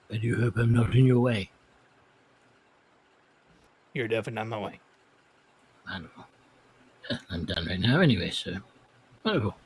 I do hope I'm not in your way. You're definitely on my way. Wonderful. I'm done right now anyway, so wonderful.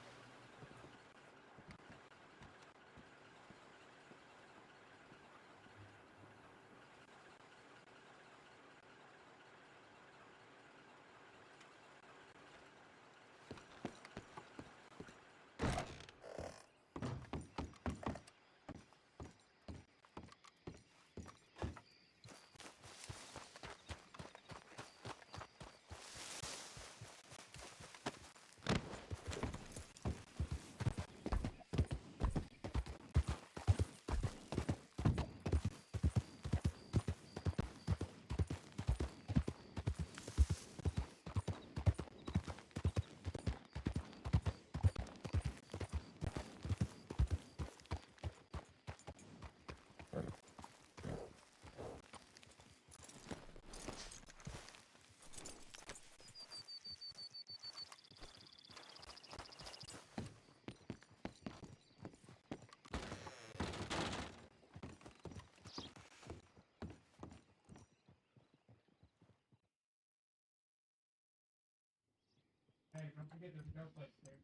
Hey, don't forget there's no place there.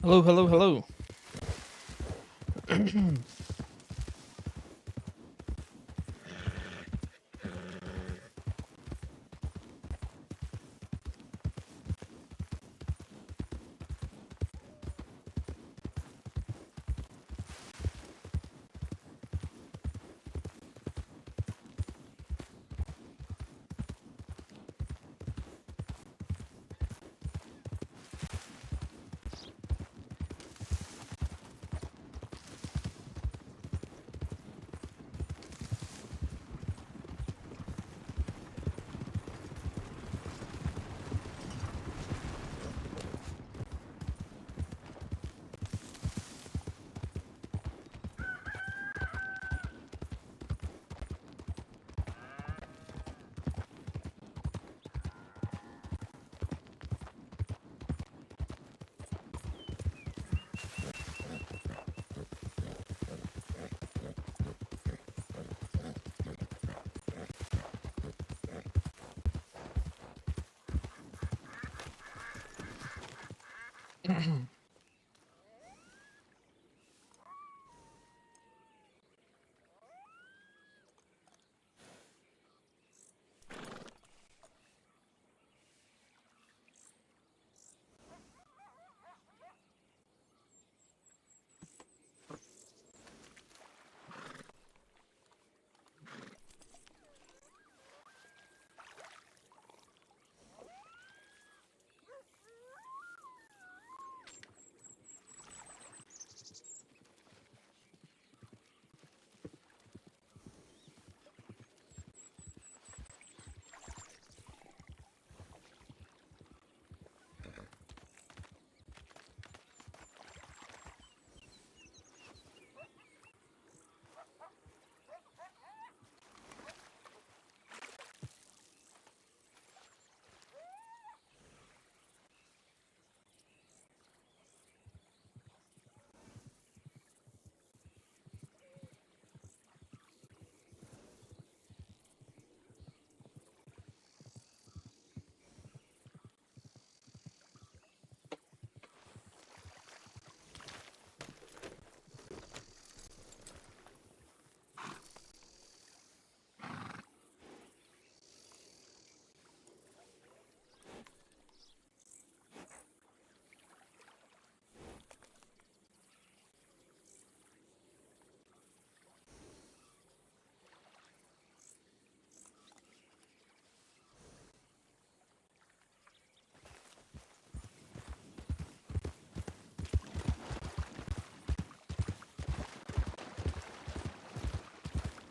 Hello, hello, hello.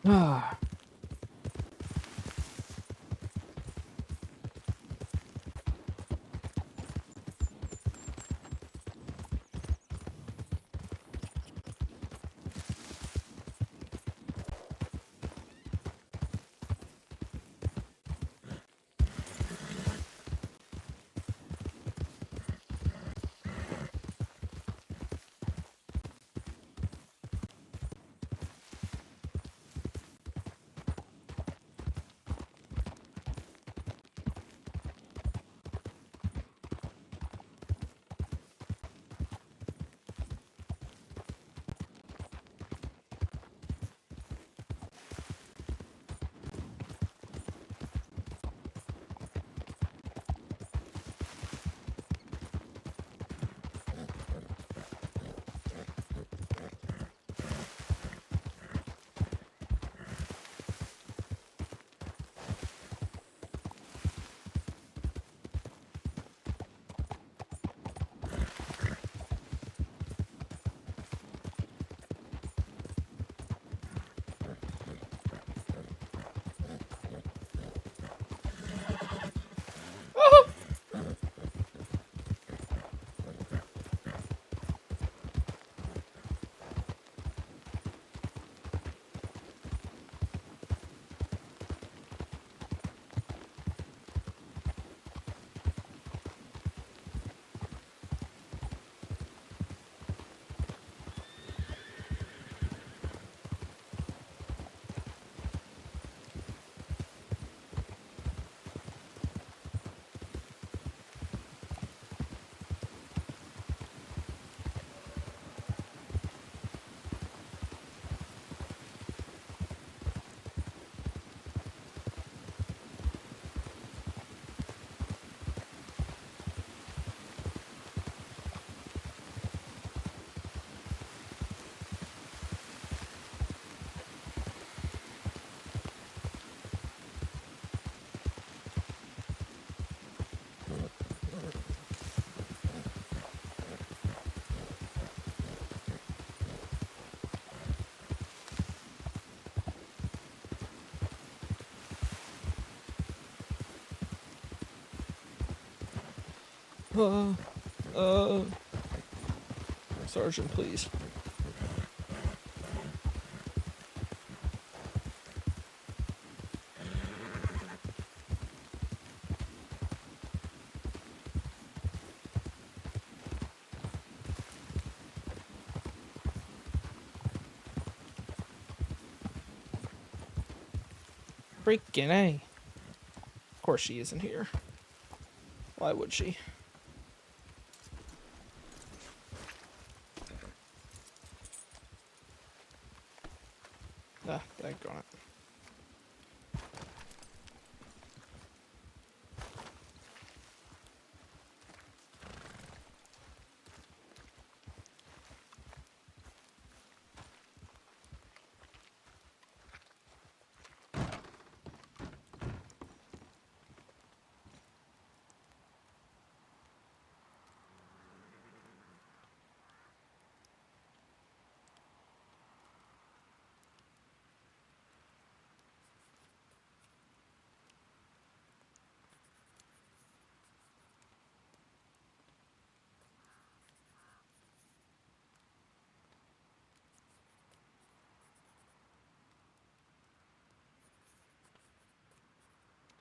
Ah. Uh, Sergeant, please. Freaking A. Of course she isn't here. Why would she? on it.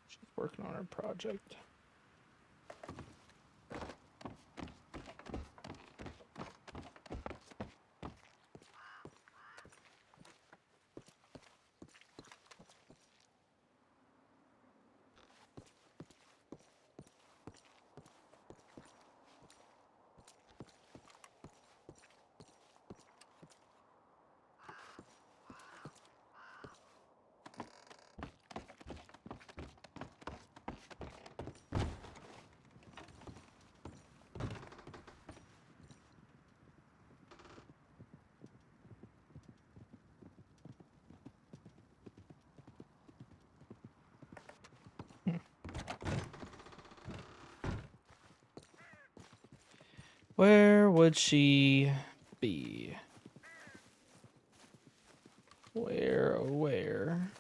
She's working on her project. Where would she be? Where, oh where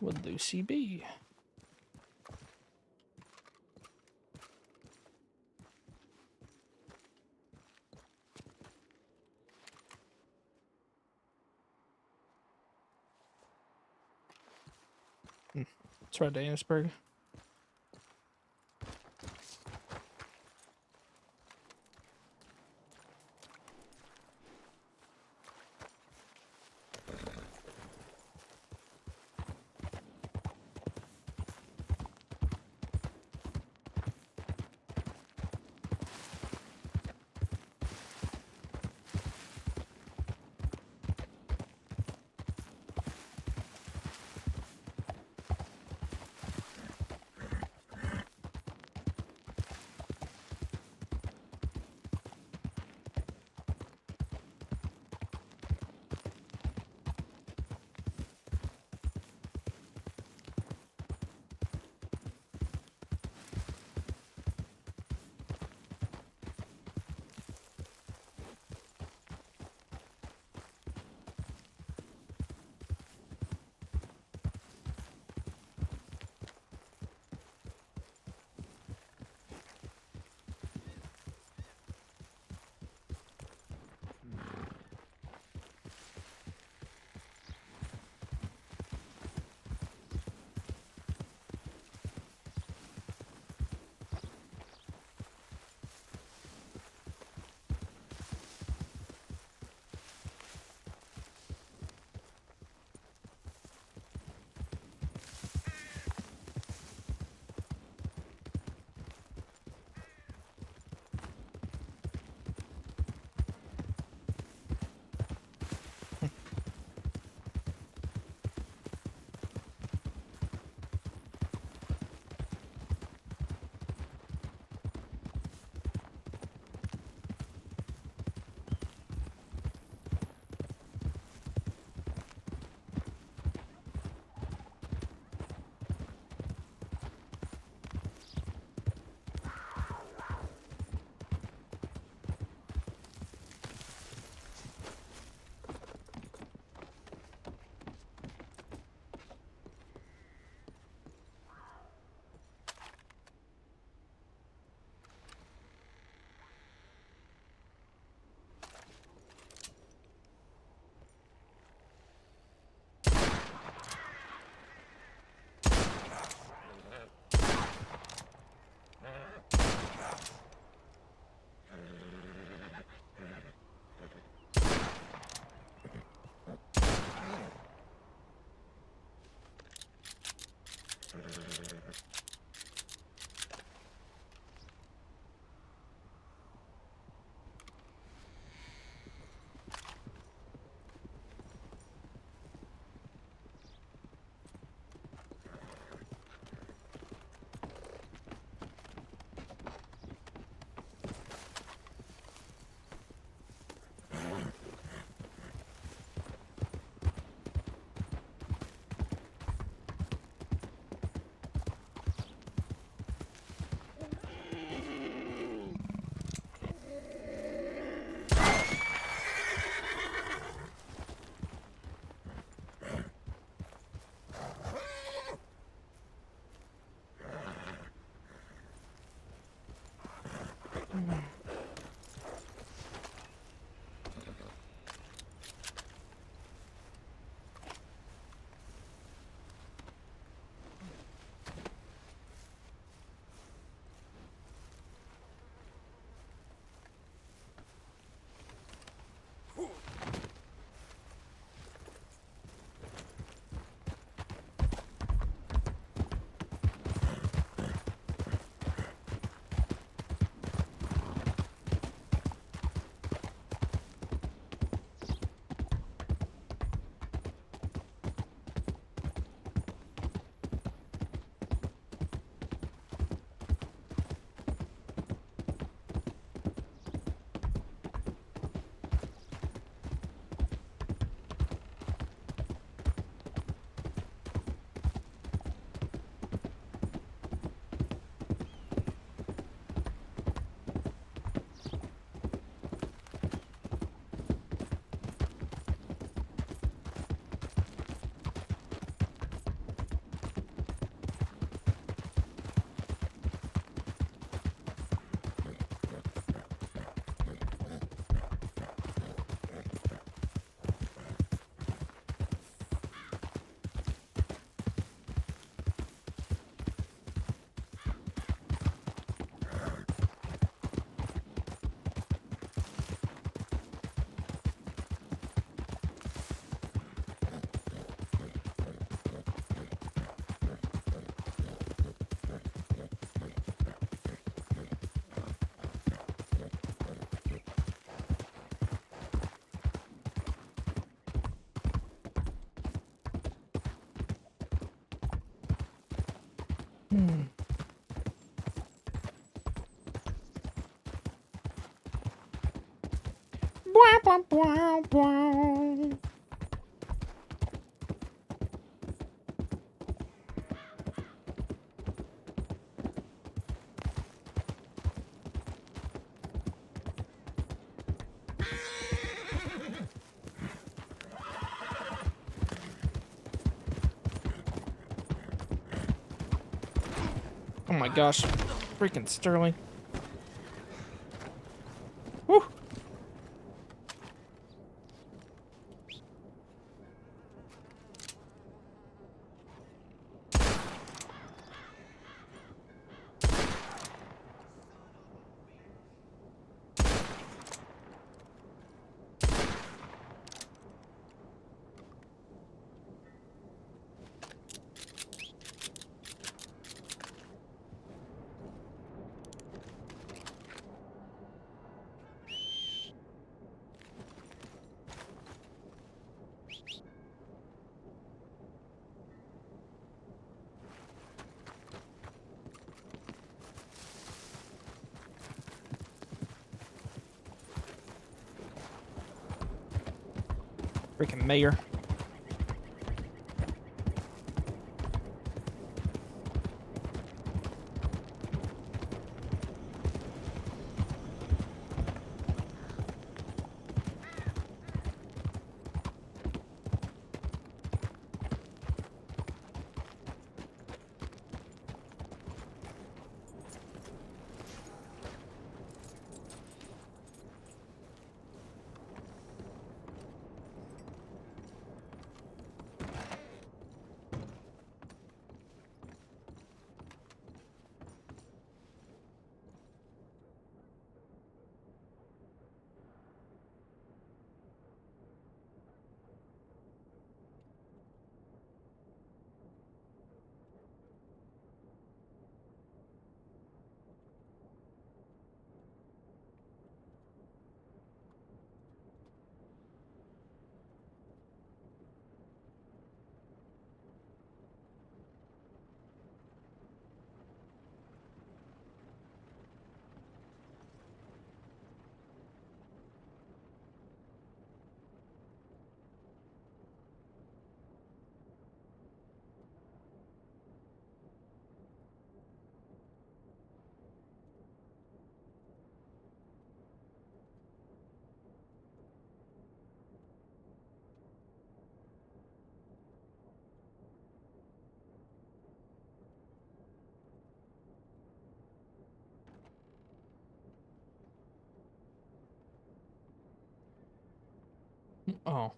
would Lucy be? It's right, Danisburg. Oh my gosh. Freaking Sterling. Woo! Freaking mayor. Oh.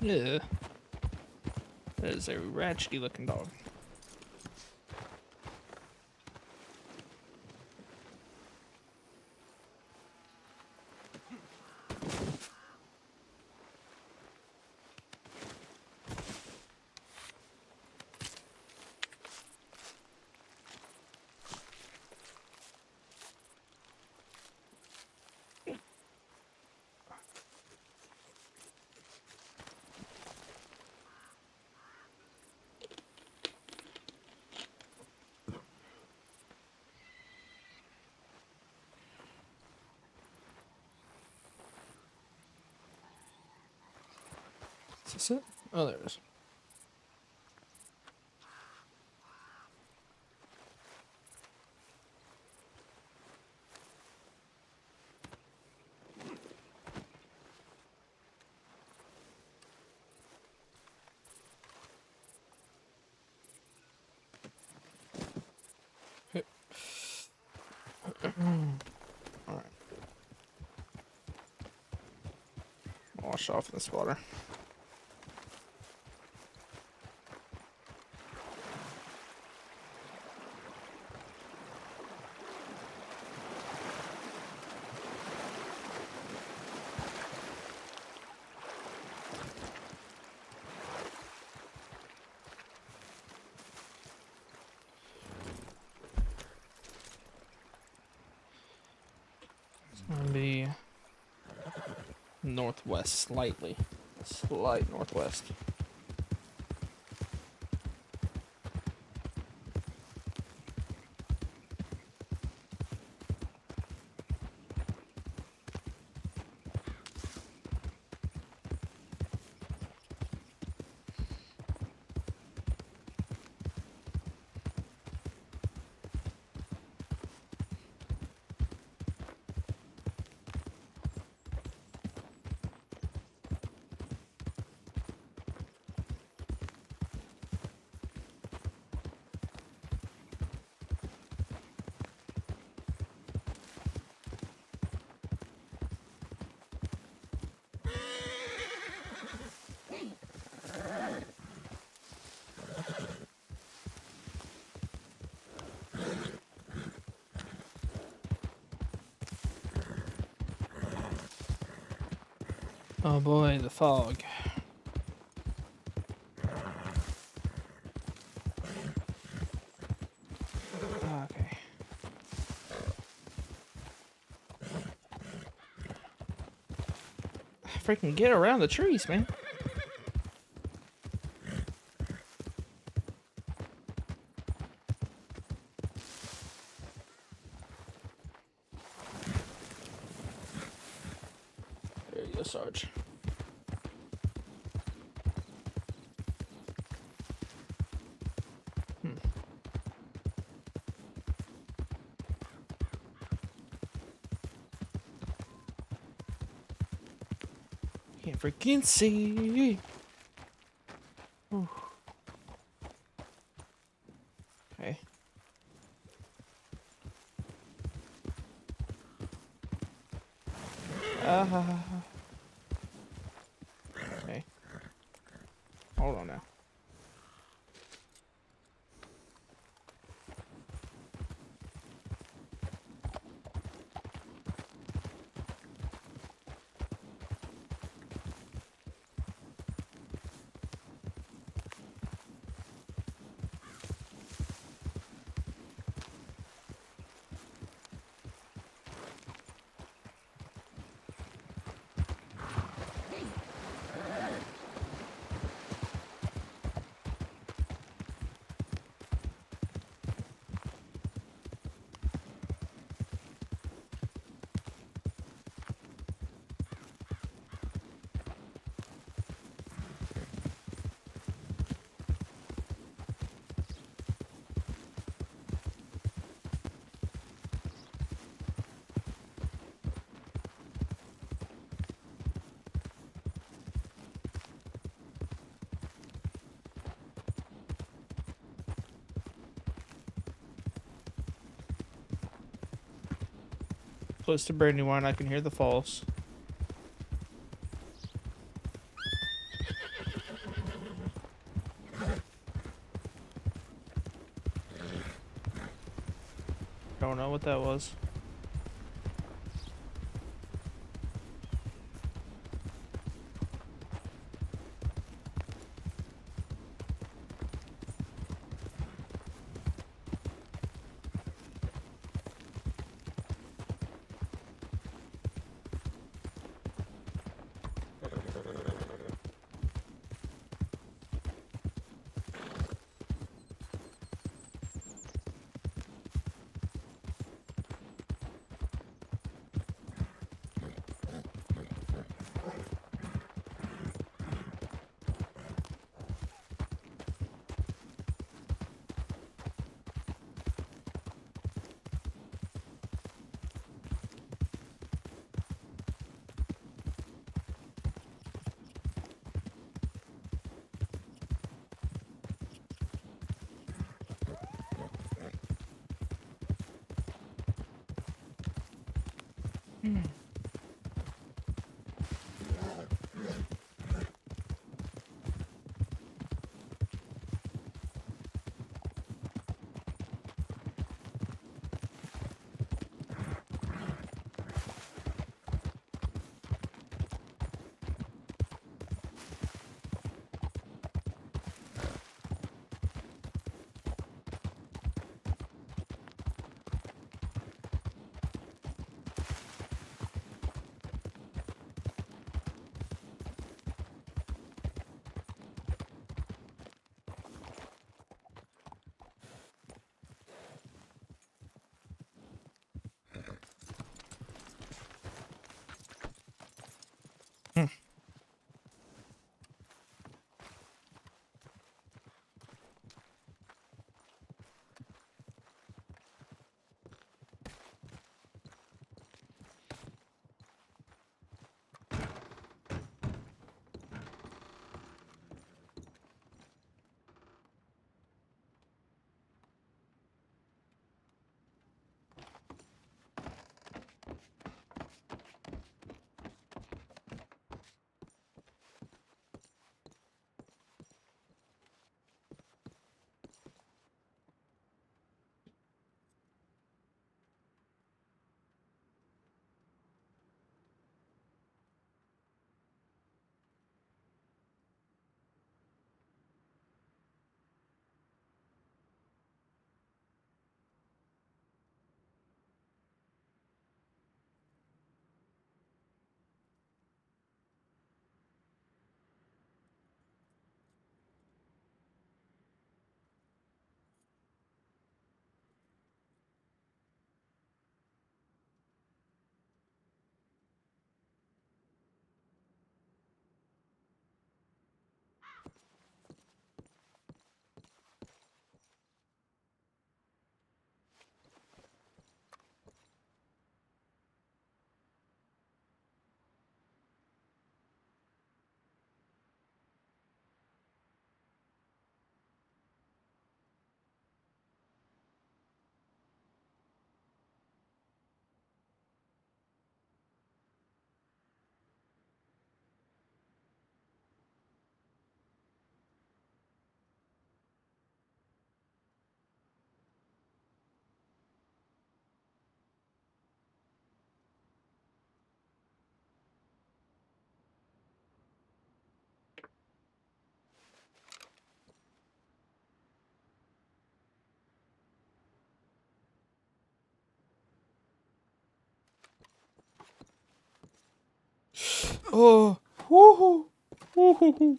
Yeah. That is a ratchety looking dog. Is this it? Oh, there it is. Hey. Alright. Wash off this water. It's gonna be northwest, slightly. Slight northwest. Oh boy, the fog. Okay. Freaking get around the trees, man. There you go, Sarge. Can't freaking see. Whew. Okay. Okay. Hold on now. Close to Brandywine, I can hear the falls. Don't know what that was. Oh, woohoo, woohoo.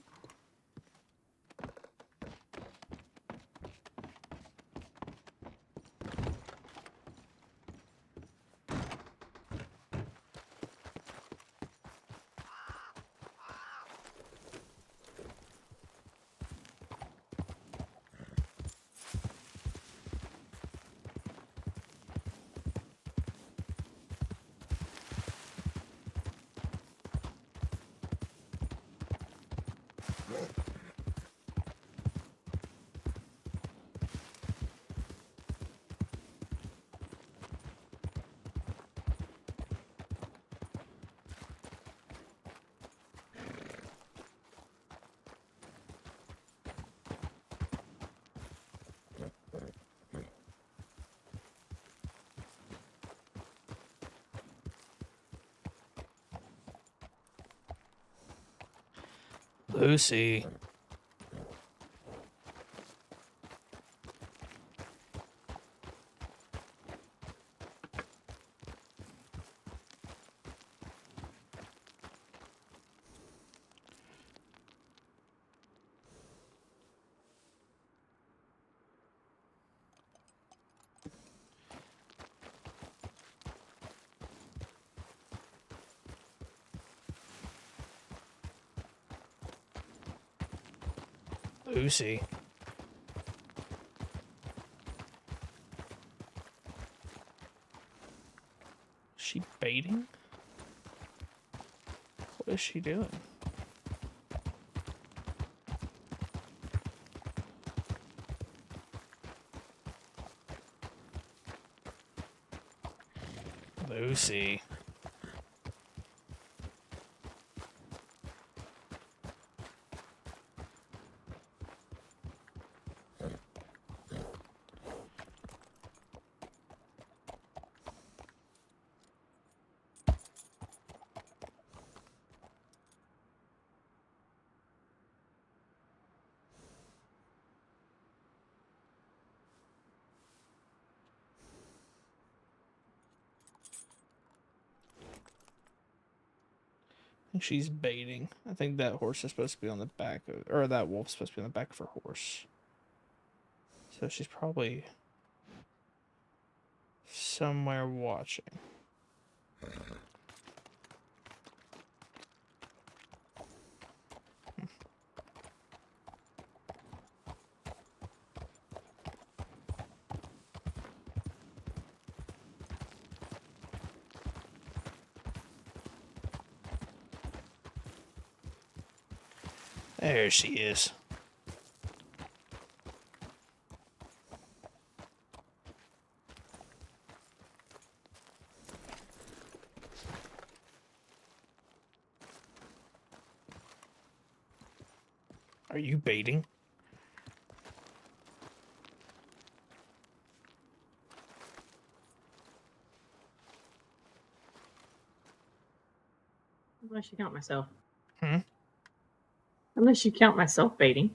Lucy. Lucy. She baiting? What is she doing? Lucy. I think she's baiting. I think that horse is supposed to be on the back of, or that wolf's supposed to be on the back of her horse. So she's probably somewhere watching. There she is. Are you baiting? Unless you count myself. Hmm? Unless you count myself baiting.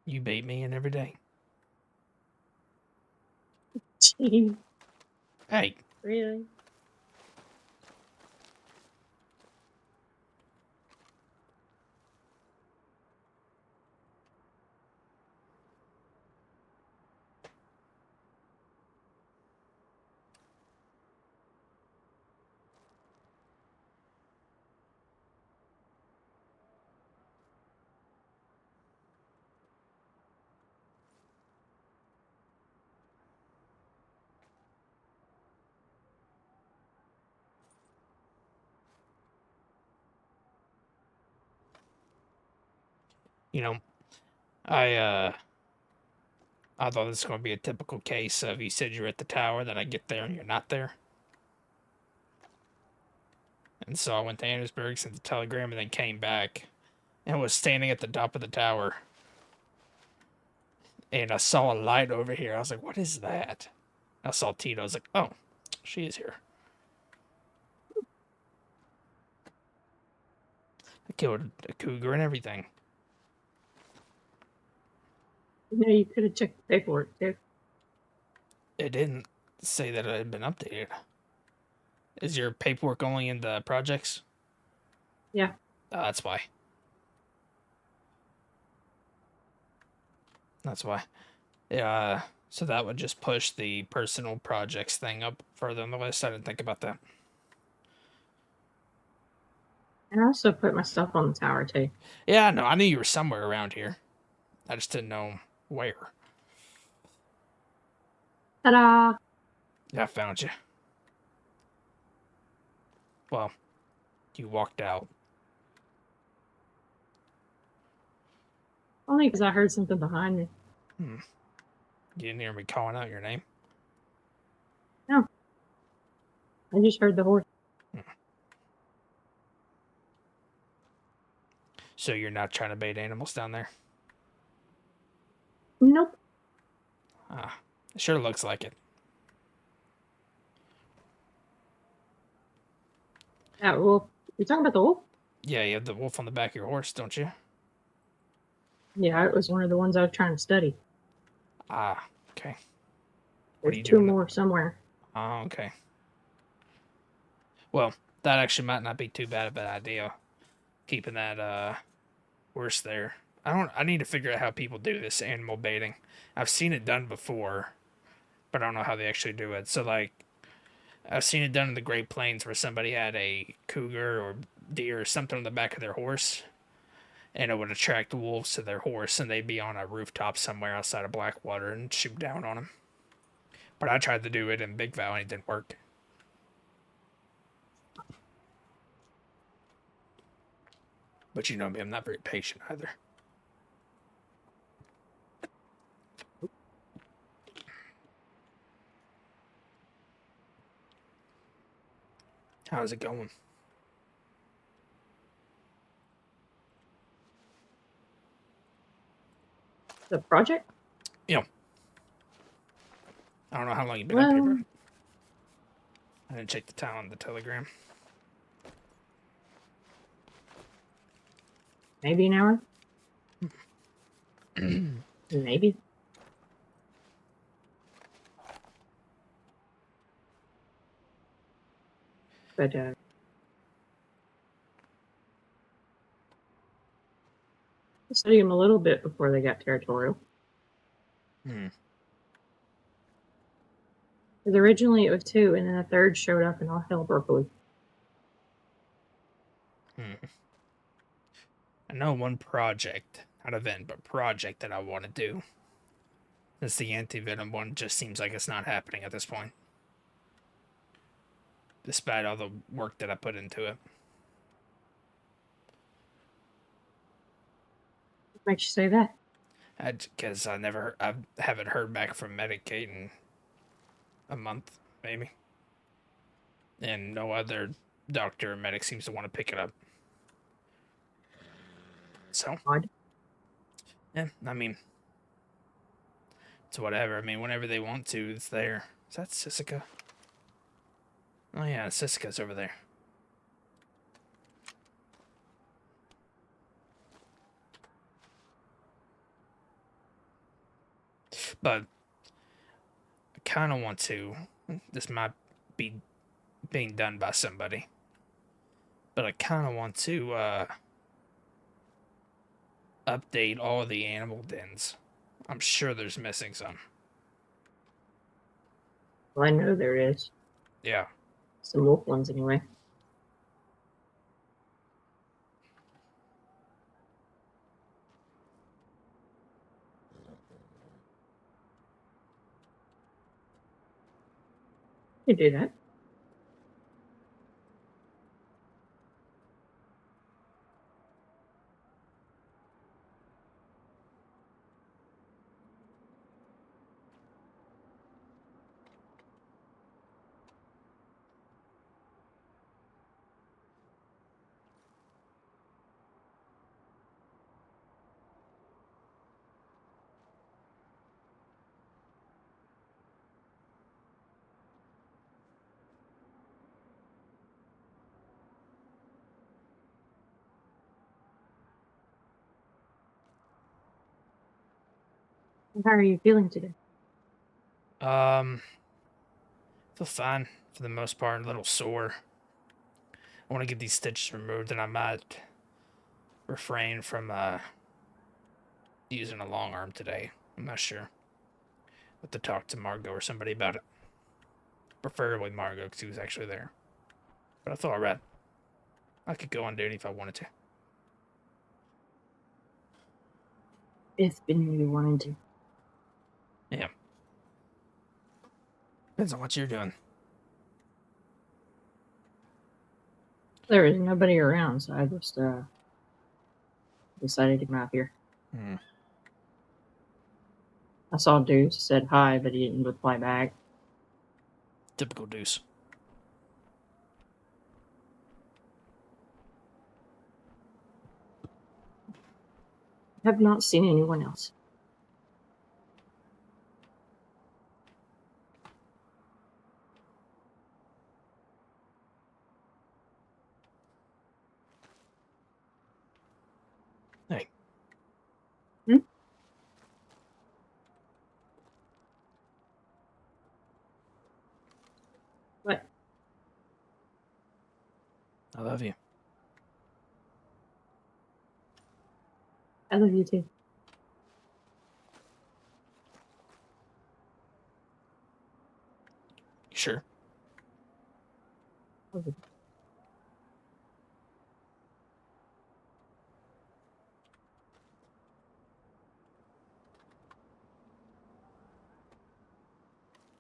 You bait me in every day. Gee, Hey, really? you know, I thought this was going to be a typical case of you said you're at the tower, then I get there and you're not there. And so I went to Andersburg, sent the telegram, and then came back and was standing at the top of the tower. And I saw a light over here. I was like, what is that? I saw Tito. I was like, oh, she is here. I killed a cougar and everything. You know, you could have checked the paperwork too. It didn't say that it had been updated. Is your paperwork only in the projects? Yeah. That's why. That's why. Yeah. So that would just push the personal projects thing up further on the list. I didn't think about that. And I also put my stuff on the tower too. Yeah, no, I knew you were somewhere around here. I just didn't know where. Ta-da! Yeah, I found you. Well, you walked out. Only because I heard something behind me. You didn't hear me calling out your name? No. I just heard the horse. So you're not trying to bait animals down there? Nope. Ah, it sure looks like it. That wolf. You talking about the wolf? Yeah, you have the wolf on the back of your horse, don't you? Yeah, it was one of the ones I was trying to study. Ah, okay. What are There's you two doing? more somewhere. Oh, okay. Well, that actually might not be too bad of an idea. Keeping that horse there. I need to figure out how people do this animal baiting. I've seen it done before, but I don't know how they actually do it. So like I've seen it done in the Great Plains where somebody had a cougar or deer or something on the back of their horse, and it would attract wolves to their horse, and they'd be on a rooftop somewhere outside of Blackwater and shoot down on them. But I tried to do it in Big Valley and it didn't work. But you know me, I'm not very patient either. How's it going? The project? You know, I don't know how long you've been up here, bro. I didn't check the time on the telegram. Maybe an hour. Maybe. But I studied them a little bit before they got territorial. Hmm. Because originally it was two, and then a third showed up, and all hell broke loose. I know one project, not event, but project that I want to do. Since the anti-venom one just seems like it's not happening at this point. Despite all the work that I put into it. What makes you say that? Because I haven't heard back from Medicaid in a month, maybe. And no other doctor or medic seems to want to pick it up. So, Odd. yeah, I mean, it's whatever. I mean, whenever they want to, it's there. Is that Sissica? Oh, yeah, Sissica's over there. But I kind of want to. This might be being done by somebody. But I kind of want to update all the animal dens. I'm sure there's missing some. Well, I know there is. Yeah. Some wolf ones, anyway. You do that. How are you feeling today? Feel fine for the most part. A little sore. I want to get these stitches removed, and I might refrain from using a long arm today. I'm not sure. Have to talk to Margot or somebody about it. Preferably Margot, because he was actually there. But I thought alright. I could go on duty if I wanted to. If you wanted to. Yeah. Depends on what you're doing. There was nobody around, so I just decided to come out here. Hmm. I saw Deuce, said hi, but he didn't reply back. Typical Deuce. Have not seen anyone else. Hey. Hmm? What? I love you. I love you too. You sure? Love you.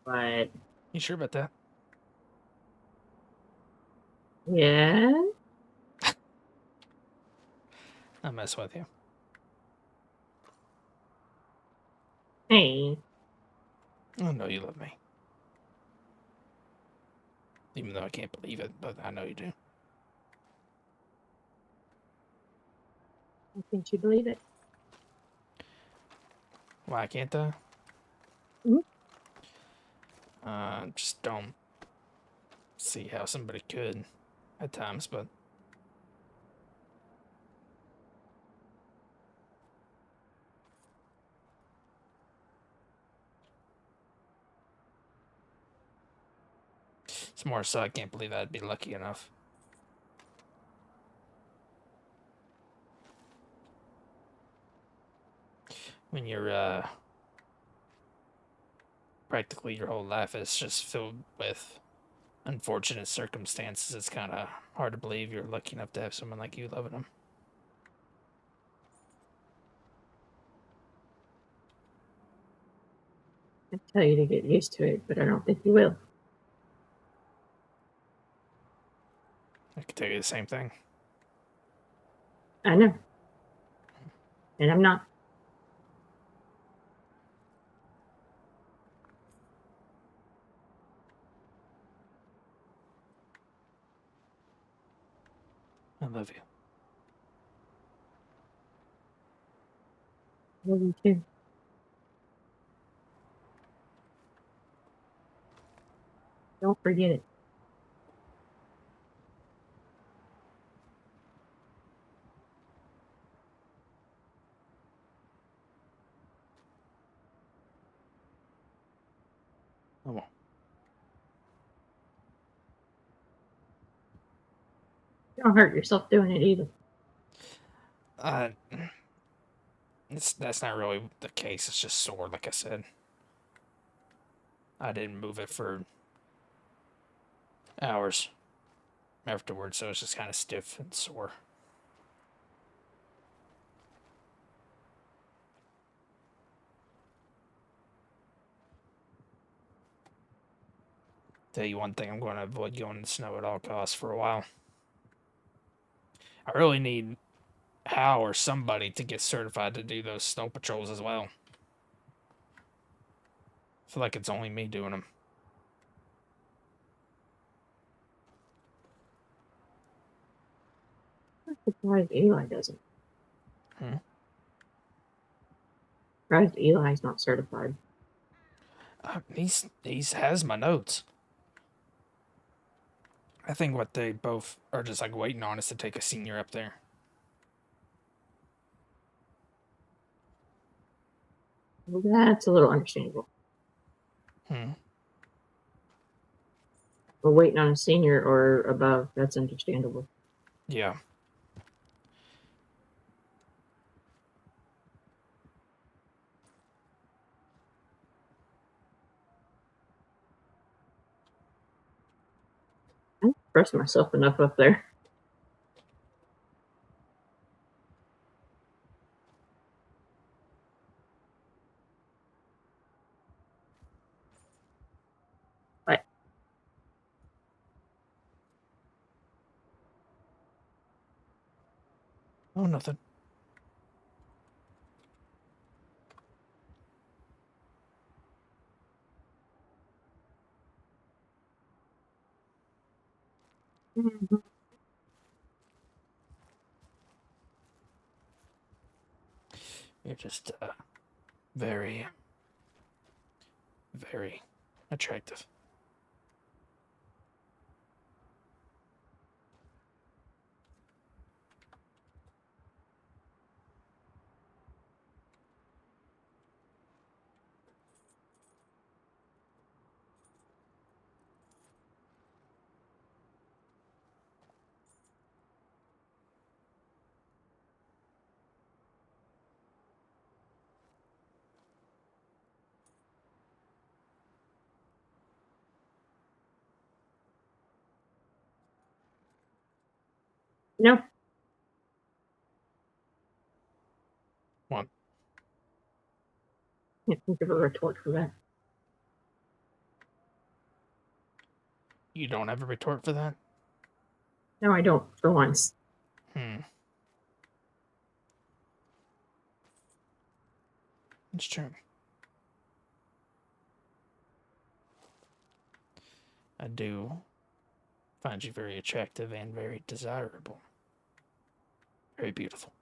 But You sure about that? yeah, I mess with you. hey, I know you love me. Even though I can't believe it, but I know you do. I think you believe it. Why can't I? Mhm. Just don't see how somebody could at times, but it's more so I can't believe I'd be lucky enough. When you're practically your whole life is just filled with unfortunate circumstances, it's kind of hard to believe you're lucky enough to have someone like you loving them. I tell you to get used to it, but I don't think you will. I could tell you the same thing. I know. And I'm not. I love you. I love you too. Don't forget it. I won't. Don't hurt yourself doing it either. Uh, that's not really the case. It's just sore, like I said. I didn't move it for hours afterwards, so it's just kind of stiff and sore. Tell you one thing, I'm going to avoid going in the snow at all costs for a while. I really need Hal or somebody to get certified to do those snow patrols as well. I feel like it's only me doing them. I'm surprised Eli doesn't. Hmm? Surprised Eli's not certified. He's has my notes. I think what they both are just like waiting on is to take a senior up there. Well, that's a little understandable. Hmm. We're waiting on a senior or above. That's understandable. Yeah. I don't trust myself enough up there. But Oh, nothing. You're just very, very attractive. no, One. can't think of a retort for that. You don't have a retort for that? No, I don't. For once. Hmm. It's true. I do find you very attractive and very desirable. Very beautiful.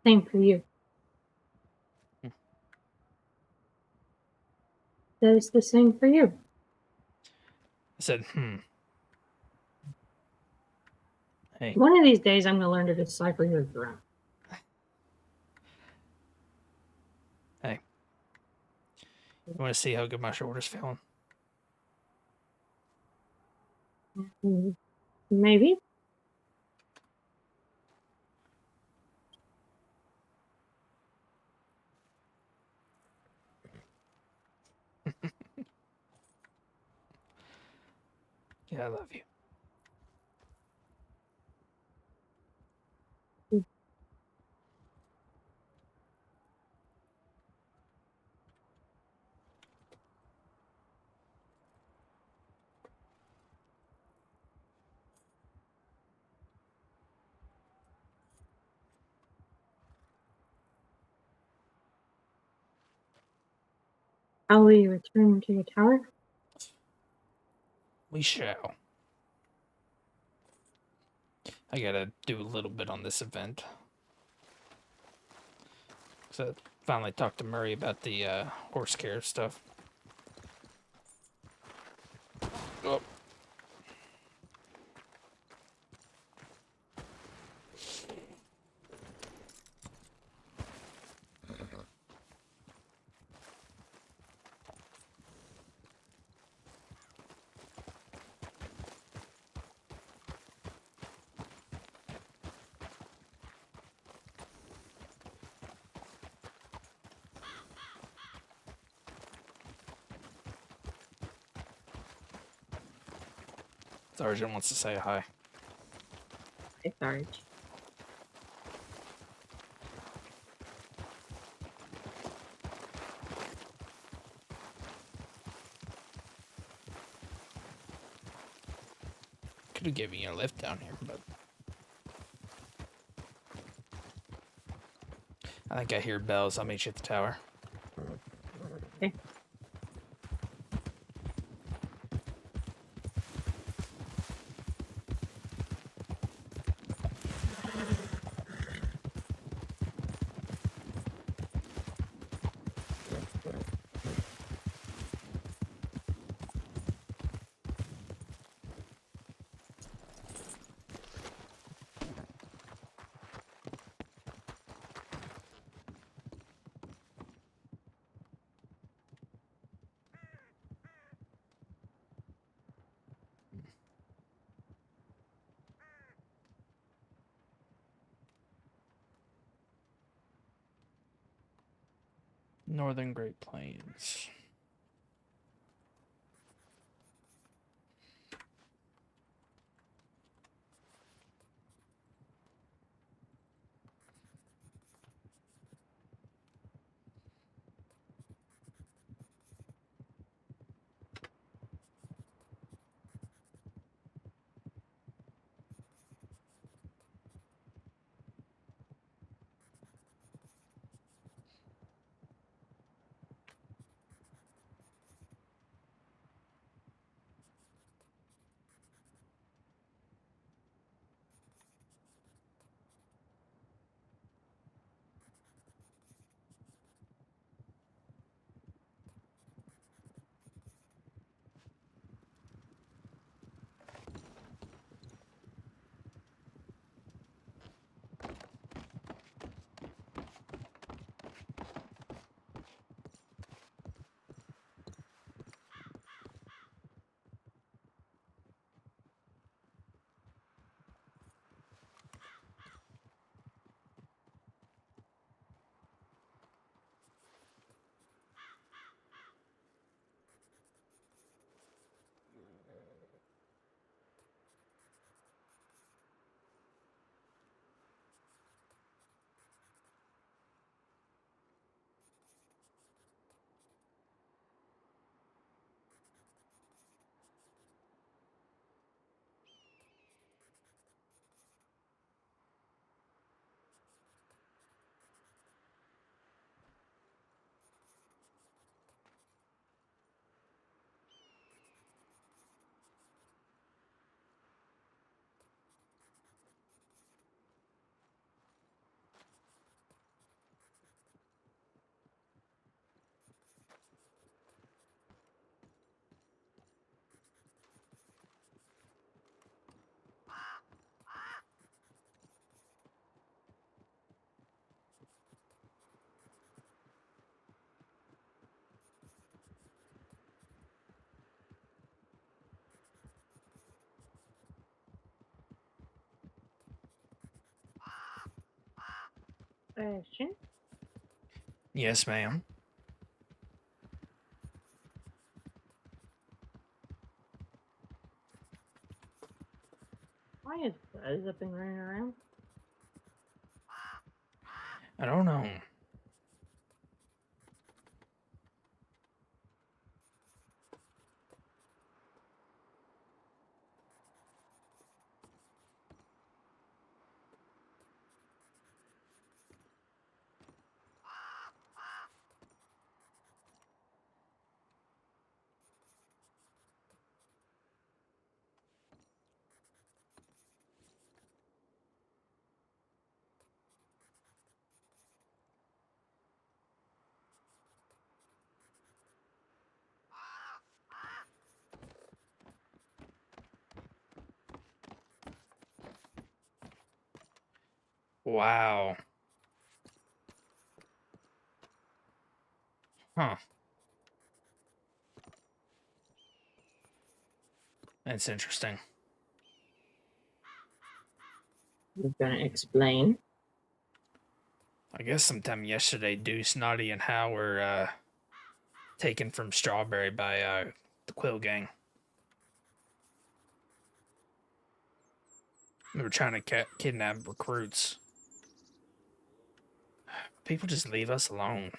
Same for you. That is the same for you. I said, Hey, One of these days, I'm going to learn to decipher your grunt. hey. You want to see how good my shoulder's feeling? Maybe. Yeah, I love you. Shall we return to the tower? We shall. I gotta do a little bit on this event. So I finally talked to Murray about the horse care stuff. Oh. Sergeant wants to say hi. Hi, Sarge. Could have given you a lift down here, but I think I hear bells. I'll meet you at the tower. Okay. Northern Great Plains. Question? Yes, ma'am. Why is Buzz up and running around? I don't know. Wow. Huh. That's interesting. You're gonna explain. I guess sometime yesterday, Deuce, Naughty, and Hal were taken from Strawberry by the Quill Gang. They were trying to kidnap recruits. People just leave us alone.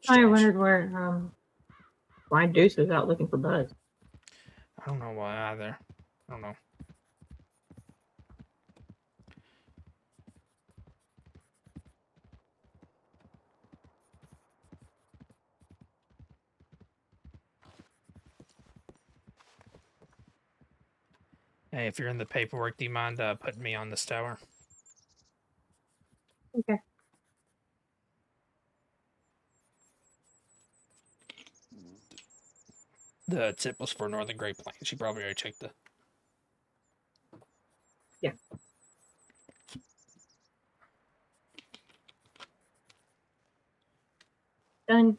I Strange. wondered why Deuce was out looking for Buzz. I don't know why either. I don't know. Hey, if you're in the paperwork, do you mind putting me on this tower? Okay. The tip was for Northern Great Plains. You probably already checked the. Yeah. Done.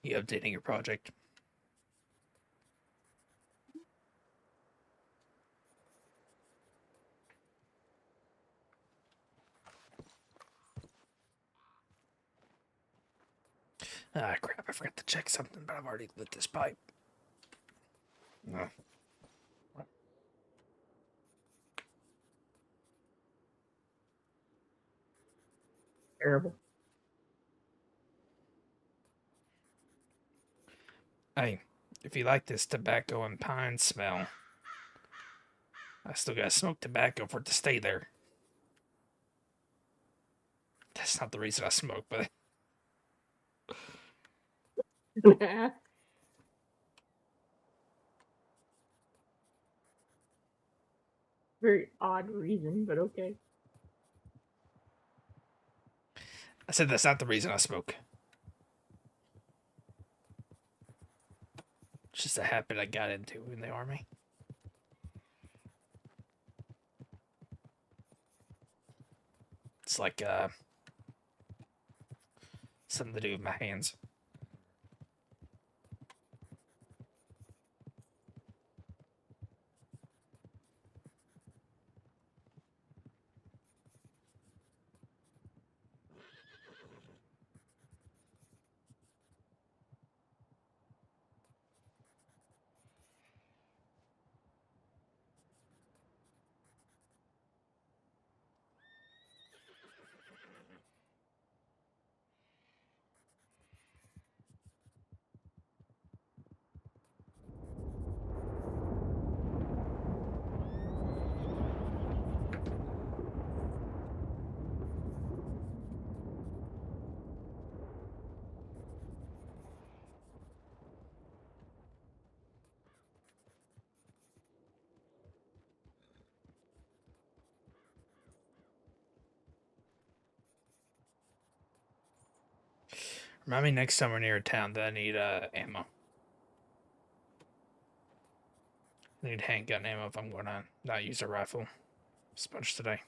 You updating your project? Ah, crap! I forgot to check something, but I've already lit this pipe. No. Terrible. Hey, if you like this tobacco and pine smell, I still gotta smoke tobacco for it to stay there. That's not the reason I smoke, but Very odd reason, but okay. I said that's not the reason I smoke. It's just a habit I got into in the army. It's like something to do with my hands. Remind me next time we're near a town that I need ammo. I need handgun ammo if I'm going to not use a rifle as much today.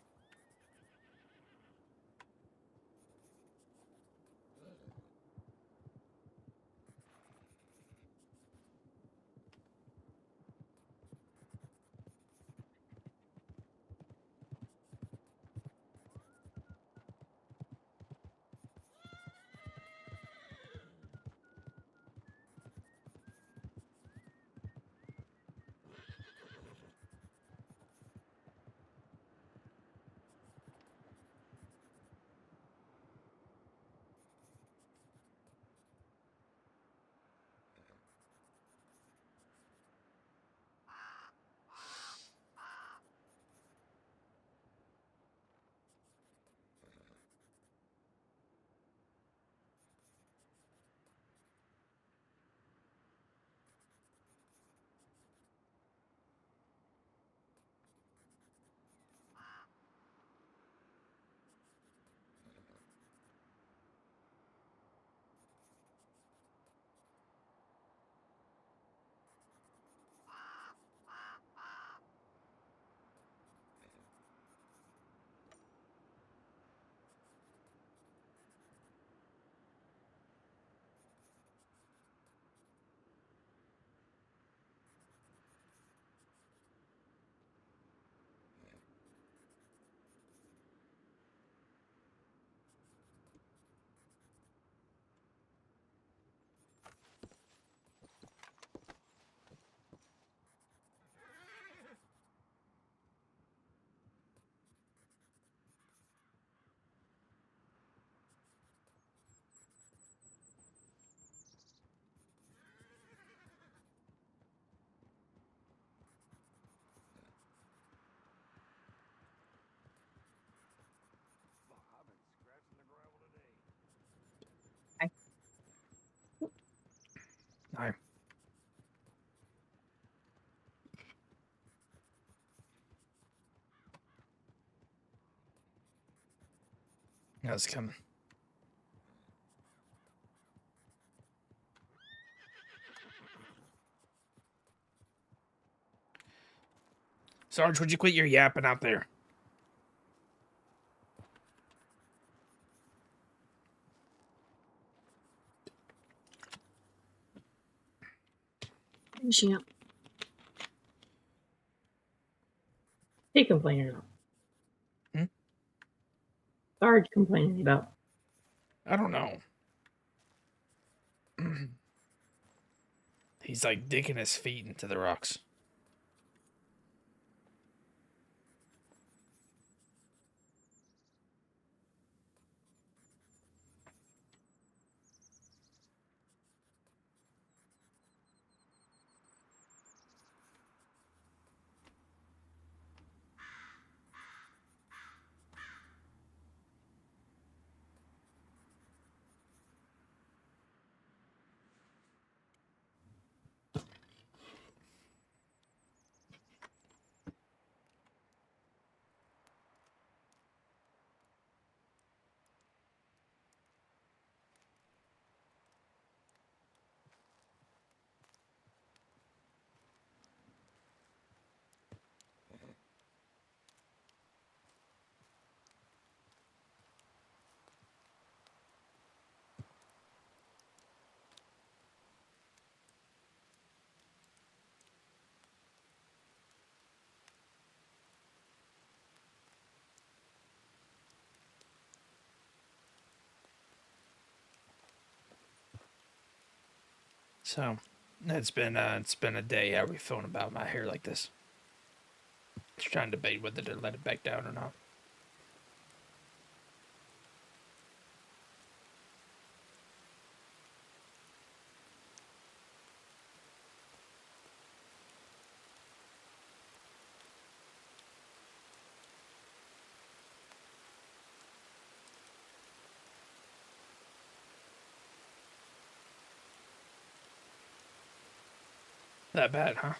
How's it coming? Sarge, would you quit your yapping out there? Finishing up. He complaining about. Hmm? Sarge complaining about. I don't know. He's like digging his feet into the rocks. So, it's been a day. How are we feeling about my hair like this? Just trying to debate whether to let it back down or not. That bad, huh?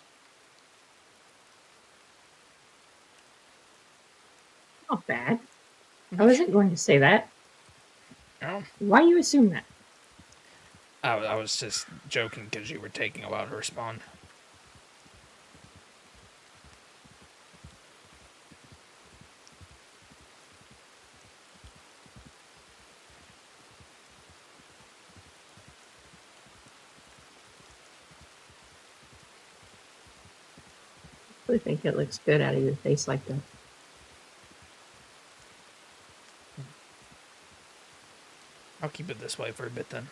Not bad. I wasn't going to say that. No. Why you assume that? I was just joking because you were taking a while to respond. I really think it looks good out of your face like that. I'll keep it this way for a bit then.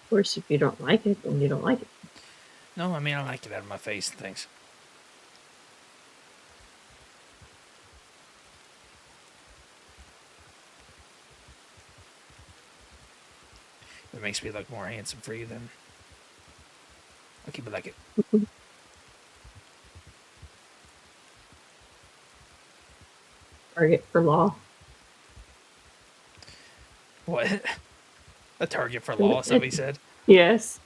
Of course, if you don't like it, then you don't like it. No, I mean, I like it out of my face and things. If it makes me look more handsome for you, then I'll keep it like it. Target for law. What? A target for law, so he said. Yes.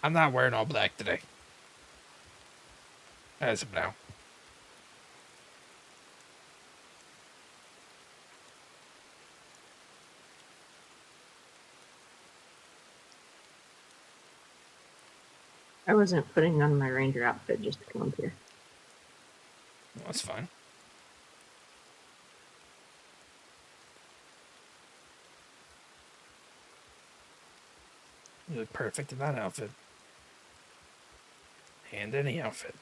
I'm not wearing all black today. As of now. I wasn't putting on my ranger outfit just to come up here. Well, that's fine. You look perfect in that outfit. And any outfit.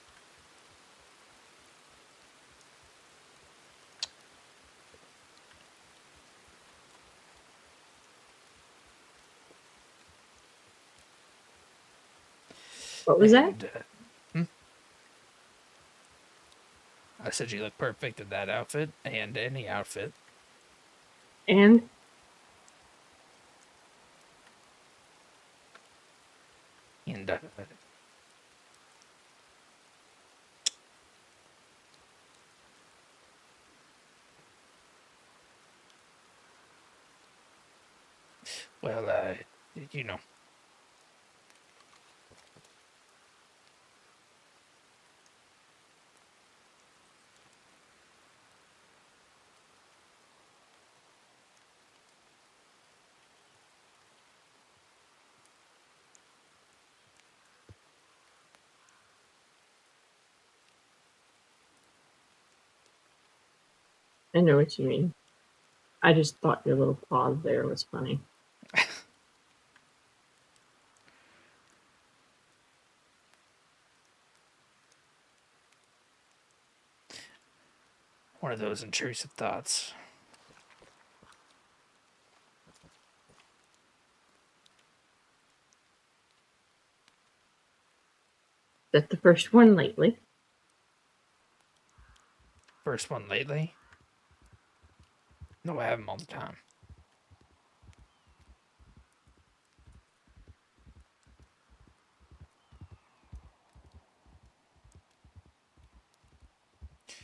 What was that? And, I said you look perfect in that outfit and any outfit. And And well, you know. I know what you mean. I just thought your little pause there was funny. One of those intrusive thoughts. That's the first one lately. First one lately? No, I have them all the time.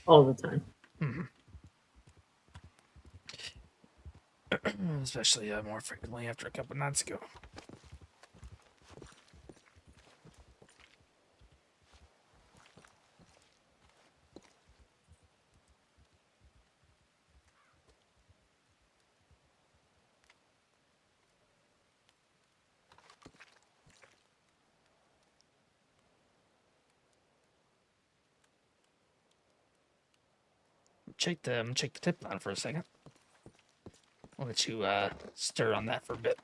All the time. Especially more frequently after a couple nights ago. Check the tip line for a second. I'll let you stir on that for a bit.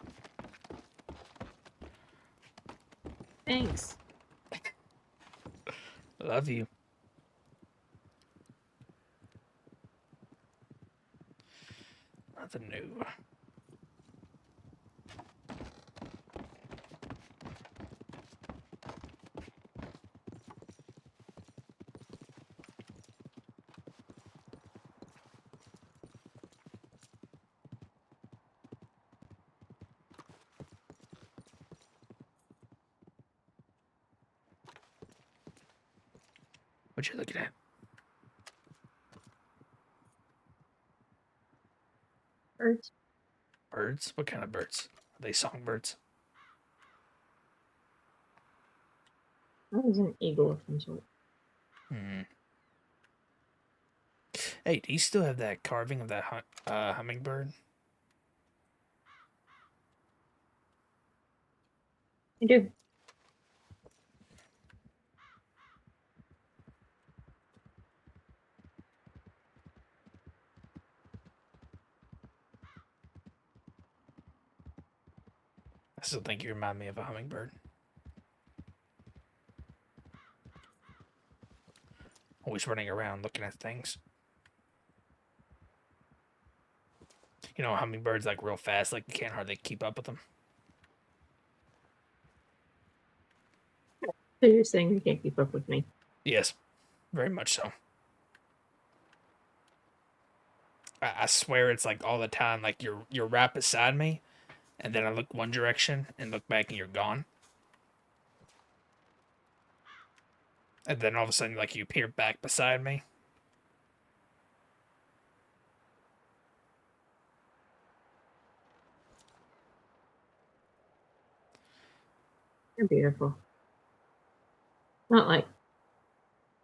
Thanks. Love you. Nothing new. What you looking at? Birds. Birds? What kind of birds? Are they songbirds? That was an eagle of some sort. Hmm. Hey, do you still have that carving of that hummingbird? I do. I still think you remind me of a hummingbird. Always running around looking at things. You know, hummingbirds like real fast, like you can't hardly keep up with them. So you're saying you can't keep up with me? Yes, very much so. I swear it's like all the time. Like you're right beside me, and then I look one direction and look back, and you're gone. And then all of a sudden, like you appear back beside me. They're beautiful. Not like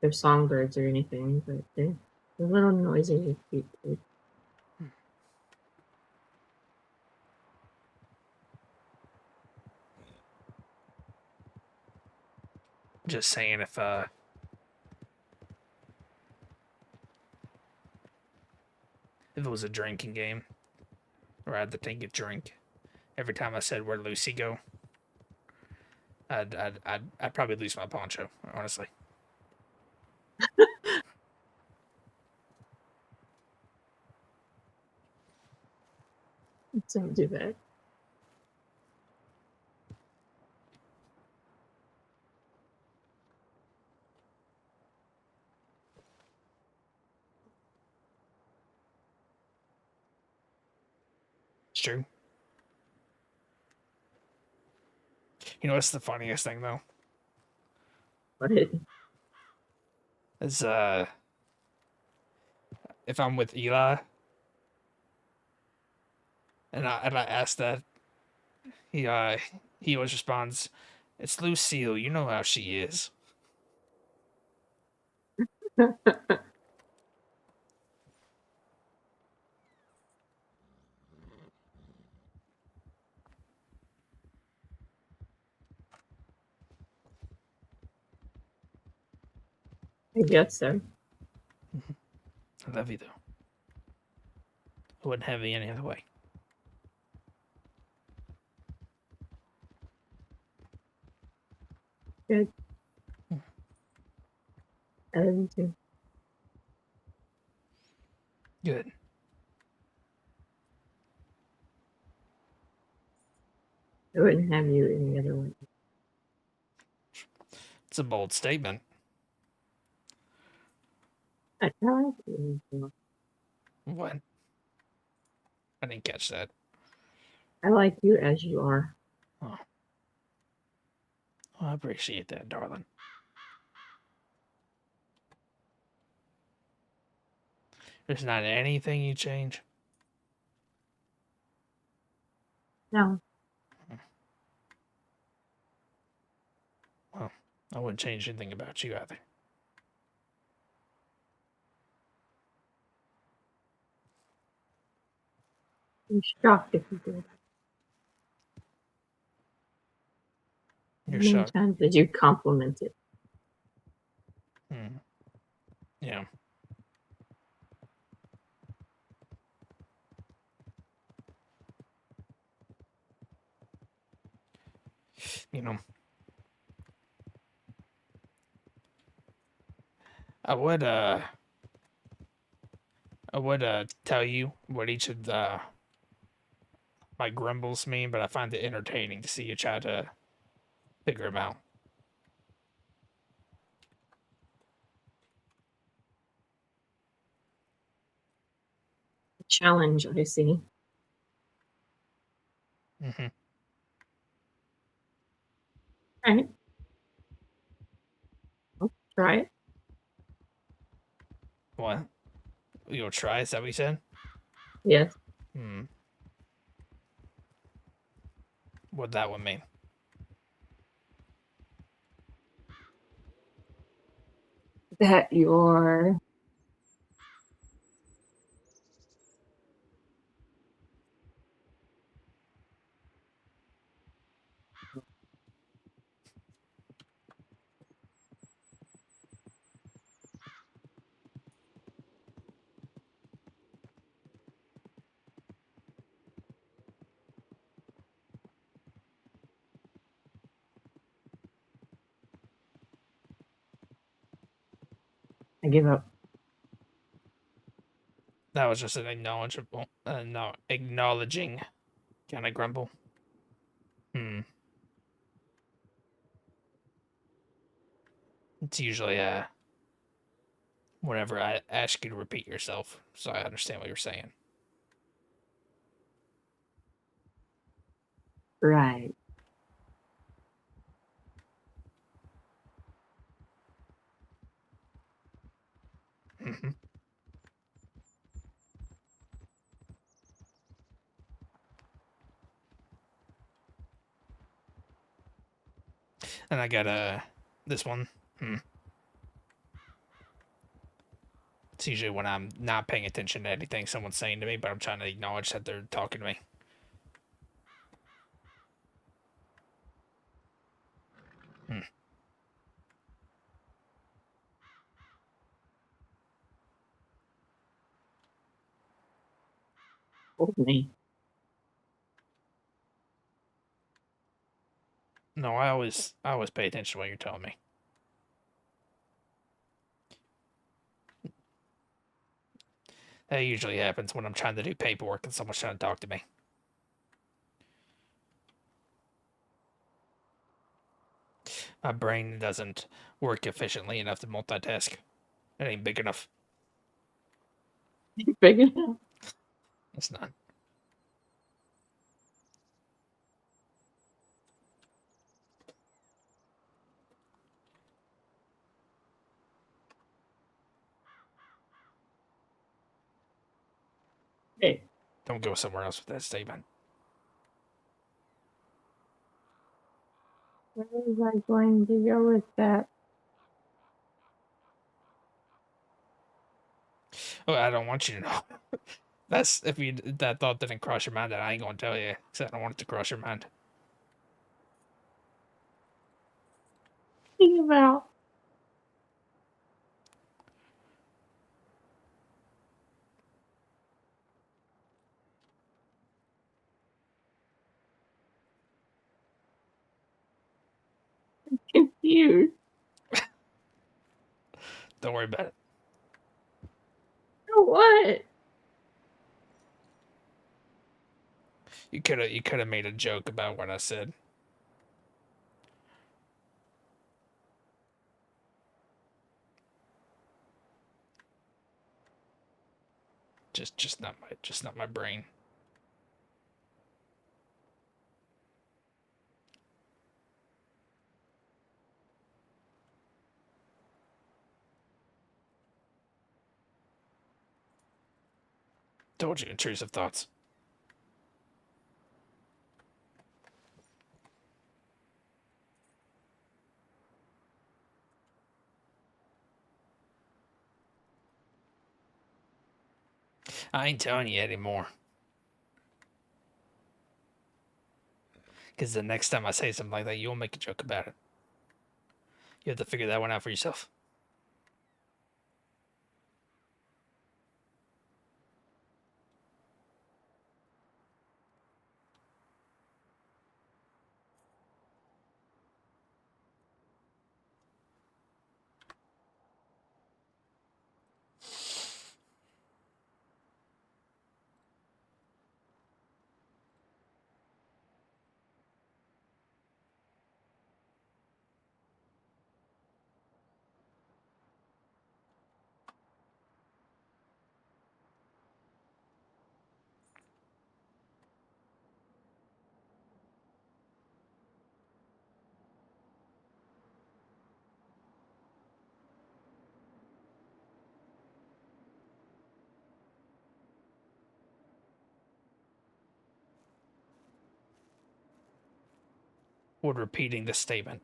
they're songbirds or anything, but they're a little noisy and cute too. Just saying, if it was a drinking game, or I had to take a drink, every time I said "Where'd Lucy go?" I'd probably lose my poncho, honestly. Don't do that. It's true. You know what's the funniest thing though? But it, Is if I'm with Eli and I ask that, he uh he always responds, "It's Lucille. You know how she is." I guess so. I love you though. wouldn't have it any other way. Good. I love you too. Good. I wouldn't have you any other way. It's a bold statement. I like you. What? I didn't catch that. I like you as you are. Oh. Well, I appreciate that, darling. There's not anything you change. No. Well, I wouldn't change anything about you either. I'm shocked if you did. You're How many shocked. times did you compliment it? Hmm. Yeah. You know, I would tell you what each of the my grumbles mean, but I find it entertaining to see you try to figure them out. Challenge, I see. Mm-hmm. All right. I'll try it. What? You'll try? Is that what you said? Yes. Hmm. What'd that one mean? That you're I give up. That was just an acknowledging kind of grumble. Hmm. It's usually whenever I ask you to repeat yourself, so I understand what you're saying. Right. Mm-hmm. And I got this one. Hmm. It's usually when I'm not paying attention to anything someone's saying to me, but I'm trying to acknowledge that they're talking to me. Hmm. Hold me. No, I always pay attention to what you're telling me. That usually happens when I'm trying to do paperwork and someone's trying to talk to me. My brain doesn't work efficiently enough to multitask. It ain't big enough. Big enough. It's not. Hey, Don't go somewhere else with that statement. where was I going to go with that? Oh, I don't want you to know. That's if you that thought didn't cross your mind, then I ain't gonna tell you because I don't want it to cross your mind. Think about confused. Don't worry about it. Oh, what? You could have made a joke about what I said. Just not my brain. Told you, intrusive thoughts. I ain't telling you anymore. Because the next time I say something like that, you'll make a joke about it. You have to figure that one out for yourself. Would repeating this statement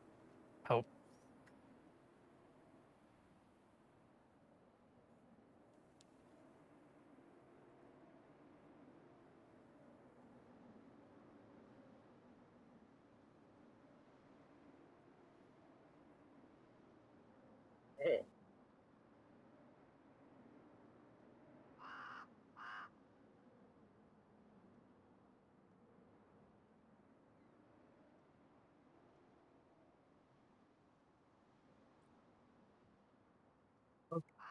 help?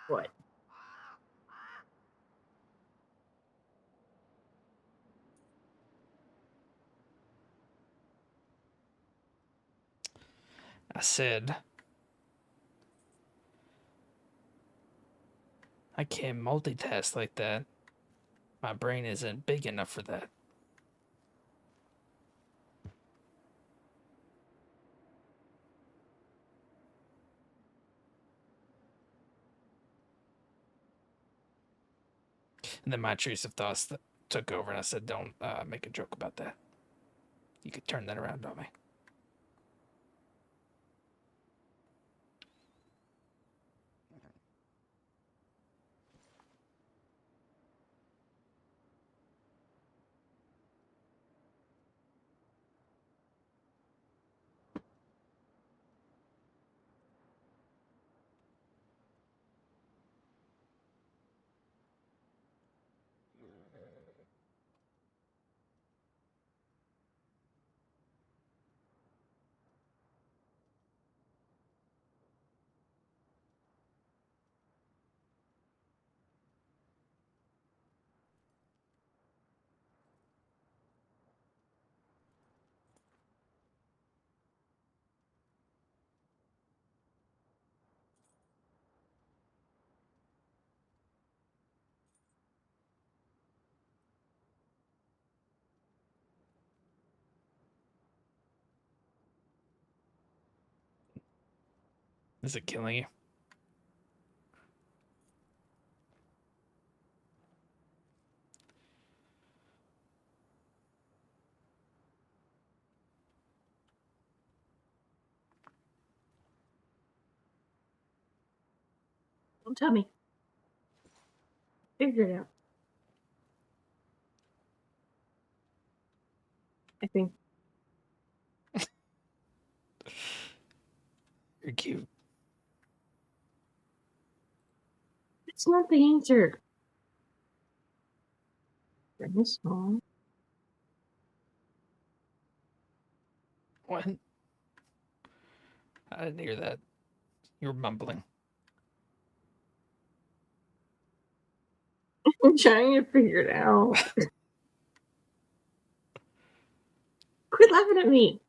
What? I said, I can't multitask like that. My brain isn't big enough for that. And then my intrusive thoughts took over, and I said, don't make a joke about that. You could turn that around on me. Is it killing you? Don't tell me. Figure it out. I think You're cute. it's not the answer. Bring this home. What? I didn't hear that. You were mumbling. I'm trying to figure it out. Quit laughing at me.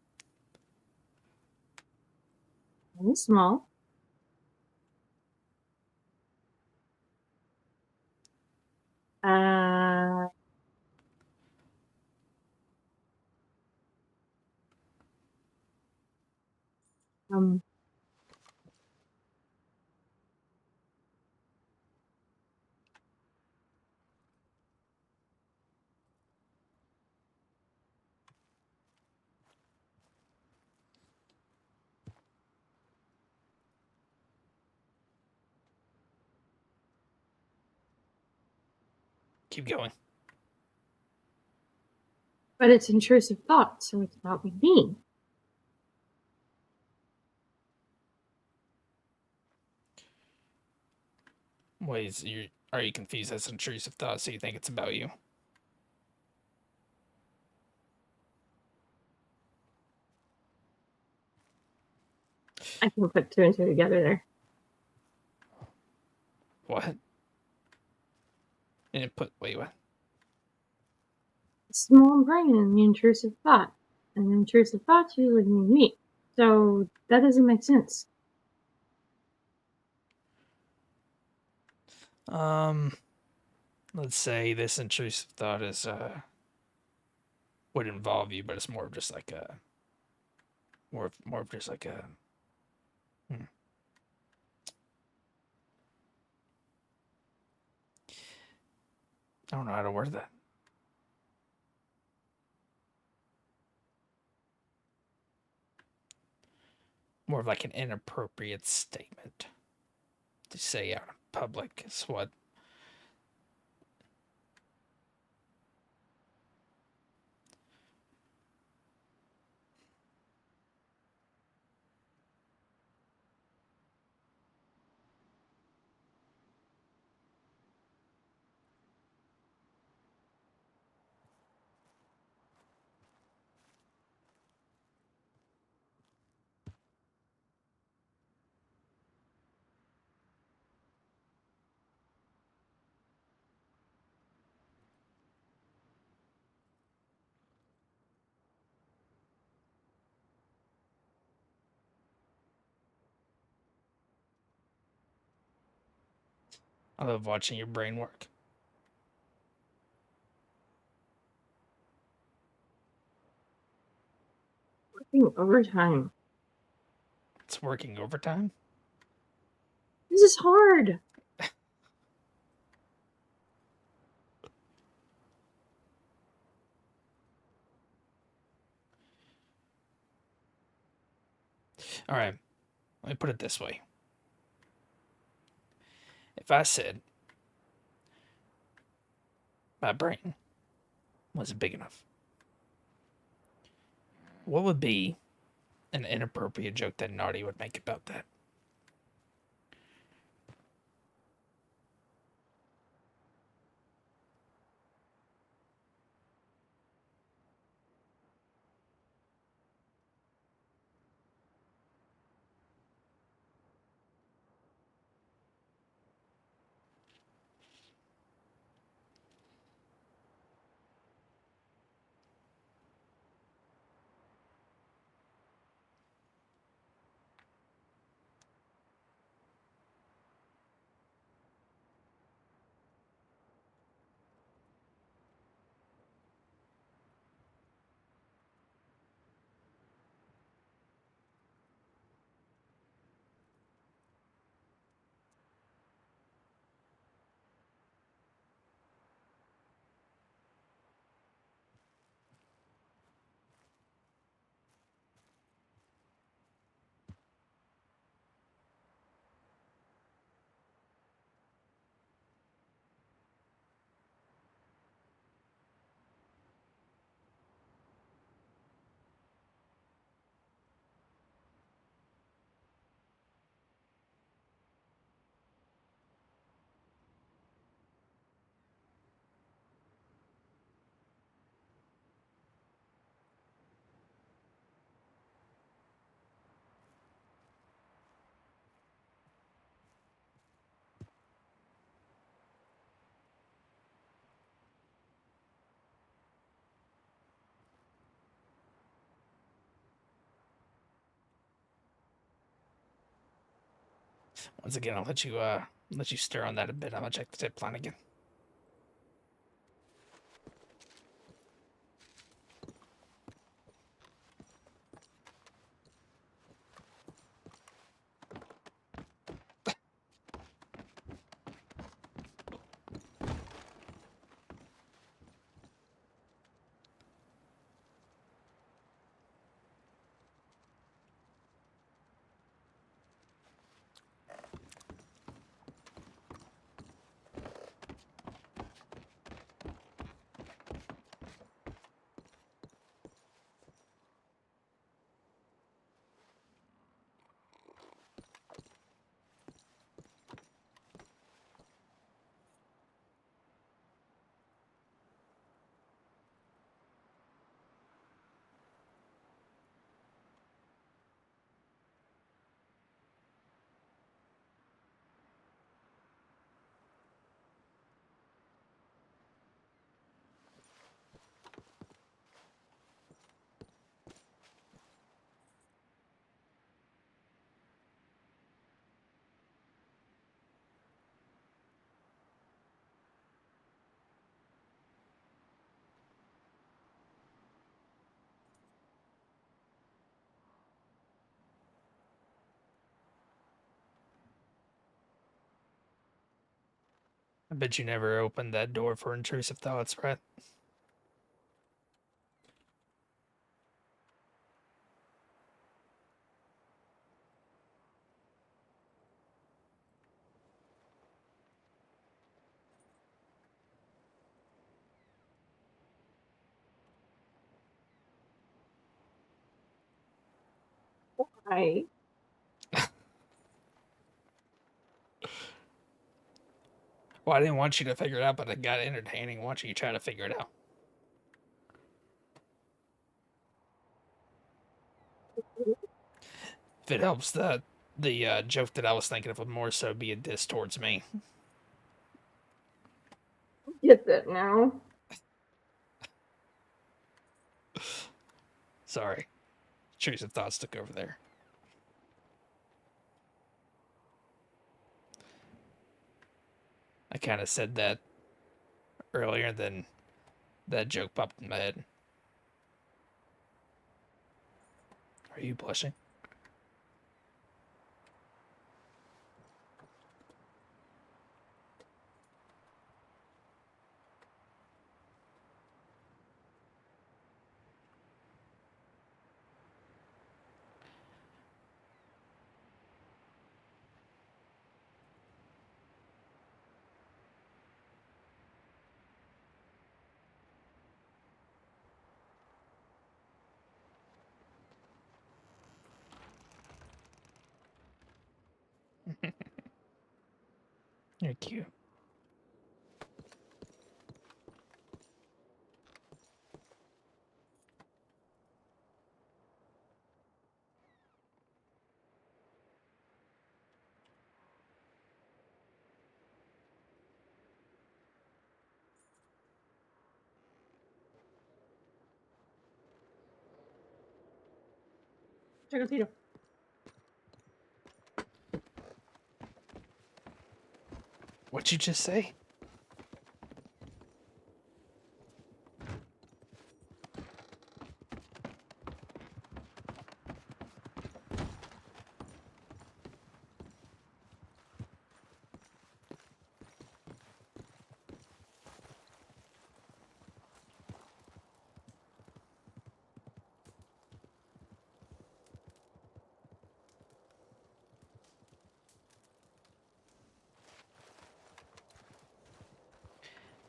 I'm small. Uh, um, Keep going. but it's intrusive thought, so it's about me. Wait, are you confused? That's intrusive thought, so you think it's about you? I can put two and two together there. What? And wait, what? Small brain and the intrusive thought. And the intrusive thought's usually me. So that doesn't make sense. Let's say this intrusive thought is would involve you, but it's more of just like a more of just like a I don't know how to word that. More of like an inappropriate statement to say out in public is what. I love watching your brain work. Working overtime. It's working overtime. This is hard. All right, let me put it this way. If I said my brain wasn't big enough, what would be an inappropriate joke that Naughty would make about that? Once again, I'll let you stir on that a bit. I'm gonna check the tip line again. I bet you never opened that door for intrusive thoughts, Brett. Hi. Well, I didn't want you to figure it out, but it got entertaining watching you try to figure it out. If it helps, the joke that I was thinking of would more so be a diss towards me. Get that now. Sorry. Intrusive thoughts took over there. I kind of said that earlier, then that joke popped in my head. Are you blushing? You're cute. Check out Tito. What'd you just say?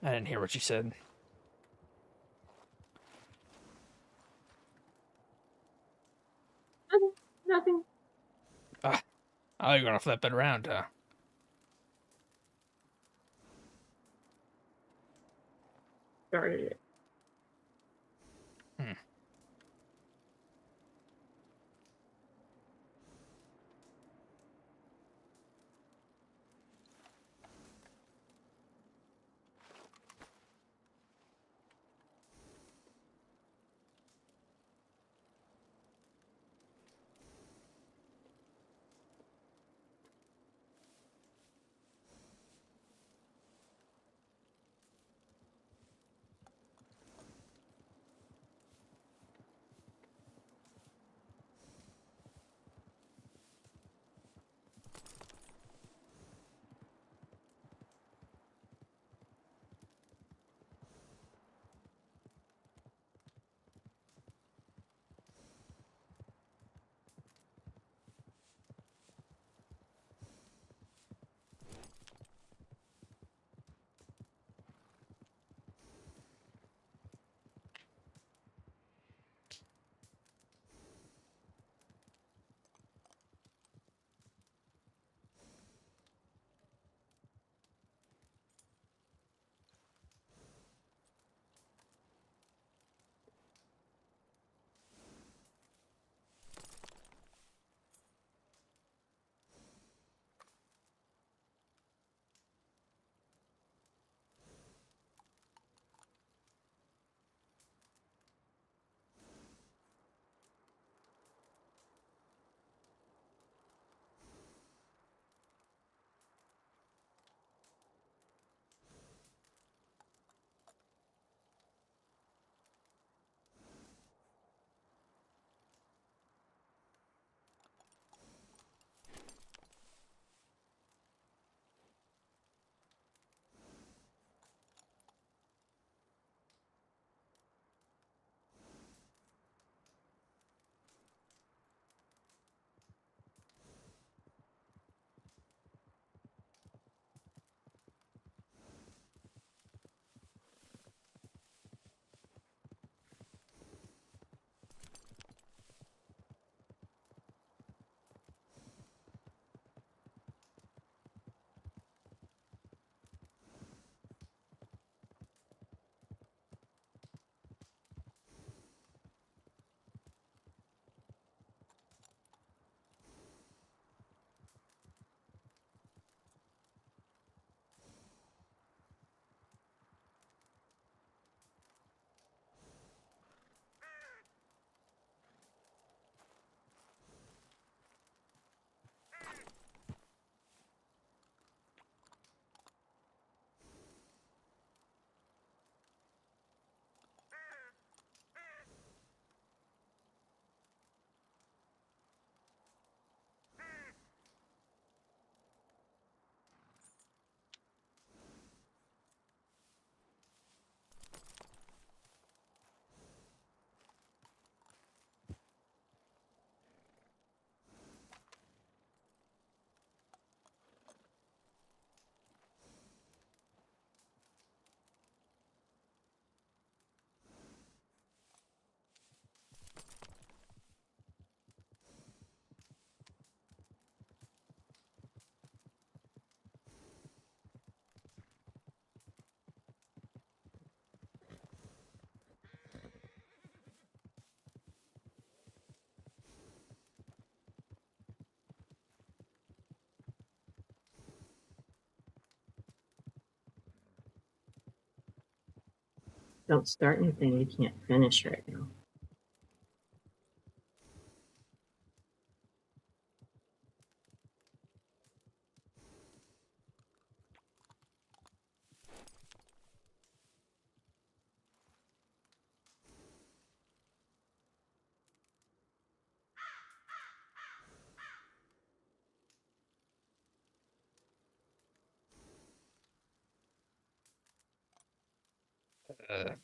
I didn't hear what you said. Nothing. Nothing. Oh, you're gonna flip it around, huh? Started it. don't start anything you can't finish right now. Uh,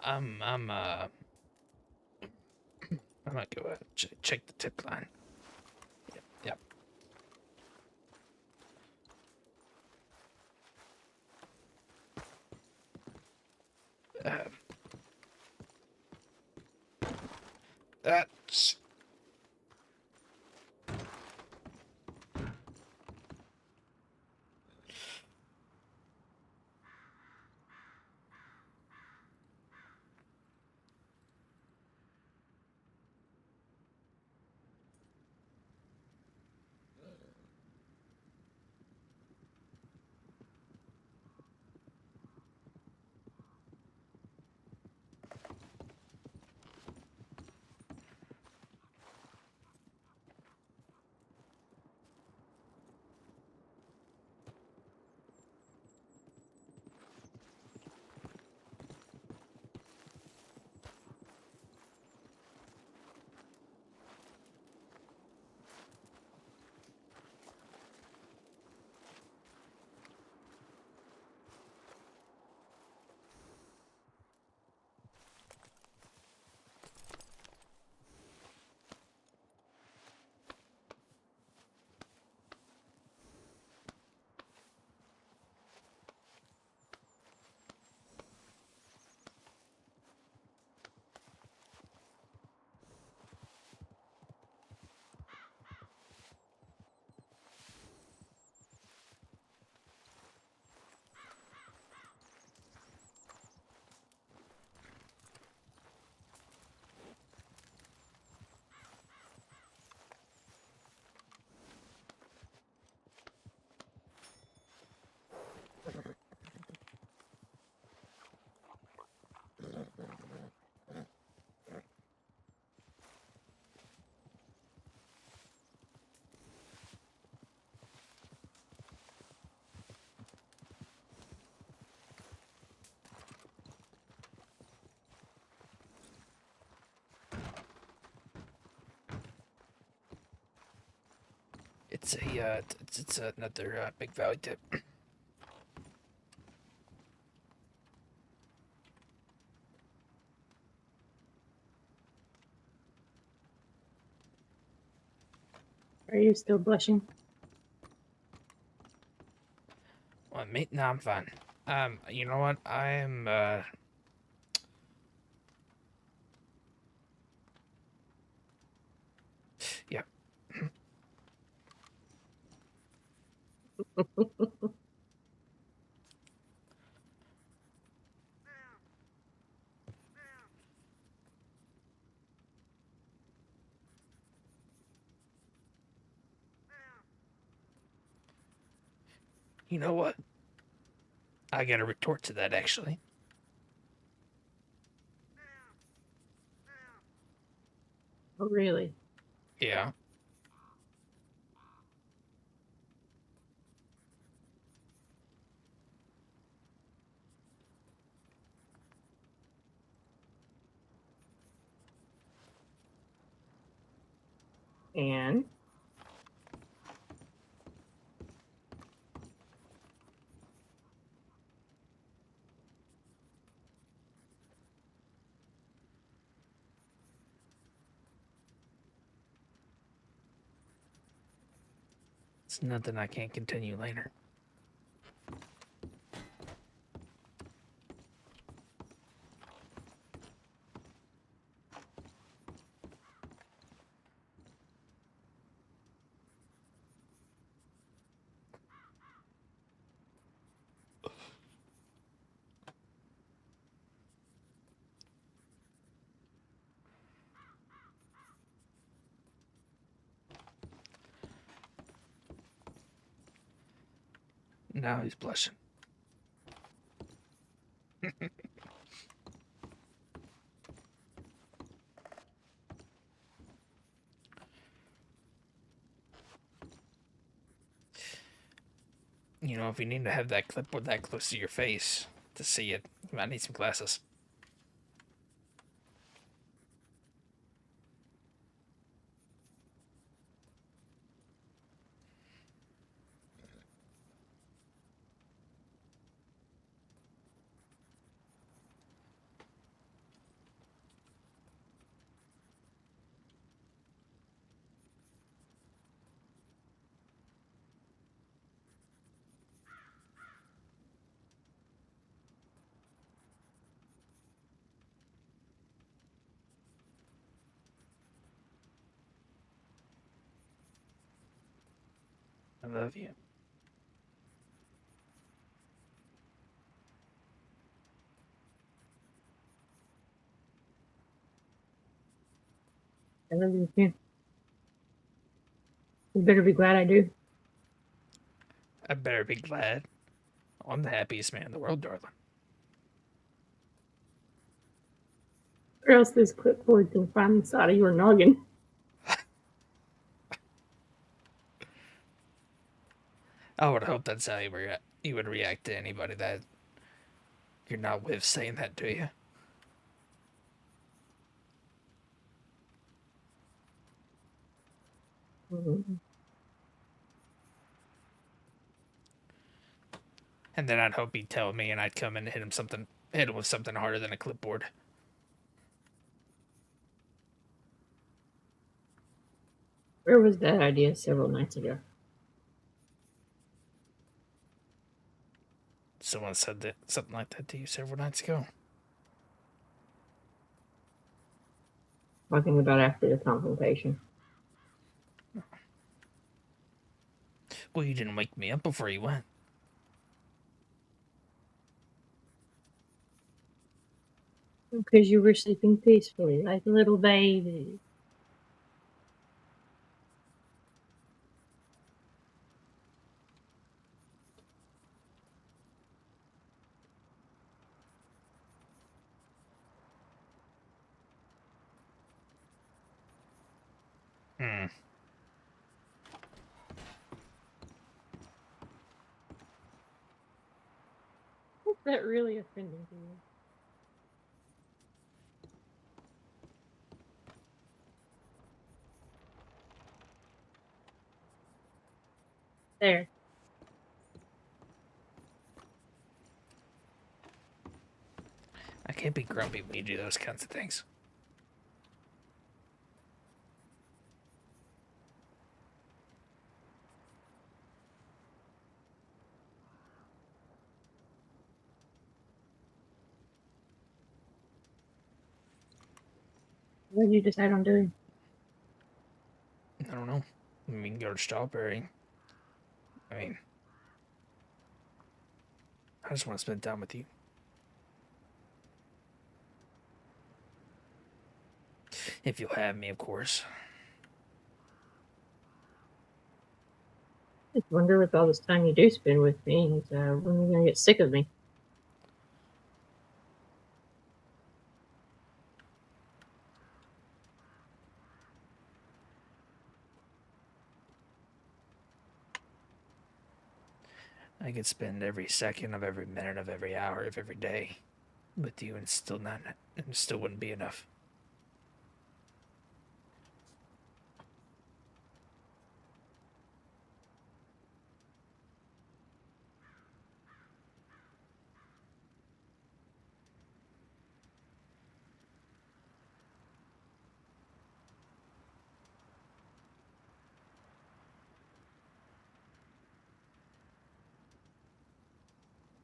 I'm I might go check the tip line. Yep. That's it's another big valley tip. Are you still blushing? Well, mate, no, I'm fine. You know what? I'm yeah. You know what? I got a retort to that actually. Oh, really? Yeah. And It's nothing I can't continue later. Now he's blushing. You know, if you need to have that clipboard that close to your face to see it, you might need some glasses. I love you. I love you too. You better be glad I do. I better be glad. I'm the happiest man in the world, darling. Or else this clipboard can find inside of your noggin. I would hope that's how you would react to anybody that you're not with saying that to you. Mm-hmm. And then I'd hope he'd tell me, and I'd come in and hit him with something harder than a clipboard. Where was that idea several nights ago? Someone said that something like that to you several nights ago. Talking about after the confrontation. Well, you didn't wake me up before you went. Because you were sleeping peacefully like a little baby. Hmm. Is that really offending to you? There. I can't be grumpy when you do those kinds of things. What did you decide on doing? I don't know. We can go to Strawberry. I mean, I just want to spend time with you. If you'll have me, of course. I just wonder with all this time you do spend with me, when are you going to get sick of me? I could spend every second of every minute of every hour of every day with you, and it still wouldn't be enough.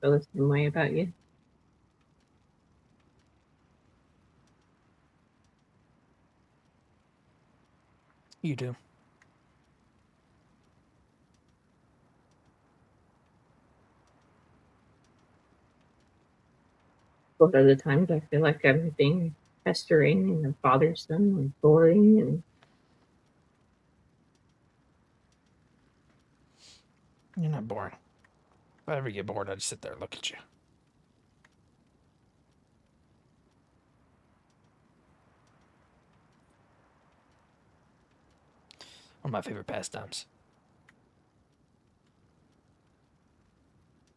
feel the same way about you. You do. Both of the times I feel like I'm being pestering and bothersome and boring and You're not boring. If I ever get bored, I just sit there and look at you. One of my favorite pastimes.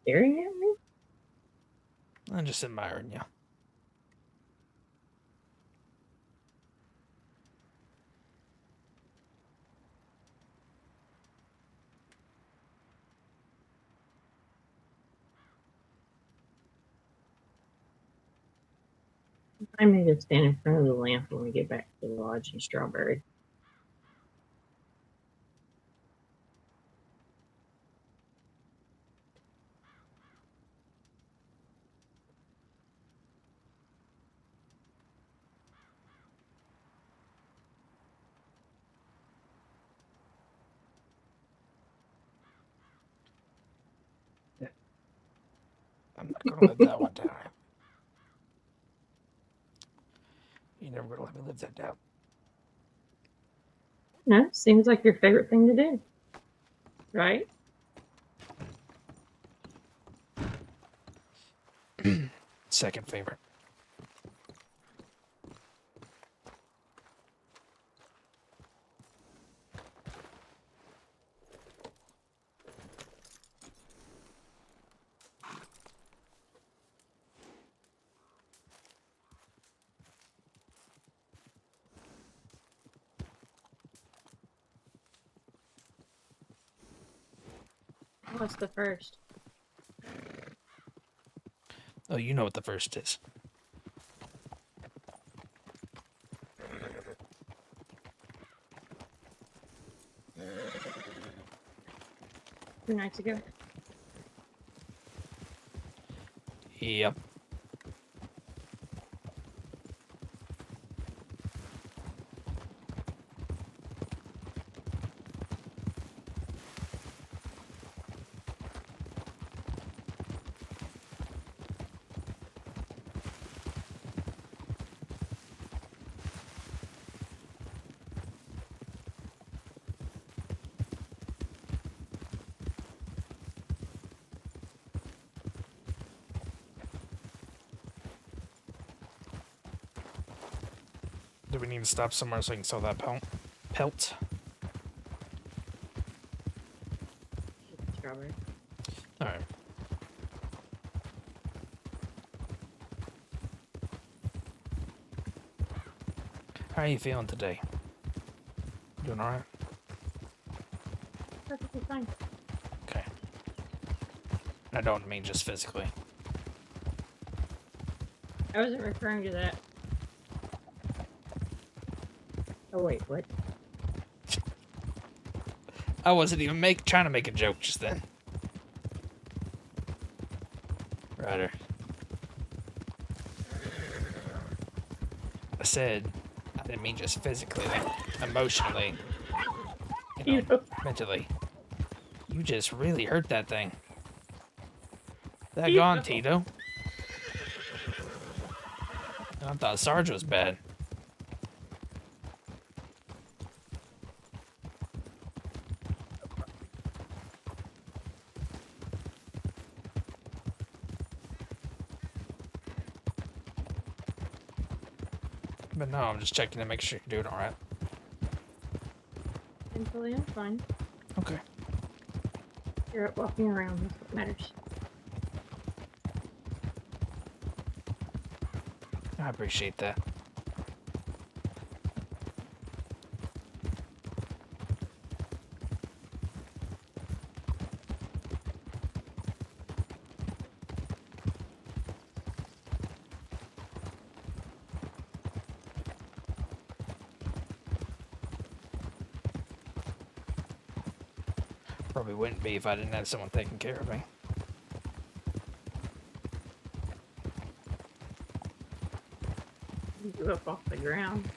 staring at me. I'm just admiring you. I may just stand in front of the lamp when we get back to the lodge in Strawberry. I'm not gonna let that one down. You're never gonna let me live that down. No, seems like your favorite thing to do, right? Second favorite. What's the first? Oh, you know what the first is. 2 nights ago. Yep. Do we need to stop somewhere so I can sell that pelt? Strawberry. Alright. How are you feeling today? Doing alright? Perfectly fine. Okay. I don't mean just physically. I wasn't referring to that. Oh wait, what? I wasn't even trying to make a joke just then. Ryder. I said I didn't mean just physically, like emotionally. You know, mentally. You just really hurt that thing. That gone, Tito. I thought Sarge was bad. But no, I'm just checking to make sure you're doing alright. Mentally, I'm fine. Okay. You're up walking around. That's what matters. I appreciate that. Probably wouldn't be if I didn't have someone taking care of me. You up off the ground.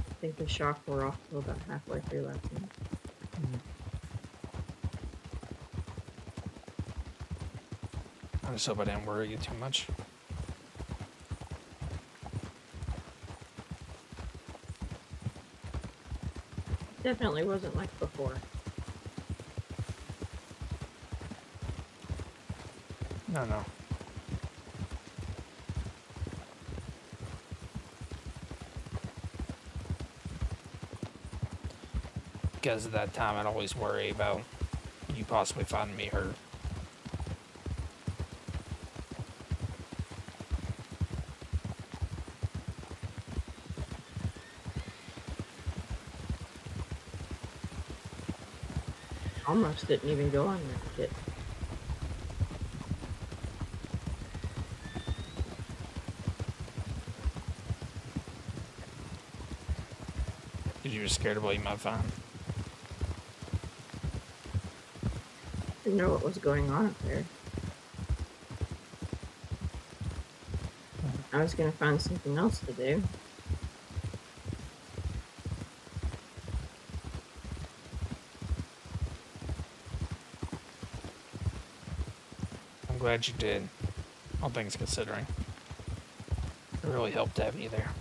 I think the shock wore off till about halfway through last night. I just hope I didn't worry you too much. Definitely wasn't like before. No. Because at that time, I'd always worry about you possibly finding me hurt. Almost didn't even go on that kit. Because you were scared of what you might find. Didn't know what was going on up there. I was gonna find something else to do. I'm glad you did, all things considering. It really helped having you there.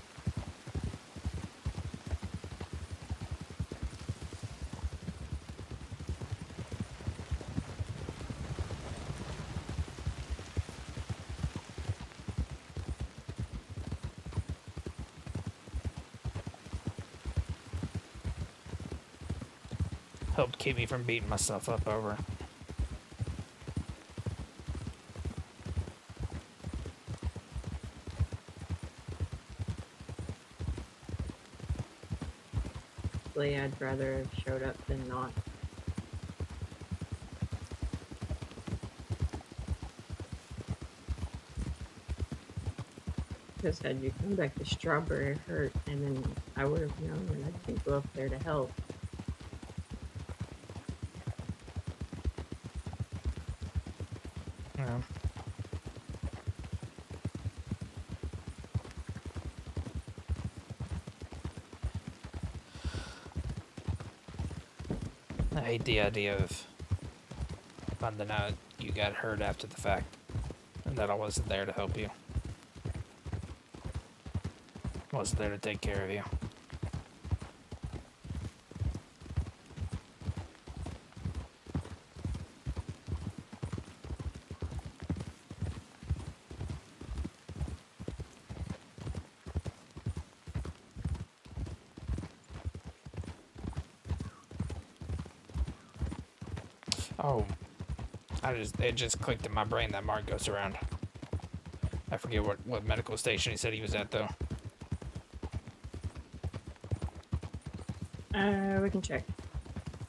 Helped keep me from beating myself up over it. I'd rather have showed up than not. Because had you come back to Strawberry hurt, and then I would have known, and I didn't go up there to help. Yeah. I hate the idea of finding out you got hurt after the fact and that I wasn't there to help you. Wasn't there to take care of you. Oh, it just clicked in my brain that Mark goes around. I forget what medical station he said he was at though. We can check.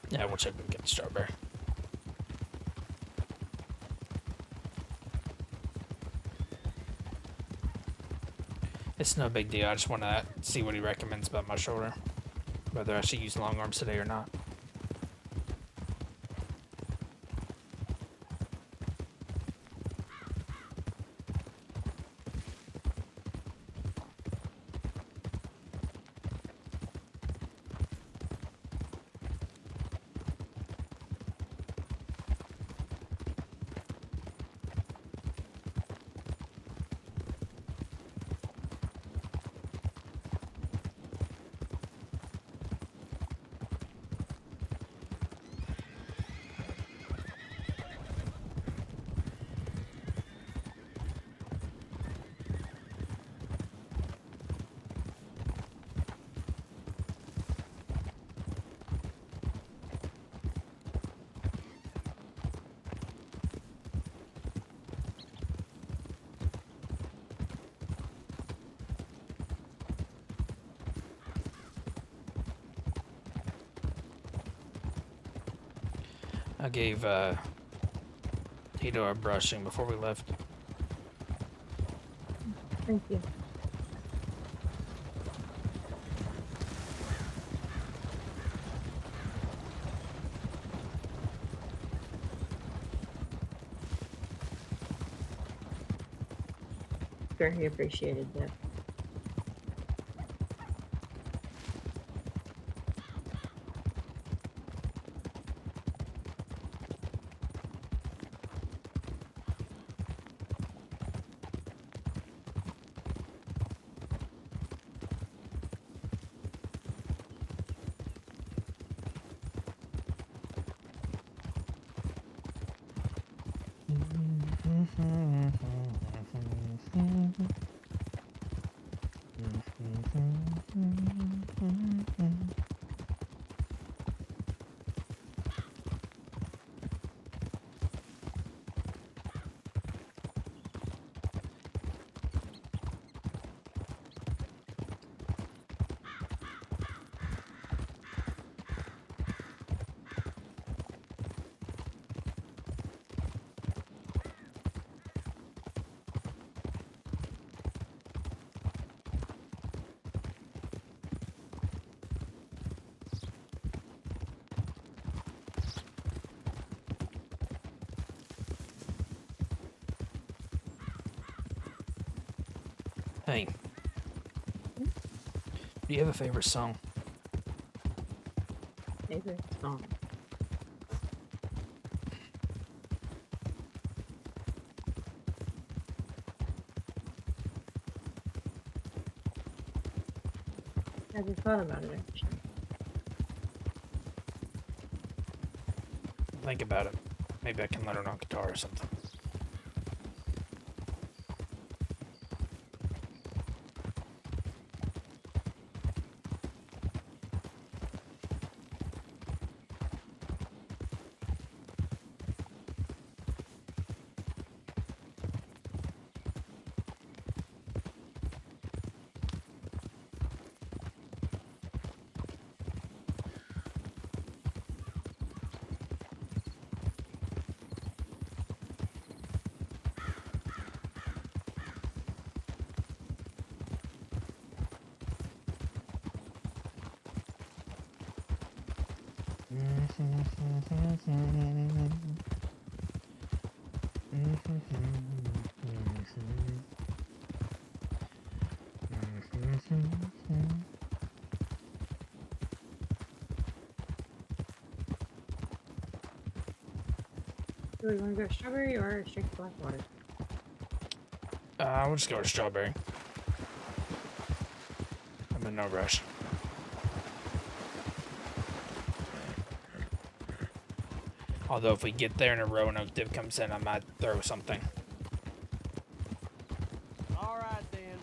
Yeah, we'll check and get the Strawberry. It's no big deal. I just want to see what he recommends about my shoulder. Whether I should use long arms today or not. I gave Tito a brushing before we left. Thank you. sure he appreciated that. Hey. Do you have a favorite song? Favorite song. Have you thought about it, actually? Think about it. Maybe I can learn it on guitar or something. Do we want to go strawberry or straight to black water? We'll just go with strawberry. I'm in no rush. Although if we get there and a Roanoke div comes in, I might throw something. Alright then.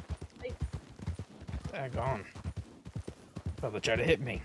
Daggone. Probably try to hit me.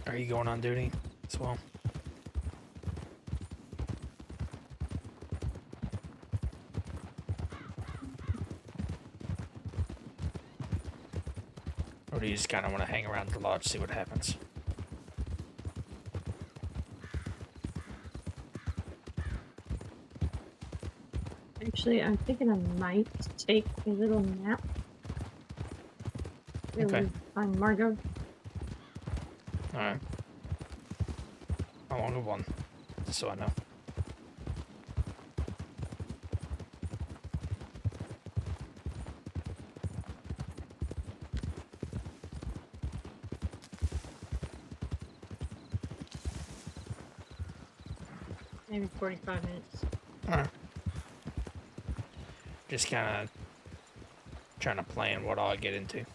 Are you going on duty as well? Or do you just kind of want to hang around the lodge, see what happens? Actually, I'm thinking I might take a little nap. Okay. Find Margot. Alright. How long of one? Just so I know. Maybe 45 minutes. Alright. Just kind of Trying to plan what all I get into.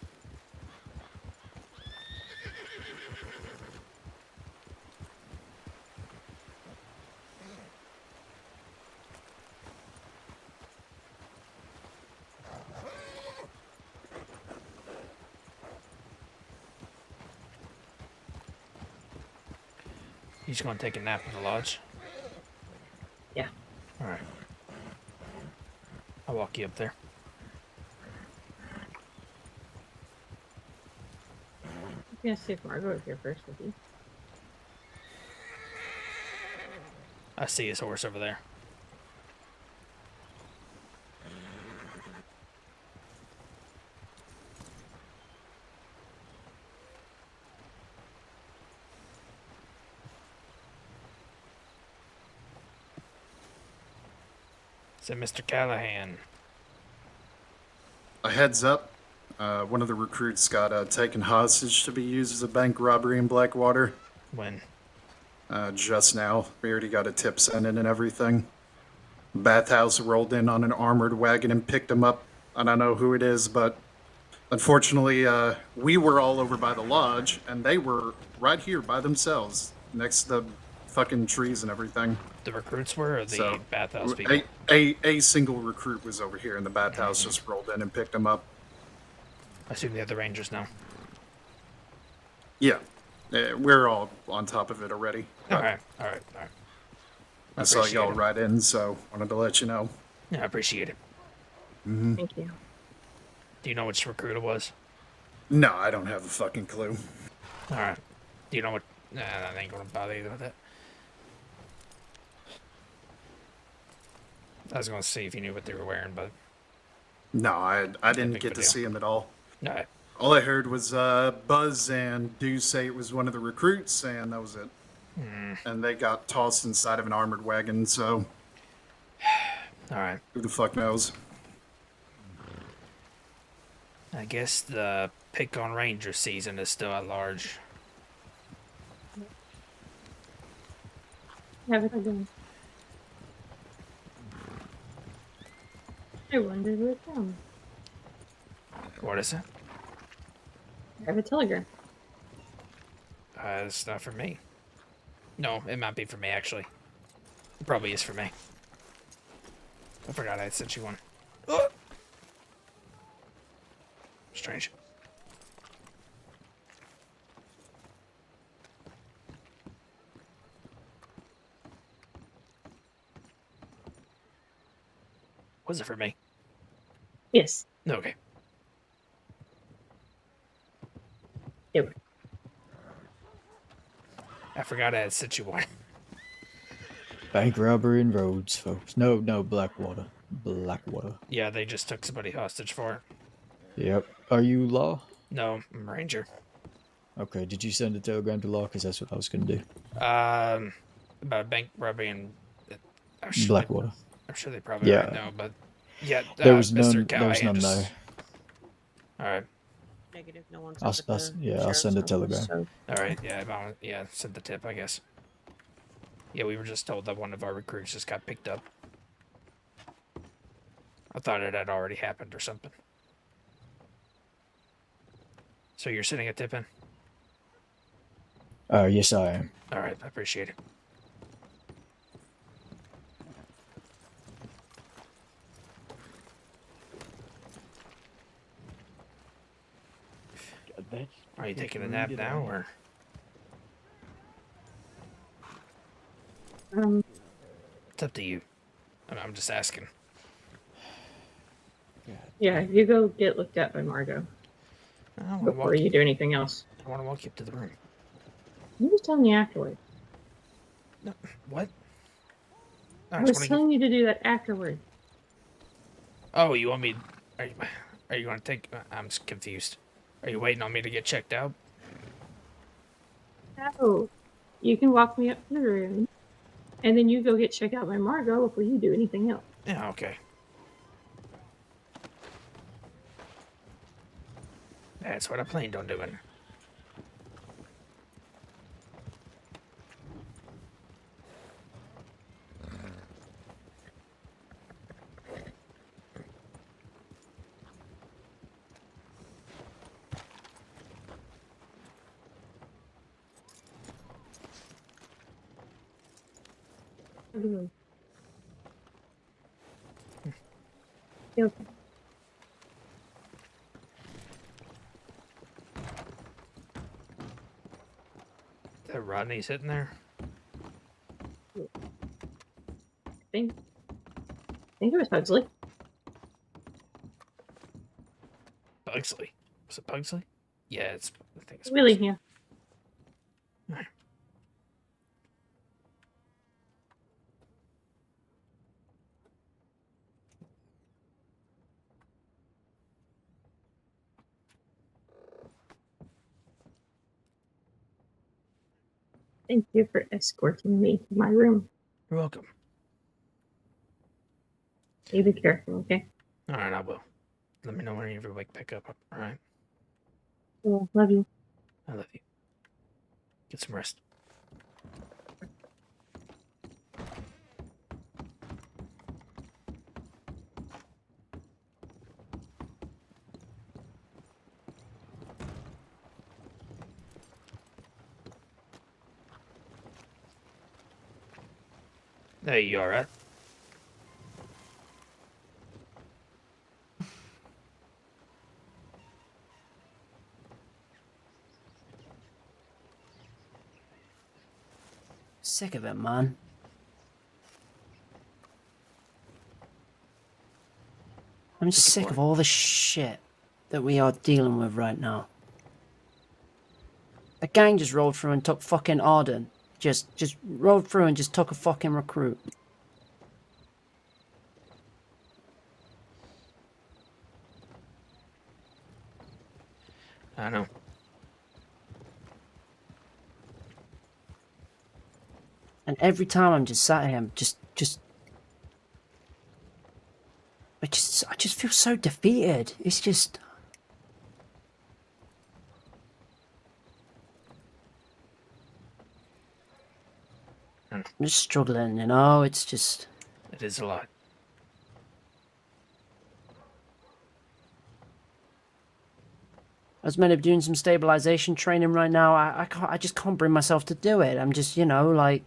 He's going to take a nap in the lodge? Yeah. Alright. I'll walk you up there. I'm gonna see if Margot is here first with you. I see his horse over there. So, Mr. Callahan. A heads up. One of the recruits got taken hostage to be used as a bank robbery in Blackwater. When? Just now. We already got a tip sent in and everything. Bathhouse rolled in on an armored wagon and picked him up. I don't know who it is, but unfortunately, we were all over by the lodge, and they were right here by themselves, next to the fucking trees and everything. The recruits were, or the So, bathhouse people? A single recruit was over here, and the bathhouse just rolled in and picked him up. I assume the other rangers know. Yeah, we're all on top of it already. Alright. I saw y'all appreciate it. right in, so wanted to let you know. Yeah, I appreciate it. Thank you. Do you know which recruit it was? No, I don't have a fucking clue. Alright. Do you know what? Nah, I ain't gonna bother you with that. I was gonna see if you knew what they were wearing, but No, I didn't big get of a to deal. see him at all. alright. All I heard was Buzz and Do say it was one of the recruits, and that was it. And they got tossed inside of an armored wagon, so Alright. who the fuck knows? I guess the pick on ranger season is still at large. Have it again. I wonder who it's from. What is it? I have a telegram. It's not for me. No, it might be for me, actually. It probably is for me. I forgot I had sent you one. Oh! Strange. Was it for me? Yes. Okay. It was. I forgot I had sent you one. Bank robbery in Rhodes, folks. No, Blackwater. Blackwater. Yeah, they just took somebody hostage for it. Yep. Are you Law? No, I'm a ranger. Okay, did you send a telegram to Law? Because that's what I was going to do. About a bank robbery in Blackwater. I'm sure they probably Yeah. already know, but yeah, There was Mr. none. There was Callahan none just... there. All right, Negative. No one I'll, sent I'll, it to yeah, I'll sheriff's send a office, telegram. so- all right, yeah, send the tip, I guess. Yeah, we were just told that one of our recruits just got picked up. I thought it had already happened or something. So you're sending a tip in? Yes, I am. All right, I appreciate it. Are you taking a nap now, or? It's up to you. I'm just asking. Yeah, you go get looked at by Margot I want before you do anything else. I want to walk you up to the room. I'm just telling you afterward. No, what? I was telling you to do that afterward. Oh, you want me? Are you going to take? I'm confused. Are you waiting on me to get checked out? No. You can walk me up to the room, and then you go get checked out by Margot before you do anything else. Yeah, okay. That's what I planned on doing. Mhm. Yeah, okay. That Rodney sitting there? I think it was Pugsley. Pugsley. Was it Pugsley? Yeah, I think it's Willie, Pugsley. yeah. Alright. Thank you for escorting me to my room. You're welcome. You be careful, okay? Alright, I will. Let me know when you ever wake back up. Alright? Well, love you. I love you. Get some rest. Hey, you alright? Sick of it, man. I'm just sick of all the shit that we are dealing with right now. A gang just rolled through and took fucking Arden. Just rolled through and just took a fucking recruit. I know. And every time I'm just sat here, I just feel so defeated. It's just... I'm just struggling, you know? It's just... It is a lot. I was meant to be doing some stabilization training right now. I just can't bring myself to do it. I'm just, you know, like...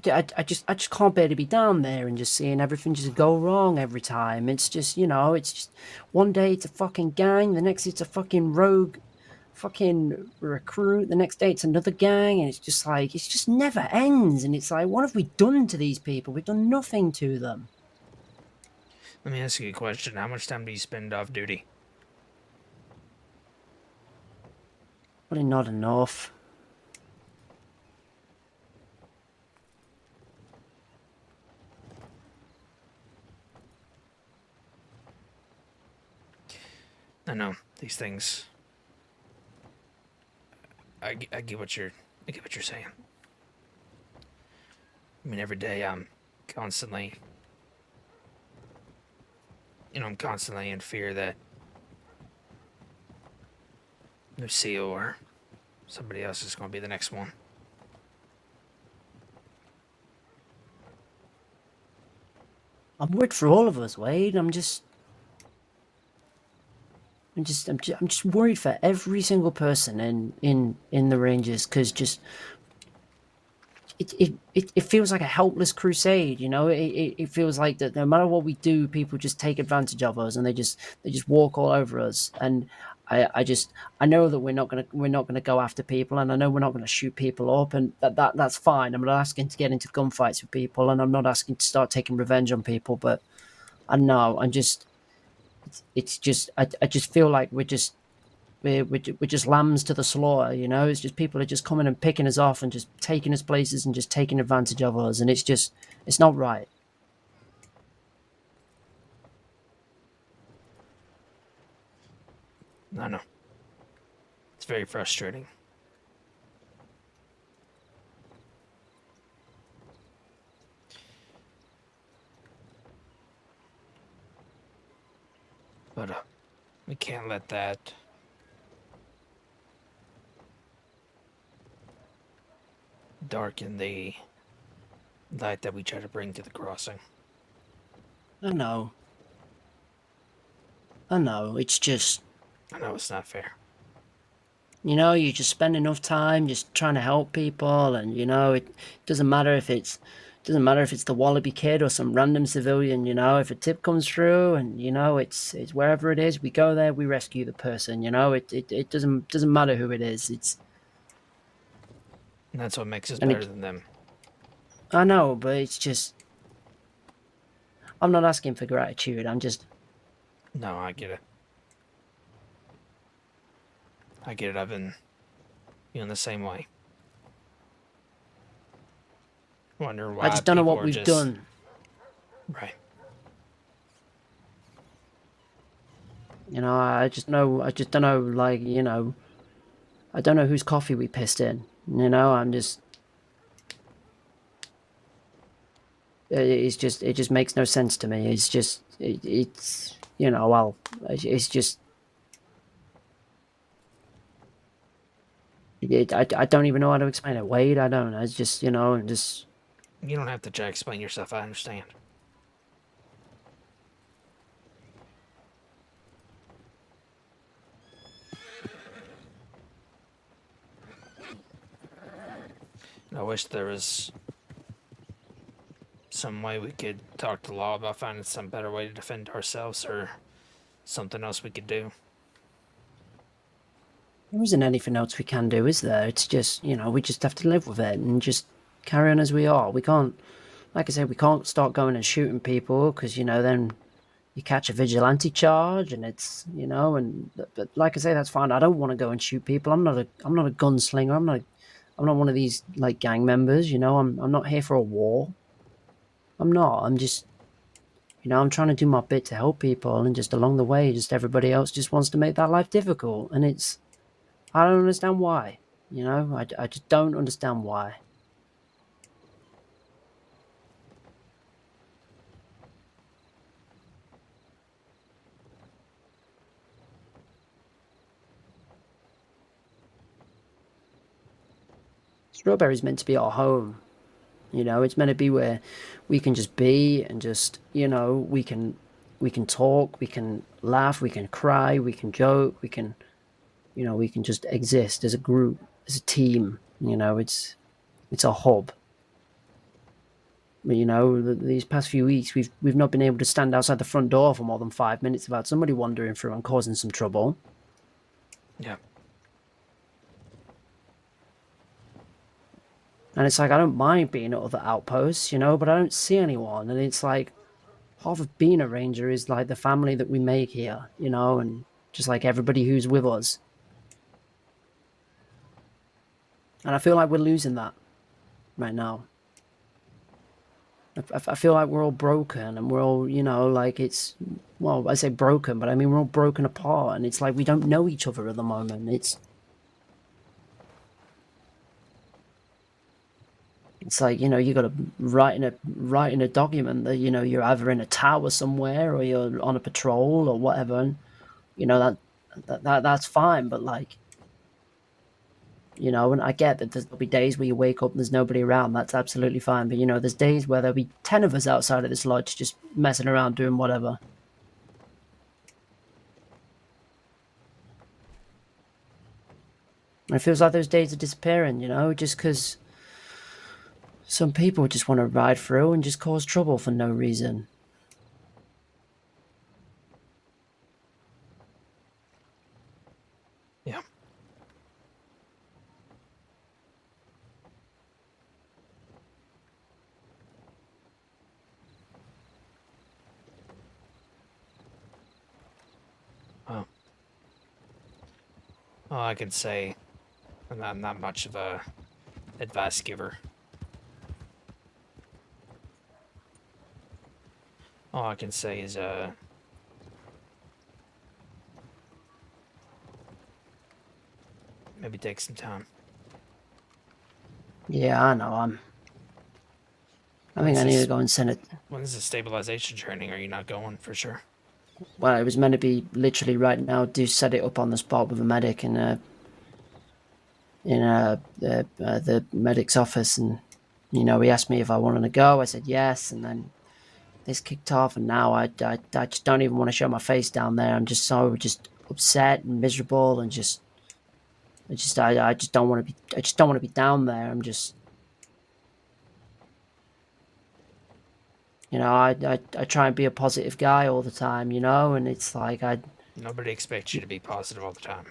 I just can't bear to be down there and just seeing everything just go wrong every time. It's just, you know, it's just... One day it's a fucking gang, the next it's a fucking rogue fucking recruit, the next day it's another gang, and it's just like, it just never ends. And it's like, what have we done to these people? We've done nothing to them. Let me ask you a question. How much time do you spend off duty? Probably not enough. I know these things. I get what you're saying. I mean, every day I'm constantly, I'm constantly in fear that Lucille or somebody else is going to be the next one. I'm worried for all of us, Wade. I'm just worried for every single person in the Rangers, because just it feels like a helpless crusade, you know. It feels like that no matter what we do, people just take advantage of us, and they just walk all over us. And I know that we're not gonna go after people, and I know we're not gonna shoot people up, and that's fine. I'm not asking to get into gunfights with people, and I'm not asking to start taking revenge on people, but I know it's just I just feel like we're just lambs to the slaughter, you know. It's just people are just coming and picking us off and just taking us places and just taking advantage of us, and it's not right. I know. It's very frustrating. But we can't let that darken the light that we try to bring to the crossing. I know. It's just... I know it's not fair. You know, you just spend enough time just trying to help people, and you know, it doesn't matter if it's the Wallaby kid or some random civilian. You know, if a tip comes through, and you know, it's wherever it is, we go there, we rescue the person. You know, it doesn't matter who it is. And that's what makes us And better than them. I know, but it's just I'm not asking for gratitude. I'm just No, I get it. I get it. I've been feeling the same way. Wondering why I just don't know people what are we've just done. right. You know, I just don't know. Like, you know, I don't know whose coffee we pissed in. You know, it just makes no sense to me. It's you know, well, it's just I don't even know how to explain it. Wade, I don't. It's just, you know, just You don't have to try to explain yourself. I understand. I wish there was some way we could talk to law about finding some better way to defend ourselves or something else we could do. there isn't anything else we can do, is there? It's just, you know, we just have to live with it and just carry on as we are. We can't, like I said, we can't start going and shooting people because, you know, then you catch a vigilante charge and it's, you know, and but like I say, that's fine. I don't want to go and shoot people. I'm not a gunslinger. I'm not one of these like gang members. You know, I'm not here for a war. I'm not. I'm just, you know, I'm trying to do my bit to help people, and just along the way, just everybody else just wants to make that life difficult, and it's, I don't understand why. You know, I just don't understand why. Strawberry's meant to be our home. You know, it's meant to be where we can just be and just, you know, we can talk, we can laugh, we can cry, we can joke, we can, you know, we can just exist as a group, as a team. You know, it's a hub. You know, these past few weeks, we've not been able to stand outside the front door for more than 5 minutes without somebody wandering through and causing some trouble. Yeah. And it's like, I don't mind being at other outposts, you know, but I don't see anyone. And it's like, half of being a ranger is like the family that we make here, you know, and just like everybody who's with us. And I feel like we're losing that right now. I feel like we're all broken and we're all, you know, like it's, well, I say broken, but I mean, we're all broken apart. And it's like we don't know each other at the moment. It's like, you know, you got to write in a document that, you know, you're either in a tower somewhere or you're on a patrol or whatever. And, you know, that's fine. But like, you know, and I get that there'll be days where you wake up and there's nobody around. That's absolutely fine. But, you know, there's days where there'll be 10 of us outside of this lodge just messing around doing whatever. And it feels like those days are disappearing, you know, just because some people just want to ride through and just cause trouble for no reason. Yeah. Well, all I can say, I'm not much of a advice giver. All I can say is, maybe take some time. Yeah, I know. I think I need to go and send it. When's the stabilization training? Are you not going for sure? Well, it was meant to be literally right now. Do set it up on the spot with a medic in the medic's office, and you know, he asked me if I wanted to go. I said yes, and then this kicked off, and now I just don't even want to show my face down there. I'm just so just upset and miserable, and just I just don't want to be. I just don't want to be down there. I'm just. You know, I try and be a positive guy all the time, you know, and it's like Nobody expects you to be positive all the time.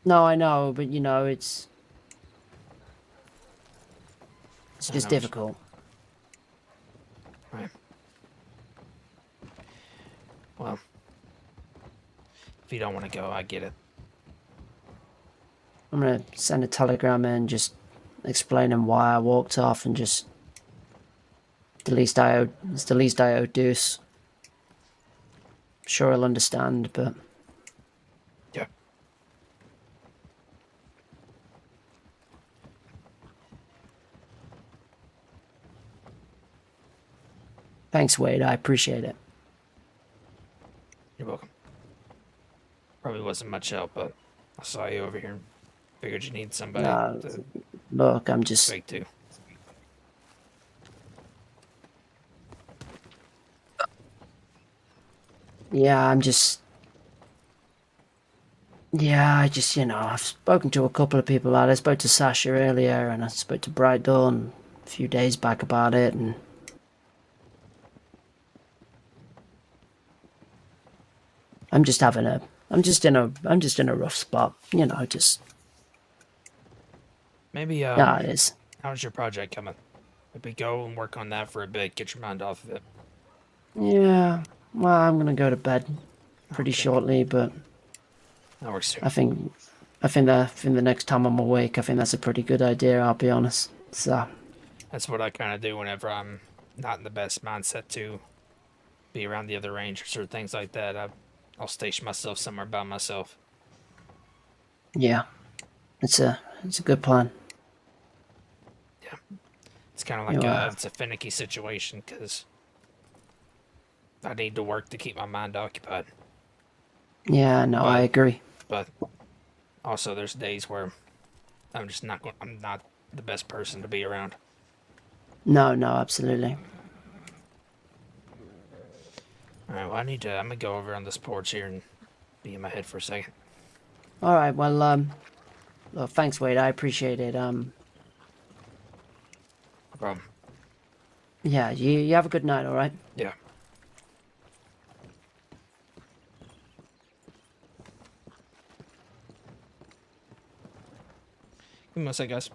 no, I know, but you know, it's I just know. difficult. Right. Well, if you don't want to go, I get it. I'm gonna send a telegram in, just explaining why I walked off, and just the least I owe. It's the least I owe Deuce. Sure, he'll understand, but Yeah. thanks, Wade. I appreciate it. You're welcome. Probably wasn't much help, but I saw you over here and figured you need somebody No, to look, I'm just. speak to. Yeah, I'm just. Yeah, I just, you know, I've spoken to a couple of people out. I spoke to Sasha earlier, and I spoke to Bright Dawn a few days back about it, and I'm just having a, I'm just in a rough spot, you know, just, Maybe, yeah, it is. how's your project coming? Maybe go and work on that for a bit, get your mind off of it. Yeah, well, I'm gonna go to bed pretty Okay. shortly, but That works too. I think the next time I'm awake, I think that's a pretty good idea. I'll be honest. So That's what I kind of do whenever I'm not in the best mindset to be around the other rangers or things like that. I'll station myself somewhere by myself. yeah, it's a good plan. It's kind of You like it's a finicky situation because I need to work to keep my mind occupied. yeah, no, I But- agree. But also, there's days where I'm just not going. I'm not the best person to be around. No, absolutely. All right. Well, I'm gonna go over on this porch here and be in my head for a second. All right, well, look, thanks, Wade. I appreciate it. No problem. Yeah, you have a good night. All right. Yeah. Give me a sec, guys.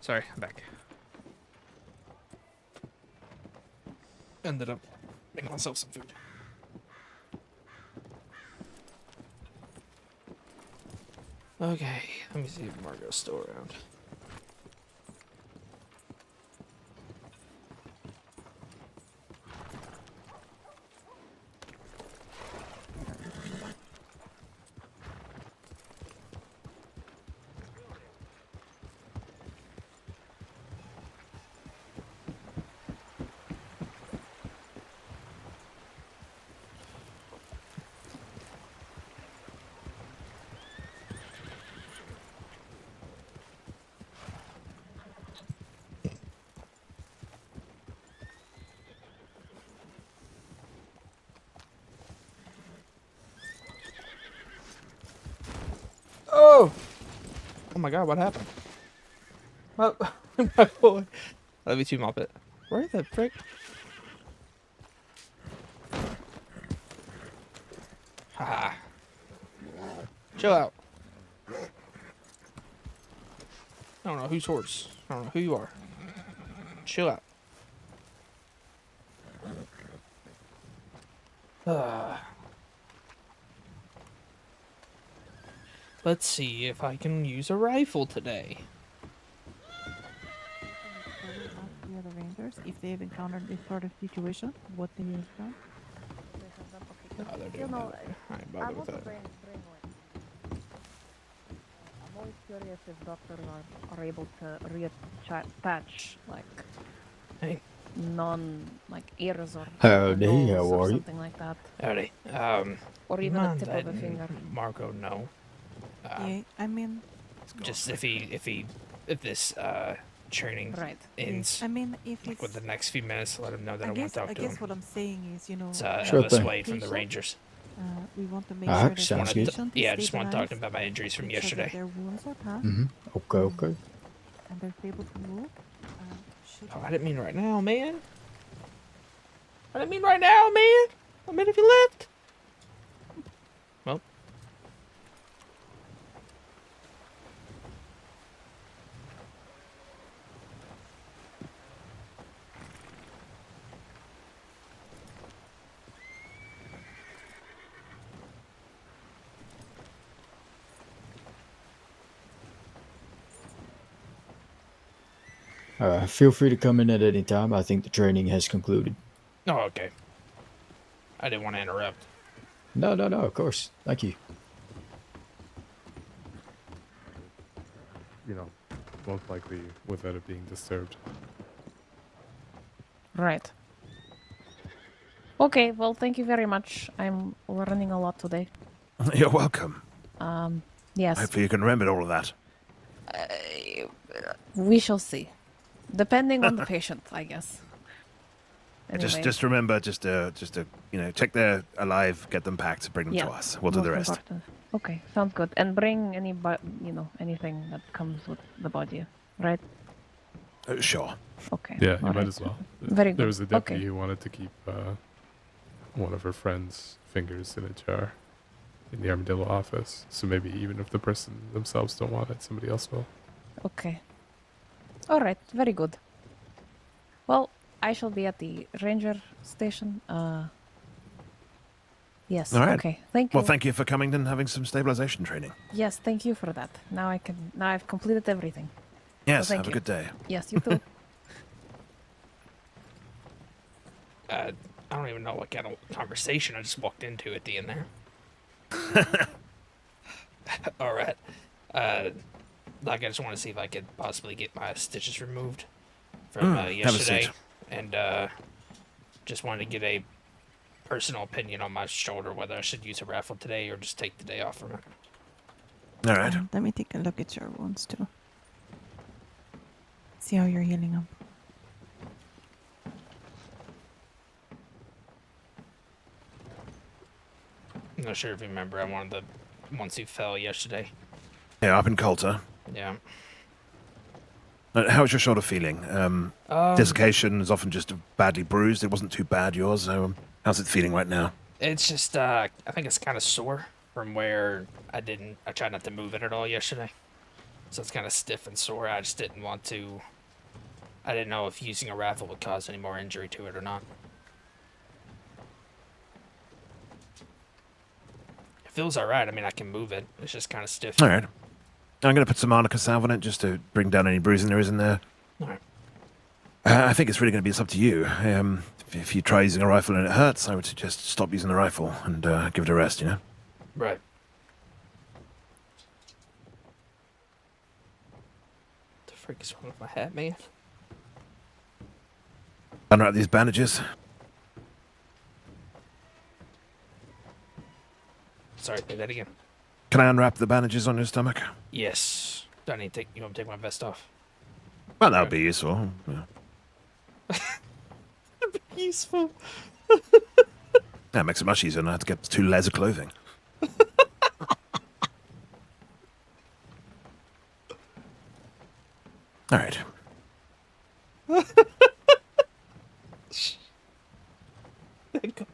Sorry, I'm back. Ended up making myself some food. Okay, let me see if Margot's still around. Oh! Oh my god, what happened? Oh, my boy. Love you too, Muppet. Where the frick? Haha. Chill out. I don't know whose horse. I don't know who you are. Chill out. Let's see if I can use a rifle today. The other rangers, if they've encountered this sort of situation, what they have done. Oh, they're doing that. I ain't bothered with that. I'm always curious if doctors are able to reattach like Hey. ears or Howdy, nose how or are you? something like that, Howdy. or even a tip of a finger. Marco, no. Yeah, I mean, Just if this training right. ends I mean, if like it's, with the next few minutes, let him know that I, I want to talk I to guess him. what I'm saying is, It's Sure Ellis thing. Wade from the Rangers. we want to make Ah, sure that sounds the good. patient is Yeah, I just want to talk to him stabilized, about my injuries from make sure that yesterday. their wounds are passed, Okay. and they're able to move. Should Oh, I didn't mean right now, man. I didn't mean right now, man. I meant if you left. Well. Feel free to come in at any time. I think the training has concluded. Oh, okay. I didn't want to interrupt. No, of course. Thank you. You know, most likely without it being disturbed. Right. Okay, well, thank you very much. I'm learning a lot today. You're welcome. Yes, Hopefully you can remember all of that. we shall see. Depending on the patient, I guess. Anyway, Just remember, just to check they're alive, get them packed, bring them to us. We'll do the most rest. important. Okay, sounds good. And bring anything that comes with the body, right? Sure. Okay. Yeah, you all might right. as well. Very good. There was a deputy Okay. who wanted to keep one of her friend's fingers in a jar in the Armadillo office. So maybe even if the person themselves don't want it, somebody else will. Okay. All right. Very good. Well, I shall be at the ranger station. Yes. All right. Okay. Thank you. Well, thank you for coming and having some stabilization training. Yes, thank you for that. Now I've completed everything. Yes, thank have a you. good day. Yes, you too. I don't even know what kind of conversation I just walked into at the end there. All right. I just want to see if I could possibly get my stitches removed from have a yesterday, seat. and just wanted to get a personal opinion on my shoulder, whether I should use a raffle today or just take the day off from it. All right. Let me take a look at your wounds too. See how you're healing up. I'm not sure if you remember, I'm one of the ones who fell yesterday. Yeah, up in Coulter. Yeah. How's your shoulder feeling? Dislocation is often just badly bruised. It wasn't too bad, yours. So, how's it feeling right now? It's just, I think it's kind of sore from where I tried not to move it at all yesterday. So it's kind of stiff and sore. I just didn't want to... I didn't know if using a rifle would cause any more injury to it or not. It feels alright. I mean, I can move it. It's just kind of stiff. All right. I'm going to put some arnica salve on it just to bring down any bruising there is in there. Alright. I think it's really going to be up to you. If you try using a rifle and it hurts, I would suggest stop using the rifle and give it a rest, you know? Right. The frick is wrong with my hat, man? Unwrap these bandages. Sorry, say that again. Can I unwrap the bandages on your stomach? Yes. Do I need to take... You want me to take my vest off? Well, that would be useful. Yeah. Useful. That makes it much easier not to get 2 layers of clothing. All right. Thank God.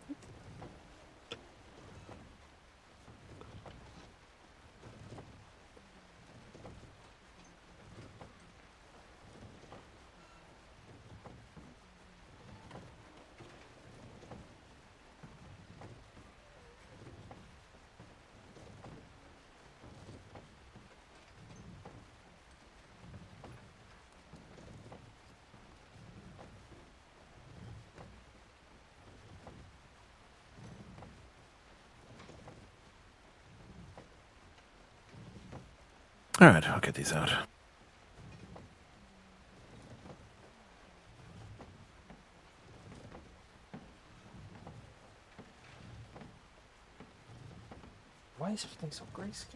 All right, I'll get these out. Why is everything so grayscale?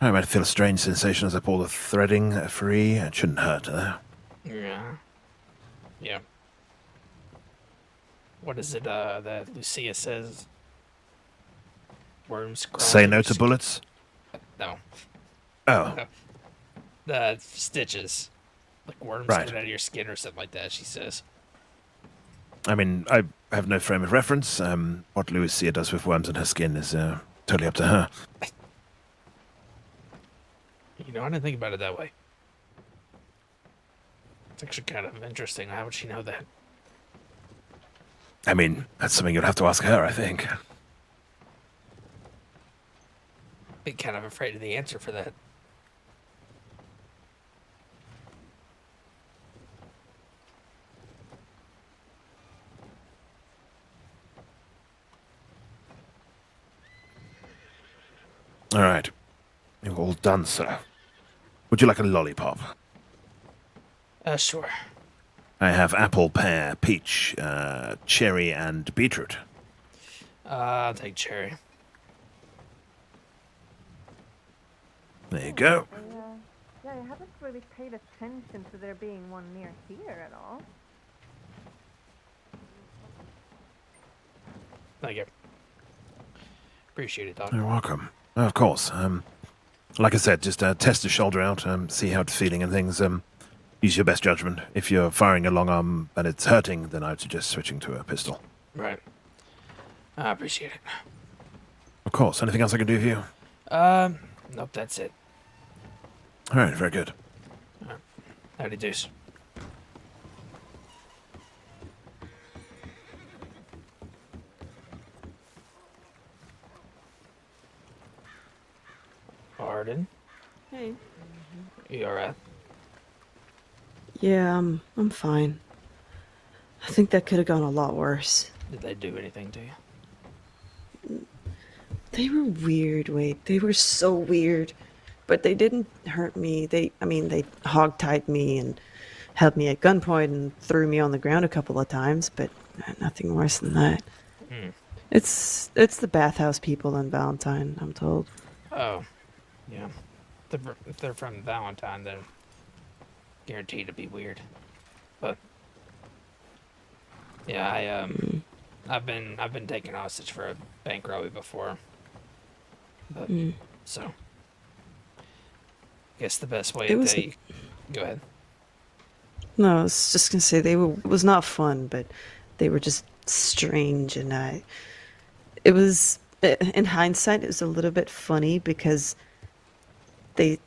I might feel a strange sensation as I pull the threading free. It shouldn't hurt, though. Yeah. Yeah. What is it that Lucia says? Worms crawling Say in no your to skin? bullets? No. Oh, The stitches. Like worms Right. coming out of your skin or something like that, she says. I mean, I have no frame of reference. What Lucia does with worms in her skin is totally up to her. You know, I didn't think about it that way. It's actually kind of interesting. How would she know that? I mean, that's something you'd have to ask her, I think. Be kind of afraid of the answer for that. All right. You're all done, sir. Would you like a lollipop? Sure. I have apple, pear, peach, cherry, and beetroot. I'll take cherry. There you go. Yeah, I haven't really paid attention to there being one near here at all. Thank you. Appreciate it, Doc. You're welcome. Of course. Like I said, just test the shoulder out, see how it's feeling and things. Use your best judgment. If you're firing a long arm and it's hurting, then I'd suggest switching to a pistol. Right. I appreciate it. Of course. Anything else I can do for you? Nope, that's it. All right, very good. Howdy deuce. Arden, Hey. you alright? Yeah, I'm fine. I think that could have gone a lot worse. Did they do anything to you? They were weird, Wade. They were so weird. But they didn't hurt me. They hog-tied me and held me at gunpoint and threw me on the ground a couple of times, but nothing worse than that. Hmm. It's the bathhouse people in Valentine, I'm told. Oh, yeah. If they're from Valentine, they're guaranteed to be weird. But yeah, I've been taken hostage for a bank robbery before. But so, guess the best way It was they go ahead. No, I was just gonna say it was not fun, but they were just strange, and it was in hindsight it was a little bit funny because the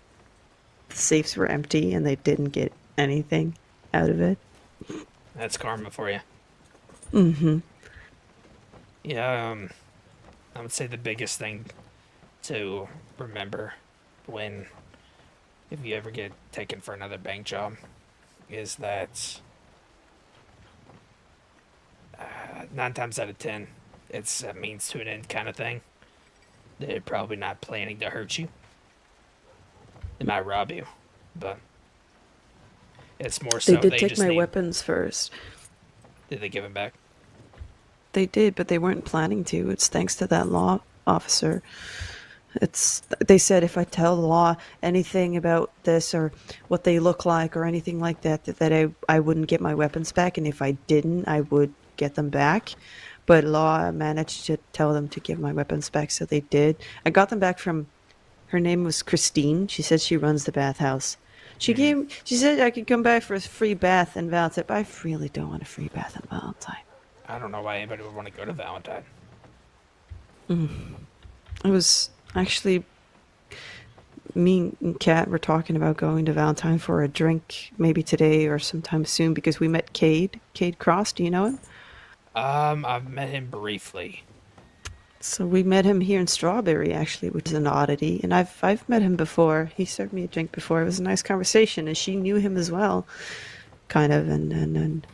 safes were empty and they didn't get anything out of it. That's karma for you. Mm-hmm. Yeah, I would say the biggest thing to remember if you ever get taken for another bank job is that 9 times out of 10, it's a means to an end kind of thing. They're probably not planning to hurt you. They might rob you, but it's more so They did they take just my need... weapons first. Did they give them back? They did, but they weren't planning to. It's thanks to that law officer. They said if I tell the law anything about this or what they look like or anything like that, that I wouldn't get my weapons back, and if I didn't, I would get them back. But law managed to tell them to give my weapons back, so they did. I got them back from, her name was Christine. She said she runs the bathhouse. She said I could come back for a free bath in Valentine, but I really don't want a free bath in Valentine. I don't know why anybody would want to go to Valentine. I was actually, me and Kat were talking about going to Valentine for a drink, maybe today or sometime soon, because we met Cade Cross. Do you know him? I've met him briefly. So we met him here in Strawberry, actually, which is an oddity. And I've met him before. He served me a drink before. It was a nice conversation, and she knew him as well, kind of. And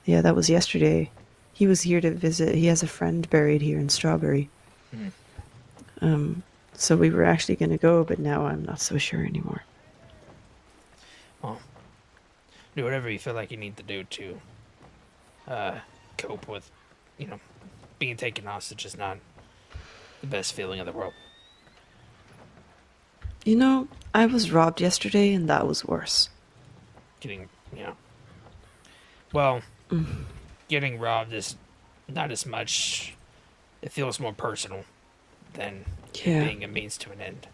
yeah, that was yesterday. He was here to visit. He has a friend buried here in Strawberry. So we were actually going to go, but now I'm not so sure anymore. Well, do whatever you feel like you need to do to cope with, being taken hostage is not the best feeling in the world. I was robbed yesterday, and that was worse. Well, getting robbed is not as much, it feels more personal than being a means to an end.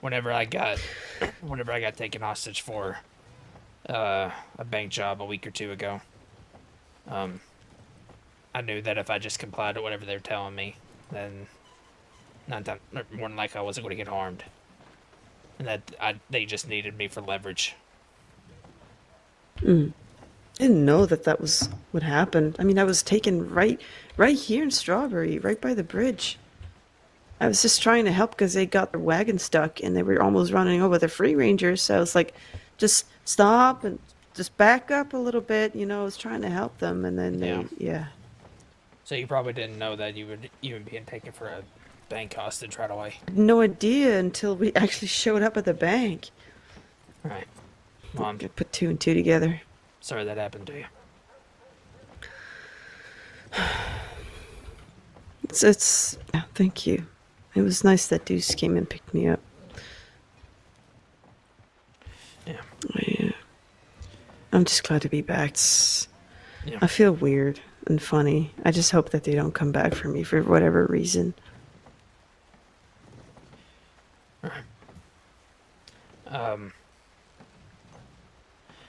Whenever I got taken hostage for a bank job a week or two ago, I knew that if I just complied to whatever they were telling me, then more than likely I wasn't going to get harmed, and that they just needed me for leverage. I didn't know that was what happened. I mean, I was taken right here in Strawberry, right by the bridge. I was just trying to help because they got their wagon stuck and they were almost running over the free rangers. So I was like, just stop and just back up a little bit. I was trying to help them, and then So you probably didn't know that you would even be taken for a bank hostage right away. No idea until we actually showed up at the bank. Right. Well, I put 2 and 2 together. Sorry that happened to you. Thank you. It was nice that Deuce came and picked me up. Yeah. I'm just glad to be back. I feel weird and funny. I just hope that they don't come back for me for whatever reason.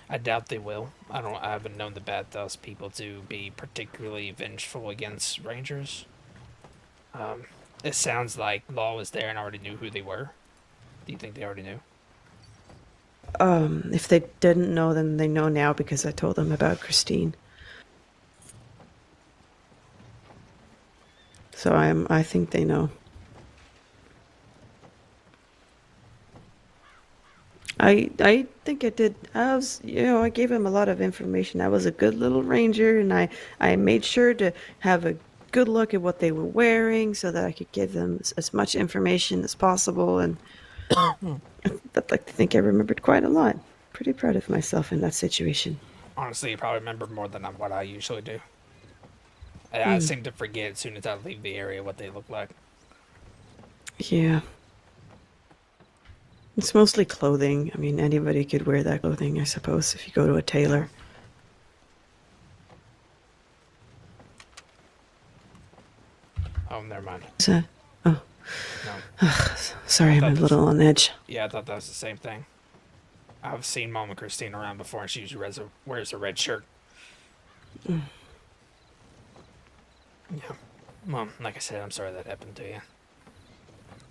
I doubt they will. I haven't known the Bathhouse people to be particularly vengeful against Rangers. It sounds like Law was there and already knew who they were. Do you think they already knew? If they didn't know, then they know now because I told them about Christine. So I think they know. I think I did. I gave him a lot of information. I was a good little ranger, and I made sure to have a good look at what they were wearing so that I could give them as much information as possible. And I'd like to think I remembered quite a lot. Pretty proud of myself in that situation. Honestly, you probably remember more than what I usually do. I seem to forget as soon as I leave the area what they look like. Yeah. It's mostly clothing. I mean, anybody could wear that clothing, I suppose, if you go to a tailor. Oh, never mind. No. Sorry, I'm a little on edge. Yeah, I thought that was the same thing. I've seen Mama Christine around before, and she usually wears a red shirt. Mm. Yeah. Well, like I said, I'm sorry that happened to you.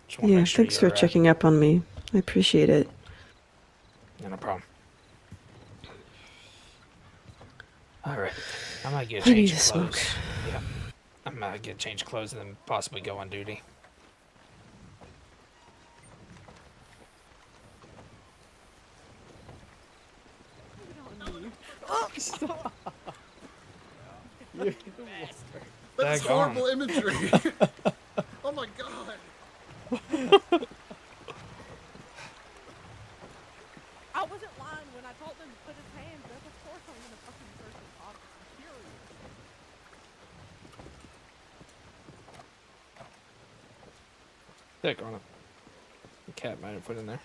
Just Yeah, make sure thanks for you're, checking up on me. I appreciate it. No problem. All right. I might get a I need change to of smoke. clothes. Yeah. I might get a change of clothes and then possibly go on duty. Oh, stop! You're the worst. That's Daggone. horrible imagery. Oh my god. I wasn't lying when I told him to put his hands up. Of course I'm gonna fucking search his office. I'm furious. Daggone it. The cat might have put in there.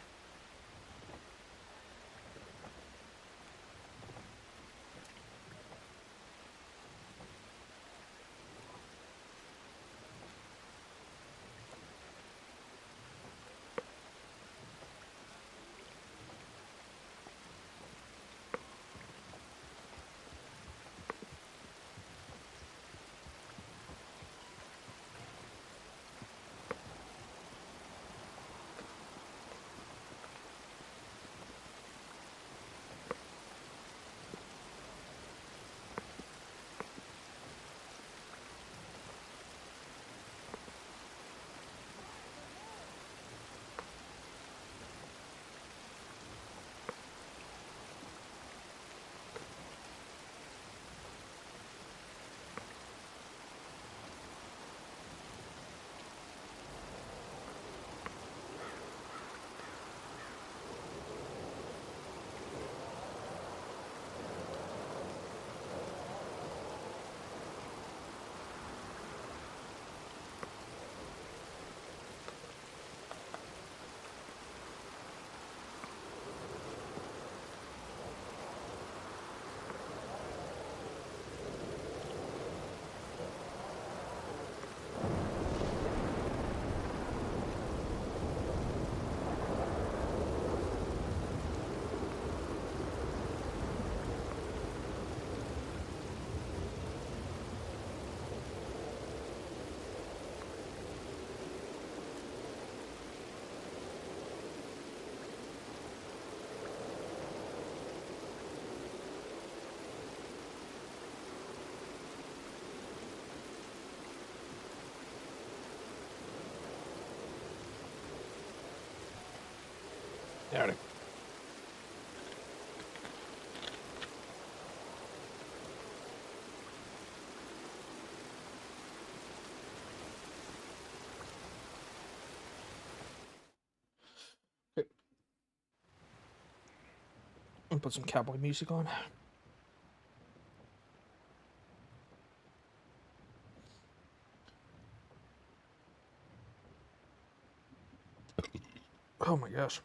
Howdy. And put some cowboy music on. Oh my gosh.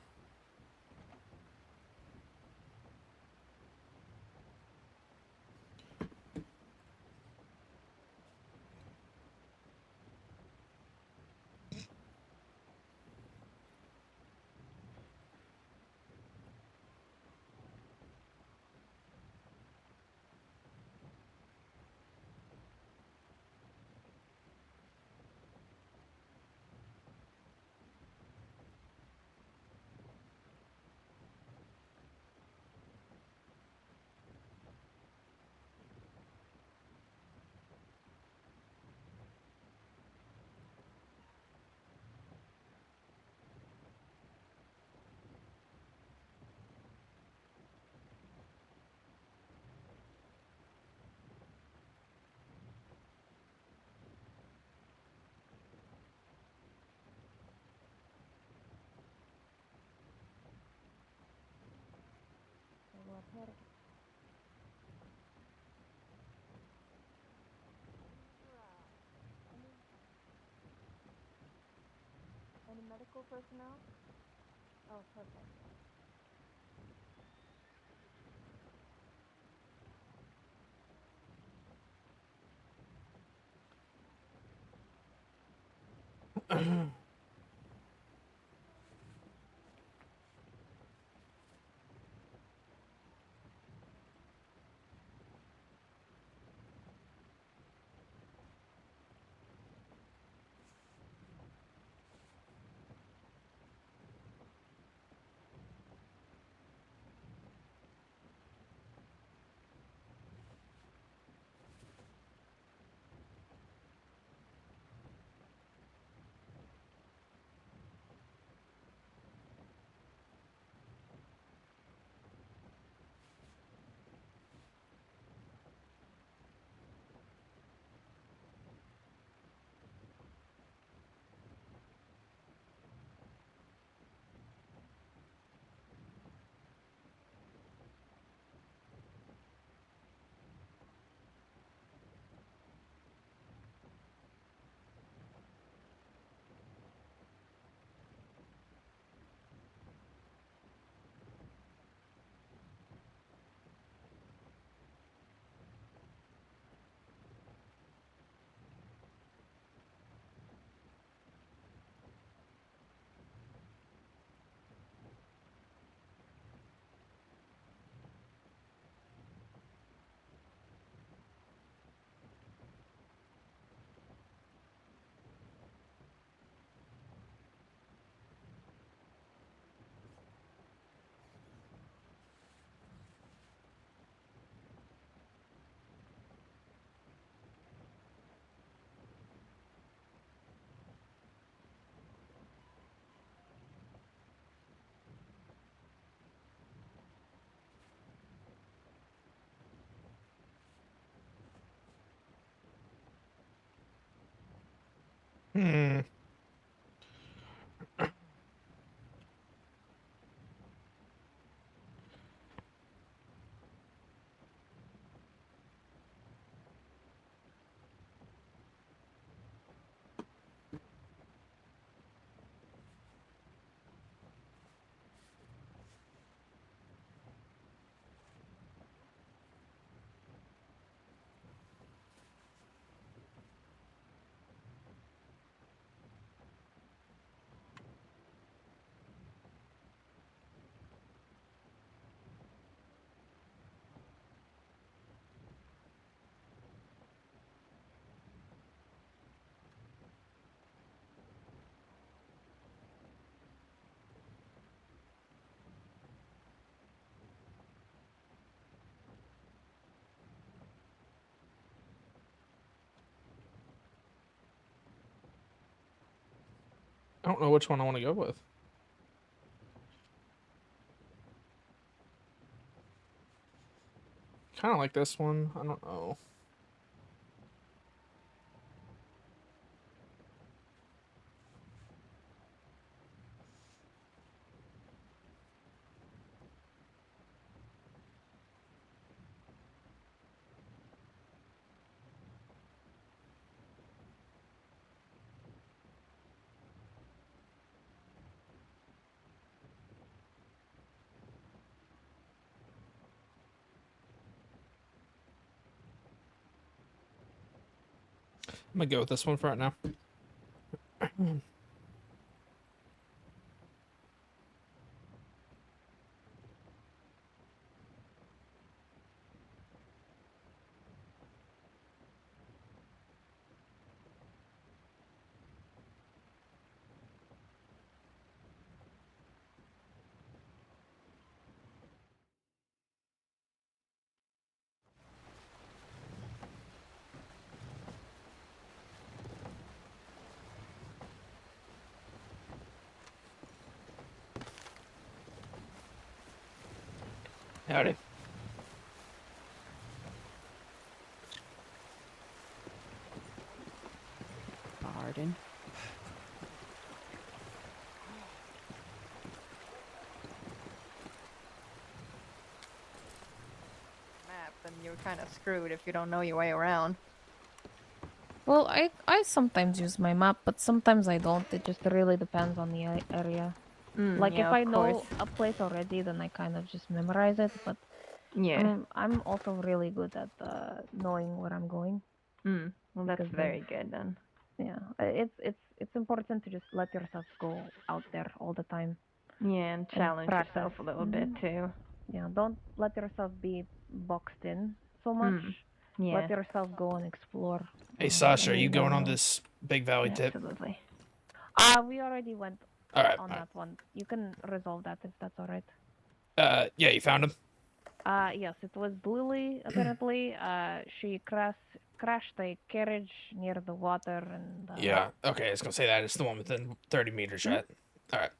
Any medical personnel? Oh, perfect. Hmm. I don't know which one I want to go with. Kind of like this one. I don't know. I'm gonna go with this one for right now. Howdy. Pardon. Map, then you're kind of screwed if you don't know your way around. Well, I sometimes use my map, but sometimes I don't. It just really depends on the area. Like Yeah, if I of know course. a place already, then I kind of just memorize it. But Yeah. I'm also really good at knowing where I'm going. Well, that's because very good then. Yeah, it's important to just let yourself go out there all the time. Yeah, and challenge yourself a little bit too. Yeah, don't let yourself be boxed in so much. Yeah. Let yourself go and explore. Hey, Sasha, are and you going on know. this Big Valley tip? Absolutely. We already went Alright, on alright. that one. You can resolve that if that's all right. Yeah, you found him? Yes, it was Lily, apparently. She crashed a carriage near the water and... Yeah, okay, I was gonna say that. It's the one within 30 meters, right? Alright.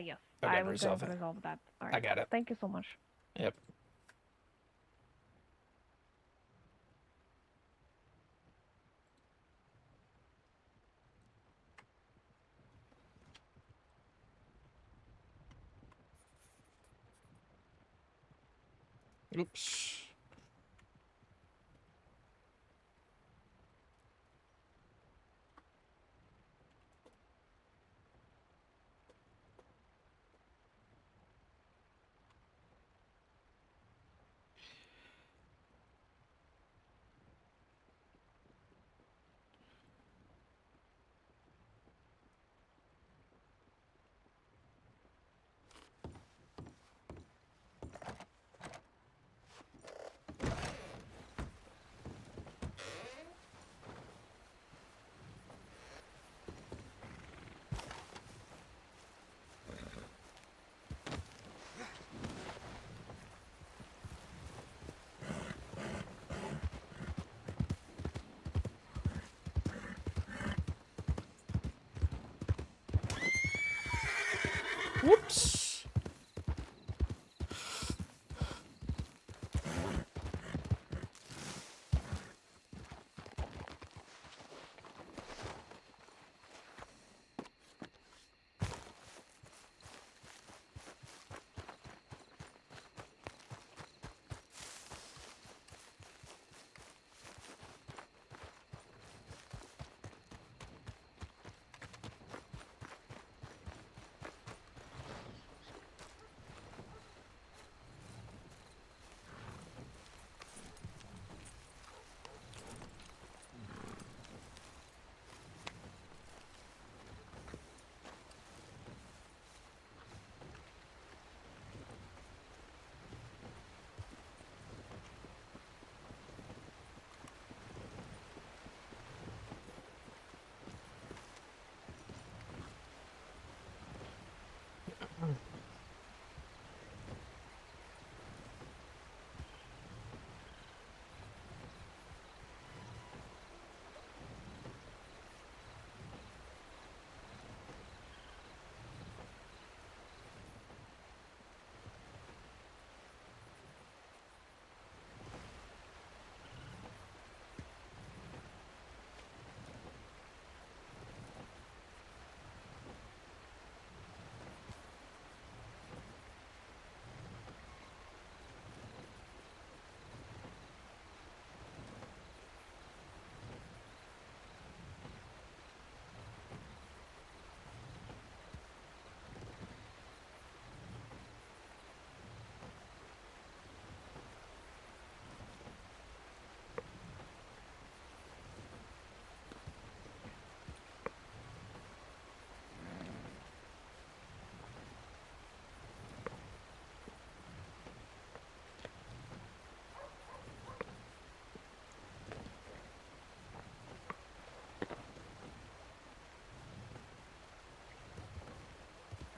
Yes, Okay, I was going to resolve it. resolve that. All I right. got it. Thank you so much. Yep. Oops. Whoops.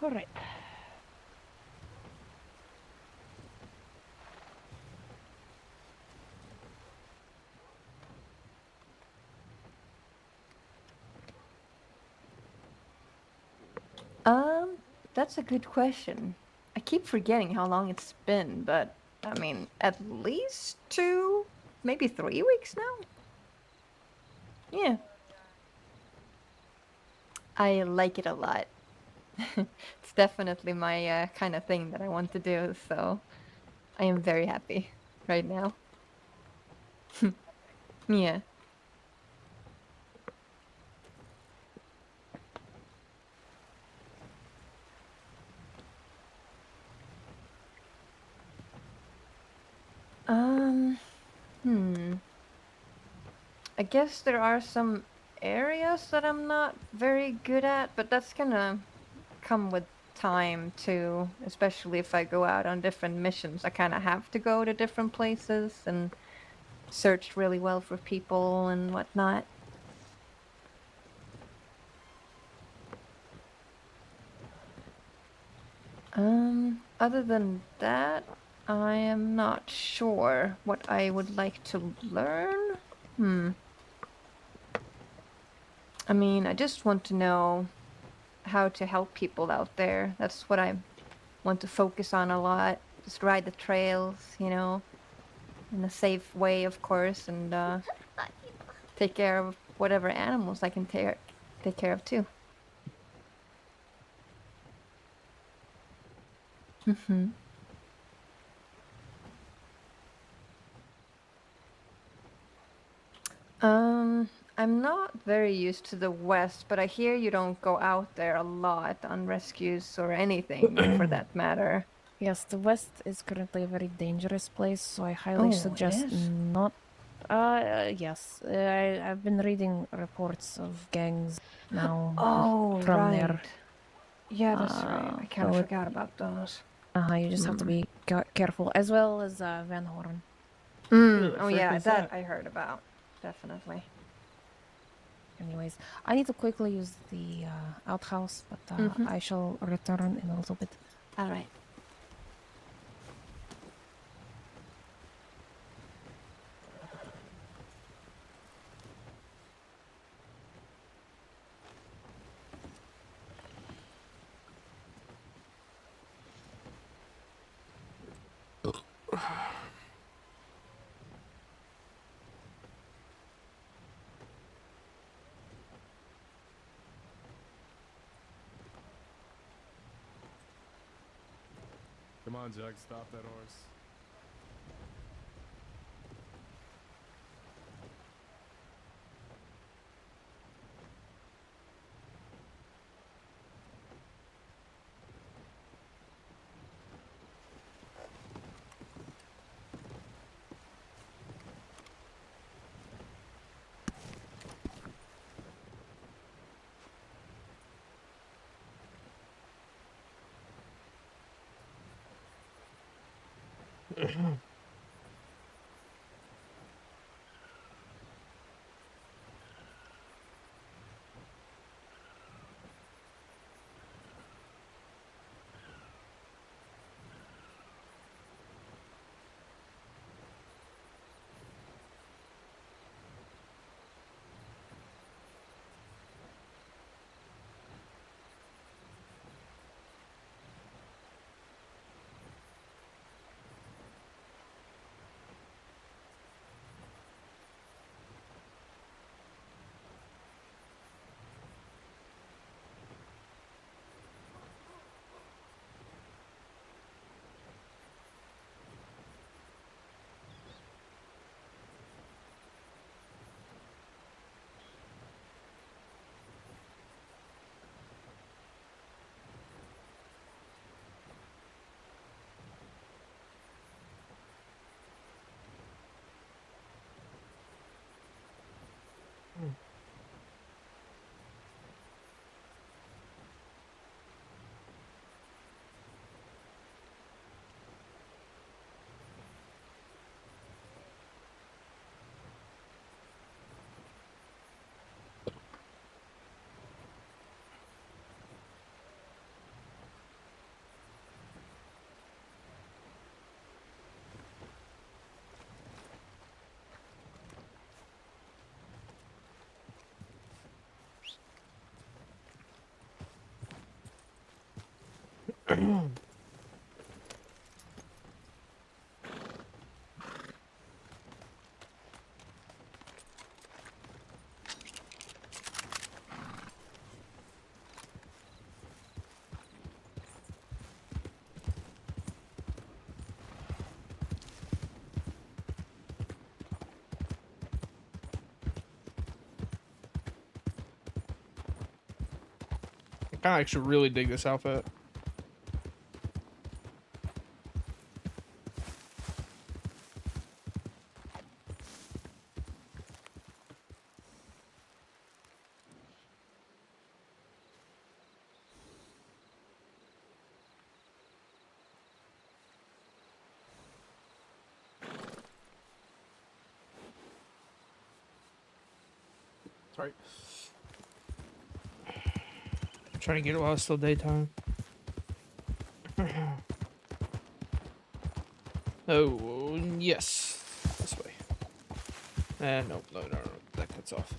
All right. That's a good question. I keep forgetting how long it's been, but I mean, at least 2, maybe 3 weeks now? Yeah. I like it a lot. It's definitely my kind of thing that I want to do, so I am very happy right now. Yeah. Um, hmm. I guess there are some areas that I'm not very good at, but that's gonna come with time too, especially if I go out on different missions. I kind of have to go to different places and search really well for people and whatnot. Other than that, I am not sure what I would like to learn. I mean, I just want to know how to help people out there. That's what I want to focus on a lot. Just ride the trails, you know, in a safe way, of course, and take care of whatever animals I can take care of too. Mm-hmm. I'm not very used to the West, but I hear you don't go out there a lot on rescues or anything for that matter. Yes, the West is currently a very dangerous place, so I highly Oh, it suggest is? not. Yes, I've been reading reports of gangs now Oh, from right. there. Yeah, that's right. I kind of So forgot about those. you just have to be careful, as well as Van Horn. Oh yeah, that I heard about. Definitely. Anyways, I need to quickly use the outhouse, but I shall return in a little bit. All right. Come on, Jug, stop that horse. I actually really dig this outfit. Sorry. I'm trying to get it while it's still daytime. Oh, yes. This way. No, that cuts off.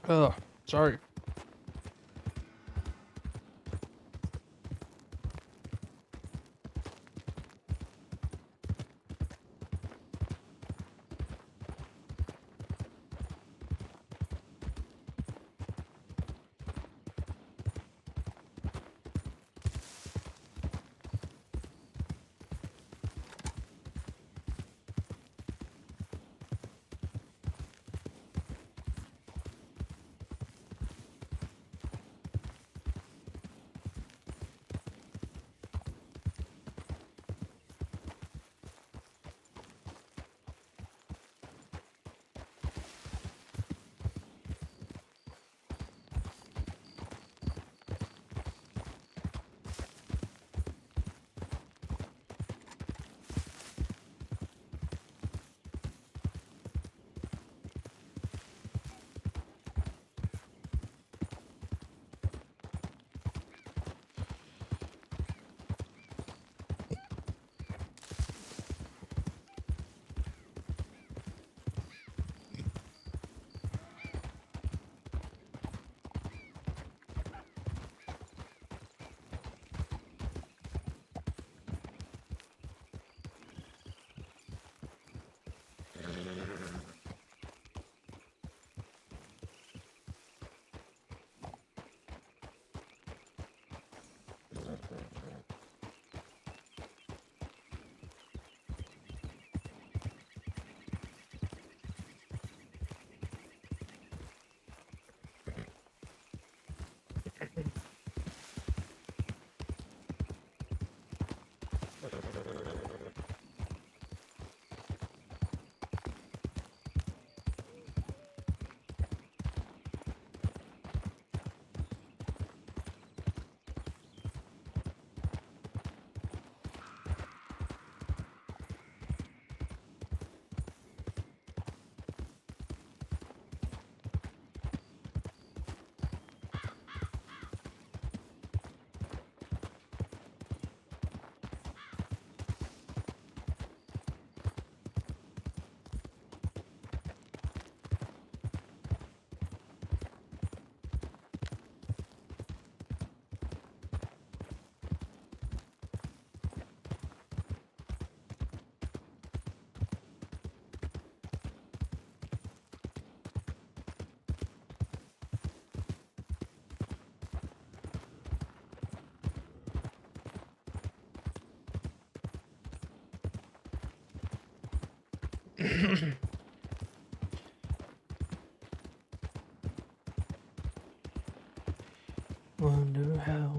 Oh, sorry. Wonder how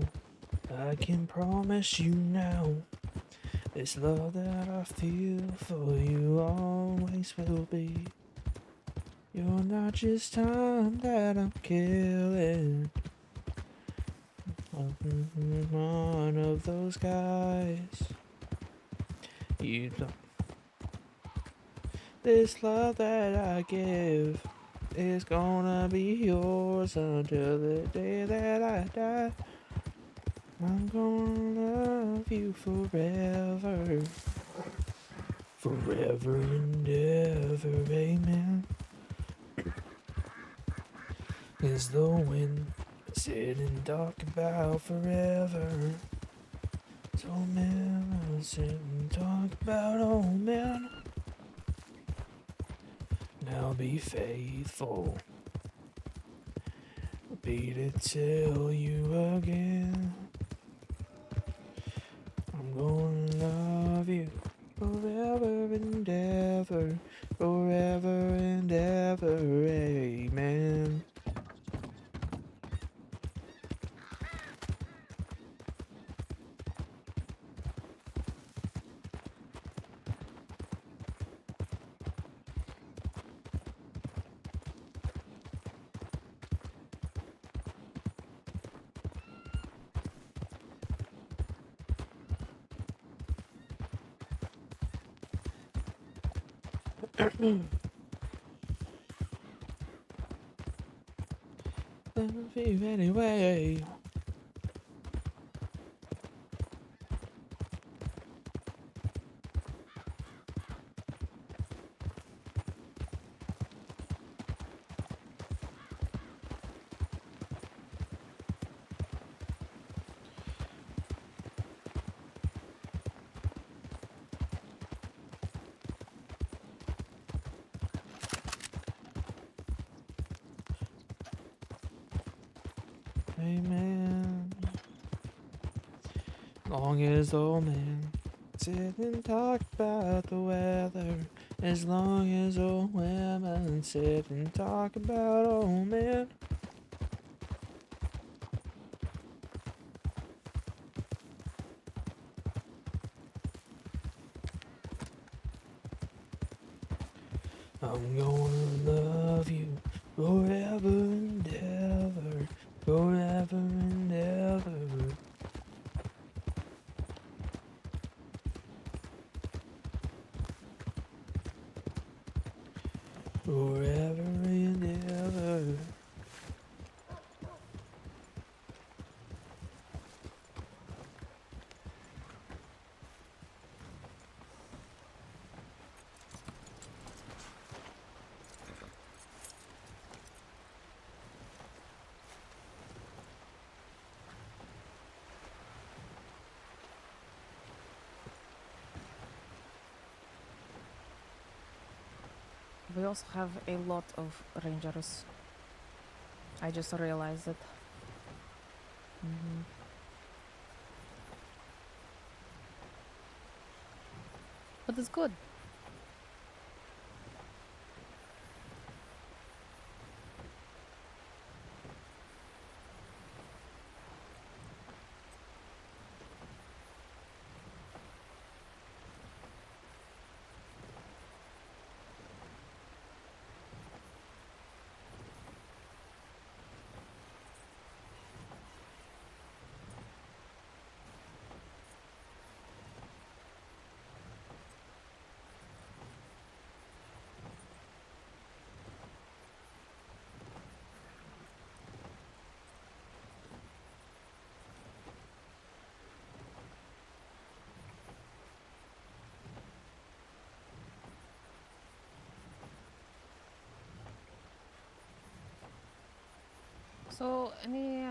I can promise you now. This love that I feel for you always will be. You're not just time that I'm killing. I'm one of those guys. You don't. This love that I give is gonna be yours until the day that I die. I'm gonna love you forever. Forever and ever, amen. As the wind sit and talk about forever. So man, I'll sit and talk about, oh man. Now be faithful. Be to tell you again. I'm gonna love you forever and ever. Forever and ever, amen. Love you anyway. Amen. Long as old man sit and talk about the weather. As long as old women sit and talk about old men. I'm gonna love you forever and ever. Forever and ever. Forever and ever. We also have a lot of rangers. I just realized it. But it's good. So, any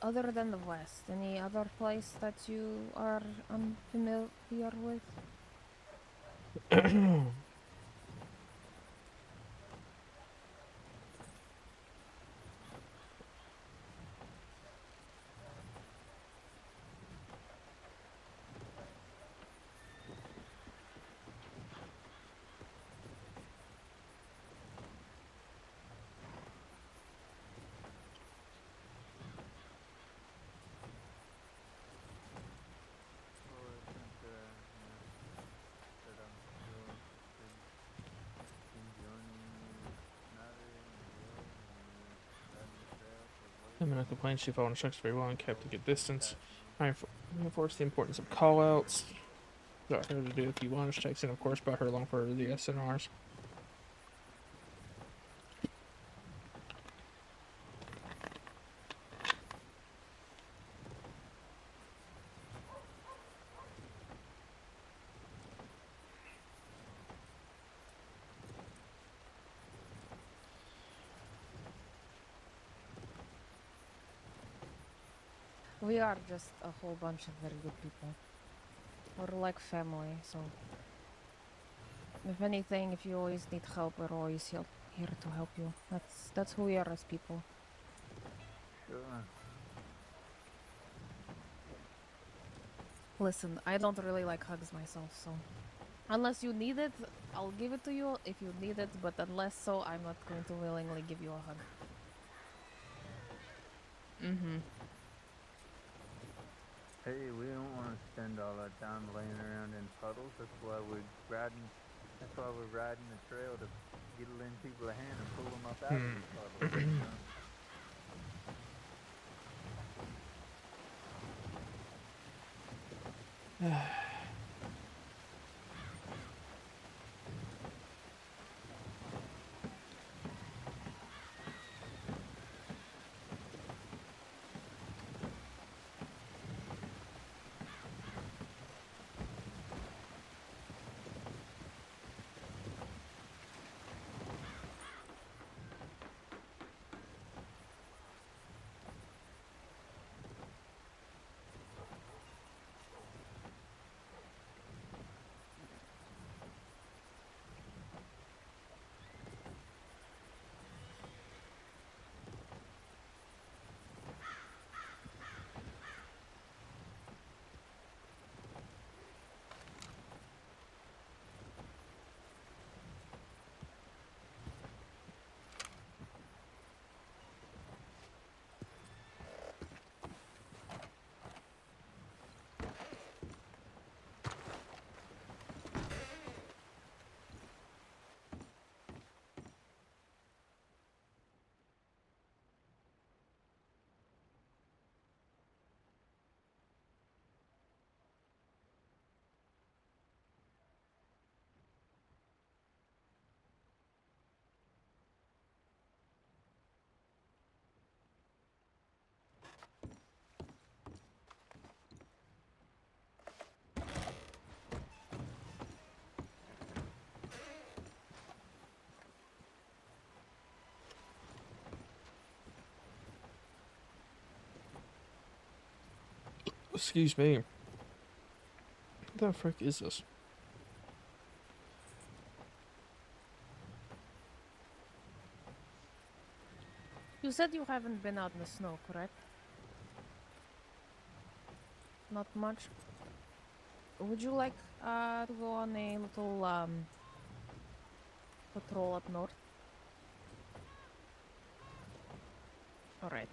other than the West, any other place that you are unfamiliar with? Emma complains she followed instructions very well and kept a good distance. I reinforced the importance of callouts. Got her to do a few wellness checks and, of course, brought her along for the SNRs. We are just a whole bunch of very good people. We're like family, so if anything, if you always need help, we're always here to help you. That's who we are as people. Sure. Listen, I don't really like hugs myself, so unless you need it, I'll give it to you if you need it, but unless so, I'm not going to willingly give you a hug. Mm-hmm. Hey, we don't want to spend all our time laying around in puddles. That's why we're riding the trail to get in people's hand and pull them up out of the puddles. You know? Excuse me. What the frick is this? You said you haven't been out in the snow, correct? Not much. Would you like to go on a little patrol up north? All right.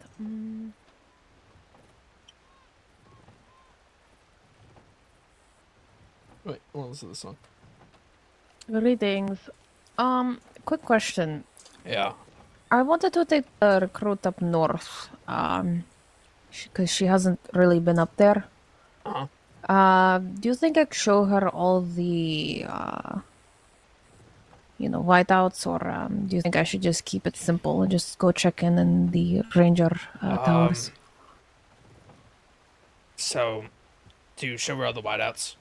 Wait, what was this one? Greetings. Quick question. Yeah. I wanted to take a recruit up north. Because she hasn't really been up there. Do you think I could show her all the, whiteouts, or do you think I should just keep it simple and just go check in the ranger towers? So, to show her all the whiteouts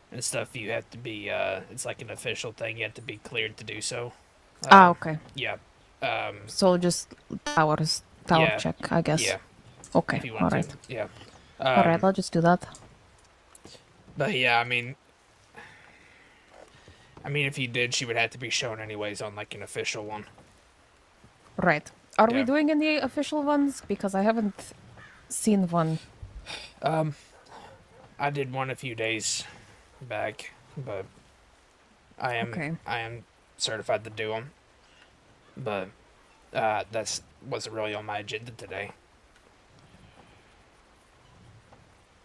and stuff, you have to be, it's like an official thing, you have to be cleared to do so. Okay. Yeah. So just tower yeah, check, I guess. Yeah. Okay, If you want alright. to. Yeah. Alright, I'll just do that. But yeah, I mean, if you did, she would have to be shown anyways on like an official one. Right. Are we Yeah. doing any official ones? Because I haven't seen one. I did one a few days back, but I am certified to do them. But that's wasn't really on my agenda today.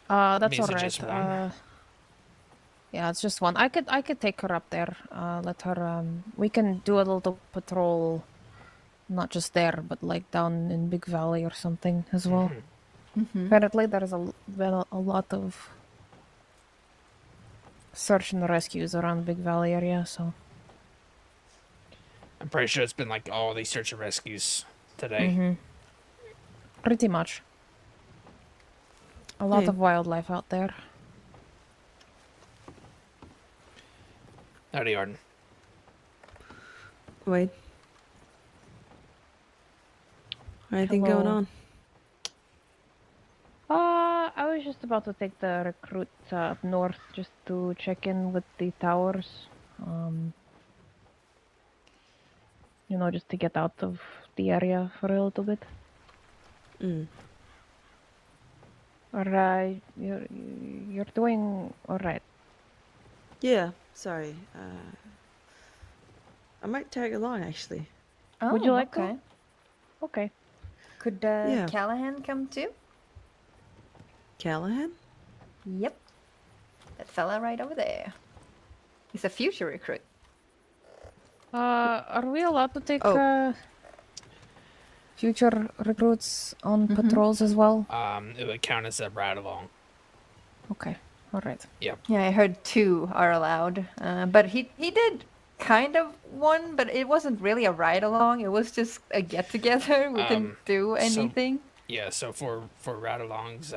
That's Is it alright. just one? Yeah, it's just one. I could take her up there. Let her. We can do a little patrol not just there, but like down in Big Valley or something as well. Mm-hmm. Apparently, there's been a lot of search and rescues around Big Valley area, so. I'm pretty sure it's been like all these search and rescues today. Mm-hmm. Pretty much. A lot Hey. of wildlife out there. Howdy, Arden. Wait. Anything going Hello. on? I was just about to take the recruit up north just to check in with the towers. You know, just to get out of the area for a little bit. Mm. Or, you're doing alright. Yeah, sorry. I might tag along, actually. Oh, Would you like okay. to? Okay. Could Yeah. Callahan come too? Callahan? Yep. That fella right over there. He's a future recruit. Are we allowed to take Oh. future recruits on patrols as well? It would count as a ride along. Okay, alright. Yep. Yeah, I heard 2 are allowed. But he did kind of one, but it wasn't really a ride along. It was just a get together. We didn't do anything. So for ride alongs,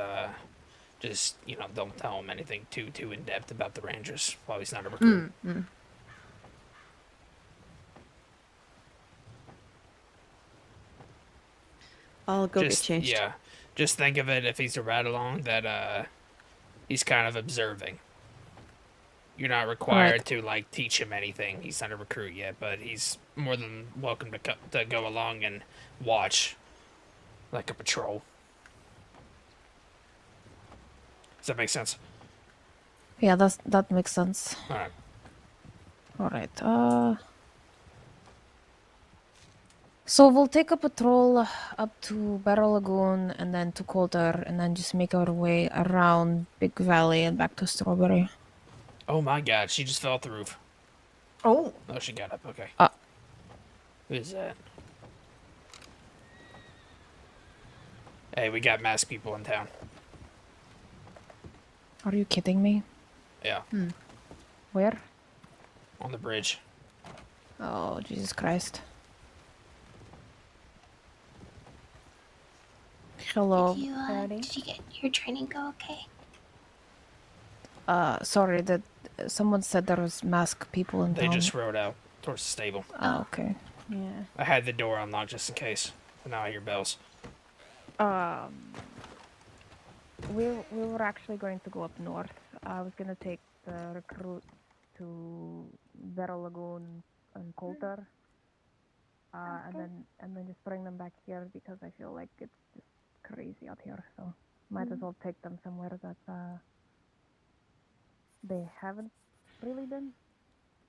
just don't tell him anything too in depth about the Rangers while he's not a recruit. I'll go get changed. Yeah, just think of it if he's a ride along that he's kind of observing. You're not required to like teach him anything. He's not a recruit yet, but he's more than welcome to go along and watch, like a patrol. Does that make sense? Yeah, that makes sense. Alright. Alright, so we'll take a patrol up to Barrel Lagoon and then to Coulter and then just make our way around Big Valley and back to Strawberry. Oh my god, she just fell off the roof. Oh. Oh, she got up, okay. Who is that? Hey, we got masked people in town. Are you kidding me? Yeah. Where? On the bridge. Oh, Jesus Christ. Hello. Did you get your training go okay? Sorry, that someone said there was masked people in They town. just rode out towards the stable. Oh, okay. Yeah. I had the door unlocked just in case. But now I hear bells. We were actually going to go up north. I was gonna take the recruit to Barrel Lagoon and Coulter, and then just bring them back here because I feel like it's just crazy out here. So might as well take them somewhere that they haven't really been.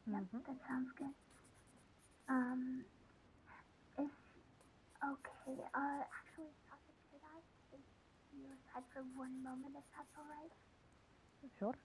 Yep, that sounds good. If okay, actually, could I take you aside for one moment, if that's all right? Sure.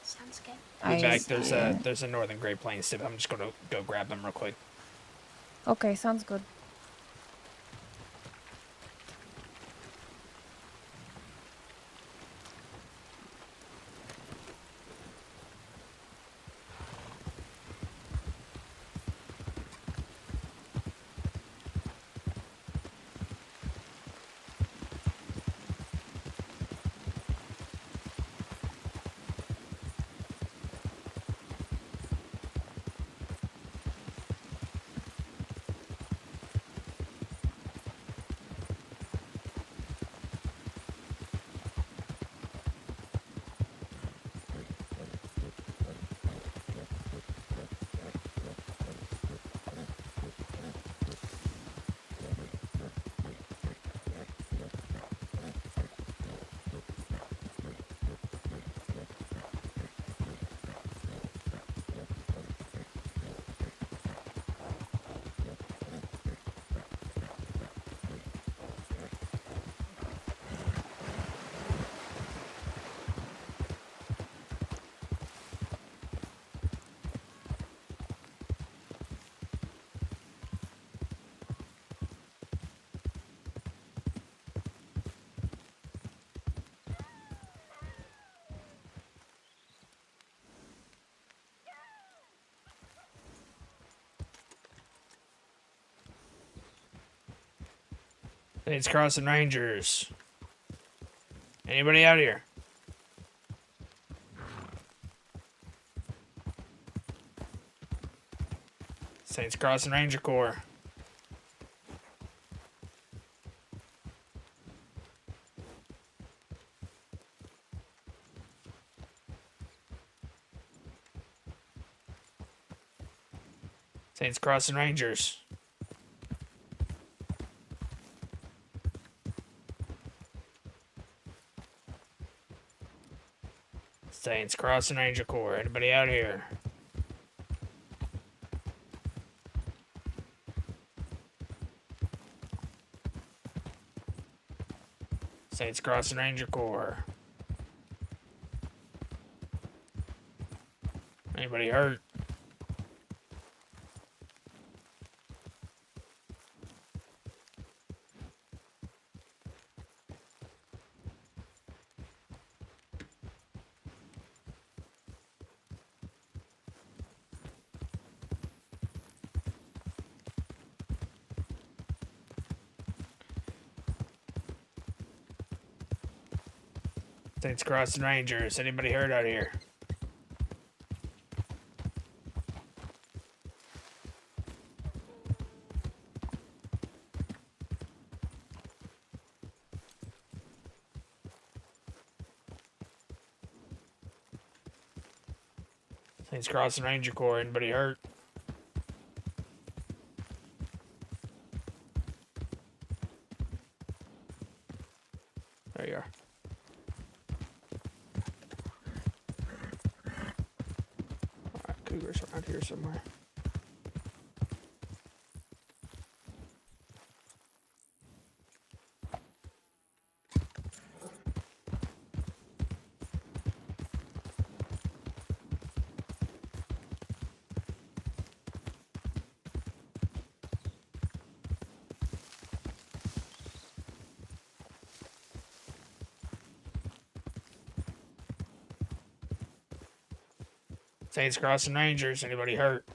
Sounds good. Be back. There's a Northern Great Plains tip. I'm just gonna go grab them real quick. Okay, sounds good. Saints Crossing Rangers. Anybody out here? Saints Crossing Ranger Corps. Saints Crossing Rangers. Saints Crossing Ranger Corps. Anybody out here? Saints Crossing Ranger Corps. Anybody hurt? Saints Crossing Rangers. Anybody hurt out here? Saints Crossing Ranger Corps. Anybody hurt? There you are. Alright, cougars around here somewhere. Saints Crossing Rangers. Anybody hurt?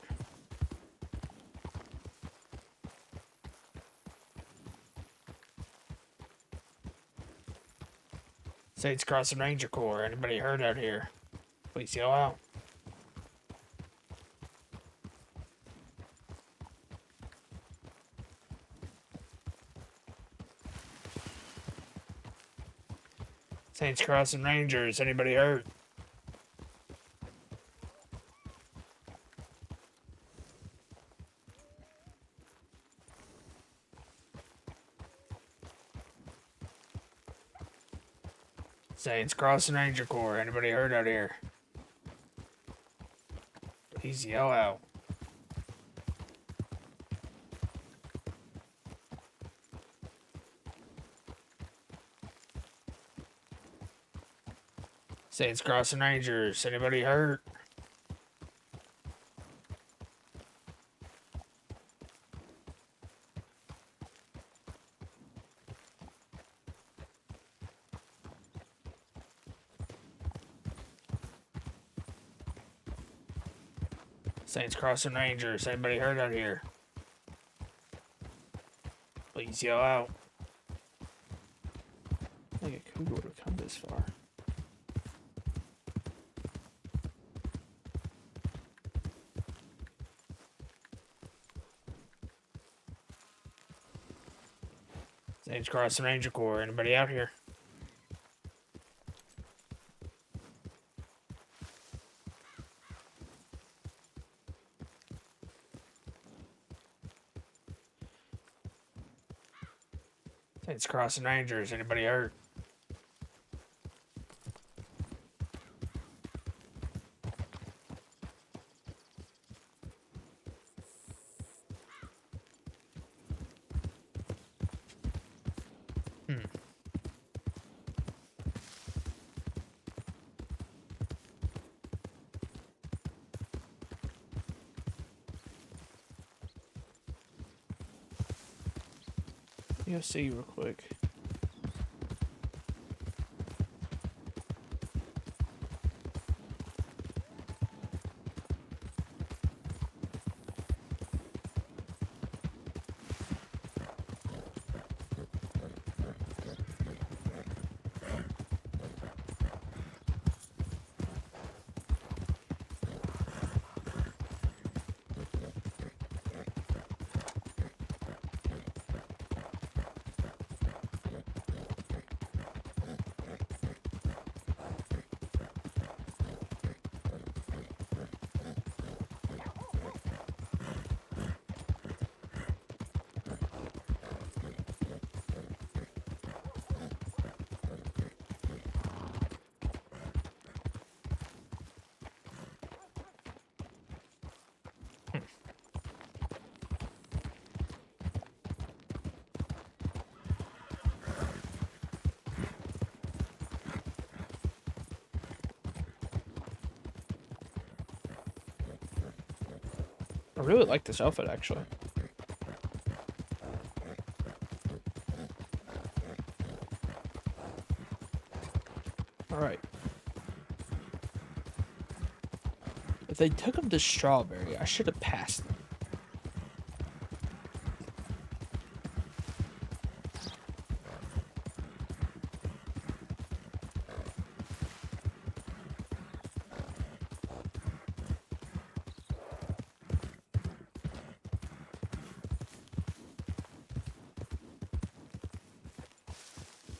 Saints Crossing Ranger Corps. Anybody hurt out here? Please yell out. Saints Crossing Rangers. Anybody hurt? Saints Crossing Ranger Corps. Anybody hurt out here? Please yell out. Saints Crossing Rangers. Anybody hurt? Saints Crossing Rangers. Anybody hurt out here? Please yell out. I think a cougar would have come this far. Saints Crossing Ranger Corps. Anybody out here? Saints Crossing Rangers. Anybody hurt? Let me see real quick. really like this outfit, actually. Alright. If they took him to Strawberry, I should have passed them.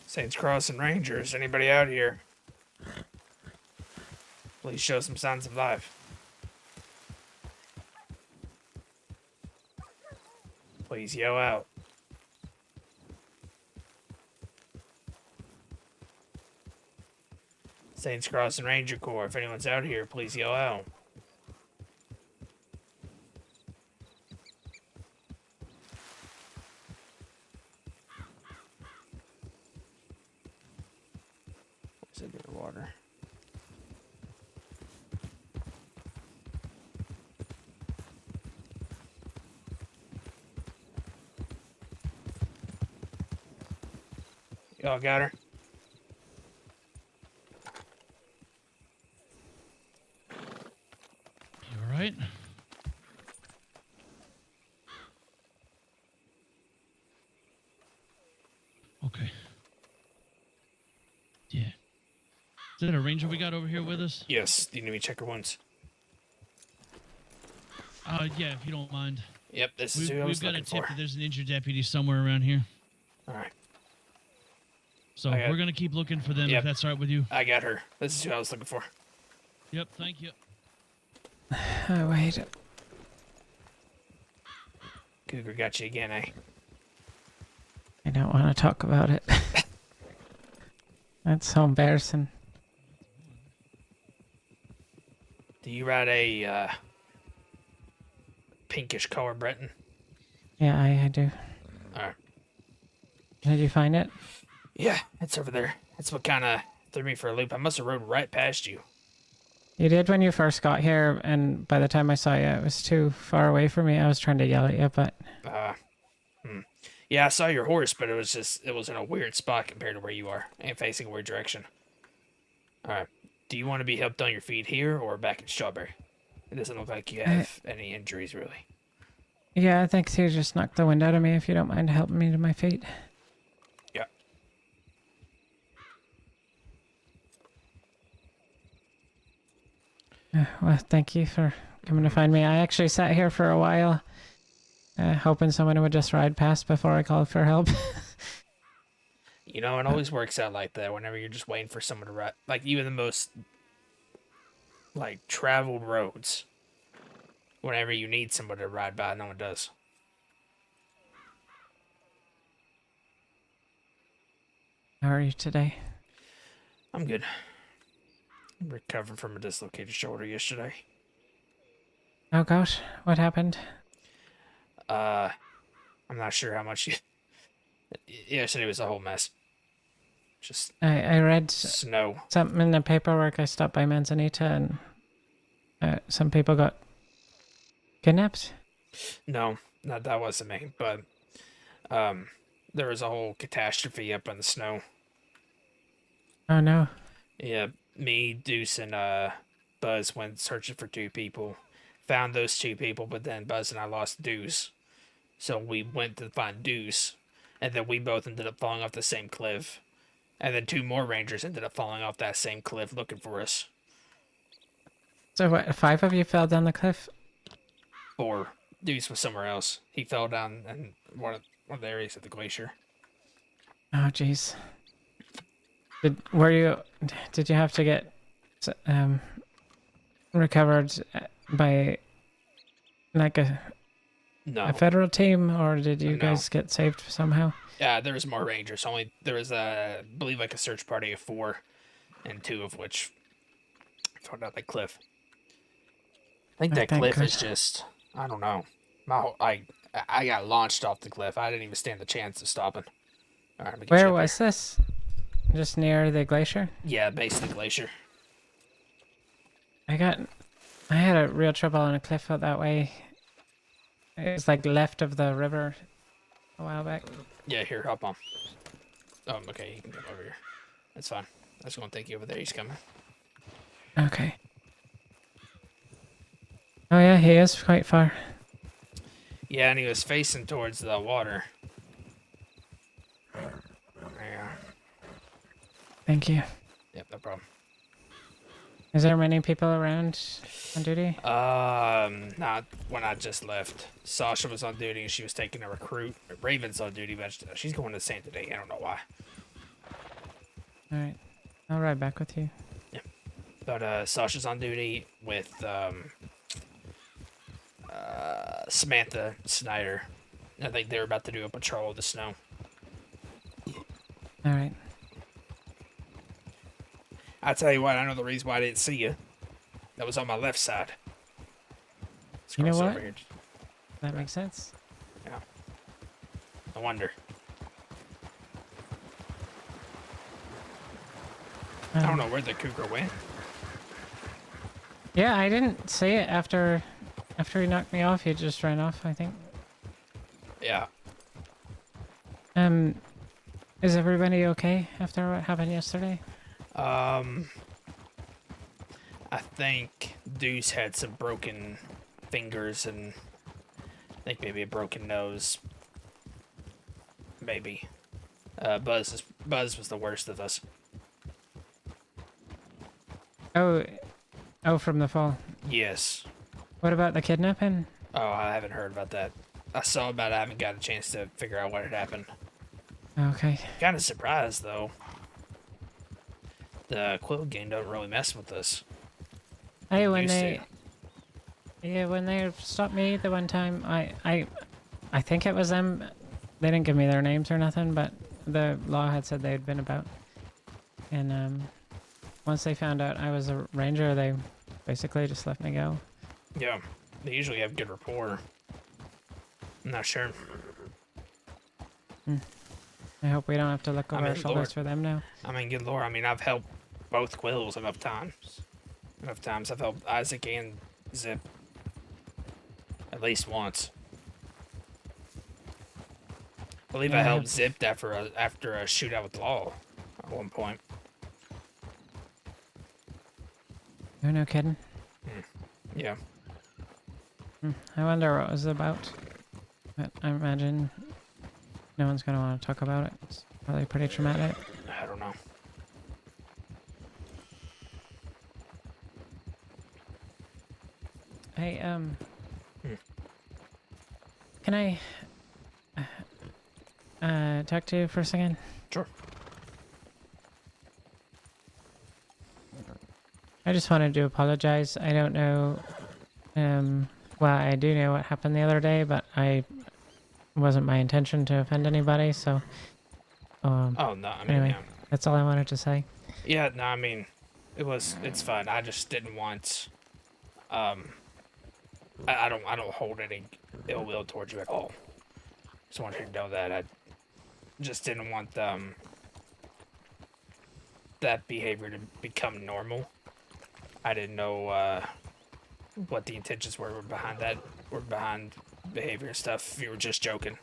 Saints Crossing Rangers, anybody out here? Please show some signs of life. Please yell out. Saints Crossing Ranger Corps, if anyone's out here, please yell out. What's in the water? Y'all got her? You alright? Okay. Yeah. Is that a ranger we got over here with us? Yes. Do you need me to check her wounds? Yeah, if you don't mind. Yep, this is who I was We've got a looking tip for. that there's an injured deputy somewhere around here. Alright. So we're gonna keep looking for them, Yep. if that's alright with you. I got her. This is who I was looking for. Yep, thank you. Oh, wait. Cougar got you again, eh? I don't want to talk about it. That's so embarrassing. Do you ride a pinkish color Breton? Yeah, I do. Alright. Did you find it? Yeah, it's over there. That's what kind of threw me for a loop. I must have rode right past you. You did when you first got here, and by the time I saw you, it was too far away from me. I was trying to yell at you, but... Yeah, I saw your horse, but it was in a weird spot compared to where you are, and facing a weird direction. Alright. Do you want to be helped on your feet here, or back in Strawberry? It doesn't look like you have any injuries, really. Yeah, I think you just knocked the wind out of me, if you don't mind helping me to my feet. Yeah. Well, thank you for coming to find me. I actually sat here for a while, hoping someone would just ride past before I called for help. You know, it always works out like that whenever you're just waiting for someone to ride. Like, even the most, like, traveled roads. Whenever you need somebody to ride by, no one does. How are you today? I'm good. I'm recovering from a dislocated shoulder yesterday. Oh gosh, what happened? I'm not sure how much you... Yesterday was a whole mess. Just I read snow. something in the paperwork. I stopped by Manzanita and some people got kidnapped. No, that wasn't me, but there was a whole catastrophe up in the snow. Oh no. Yeah, me, Deuce, and Buzz went searching for 2 people. Found those 2 people, but then Buzz and I lost Deuce. So we went to find Deuce, and then we both ended up falling off the same cliff. And then 2 more rangers ended up falling off that same cliff looking for us. So what, 5 of you fell down the cliff? 4. Deuce was somewhere else. He fell down in one of the areas of the glacier. Oh jeez. Did you have to get recovered by like a federal team, or did you guys get saved somehow? Yeah, there was more rangers. There was I believe like a search party of 4, and 2 of which fell down that cliff. I think that cliff is just, I don't know. I got launched off the cliff. I didn't even stand the chance of stopping. All right, where was this? Just near the glacier? Yeah, base of the glacier. I had a real trouble on a cliff out that way It was like left of the river a while back. Yeah, here, hop on. Oh, okay, he can come over here. That's fine. I was gonna take you over there. He's coming. Okay. Oh yeah, he is quite far. Yeah, and he was facing towards the water. Yeah. Thank you. Yep, no problem. Is there many people around on duty? Not when I just left. Sasha was on duty and she was taking a recruit. Raven's on duty, but she's going to Santa today. I don't know why. Alright. I'll ride back with you. Yeah. But Sasha's on duty with Samantha Snyder. I think they're about to do a patrol of the snow. Alright. I tell you what, I know the reason why I didn't see you. That was on my left side. Let's You know cross what? over here. That makes sense. Yeah. I wonder. I don't know where the cougar went. Yeah, I didn't see it after he knocked me off. He just ran off, I think. Yeah. Is everybody okay after what happened yesterday? I think Deuce had some broken fingers and I think maybe a broken nose. Maybe. Buzz was the worst of us. Oh, from the fall. Yes. What about the kidnapping? Oh, I haven't heard about that. I saw about it. I haven't got a chance to figure out what had happened. Okay. Kind of surprised though. The Quill gang don't really mess with us. Hey, when used they, when they stopped me the one time, I think it was them. They didn't give me their names or nothing, but the law had said they had been about. And once they found out I was a ranger, they basically just let me go. Yeah, they usually have good rapport. I'm not sure. I hope we don't have to look over our shoulders Lord. for them now. I mean, good lord. I mean, I've helped both Quills enough times. Enough times I've helped Isaac and Zip. At least once. I believe I Yeah. helped Zip after a shootout with Law at one point. You're no kidding. Yeah. I wonder what it was about. But I imagine no one's gonna want to talk about it. It's probably pretty traumatic. I don't know. Hey, can I talk to you for a second? Sure. I just wanted to apologize. I don't know, well, I do know what happened the other day, but it wasn't my intention to offend anybody, so, Oh, no, I mean, anyway, yeah. that's all I wanted to say. Yeah, no, I mean, it's fine. I just didn't want, I don't hold any ill will towards you at all. Just wanted you to know that. I just didn't want, that behavior to become normal. I didn't know, what the intentions were behind that, behind behavior and stuff. If you were just joking,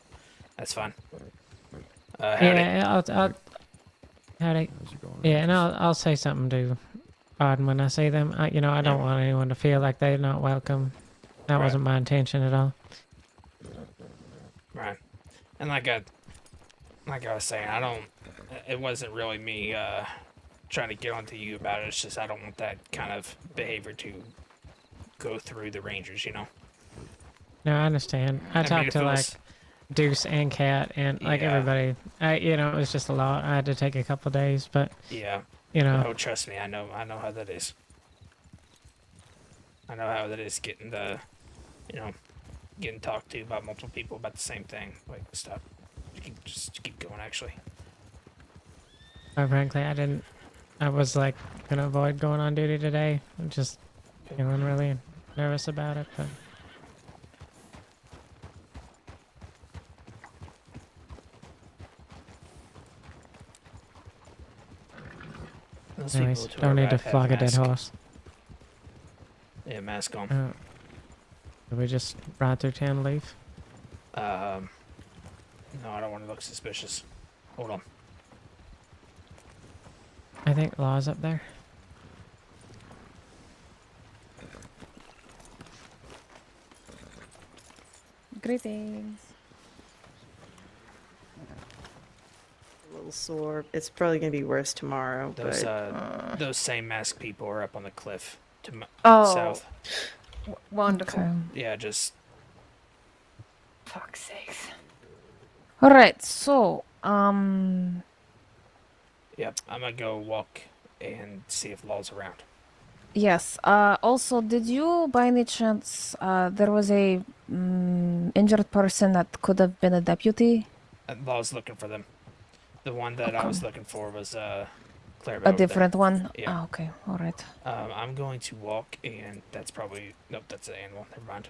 that's fine. Howdy. Yeah, I'll howdy. Yeah, and I'll say something to Auden when I see them. I don't want anyone to feel like they're not welcome. That wasn't my intention at all. Right. And like I was saying, it wasn't really me, trying to get onto you about it. It's just I don't want that kind of behavior to go through the Rangers, you know? No, I understand. I talked if to it like was- Deuce and Kat and like Yeah. everybody. It was just a lot. I had to take a couple days, but Yeah. you know. Oh, trust me, I know how that is. I know how that is getting getting talked to by multiple people about the same thing. Wait, stop. Just keep going, actually. Quite frankly, I was like gonna avoid going on duty today. I'm just feeling really nervous about it, but. Those Anyways, people to don't our need to right have flog a dead masks. horse. Yeah, mask on. Did we just ride through town and leave? No, I don't want to look suspicious. Hold on. I think Law's up there. Greetings. A little sore. It's probably gonna be worse tomorrow. Those same masked people are up on the cliff to Oh. south. Wonderful. Yeah, just Fuck's sakes. All right. So, yep. I'm gonna go walk and see if Law's around. yes. Also, did you, by any chance, there was a injured person that could have been a deputy? Law's looking for them. The one that I was looking for was Claire. A different one. Yeah. Oh, okay. All right. I'm going to walk, and that's probably nope. That's an animal. Never mind.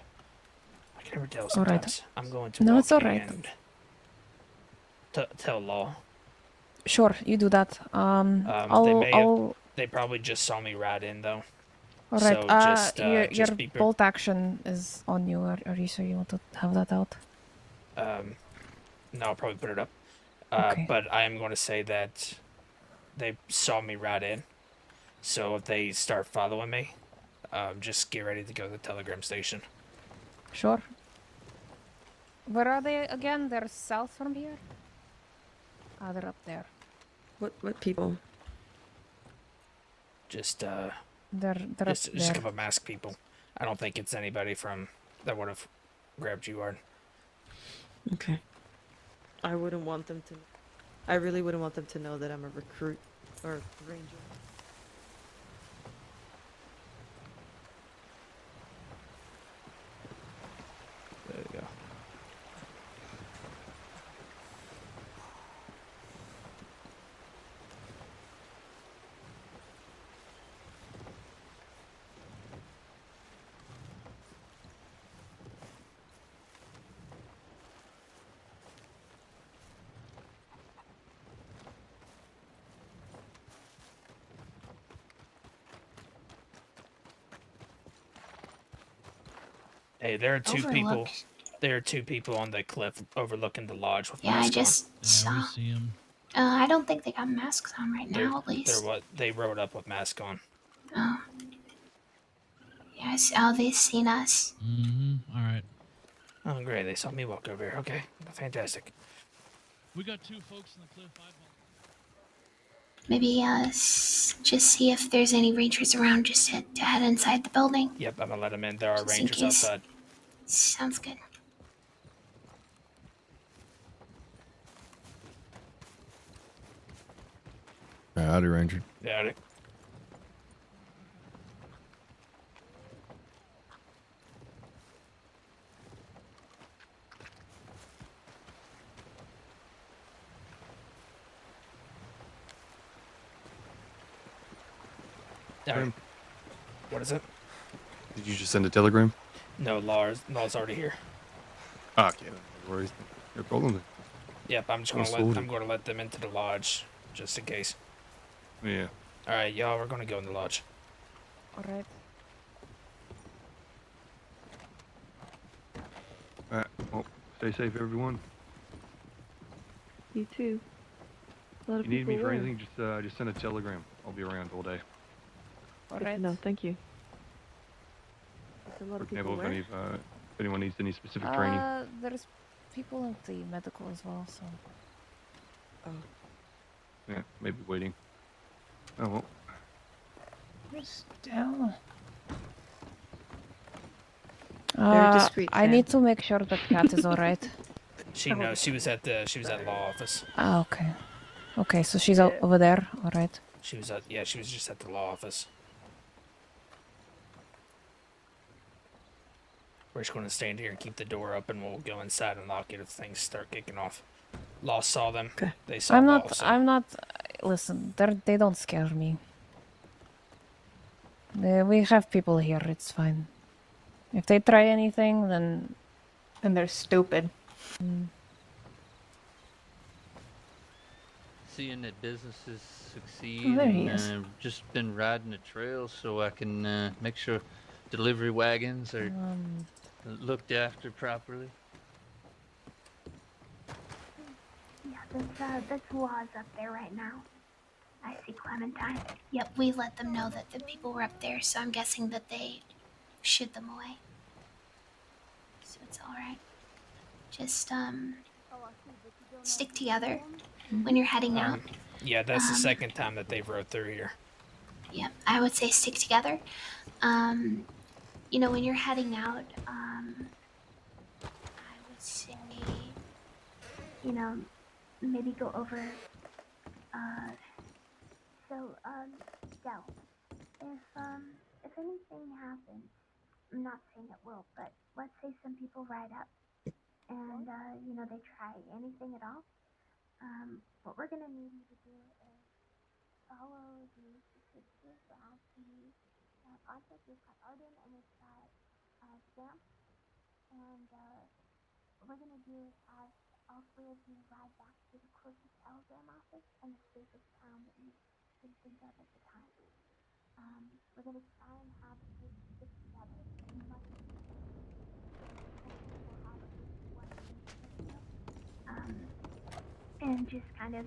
I can never tell All right. sometimes. I'm going to No, walk it's all right. and tell Law. Sure, you do that. They probably just saw me ride in though. All right. So just, your just be bolt action is on you. Are you sure you want to have that out? No, I'll probably put it up. Okay. But I am going to say that they saw me ride in. So if they start following me, just get ready to go to the telegram station. Sure. Where are they again? They're south from here? Ah, they're up there. What people? Just They're just up a there. couple of masked people. I don't think it's anybody from that would have grabbed you, Ard. Okay. I wouldn't want them to. I really wouldn't want them to know that I'm a recruit or ranger. There you go. Hey, there are two people. Overlook. There are two people on the cliff overlooking the lodge with Yeah, I masks just on. saw. See him. I don't think they got masks on right now, at least. They rode up with masks on. Oh. Yes. Oh, they've seen us. Mm-hmm. All right. Oh, great. They saw me walk over here. Okay, fantastic. We got two folks in the cliff. Maybe just see if there's any rangers around. Just to head inside the building. Yep, I'm gonna let them in. There are Just in rangers case. outside. Sounds good. Howdy, Ranger. Yeah. Alright. What is it? Did you just send a telegram? No, Law's already here. Ah, okay. No worries. No problem. Yep, I'm just Oh, gonna sorted. I'm gonna let them into the lodge, just in case. Yeah. All right, y'all, we're gonna go in the lodge. All right. Alright. Well, stay safe, everyone. You too. A lot of If you need me people for were. anything, just send a telegram. I'll be around all day. All Good to right. know. Thank you. A lot For of people example, were. if anyone needs any specific training. There's people in the medical as well, so. Yeah, maybe waiting. Oh well. Where's Dell? I need to make sure that Kat is all right. She knows. She was at law office. Ah, okay. Okay, so she's over there. All right. She was she was just at the law office. We're just going to stand here and keep the door open. We'll go inside and lock it if things start kicking off. Law saw them. Okay. They saw I'm Law, not. so- I'm not. Listen, they don't scare me. We have people here. It's fine. If they try anything, then. And they're stupid. Seeing that businesses succeed Oh, there he and is. just been riding the trail so I can make sure delivery wagons are looked after properly. There's laws up there right now. I see Clementine. Yep, we let them know that the people were up there, so I'm guessing that they shooed them away. So it's alright. Just, stick together when you're heading out. Yeah, that's the second time that they've rode through here. Yep, I would say stick together. You know, when you're heading out, I would say, You know, maybe go over. Del, if anything happens, I'm not saying it will, but let's say some people ride up and, they try anything at all. What we're gonna need you to do is follow the pictures as the contact. We've got Arden and we've got Sam. And what we're gonna do is have all three of you ride back to the closest telegram office and the safest town that you can think of at the time. We're gonna try and have the group stick together as much as we can. Hopefully we'll have at least one major video. And just kind of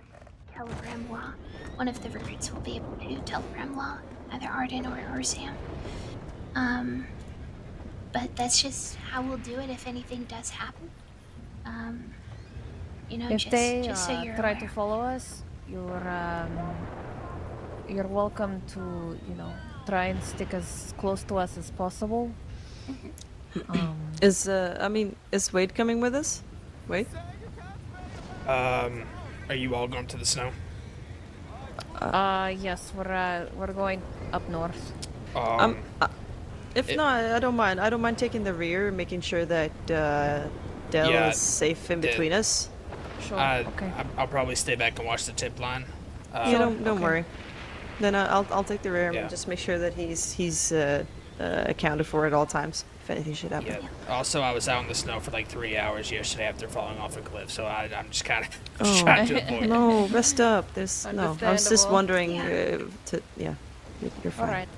telegram law. One of the recruits will be able to telegram law, either Arden or Sam. But that's just how we'll do it if anything does happen. You know, If they just so you're try aware. to follow us, you're welcome to, try and stick as close to us as possible. Is Wade coming with us? Wade? Are you all going to the snow? Yes, we're going up north. If not, I don't mind. I don't mind taking the rear, making sure that Del is safe in between us. Sure. Okay. I'll probably stay back and watch the tip line. Don't worry. Then I'll take the rear and just make sure that he's accounted for at all times if anything should happen. Yeah. Also, I was out in the snow for like 3 hours yesterday after falling off a cliff, so I'm just kind of trying to avoid it. No, rest up. I was just Understandable. wondering. Yeah. You're fine. Alright.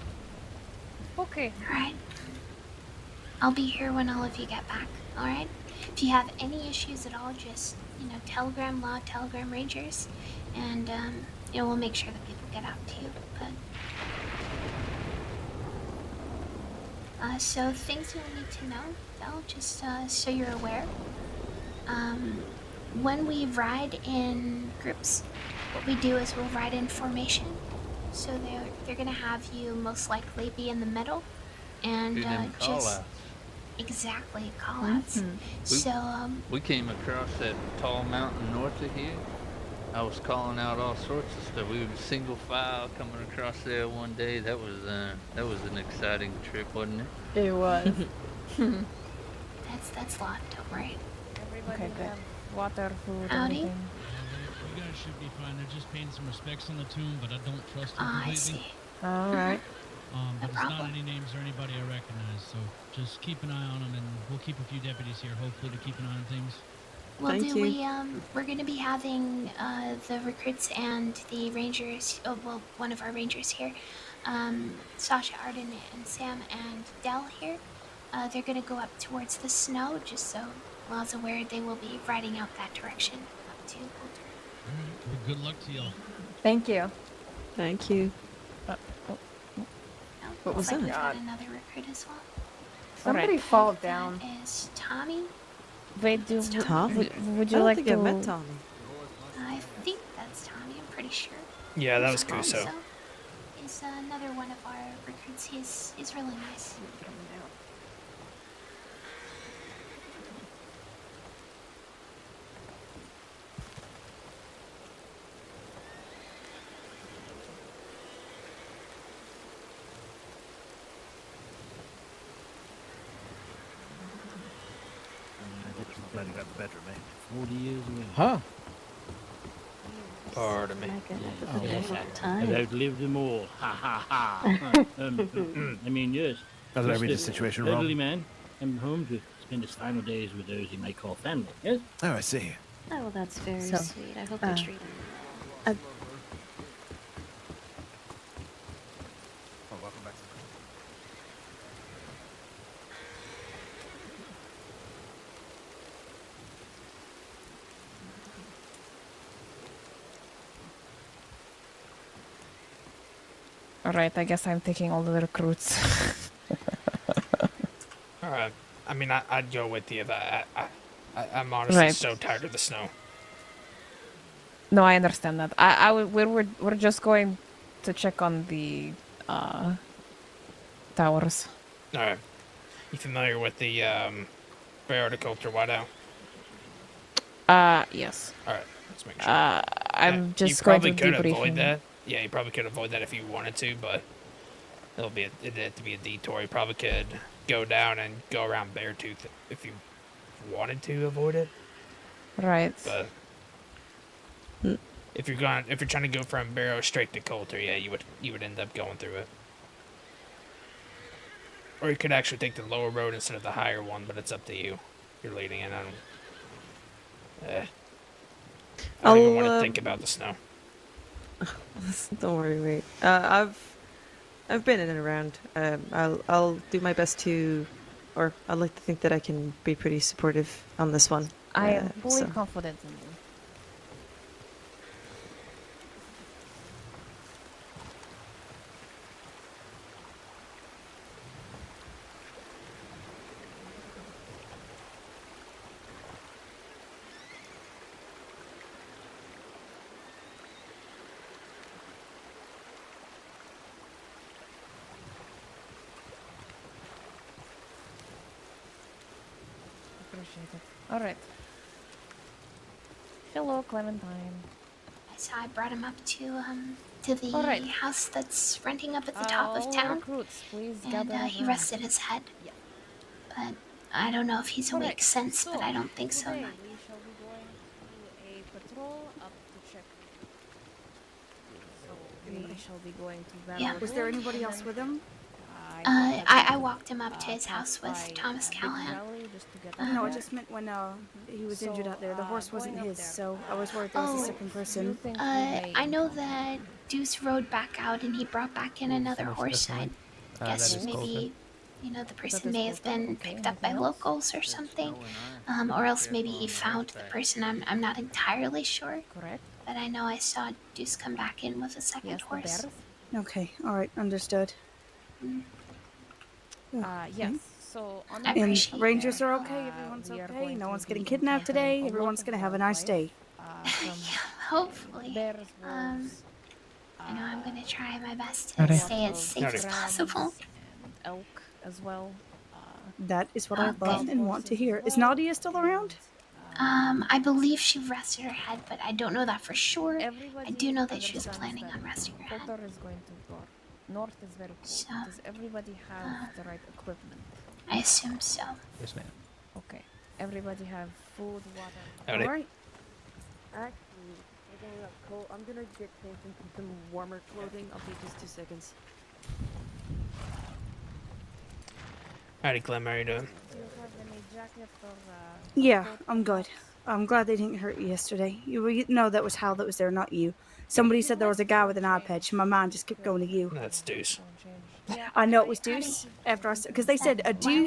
Okay. Alright. I'll be here when all of you get back, alright? If you have any issues at all, just, telegram law, telegram rangers, and, we'll make sure that people get out to you, but... so things you'll need to know, Del, just, so you're aware. When we ride in groups, what we do is we'll ride in formation. So they're gonna have you most likely be in the middle, and just exactly call-outs. So we came across that tall mountain north of here. I was calling out all sorts of stuff. We were single file coming across there one day. That was an exciting trip, wasn't it? It was. that's a lot. Don't worry. Everybody have water, food, Howdy. everything. You guys should be fine. They're just paying some respects on the tomb, but I don't trust them I completely. see. All right. But it's not any names or anybody I recognize, so just keep an eye on them, and we'll keep a few deputies here, hopefully, to keep an eye on things. Well, we're gonna be having the recruits and the rangers. One of our rangers here, Sasha, Arden, and Sam, and Del here. They're gonna go up towards the snow, just so Law's aware. They will be riding out that direction up to Coulter. Well, good luck to y'all. Thank you. Thank you. What was Looks like that? we've got another recruit as well. Somebody fall down. That is Tommy. Wait, Tommy? would I you don't like think to... I've met Tommy. I think that's Tommy. I'm pretty sure. Yeah, that was Kuso. He's another one of our recruits. He's really nice. Glad you got the better, man. 40 years away. Huh? Pardon me. I've outlived them all. Ha ha ha. I mean, yes. How did I Just read a the situation wrong? elderly man came home to spend his final days with those he might call family, yes? Oh, I see. Oh, well, that's very So, sweet. I hope they treat him. Uh, Oh, welcome back. Alright, I guess I'm taking all the recruits. Alright. I mean, I'd go with you. I'm honestly so tired of the snow. No, I understand that. We're just going to check on the towers. Alright. You familiar with the horticulture whiteout? Yes. Alright, let's make sure. I'm just you going probably to could debrief avoid him. that. Yeah, you probably could avoid that if you wanted to, but it'd have to be a detour. You probably could go down and go around Beartooth if you wanted to avoid it. Right. But if you're trying to go from Barrow straight to Coulter, yeah, you would end up going through it. Or you could actually take the lower road instead of the higher one, but it's up to you. You're leading in. I don't even want to think about the snow. Don't worry, wait. I've been in and around. I'll do my best to, or I'd like to think that I can be pretty supportive on this one. I am fully so. confident in you. Appreciate it. Alright. Hello, Clementine. So I brought him up to the Alright. house that's renting up at the top of All town. recruits, please And gather he around. rested his head. But I don't know if he's awake since, but I don't think so. Today we shall be going to a patrol up to check. So we shall be going to Yeah. Was there anybody else with him? I walked him up to his house with Thomas Callahan. No, I just meant when he was injured out there. The horse wasn't his, so I was worried there was a second person. I know that Deuce rode back out and he brought back in another horse. I guess maybe, the person may have been picked up by locals or something. Or else maybe he found the person. I'm not entirely sure. Correct. But I know I saw Deuce come back in with a second horse. Okay, alright, understood. Yes. So on the And Rangers are okay, everyone's we are okay, going no to one's be getting kidnapped today, encountering a everyone's lot gonna of have a nice day. Hopefully. Bears, wolves, I'm gonna try my best to Howdy. stay as safe as possible. and elk as well. That is what I love and want to hear. Is Nadia still around? I believe she rested her head, but I don't know that for sure. I do know that she was planning on resting her head. Coulter is going to north. North is very cold. So, Does everybody have the right equipment? I assume so. Yes, ma'am. Okay. Everybody have food, water. Howdy. Alright. Actually, we're getting up cold. I'm gonna get changed into some warmer clothing. I'll be just 2 seconds. Howdy, Clem. How you doing? Do you have any jacket or Yeah, I'm good. I'm glad they didn't hurt you yesterday. No, that was Hal that was there, not you. Somebody said there was a guy with an eye patch, and my mind just kept going to you. That's Deuce. I know it was Deuce after I said, because they said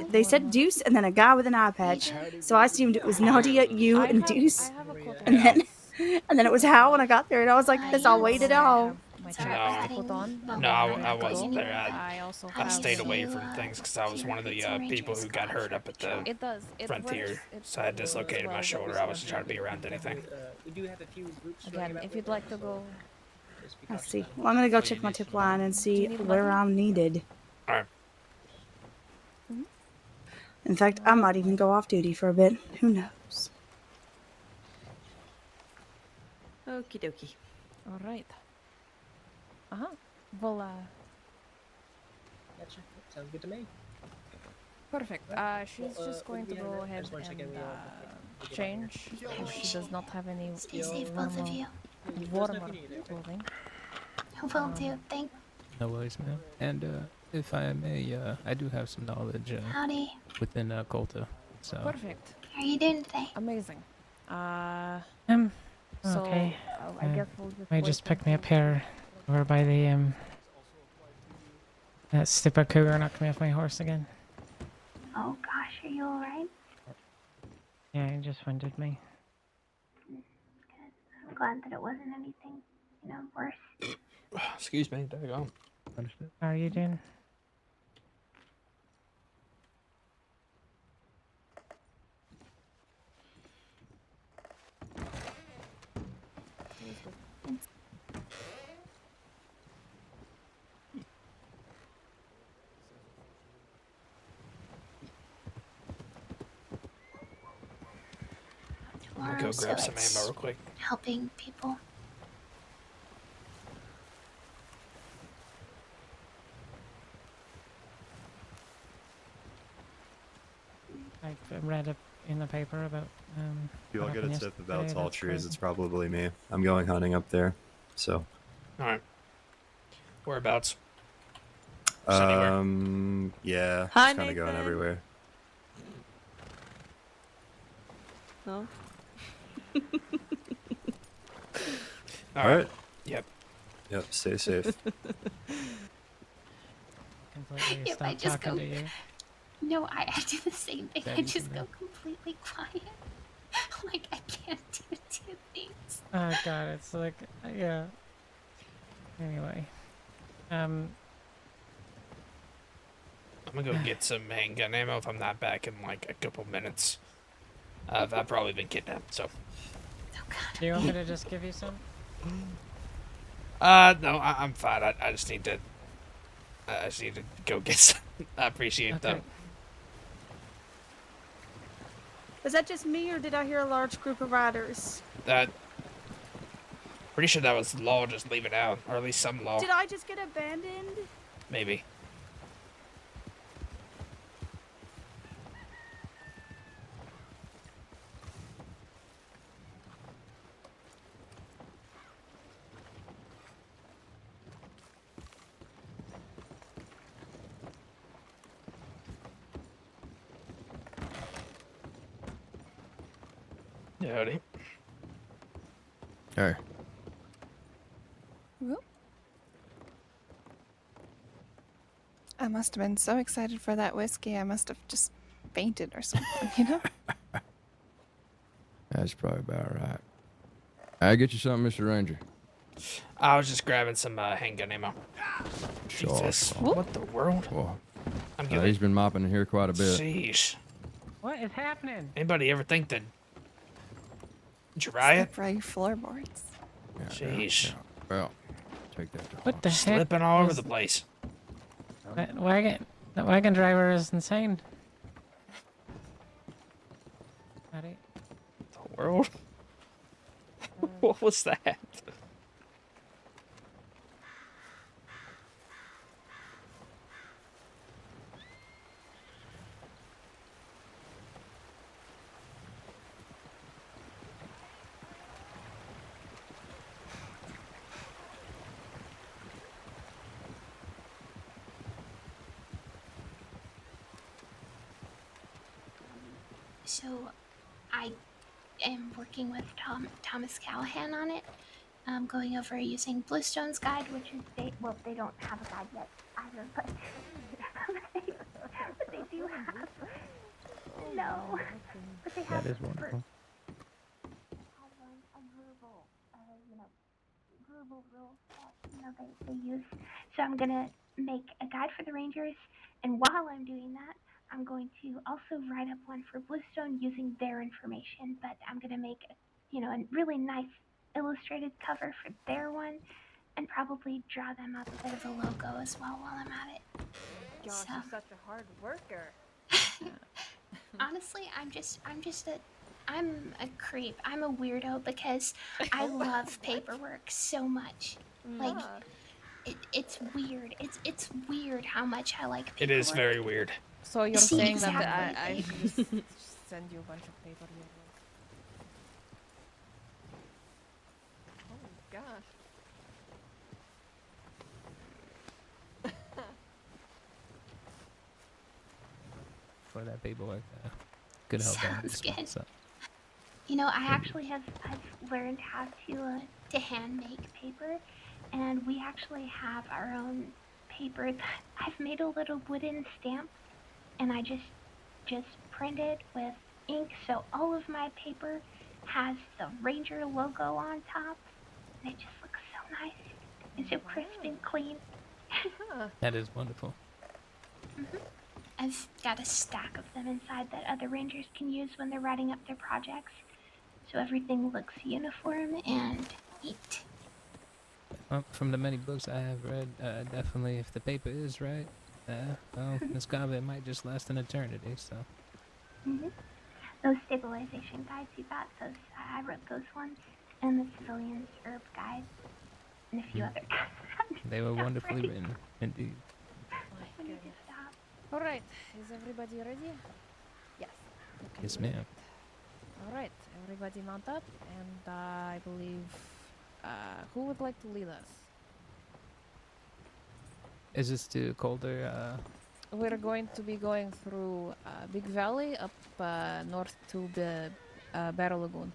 they said Deuce and then a guy with an eye patch, so I assumed it was Nadia, you, and Deuce, and then it was Hal when I got there, and I was like, this, I'll wait it all. No, I wasn't there. I stayed away from things because I was one of the people who got hurt up at the frontier. So I had dislocated my shoulder. I wasn't trying to be around anything. We do have a few groups. Again, if you'd like to go. I see. Well, I'm gonna go check my tip line and see where I'm needed. Alright. In fact, I might even go off duty for a bit. Who knows? Okie dokie. All right. Well, Gotcha. Sounds good to me. perfect. She's just going to go ahead and change if she does not have any Stay safe, both of you. warmer clothing. Will do. Thank. No worries, ma'am. And if I may, I do have some knowledge Howdy. within Colta. So Perfect. How are you doing today? Amazing. So, Okay. I guess we'll just They wait just picked me up until- here over by the that stupid cougar knocked me off my horse again. Oh gosh, are you alright? Yeah, he just winded me. I'm glad that it wasn't anything, worse. Excuse me. There you go. Understood. How are you doing? I'm gonna go Tomorrow, grab so some it's ammo real quick. helping people. I read up in the paper about If you all what get a happened tip about yesterday, tall that's trees, crazy. it's probably me. I'm going hunting up there, so. Alright. Whereabouts? Yeah, Hi, just kind of going Nathan. everywhere. No. All right. Yep. Yep. Stay safe. Completely If I stop just talking go, to you. no, I do the same thing. That I you just can go do. completely quiet. Like I can't do two things. Oh god, it's like yeah. Anyway, I'm gonna go get some handgun ammo if I'm not back in like a couple minutes. I've probably been kidnapped, so. do you want me to just give you some? No, I'm fine. I just need to. I just need to go get some. I appreciate that. Was that just me, or did I hear a large group of riders? Pretty sure that was law just leave it out, or at least some law. Did I just get abandoned? Maybe. Howdy. Hey. Whoop. I must have been so excited for that whiskey, I must have just fainted or something, you know? That's probably about right. I get you something, Mr. Ranger. I was just grabbing some handgun ammo. Sure. Jesus, what the world? Whoa. I'm good. He's been mopping in here quite a bit. Sheesh. What is happening? Anybody ever think that Jiraiya? Step right floorboards. Sheesh. Well, take that. What the heck? Slipping all over is- the place. That wagon driver is insane. Howdy. The world? What was that? So, I am working with Thomas Callahan on it. I'm going over using Bluestone's guide, which is they don't have a guide yet either, but but they do have but they have That is wonderful. a verbal, verbal rules that they use. So I'm gonna make a guide for the Rangers, and while I'm doing that, I'm going to also write up one for Bluestone using their information. But I'm gonna make a really nice illustrated cover for their one, and probably draw them up a bit of a logo as well while I'm at it. Gosh, So, you're such a hard worker. honestly, I'm a creep. I'm a weirdo because I love paperwork so much. Like, it's weird. It's weird how much I like paperwork. It is very weird. So you're See, saying exactly. that I should just send you a bunch of paper here. Oh my gosh. For that people like that. Good help. Sounds good. I actually I've learned how to hand make paper, and we actually have our own paper that I've made a little wooden stamp, and I just printed with ink, so all of my paper has the Ranger logo on top, and it just looks so nice and so crisp and clean. That is wonderful. I've got a stack of them inside that other rangers can use when they're writing up their projects, so everything looks uniform and neat. Well, from the many books I have read, definitely if the paper is right, well, Miss Gava, it might just last an eternity, so. Those stabilization guides you got, those I wrote those ones, and the civilians herb guide, and a few other guides. They were wonderfully written, indeed. I need to stop. All right, is everybody ready? Yes. Okay, Yes, great. ma'am. All right, everybody mount up, and I believe, who would like to lead us? Is this to colder, We're going to be going through Big Valley up north to the Battle Lagoon.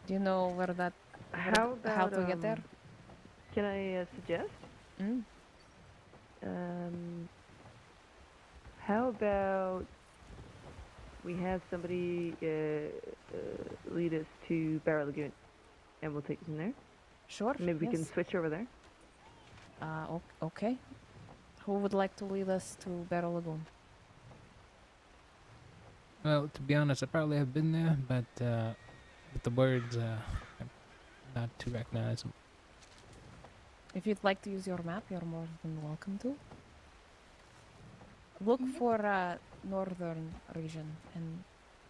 Do you know where that? How to get there? Can I suggest? How about we have somebody lead us to Barrow Lagoon, and we'll take it from there? Sure. Maybe we can yes. switch over there. Okay. Who would like to lead us to Battle Lagoon? well, to be honest, I probably have been there, but, with the words, I'm not too recognizable. If you'd like to use your map, you're more than welcome to. Look for northern region and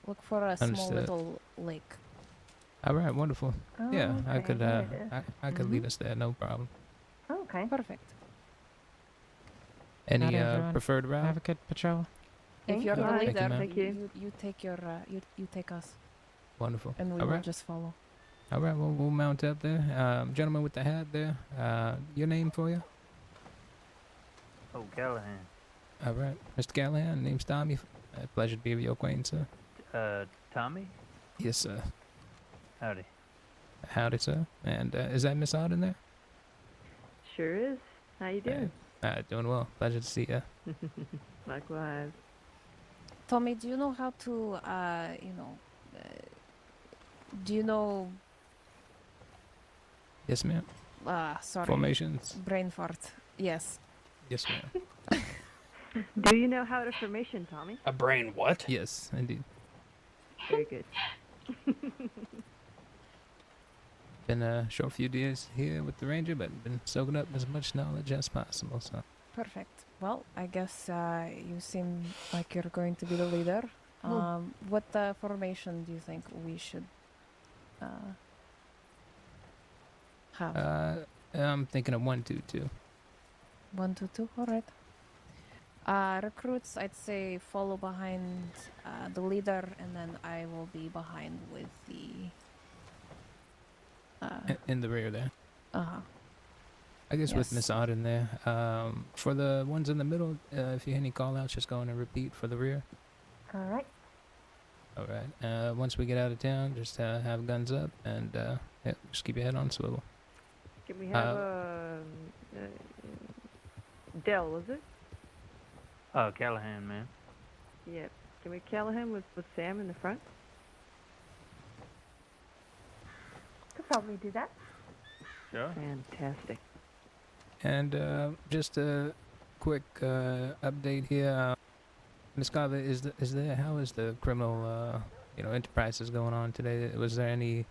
look for a small Understood. little lake. All right, wonderful. Yeah, I okay, could, here it is. I could lead us there, no problem. Okay. Perfect. Any, Howdy, everyone. preferred route? Have a good patrol. If you're the Thank you, leader, ma'am. you take your you take us, Wonderful. and we All will right. just follow. All right, well, we'll mount up there. Gentleman with the hat there, your name for you? Oh, Callahan. All right, Mr. Callahan, name's Tommy. Pleasure to be of your acquaintance, sir. Tommy? Yes, sir. Howdy. Howdy, sir. And is that Miss Auden there? Sure is. How you doing? Doing well. Pleasure to see you. Likewise. Tommy, do you know how to do you know? Yes, ma'am. Sorry. Formations. Brain fart. Yes. Yes, ma'am. Do you know how to formation, Tommy? A brain what? Yes, indeed. Very good. Been a short few days here with the ranger, but been soaking up as much knowledge as possible. So. Perfect. Well, I guess you seem like you're going to be the leader. What formation do you think we should have? I'm thinking of 1-2-2. 1-2-2. All right. Recruits, I'd say follow behind the leader, and then I will be behind with the. In the rear there. I guess with Yes. Miss Auden there. For the ones in the middle, if you hear any call outs, just go in and repeat for the rear. All right. All right. Once we get out of town, just have guns up and yeah, just keep your head on swivel. Can we have Dell, was it? Callahan, man. Yep. Can we Callahan with Sam in the front? Could probably do that. Sure. Fantastic. And just a quick update here. Ms. Kava, is there? How is the criminal, enterprises going on today? Was there any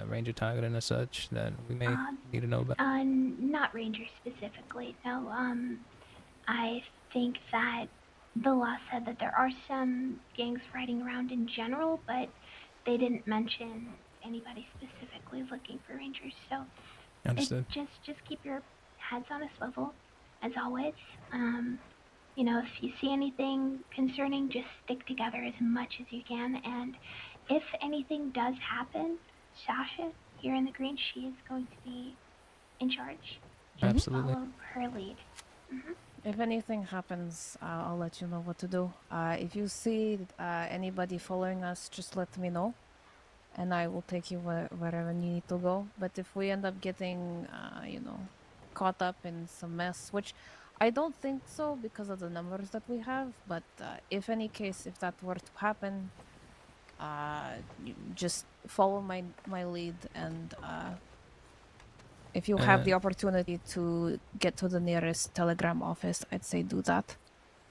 ranger targeting as such that we may need to know about? Not ranger specifically. No. I think that the law said that there are some gangs riding around in general, but they didn't mention anybody specifically looking for rangers. So Understood. Just keep your heads on a swivel, as always. If you see anything concerning, just stick together as much as you can. And if anything does happen, Sasha here in the green, she is going to be in charge. Just Absolutely. follow her lead. If anything happens, I'll let you know what to do. If you see anybody following us, just let me know, and I will take you wherever you need to go. But if we end up getting, caught up in some mess, which I don't think so because of the numbers that we have, but if that were to happen, you just follow my lead, and if you have the opportunity to get to the nearest telegram office, I'd say do that.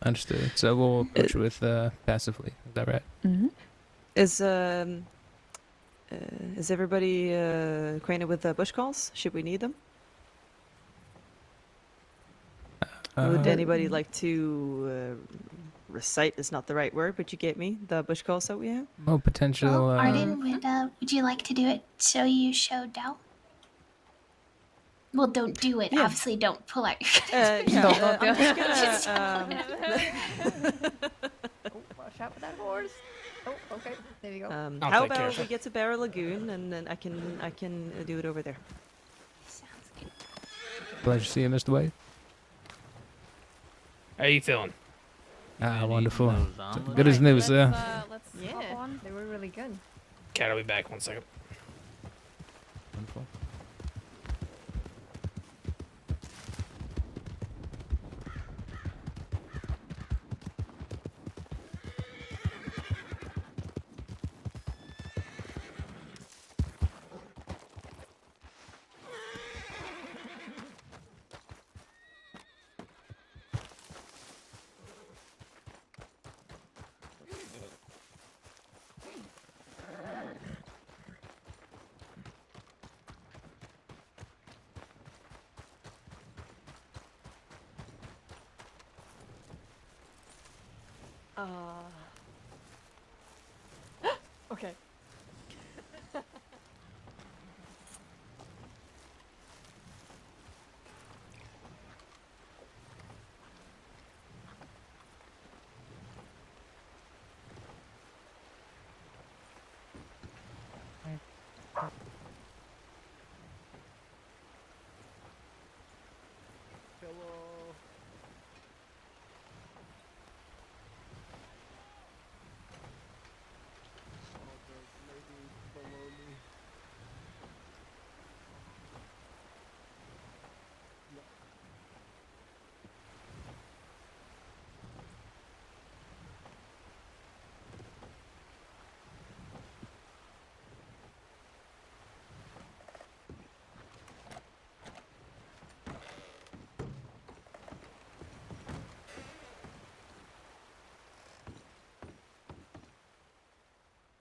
Understood. So we'll approach with passively. Is that right? Mm-hmm. Is everybody acquainted with bush calls? Should we need them? Would anybody like to recite? Is not the right word, but you get me. The bush calls that we have. Well, potential. Well, Arden, would you like to do it so you show Dell? Well, don't do it. Yeah. Obviously, don't pull out your Yeah, gun. I'm just Watch out for that horse. Oh, okay. There you go. How about we get to Barra Lagoon, and then I can do it over there. Sounds good. Pleasure to see you, Mr. Wade. How you feeling? Wonderful. Good as news, let's Yeah. hop on. They were really good. Cat, I'll be back 1 second. Wonderful. Okay.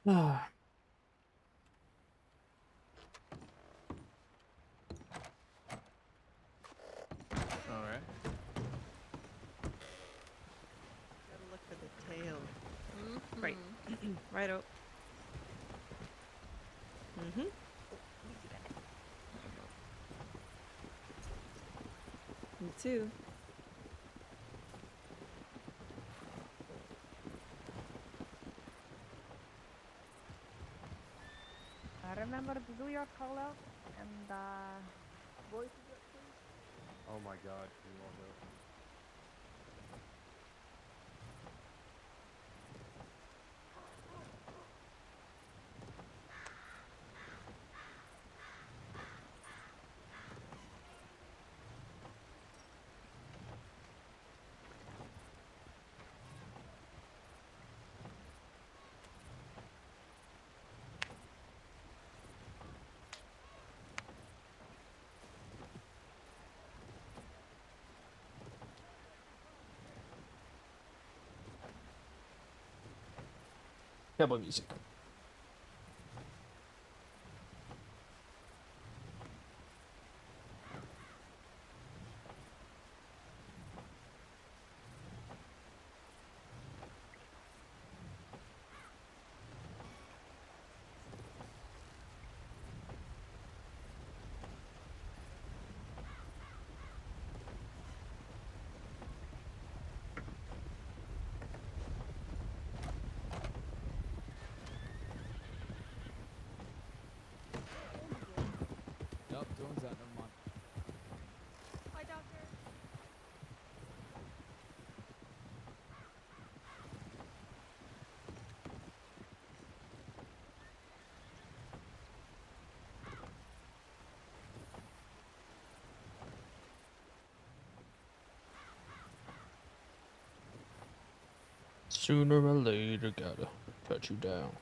Ah. All right. Gotta look for the tail. Right. Right up. Mm-hmm. Me too. Remember to do your call out and voice it, please. Oh my god, you all know. Cowboy music. Sooner or later, gotta cut you down.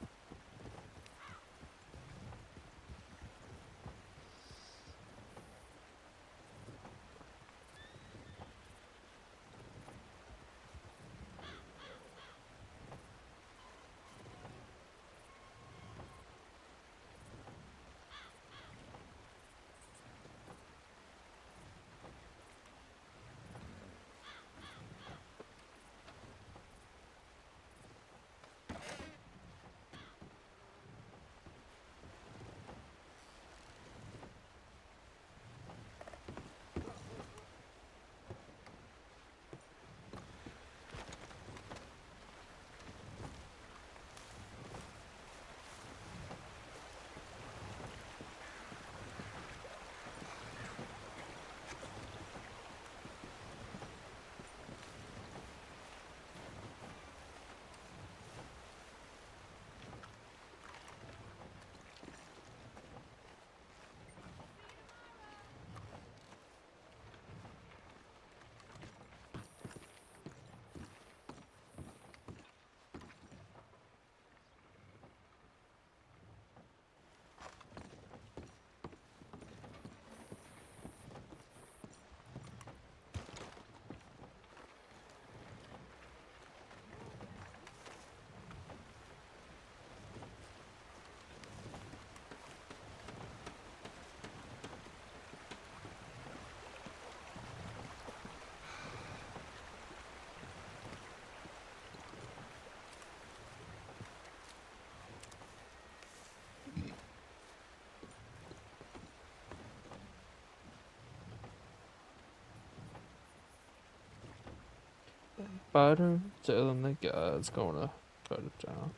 Spider telling the guy's gonna cut it down.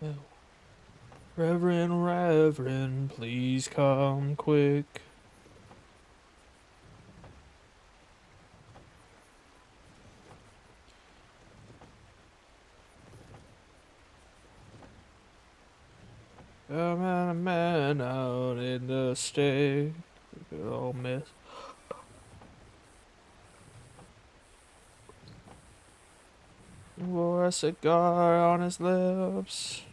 Oh. Reverend, please come quick. A man out in the state. Good old miss. Wore a cigar on his lips.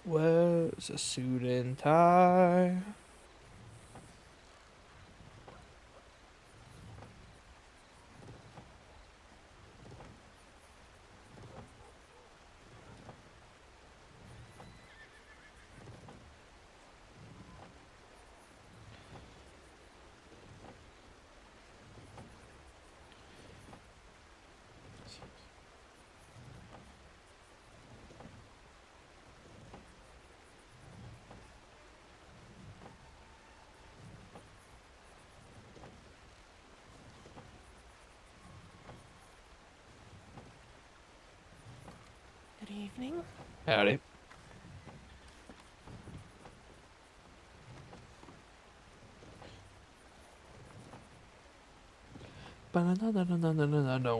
Wears a suit and tie. Good evening. Howdy. Ba-na-na-na-na-na-na-na.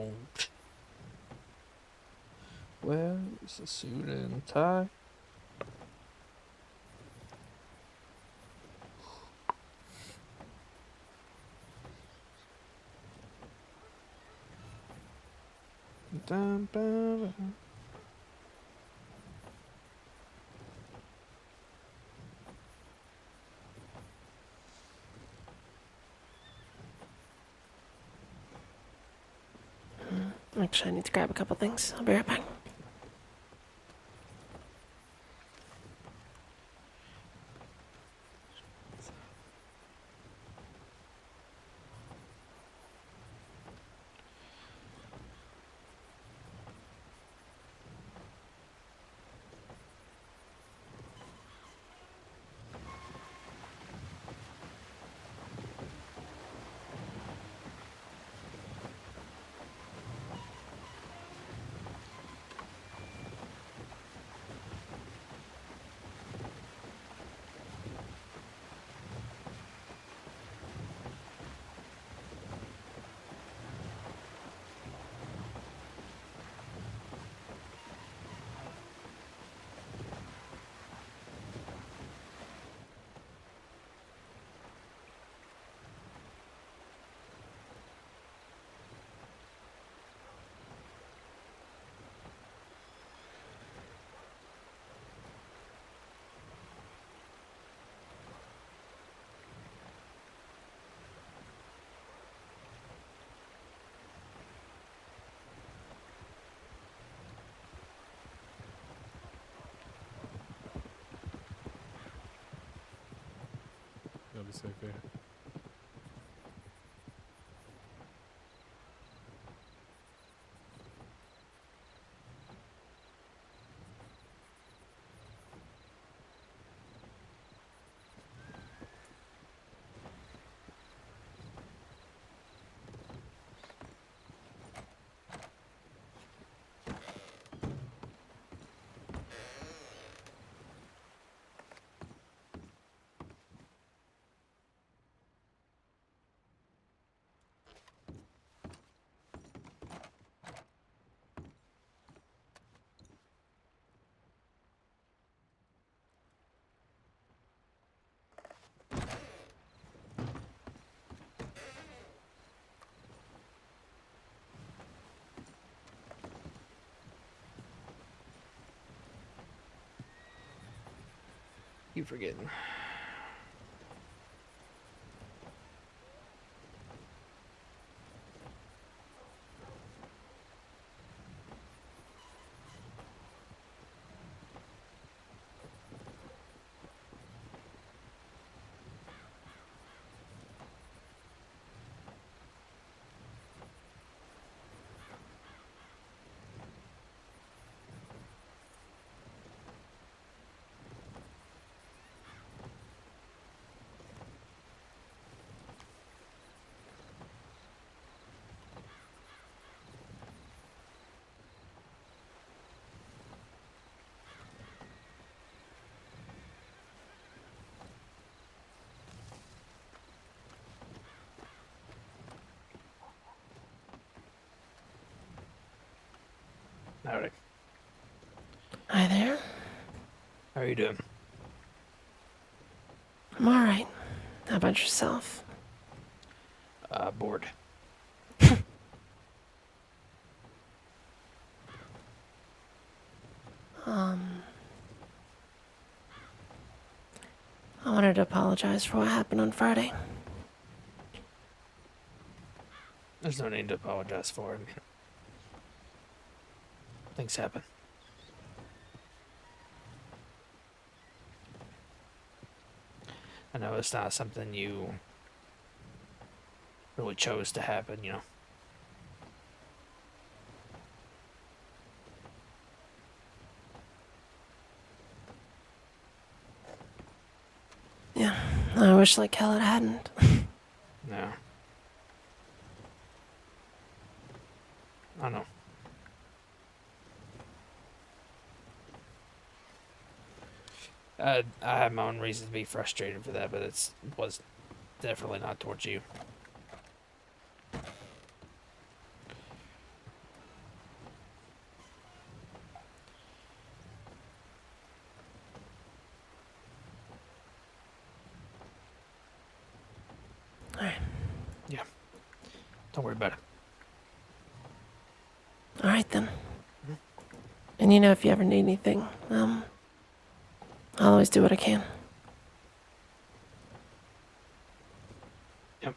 Wears a suit and tie. Dun, dun, dun. Actually, I need to grab a couple things. I'll be right back. Gotta be safe here. Keep forgetting. Howdy. Hi there. How are you doing? I'm alright. How about yourself? Bored. I wanted to apologize for what happened on Friday. There's no need to apologize for it. Things happen. I know it's not something you really chose to happen, you know. Yeah, I wish like hell it hadn't. No. I know. I have my own reasons to be frustrated for that, but it was definitely not towards you. Alright. Yeah. Don't worry about it. Alright then. And you know, if you ever need anything, I'll always do what I can. Yep.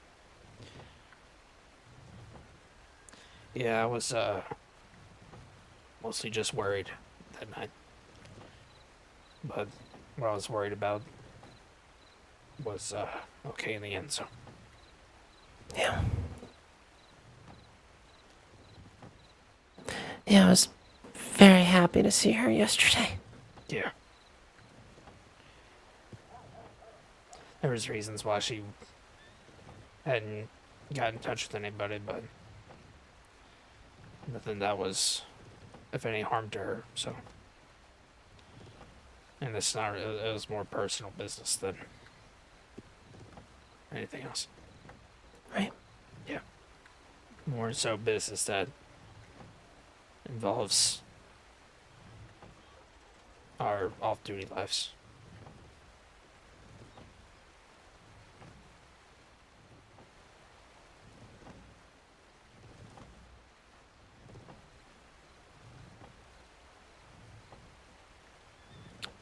Yeah, I was mostly just worried that night. But what I was worried about was okay in the end, so. Yeah. Yeah, I was very happy to see her yesterday. Yeah. There was reasons why she hadn't got in touch with anybody, but nothing that was of any harm to her, so. And it's not, it was more personal business than anything else. Right. Yeah. More so business that involves our off-duty lives.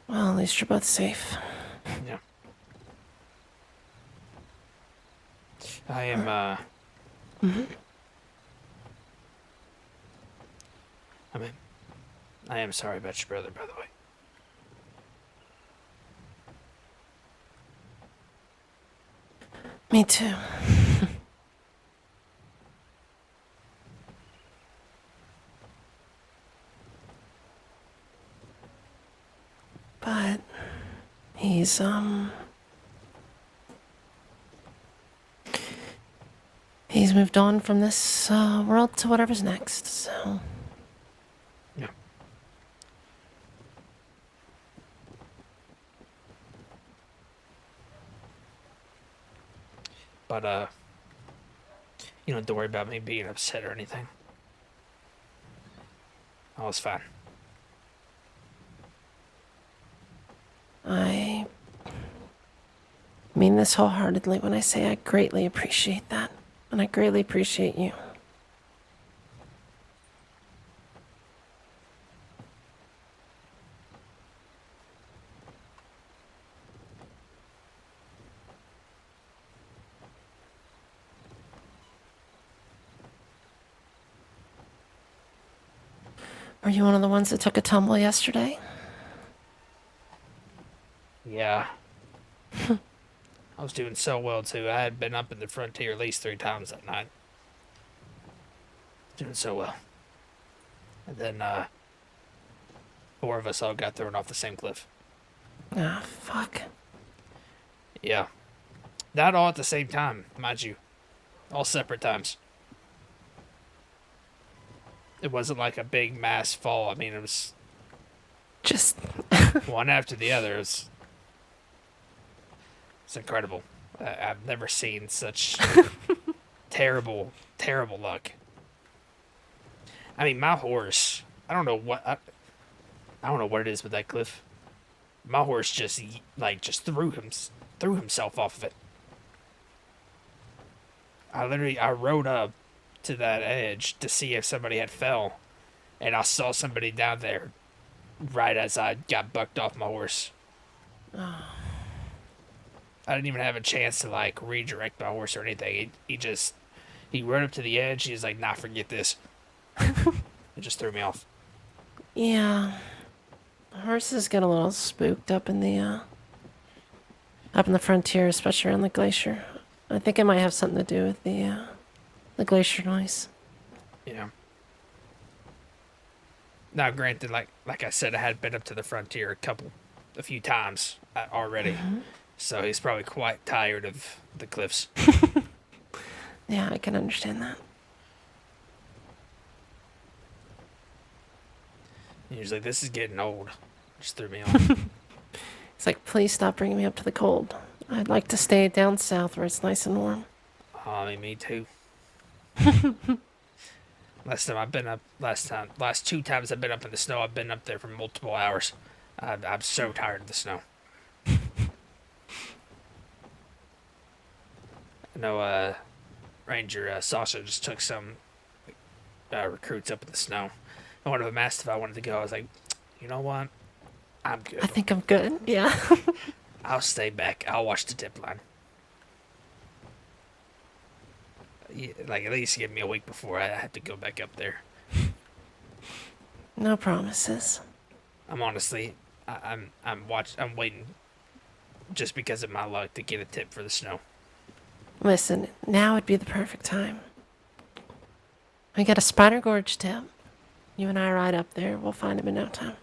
Well, at least you're both safe. Yeah. I am, I am sorry about your brother, by the way. Me too. But he's moved on from this world to whatever's next, so. Yeah. But you don't have to worry about me being upset or anything. I was fine. I mean this wholeheartedly when I say I greatly appreciate that. And I greatly appreciate you. Were you one of the ones that took a tumble yesterday? Yeah. I was doing so well, too. I had been up in the frontier at least 3 times that night. Doing so well. And then, 4 of us all got thrown off the same cliff. Ah, fuck. Yeah. Not all at the same time, mind you. All separate times. It wasn't like a big mass fall. I mean, it was just one after the other. It's incredible. I've never seen such terrible, terrible luck. I mean, my horse, I don't know what I don't know what it is with that cliff. My horse just threw himself off of it. I rode up to that edge to see if somebody had fell, and I saw somebody down there right as I got bucked off my horse. I didn't even have a chance to like redirect my horse or anything. He rode up to the edge. He was like, "Nah, forget this." It just threw me off. Yeah. Horses get a little spooked up in the frontier, especially around the glacier. I think it might have something to do with the glacier noise. Yeah. Now, granted, like I said, I had been up to the frontier a few times already, so he's probably quite tired of the cliffs. Yeah, I can understand that. He's like, "This is getting old." Just threw me off. It's like, please stop bringing me up to the cold. I'd like to stay down south where it's nice and warm. I mean, me too. Last 2 times I've been up in the snow, I've been up there for multiple hours. I'm so tired of the snow. I know, Ranger Sasha just took some recruits up in the snow. And one of them asked if I wanted to go. I was like, you know what? I'm good. I think I'm good. Yeah. I'll stay back. I'll watch the tip line. Yeah, like, at least give me a week before I have to go back up there. No promises. I'm honestly, I'm waiting just because of my luck to get a tip for the snow. Listen, now would be the perfect time. We get a Spider Gorge tip. You and I ride up there. We'll find him in no time.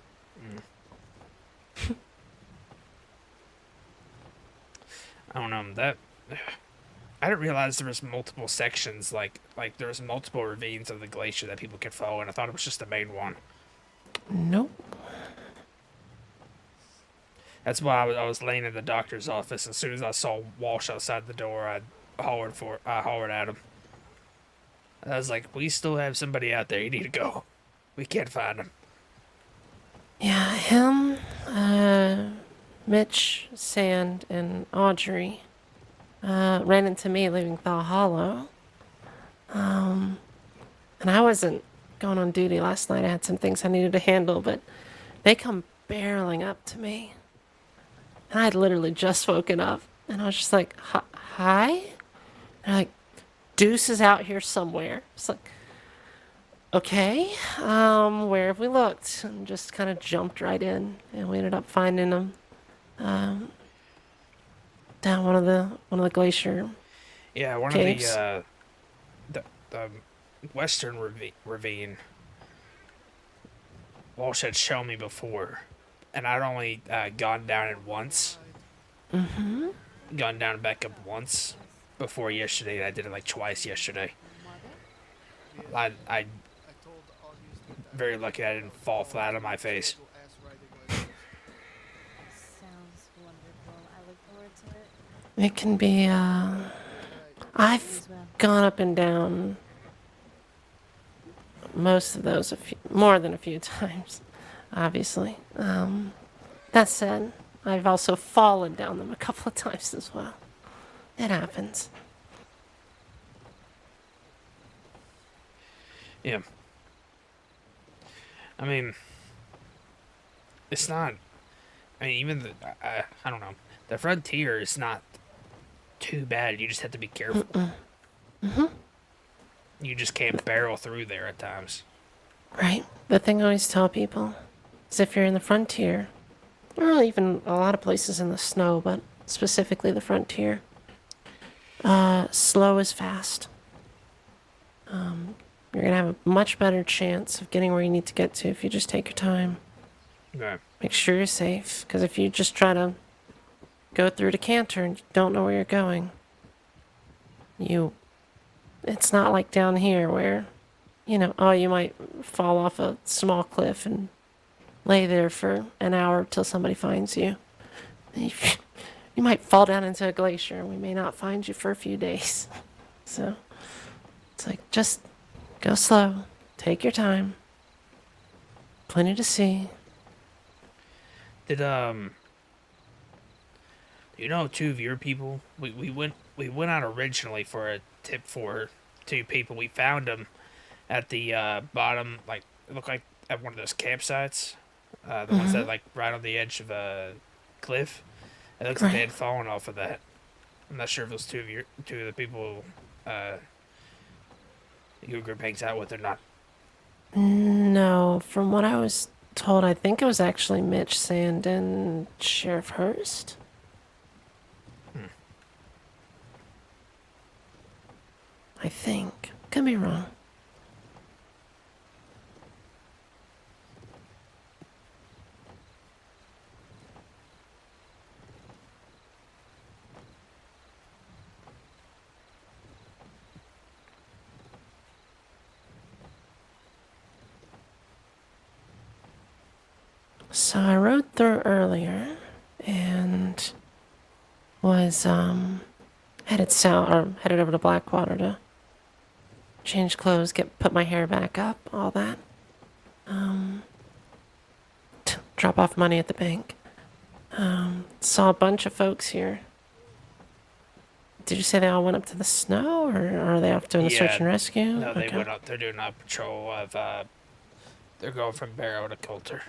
I don't know, I didn't realize there was multiple sections, like there was multiple ravines of the glacier that people could follow, and I thought it was just the main one. Nope. That's why I was laying in the doctor's office. As soon as I saw Walsh outside the door, I hollered at him. I was like, "We still have somebody out there. You need to go. We can't find him." Yeah, him, Mitch, Sand, and Audrey ran into me leaving Thaw Hollow. And I wasn't going on duty last night. I had some things I needed to handle, but they come barreling up to me. And I had literally just woken up, and I was just like, "Hi?" And they're like, "Deuce is out here somewhere." It's like, okay, where have we looked? And just kind of jumped right in, and we ended up finding him down one of the glacier. Yeah, one caves. of the western ravine. Walsh had shown me before, and I'd only gone down it once. Gone down and back up once before yesterday. I did it like twice yesterday. I very lucky I didn't fall flat on my face. It can be, I've gone up and down most of those more than a few times, obviously. That said, I've also fallen down them a couple of times as well. It happens. Yeah. I mean, it's not. I mean, even I don't know. The frontier is not too bad. You just have to be careful. You just can't barrel through there at times. Right. The thing I always tell people is if you're in the frontier, or even a lot of places in the snow, but specifically the frontier, slow is fast. You're going to have a much better chance of getting where you need to get to if you just take your time. Okay. Make sure you're safe, because if you just try to go through the canter and you don't know where you're going, it's not like down here where, you might fall off a small cliff and lay there for an hour till somebody finds you. You might fall down into a glacier and we may not find you for a few days. So it's like, just go slow, take your time. plenty to see. Did you know two of your people? We went out originally for a tip for two people. We found them at the bottom, like it looked like at one of those campsites, the ones that like right on the edge of a cliff. It looks like they had fallen off of that. I'm not sure if those two of the people your group hangs out with or not. No, from what I was told, I think it was actually Mitch Sand and Sheriff Hurst. I think. Could be wrong. So I rode through earlier and was headed south or headed over to Blackwater to change clothes, put my hair back up, all that. Drop off money at the bank. Saw a bunch of folks here. Did you say they all went up to the snow, or are they off doing a search and rescue? No, they went up. They're doing a patrol of. They're going from Barrow to Coulter.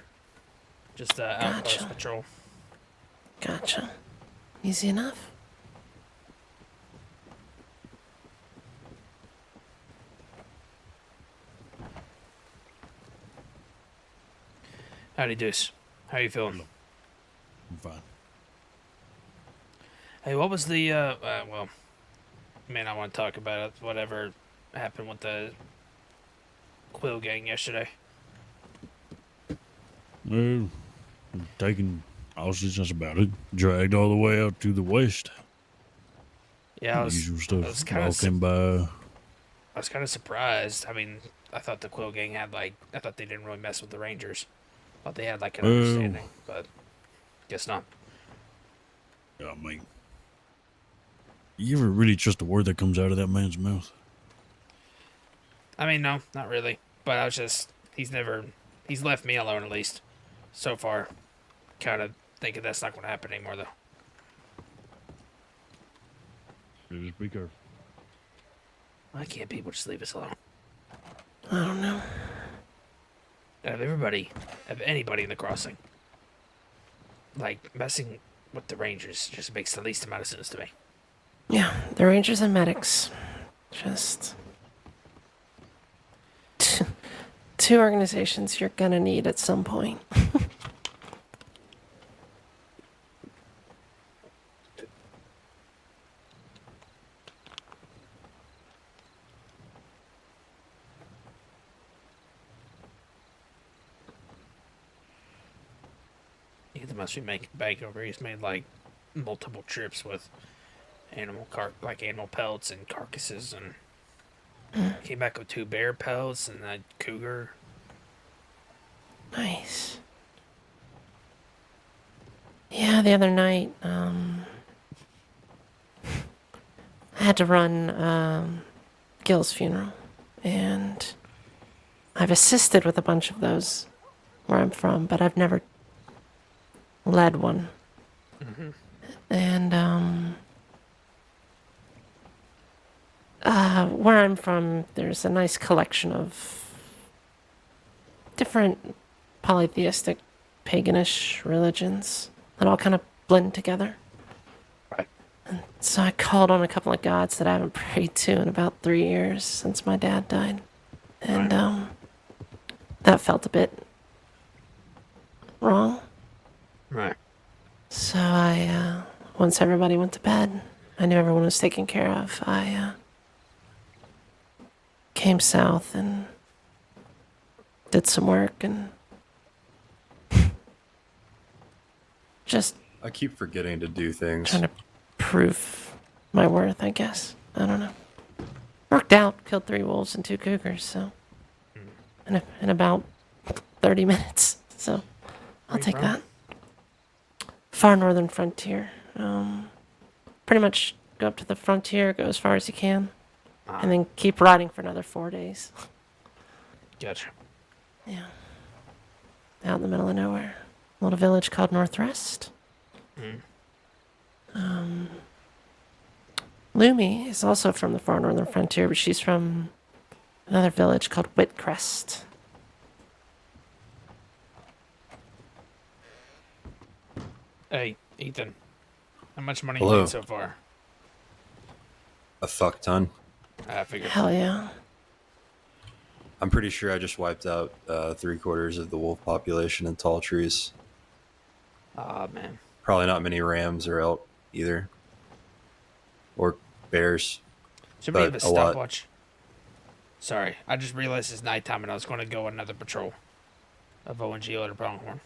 Just outpost patrol. Gotcha. Easy enough. Howdy, Deuce. How you feeling? I'm fine. Hey, what was the, well, man, I want to talk about it. Whatever happened with the Quill gang yesterday. Well, taken hostage, that's about it. Dragged all the way out to the west. Yeah, Usual stuff. I was kind Walking by. I was kind of surprised. I mean, I thought the Quill gang had, like, I thought they didn't really mess with the Rangers. Thought they had, like, an understanding, but guess not. Yeah, I mean, you ever really trust a word that comes out of that man's mouth? I mean, no, not really. But I was just, he's left me alone at least. So far. Kind of thinking that's not going to happen anymore, though. Just be careful. Why can't people just leave us alone? I don't know. Of anybody in the crossing, like, messing with the Rangers just makes the least amount of sense to me. Yeah, the Rangers and medics. Just two organizations you're gonna need at some point. He must be making bank over. He's made like multiple trips with animal pelts and carcasses, and came back with 2 bear pelts and a cougar. Nice. Yeah, the other night, I had to run Gil's funeral, and I've assisted with a bunch of those where I'm from, but I've never led one. And where I'm from, there's a nice collection of different polytheistic, paganish religions that all kind of blend together. Right. And so I called on a couple of gods that I haven't prayed to in about 3 years since my dad died. And that felt a bit wrong. Right. So I, once everybody went to bed, I knew everyone was taken care of. I came south and did some work and just I keep forgetting to do things. trying to prove my worth, I guess. I don't know. Worked out, killed 3 wolves and 2 cougars, so in about 30 minutes. So I'll take that. Far northern frontier. Pretty much go up to the frontier, go as far as you can, and then keep riding for another 4 days. Gotcha. Yeah. out in the middle of nowhere. A little village called Northrest. Mm. Lumi is also from the far northern frontier, but she's from another village called Whitcrest. Hey, Ethan. How much money Hello. you made so far? A fuck ton. I figured. Hell yeah. I'm pretty sure I just wiped out 3/4 of the wolf population in tall trees. Aw, man. Probably not many rams or elk either. Or bears. Should we have a but a lot. stopwatch? Sorry, I just realized it's nighttime and I was going to go on another patrol of ONG or Pronghorn.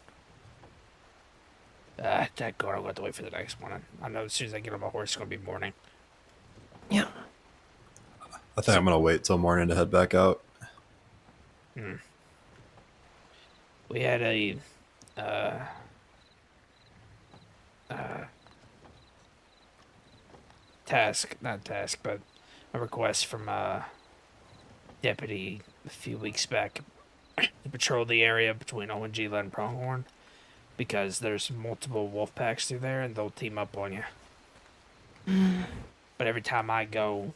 That God, I'll have to wait for the next one. I know as soon as I get on my horse, it's going to be morning. Yeah. I think I'm going to wait till morning to head back out. Hmm. We had a but a request from a deputy a few weeks back to patrol the area between ONG and Pronghorn because there's multiple wolf packs through there and they'll team up on you. But every time I go,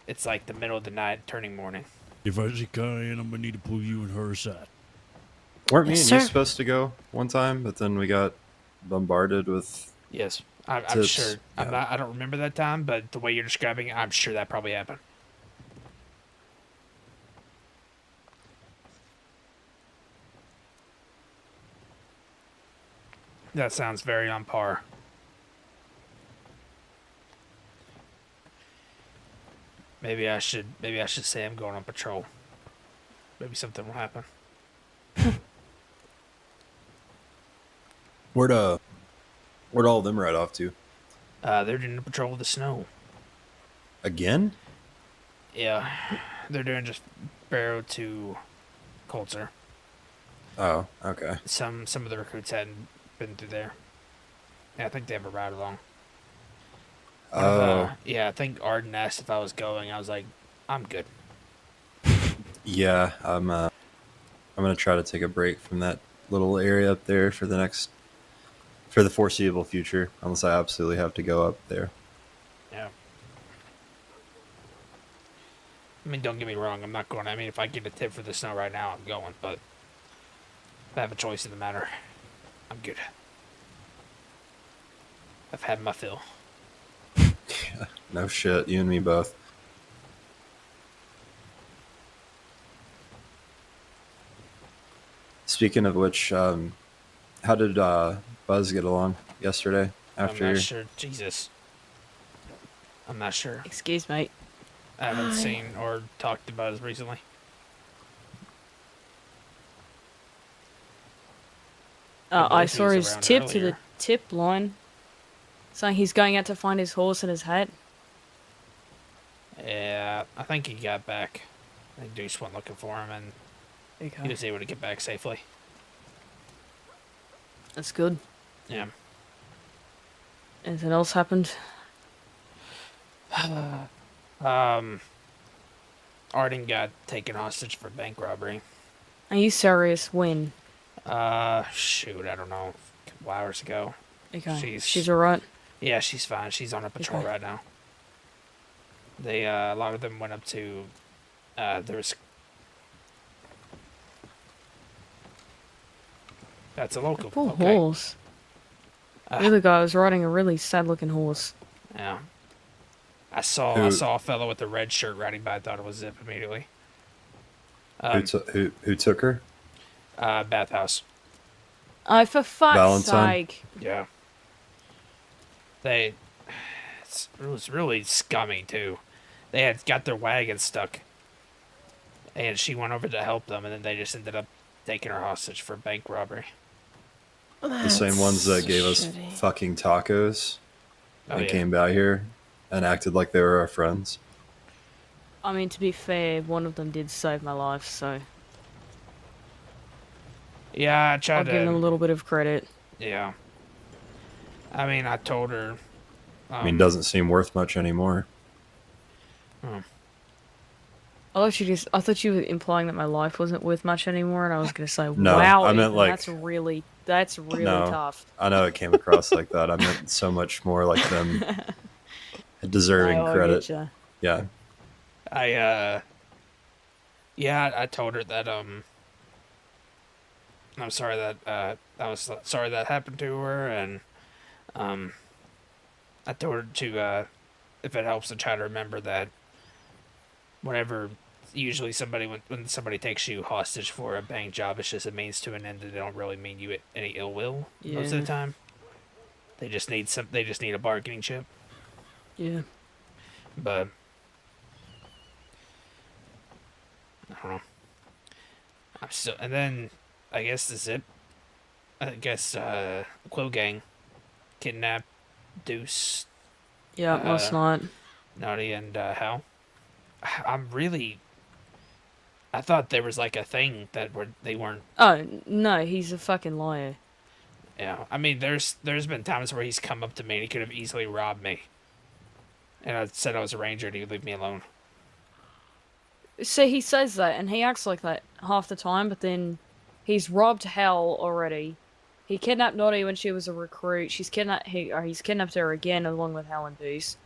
it's like the middle of the night turning morning. If I see Cayenne, I'm gonna need to pull you and her aside. Weren't me Yes, and sir. you supposed to go one time, but then we got bombarded with... Yes, I'm tips? sure. Yeah. I don't remember that time, but the way you're describing it, I'm sure that probably happened. That sounds very on par. Maybe I should say I'm going on patrol. Maybe something will happen. Where'd all of them ride off to? They're doing a patrol of the snow. Again? Yeah, they're doing just Barrow to Coulter. Oh, okay. Some of the recruits hadn't been through there. Yeah, I think they have a ride along. Yeah, I think Arden asked if I was going. I was like, I'm good. Yeah, I'm gonna try to take a break from that little area up there for the foreseeable future, unless I absolutely have to go up there. Yeah. I mean, don't get me wrong. I'm not going. I mean, if I get a tip for the snow right now, I'm going. But if I have a choice in the matter, I'm good. I've had my fill. Yeah, no shit. You and me both. Speaking of which, how did Buzz get along yesterday? After I'm not sure. Jesus. I'm not sure. Excuse me. I haven't seen or talked about it recently. I saw was his around tip to the earlier. tip line, saying he's going out to find his horse and his hat. Yeah, I think he got back. I think Deuce went looking for him, and he was able to get back safely. That's good. Yeah. Anything else happened? Arden got taken hostage for bank robbery. Are you serious? When? Shoot, I don't know. A couple hours ago. Okay. She's alright? Yeah, she's fine. She's on a patrol Okay. right now. They, a lot of them went up to, there's... That's a local. Poor okay. horse. The other guy was riding a really sad-looking horse. Yeah. I saw a fellow with a red shirt riding by. I thought it was Zip immediately. Who took her? Bathhouse. Oh, for fuck's Valentine? sake. Yeah. It was really scummy, too. They had got their wagon stuck. And she went over to help them, and then they just ended up taking her hostage for bank robbery. The same ones that gave us fucking tacos Oh, and yeah. came by here and acted like they were our friends. I mean, to be fair, one of them did save my life, so Yeah, I tried I'll to... give them a little bit of credit. Yeah. I mean, I told her... I mean, doesn't seem worth much anymore. I thought you were implying that my life wasn't worth much anymore, and I was gonna say, No, wow, I meant Ethan, like that's really no. tough. I know it came across like that. I meant so much more like them deserving No, I credit. getcha. Yeah. I told her that I'm sorry that I was sorry that happened to her, and I told her to if it helps to try to remember that whenever usually when somebody takes you hostage for a bank job, it's just a means to an end. They don't really mean you any ill will most of Yeah. the time. They just need a bargaining chip. Yeah. But I don't know. And then I guess the Zip. I guess Quill Gang kidnapped Deuce. Yeah, last night. Naughty and Hal. I thought there was like a thing that they weren't. Oh no, he's a fucking liar. Yeah, I mean, there's been times where he's come up to me and he could have easily robbed me, and I said I was a ranger and he would leave me alone. See, he says that, and he acts like that half the time, but then he's robbed Hal already. He kidnapped Naughty when she was a recruit. He's kidnapped her again along with Hal and Deuce.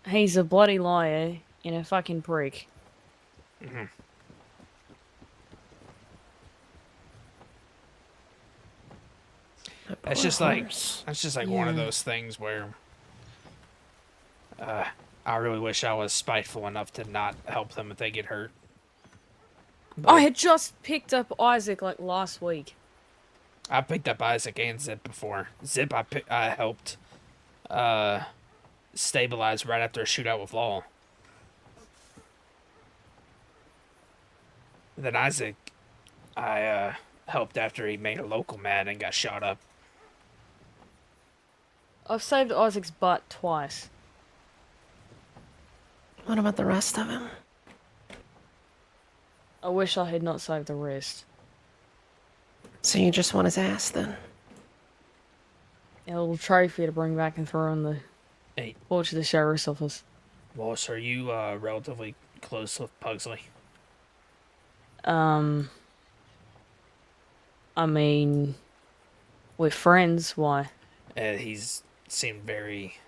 He's a bloody liar and a fucking prick. Mm-hmm. It's just like one of those things where I really wish I was spiteful enough to not help them if they get hurt. But I had just picked up Isaac like last week. I picked up Isaac and Zip before. Zip I helped stabilize right after a shootout with Law. Then Isaac I helped after he made a local mad and got shot up. I've saved Isaac's butt twice. What about the rest of him? I wish I had not saved the rest. So you just want his ass then? A little trophy to bring back and throw in the porch of the sheriff's office. Wallace, are you relatively close with Pugsley? I mean, we're friends. Why? He's seemed very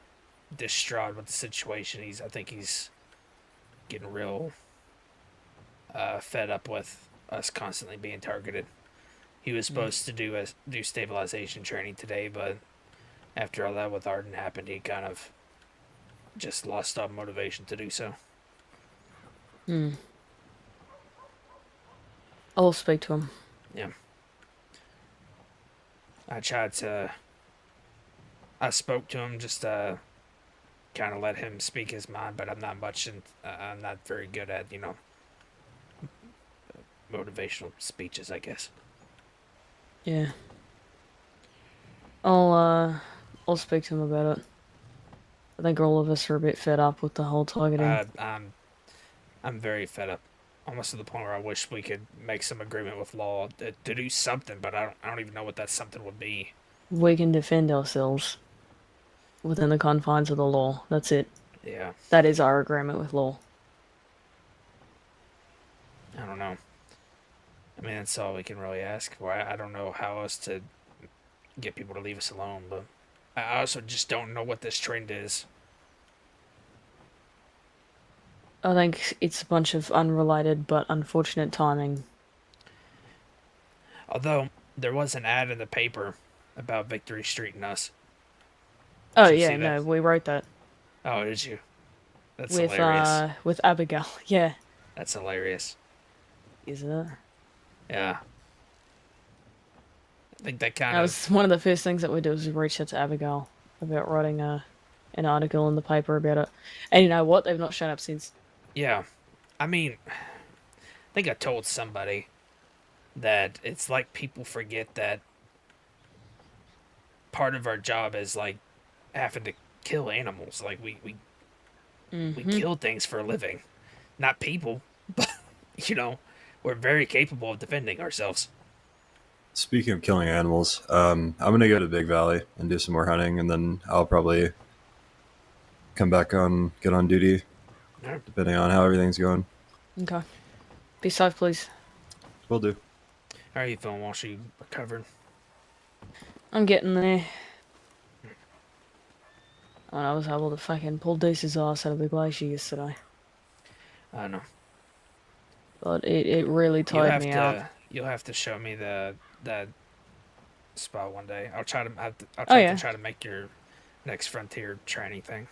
distraught with the situation. I think he's getting real fed up with us constantly being targeted. He was supposed to do stabilization training today, but after all that with Arden happened, he kind of just lost all motivation to do so. I'll speak to him. Yeah. I spoke to him just to kind of let him speak his mind, but I'm not very good at, motivational speeches, I guess. Yeah. I'll speak to him about it. I think all of us are a bit fed up with the whole targeting. I'm very fed up, almost to the point where I wish we could make some agreement with Law to do something, but I don't even know what that something would be. We can defend ourselves within the confines of the law. That's it. Yeah. That is our agreement with Law. I don't know. I mean, that's all we can really ask for. I don't know how else to get people to leave us alone, but I also just don't know what this trend is. I think it's a bunch of unrelated but unfortunate timing. Although, there was an ad in the paper about Victory Street and us. Oh Did you yeah, see no, that? we wrote that. Oh, did you? That's with hilarious. With Abigail, yeah. That's hilarious. Isn't it? Yeah. I think that kind That of... was one of the first things that we did was reach out to Abigail about writing an article in the paper about it. And you know what? They've not shown up since. Yeah. I mean, I think I told somebody that it's like people forget that part of our job is like having to kill animals. Like we kill things for a living. Not people, but we're very capable of defending ourselves. Speaking of killing animals, I'm gonna go to Big Valley and do some more hunting, and then I'll probably come back get on duty depending on how everything's going. Okay. Be safe, please. Will do. How are you feeling while she recovered? I'm getting there. And I was able to fucking pull Deuce's ass out of the glacier yesterday. I know. But it really tired me out. You'll have to show me that spot one day. I'll try to try to make your next frontier training thing.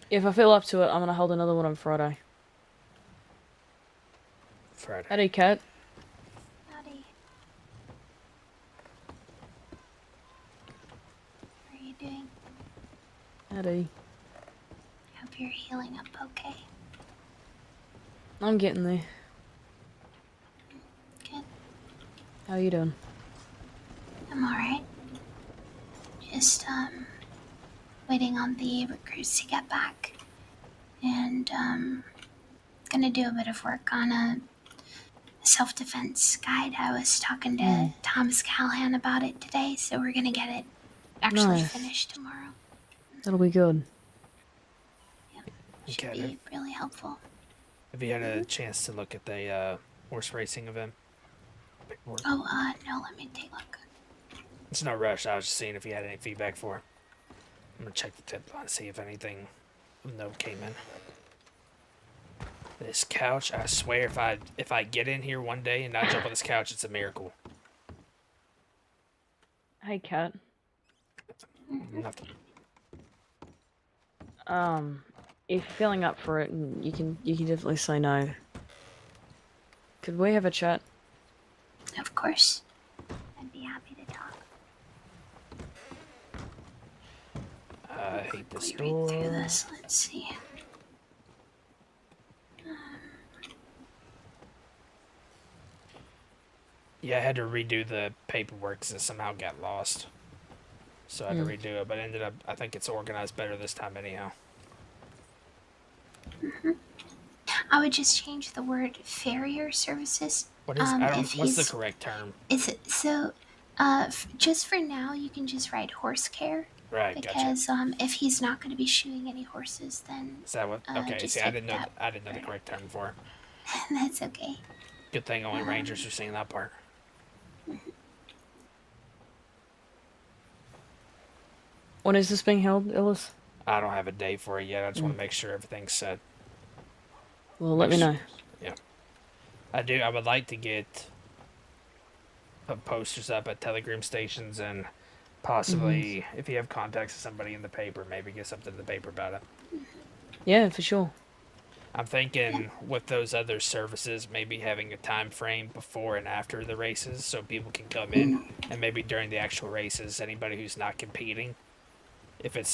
If I feel up to it, I'm gonna hold another one on Friday. Howdy, Cat. Howdy. How are you doing? Howdy. Hope you're healing up okay. I'm getting there. Good. How you doing? I'm alright. Just, waiting on the recruits to get back. And, gonna do a bit of work on a self-defense guide. I was talking to Thomas Callahan about it today, so we're gonna get it actually Nice. finished tomorrow. That'll be good. Should Okay. be really helpful. Have you had a chance to look at the horse racing event? Paperwork? Oh, no, let me take a look. It's no rush. I was just seeing if you had any feedback for it. I'm gonna check the tip line, see if anything of note came in. This couch, I swear, if I get in here one day and not jump on this couch, it's a miracle. Hey, Cat. Nothing. If you're feeling up for it, and you can definitely say no. Could we have a chat? Of course. I'd be happy to talk. I hate this Read door. through this. Let's see. Yeah, I had to redo the paperwork because it somehow got lost. So I had to redo it, but ended up, I think it's organized better this time anyhow. I would just change the word farrier services. What is, what's the correct term? Is it so? Just for now, you can just write horse care. Right, because if he's not going to be shoeing any horses, then Is that what? Okay, just see, I take didn't know. that I didn't know the correct term for it. That's okay. Good thing only Rangers are seeing that part. When is this being held, Ellis? I don't have a date for it yet. I just want to make sure everything's set. Well, let me know. Yeah, I do. I would like to put posters up at telegram stations and possibly, if you have contacts with somebody in the paper, maybe get something to the paper about it. Yeah, for sure. I'm thinking with those other services, maybe having a time frame before and after the races so people can come in, and maybe during the actual races, anybody who's not competing, if it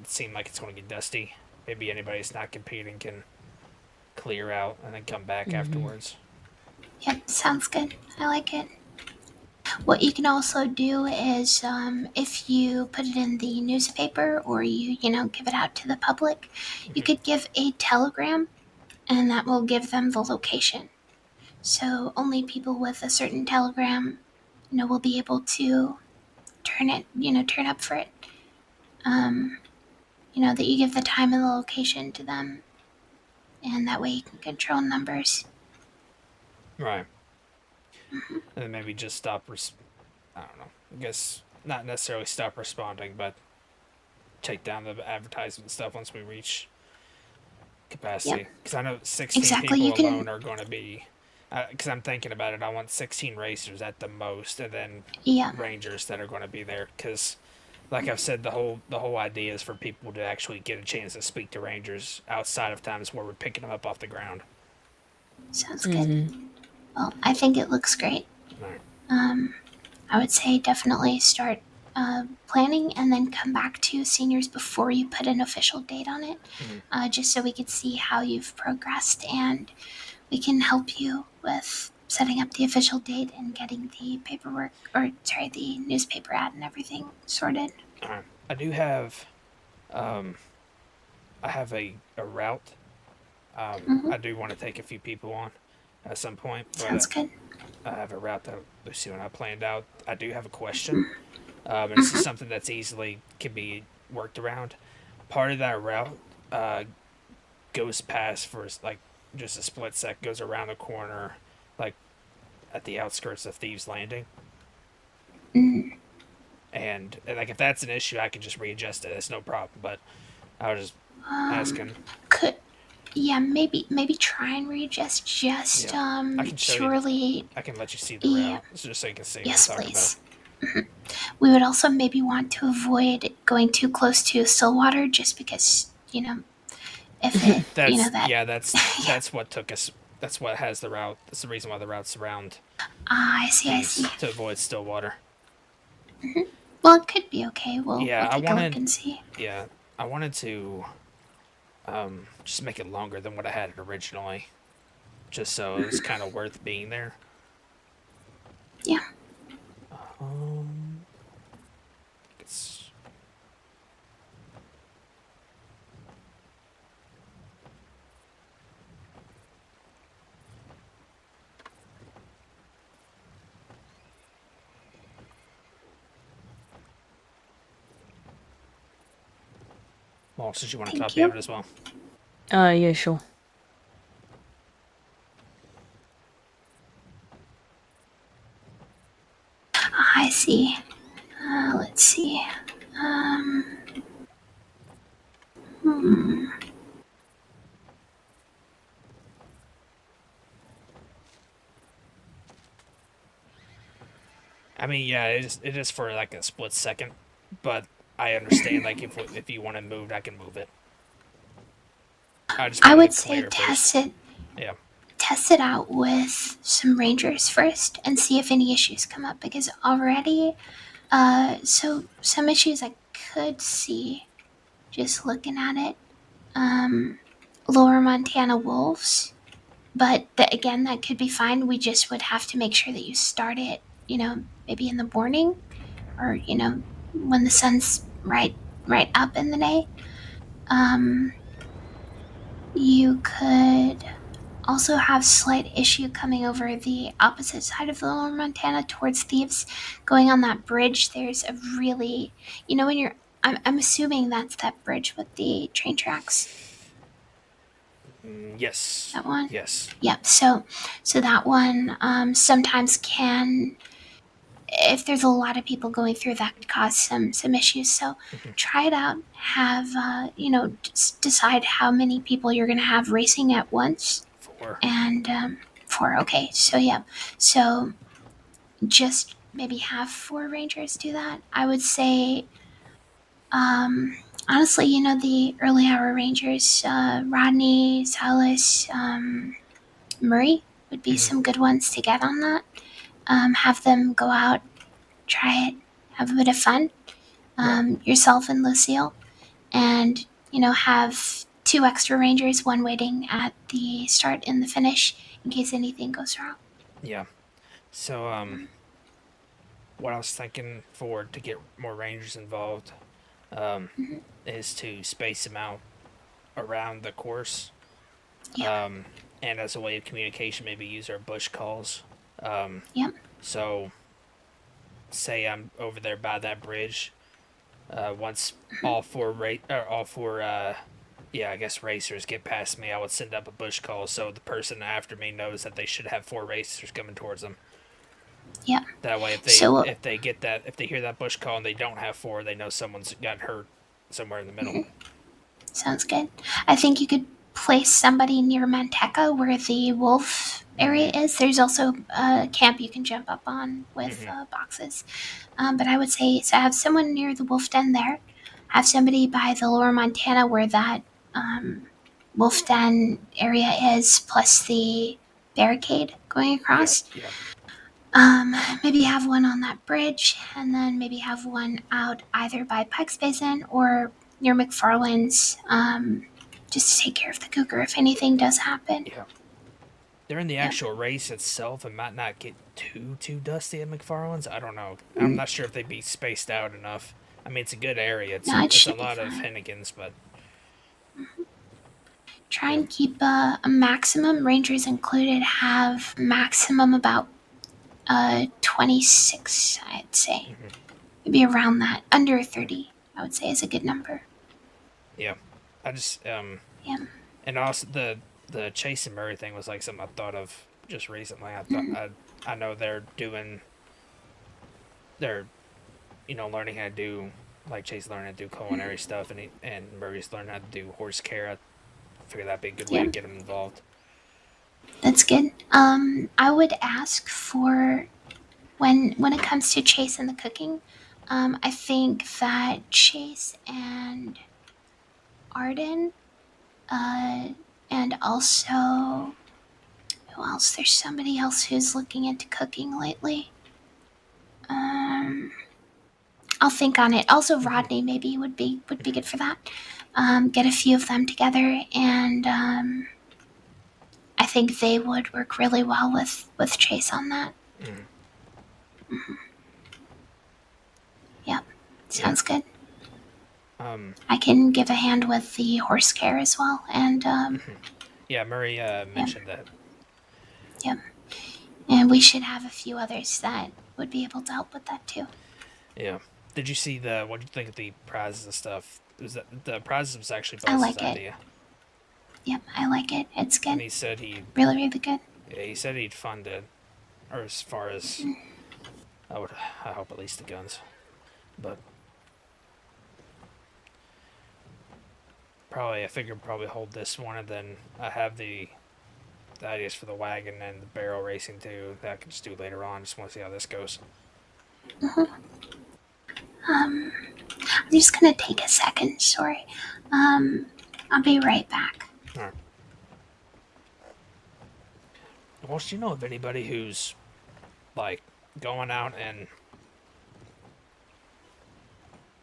seemed like it's going to get dusty, maybe anybody that's not competing can clear out and then come back afterwards. Yep, sounds good. I like it. What you can also do is, if you put it in the newspaper or you give it out to the public, you could give a telegram, and that will give them the location. So only people with a certain telegram, will be able to turn up for it. That you give the time and the location to them, and that way you can control numbers. Right. And then maybe just stop, I don't know, I guess not necessarily stop responding, but take down the advertisement stuff once we reach capacity. Because I know 16 people alone are going to be, because I'm thinking about it, I want 16 racers at the most, and then rangers that are going to be there. Because, like I've said, the whole idea is for people to actually get a chance to speak to rangers outside of times where we're picking them up off the ground. Sounds good. Well, I think it looks great. Right. I would say definitely start planning and then come back to seniors before you put an official date on it, just so we could see how you've progressed, and we can help you with setting up the official date and getting the paperwork, the newspaper ad and everything sorted. I do have, I have a route. I do want to take a few people on at some point. But Sounds good. I have a route that Lucy and I planned out. I do have a question. And this is something that's can be worked around. Part of that route goes past for like just a split sec, goes around the corner, like at the outskirts of Thieves Landing. And like if that's an issue, I can just readjust it. It's no problem. But I was just asking. Yeah, maybe try and readjust just I can show purely. You I can let you see the route, just so you can see Yes, what I'm talking please. We would also maybe want to avoid going too close to Stillwater, just because if it that's what took us. That's what has the route. That's the reason why the route's around. I see. To avoid Stillwater. Well, it could be okay. We'll take I wanted, a look and see. Yeah, I wanted to just make it longer than what I had it originally, just so it was kind of worth being there. Yeah. It's... Well, since you want to copy of it as well. Yeah, sure. I see. Let's see. I mean, yeah, it is for like a split second, but I understand like if you want it moved, I can move it. I would say test it. Yeah. Test it out with some rangers first and see if any issues come up, because already, so some issues I could see just looking at it. Lower Montana wolves, but again, that could be fine. We just would have to make sure that you start it, maybe in the morning, or when the sun's right up in the day. You could also have slight issue coming over the opposite side of the Lower Montana towards Thieves. Going on that bridge, there's a really, when you're, I'm assuming that's that bridge with the train tracks. Yes. That one? Yes. Yep. So that one sometimes can, if there's a lot of people going through, that could cause some issues. So try it out. Have decide how many people you're going to have racing at once. 4. And 4. Okay. So yeah. So just maybe have 4 rangers do that. I would say, honestly, the early hour rangers, Rodney, Silas, Murray would be some good ones to get on that. Have them go out, try it, have a bit of fun. Yourself and Lucille, and have 2 extra rangers, one waiting at the start and the finish in case anything goes wrong. Yeah. So what I was thinking to get more rangers involved, is to space them out around the course. And as a way of communication, maybe use our bush calls. So, say I'm over there by that bridge. Once all four racers get past me, I would send up a bush call so the person after me knows that they should have 4 racers coming towards them. Yeah. That way, if they hear that bush call and they don't have 4, they know someone's got hurt somewhere in the middle. Sounds good. I think you could place somebody near Manteca where the wolf area is. There's also a camp you can jump up on with boxes. But I would say, so have someone near the wolf den there. Have somebody by the Lower Montana where that wolf den area is, plus the barricade going across. Maybe have one on that bridge, and then maybe have one out either by Pikes Basin or near McFarland's, just to take care of the cougar if anything does happen. Yeah. During the actual race itself, it might not get too dusty at McFarland's. I don't know. I'm not sure if they'd be spaced out enough. I mean, it's a good area. It's a lot of Hennigans, but... Try and keep a maximum, rangers included, have maximum about 26, I'd say. Maybe around that. Under 30, I would say, is a good number. Yeah. I just, Yeah. And also the Chase and Murray thing was like something I thought of just recently. I know they're learning how to do, like Chase learning how to do culinary stuff, and Murray's learning how to do horse care. I figure that'd be a good way to Yeah. get them involved. That's good. I would ask for when it comes to Chase and the cooking. I think that Chase and Arden, and also who else? There's somebody else who's looking into cooking lately. I'll think on it. Also, Rodney maybe would be good for that. Get a few of them together, and I think they would work really well with Chase on that. Yep, sounds good. I can give a hand with the horse care as well, and Yeah, Murray mentioned that. yep, and we should have a few others that would be able to help with that too. Yeah. Did you see what did you think of the prizes and stuff? The prizes was actually I Boss's like it. idea. Yep, I like it. It's good. And he said he really good. Yeah, he said he'd fund it, or as far as I hope at least the guns, but I figured probably hold this one, and then I have the ideas for the wagon and the barrel racing too that I can just do later on. Just want to see how this goes. I'm just gonna take a second. Sorry. I'll be right back. All right. Well, do you know of anybody who's like going out and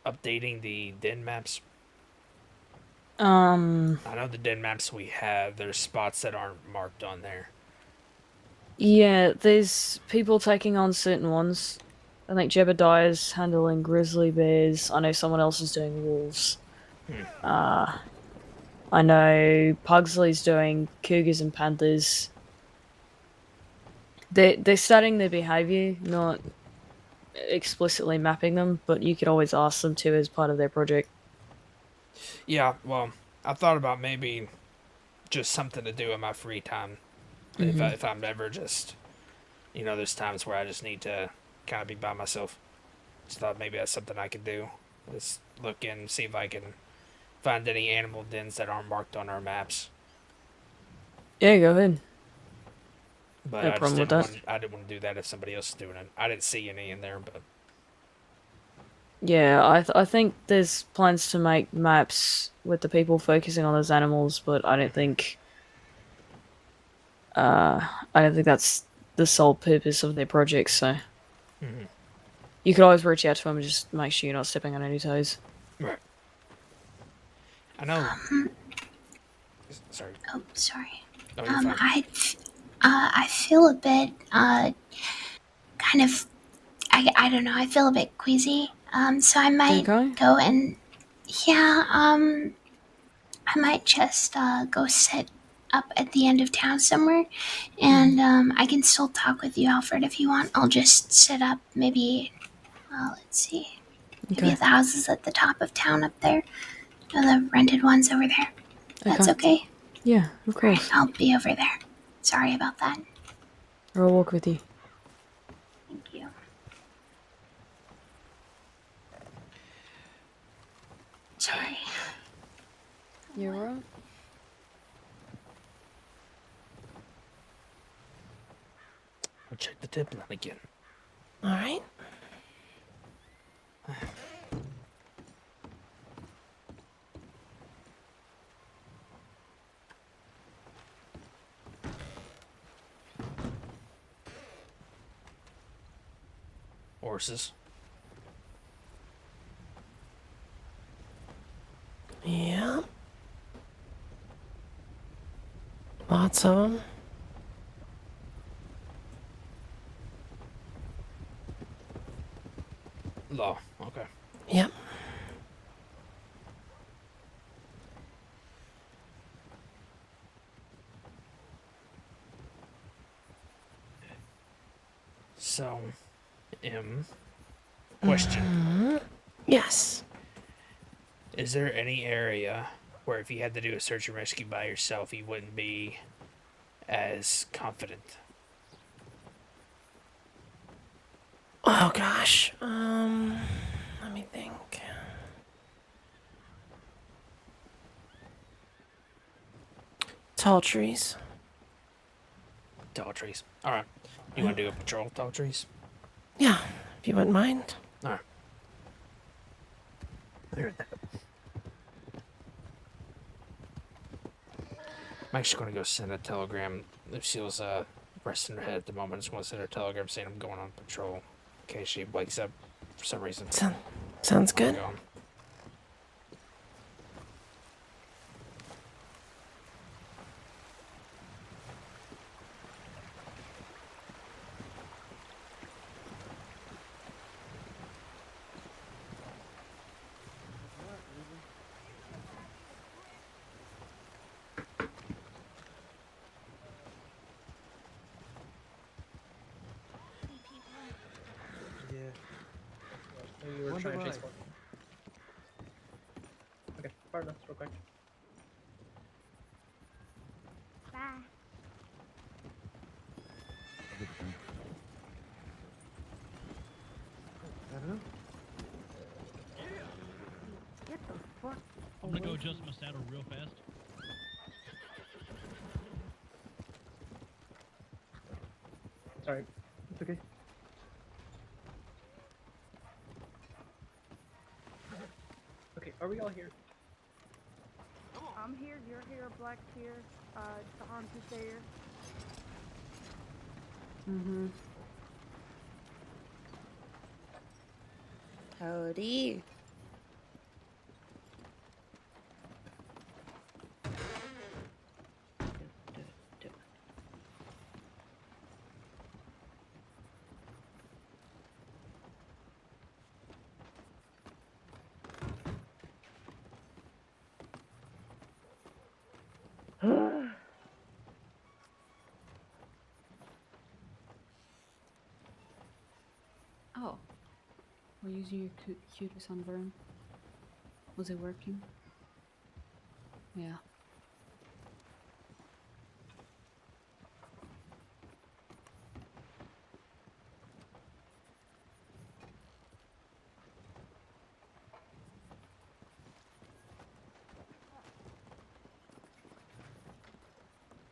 updating the den maps? I know the den maps we have, there's spots that aren't marked on there. Yeah, there's people taking on certain ones. I think Jebediah's handling grizzly bears. I know someone else is doing wolves. I know Pugsley's doing cougars and panthers. They're studying their behavior, not explicitly mapping them, but you could always ask them to as part of their project. Yeah, well, I thought about maybe just something to do in my free time. If I'm ever just, there's times where I just need to kind of be by myself. Just thought maybe that's something I could do. Just look in, see if I can find any animal dens that aren't marked on our maps. Yeah, go ahead. But No problem with that. I didn't want to do that if somebody else is doing it. I didn't see any in there, but Yeah, I think there's plans to make maps with the people focusing on those animals, but I don't think that's the sole purpose of their project. So you could always reach out to them and just make sure you're not stepping on any toes. right. I know. Sorry. Oh, sorry. Oh, you're fine. I feel a bit kind of I don't know. I feel a bit queasy. So I might go and I might just go sit up at the end of town somewhere, and I can still talk with you, Alfred, if you want. I'll just sit up, maybe. Let's see, maybe at the houses at the top of town up there, the rented ones over there. That's okay. Yeah, of course. Right, I'll be over there. Sorry about that. I'll walk with you. Thank you. Sorry. You're right. I'll check the tip line again. All right. Horses. Yeah. Lots of them. Law. Okay. Yep. So, question. Yes. Is there any area where if you had to do a search and rescue by yourself, you wouldn't be as confident. Oh gosh. Let me think. Tall trees. Tall trees. All right. You want to do a patrol, tall trees? Yeah, if you wouldn't mind. All right. I'm actually going to go send a telegram. Lucille's resting her head at the moment. I just want to send her a telegram saying I'm going on patrol in case she wakes up for some reason. Sounds good. Yeah. Maybe we were trying to chase one. Okay, pardon us real quick. Bye. I don't know. Get the fuck. I'm gonna go adjust my saddle real fast. Sorry. It's okay. Okay, are we all here? I'm here, you're here, Black's here, Hans is there. Mm-hmm. Howdy. Oh, we're using your cutis on Vern. Was it working? Yeah.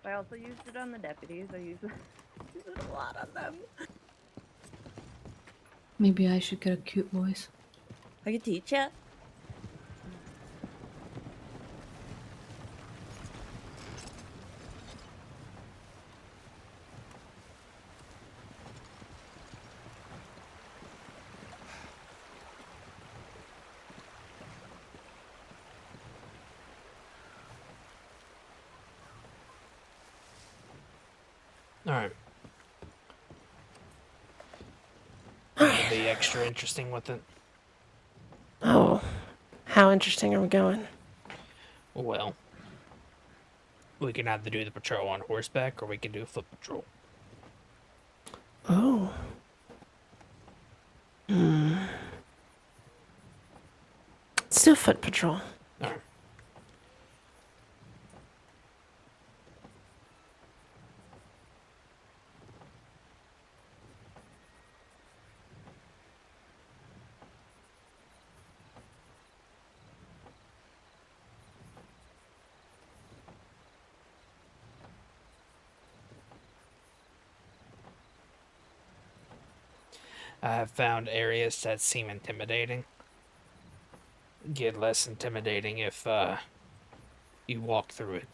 I also used it on the deputies. I used it a lot on them. Maybe I should get a cute voice. I can teach ya. All right. It'll be extra interesting with it. Oh, how interesting are we going? Well, we can either do the patrol on horseback or we can do a foot patrol. Oh. Let's do a foot patrol. All right. I have found areas that seem intimidating get less intimidating if you walk through it.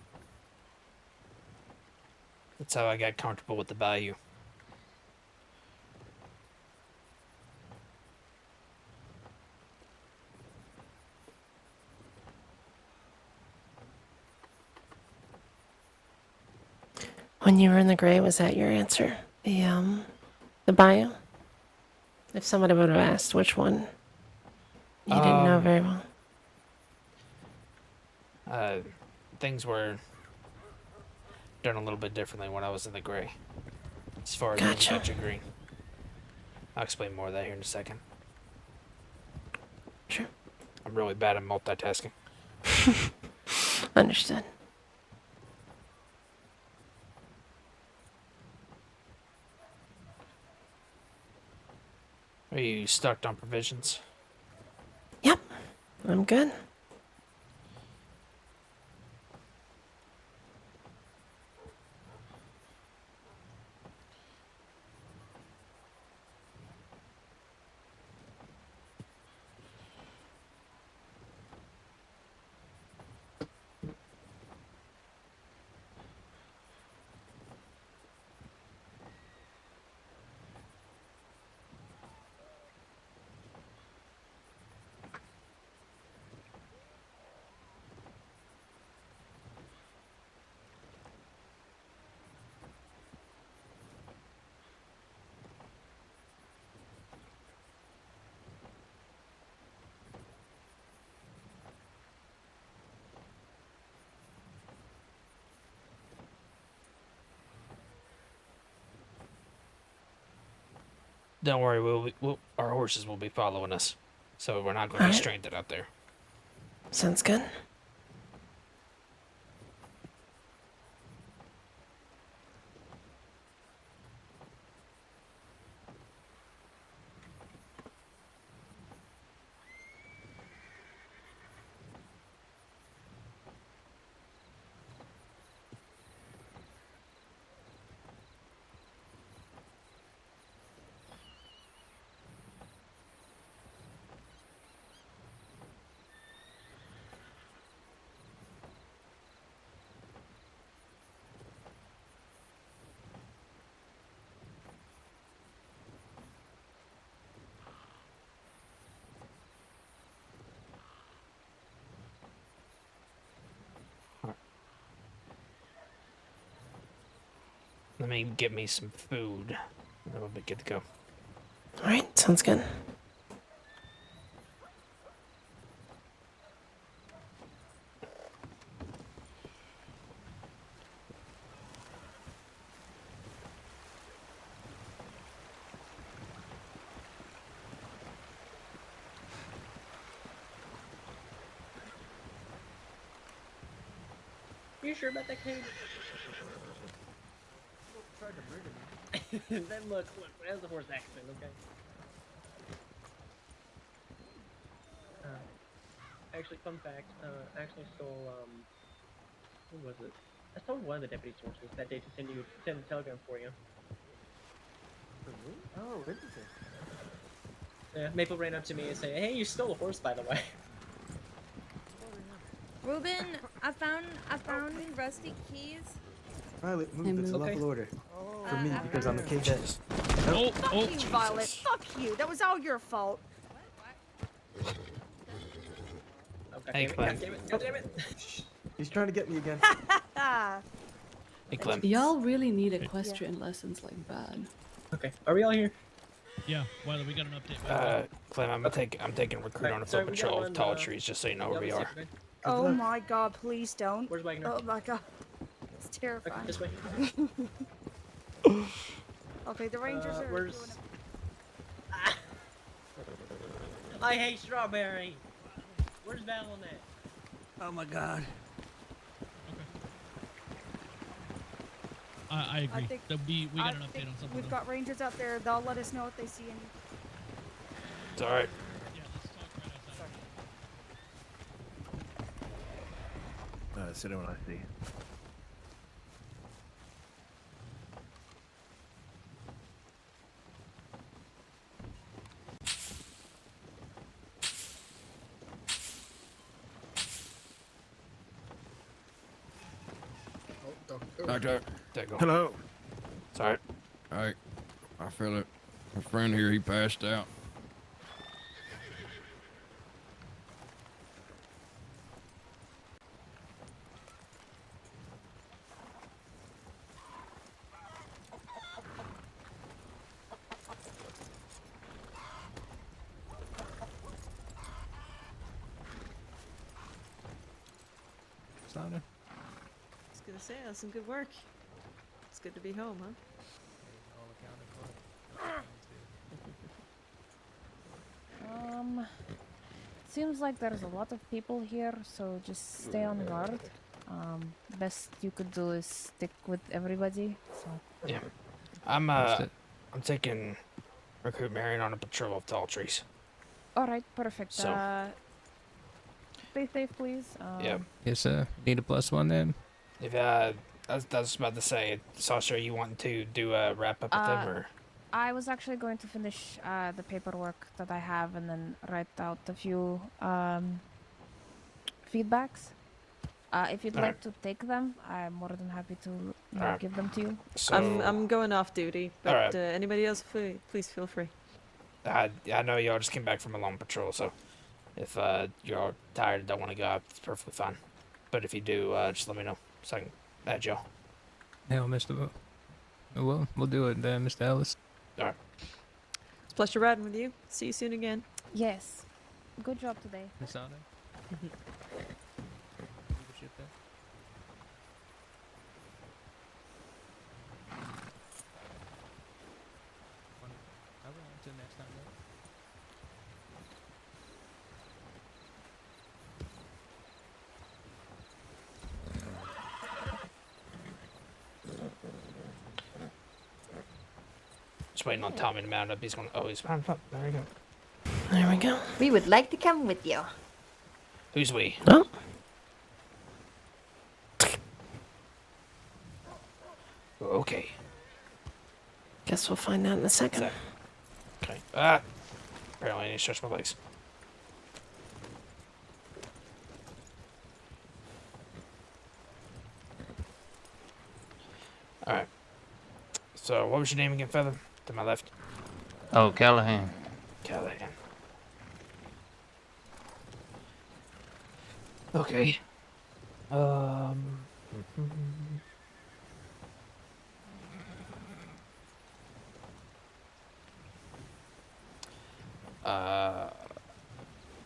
That's how I got comfortable with the bayou. When you were in the gray, was that your answer? The bayou? If somebody would have asked which one you didn't know very well. Things were done a little bit differently when I was in the gray. As far as Gotcha. touch of green. I'll explain more of that here in a second. Sure. I'm really bad at multitasking. Understood. Are you stocked on provisions? Yep, I'm good. Don't worry, our horses will be following us, so we're not going to be Alright. stranded out there. Sounds good. Let me get me some food, and then we'll be good to go. Alright, sounds good. You sure about that cage? Tried to murder me. Then look, that was a horse accident, okay? Actually, fun fact, I actually stole, who was it? I stole one of the deputy's horses that day to send a telegram for you. For me? Oh, interesting. Yeah, Maple ran up to me and said, "Hey, you stole a horse, by the way." Ruben, I found rusty keys. Violet, move. That's a Okay. lawful order. For me, because I'm a cadet. Fuck you, Violet. Fuck you. That was all your fault. Oh, Hey, Clem. God damn it. He's trying to get me again. Hey, Clem. Y'all really need equestrian lessons like bad. Okay, are we all here? Yeah, Wilder, we got an update. Clem, I'm taking recruit on a foot patrol of tall trees, just so you know where we are. Oh my god, please don't. Where's Wagner? Oh my god. It's terrifying. This way. Okay, the Rangers are where's... doing I hate strawberry. Where's Val on that? Oh my god. I agree. We got an update on something. We've got Rangers out there. They'll let us know if they see any. It's alright. Sit down when I see. Doctor. Hello. Sorry. Hey, I feel it. My friend here, he passed out. I was gonna say, that's some good work. It's good to be home, huh? seems like there's a lot of people here, so just stay on guard. Best you could do is stick with everybody. So. Yeah. I'm taking Recruit Marion on a patrol of tall trees. All right, perfect. So. Stay safe, please. Yep. Yes, need a +1 then. If I was about to say, Sasha, you want to do a wrap up with them or? I was actually going to finish the paperwork that I have and then write out a few feedbacks. If you'd like to take them, I'm more than happy to give them to you. So, I'm going off duty, but anybody else, please feel free. I know y'all just came back from a long patrol, so if you're tired and don't want to go out, it's perfectly fine. But if you do, just let me know so I can add y'all. Hell, Mr. Well, we'll do it then, Mr. Ellis. All right. It's a pleasure riding with you. See you soon again. Yes. Good job today. Miss Anna? Just waiting on Tommy to mount up. He's going. Oh, he's mounted up. There we go. There we go. We would like to come with you. Who's we? Oh. Okay. Guess we'll find out in a second. Okay. Apparently I need to stretch my legs. Alright. So, what was your name again, Feather? To my left. Oh, Callahan. Callahan. Okay.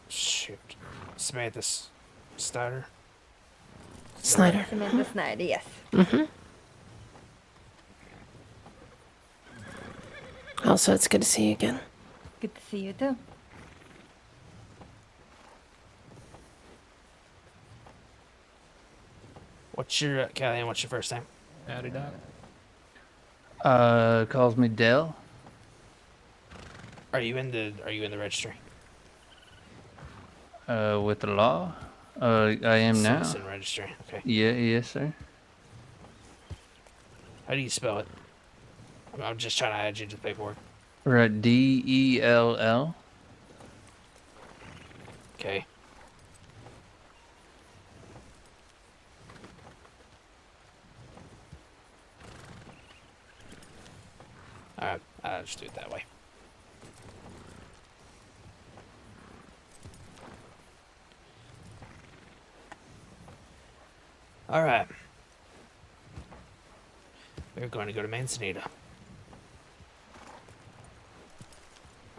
Shoot. Samantha Snyder? Snyder. Samantha Snyder, yes. Mm-hmm. Also, it's good to see you again. Good to see you too. What's your, Callahan, what's your first name? Howdy, Doc. Calls me Dell. Are you in the registry? With the law? I am now. Citizen registry, okay. Yeah, yes, sir. How do you spell it? I'm just trying to add you to the paperwork. Right, D-E-L-L. Okay. Alright, I'll just do it that way. Alright. We're going to go to Manzanita.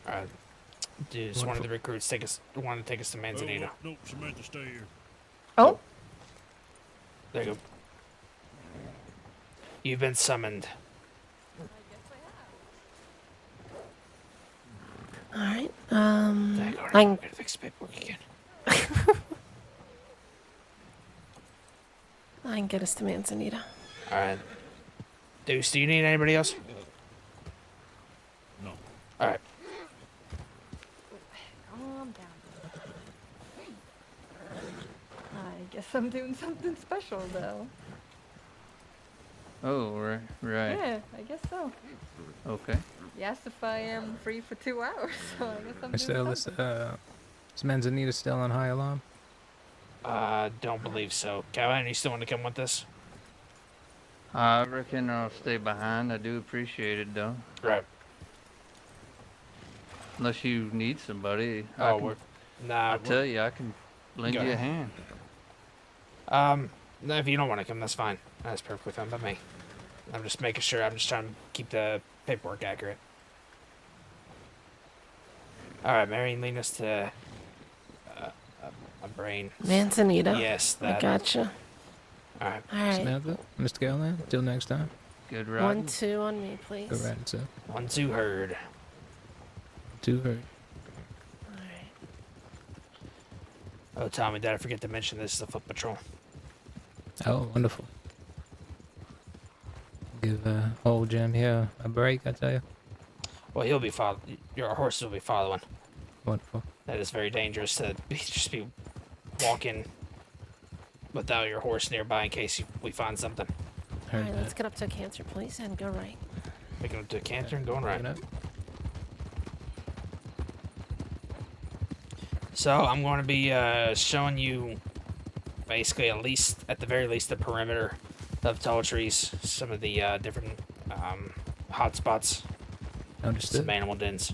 Alright. Does one of the recruits want to take us to Manzanita? Nope, Samantha, stay here. Oh. There you go. You've been summoned. All right. I can fix the paperwork again. I can get us to Manzanita. All right. Deuce, do you need anybody else? No. All right. Calm down. I guess I'm doing something special though. Oh, right. Yeah, I guess so. Okay. You asked if I am free for 2 hours, so I guess I'm Mr. doing Ellis, something. is Manzanita still on high alarm? Don't believe so. Callahan, you still want to come with us? I reckon I'll stay behind. I do appreciate it, though. Right. Unless you need somebody. Nah. I tell you, I can lend Go you a ahead. hand. No, if you don't want to come, that's fine. That's perfectly fine by me. I'm just making sure. I'm just trying to keep the paperwork accurate. All right, Marion, lead us to a brain. Manzanita. Yes, that. I gotcha. All right. All right. Samantha, Mr. Callahan, till next time. Good 1, 2 on me, please. Good riding, sir. 1, 2 heard. 2 heard. Oh, Tommy, did I forget to mention this is a foot patrol? Oh, wonderful. Give old Jim here a break, I tell you. Well, he'll be your horse will be following. Wonderful. That is very dangerous to just be walking without your horse nearby in case we find something. Alright, let's get up to Cancer, please, and go right. Making up to Cancer and going right. So I'm going to be showing you basically at the very least the perimeter of tall trees, some of the different hot spots, Understood. some animal dens.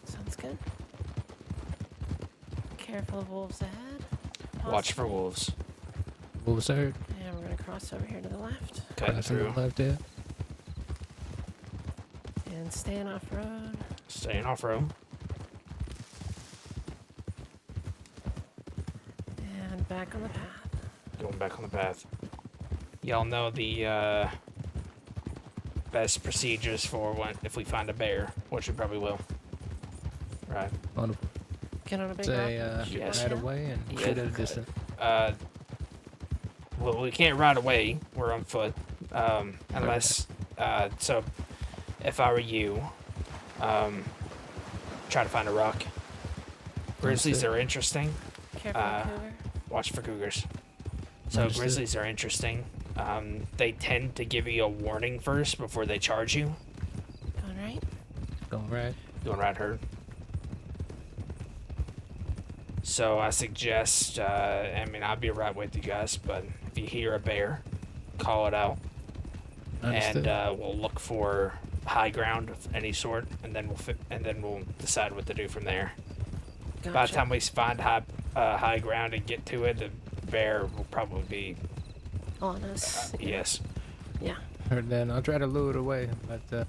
Sounds good. Careful of wolves ahead. Watch for wolves. Wolves heard. And we're gonna cross over here to the left. Cutting Crossing to through. the left there. And staying off road. Staying off road. And back on the path. Going back on the path. Y'all know the best procedures for if we find a bear, which we probably will. Right. Wonderful. Get on a big Say, rock. Yes. right away and shoot at a distance. Well, we can't ride away. We're on foot. Unless, so if I were you, try to find a rock. Grizzlies are interesting. Careful of cougar. Watch for cougars. So Understood. grizzlies are interesting. They tend to give you a warning first before they charge you. Going right. Going right. Going right herd. So I suggest, I'll be right with you guys, but if you hear a bear, call it out. Understood. And we'll look for high ground of any sort, and then we'll decide what to do from there. By the Gotcha. time we find high ground and get to it, the bear will probably be On us. yes. Yeah. Heard that. I'll try to lure it away, but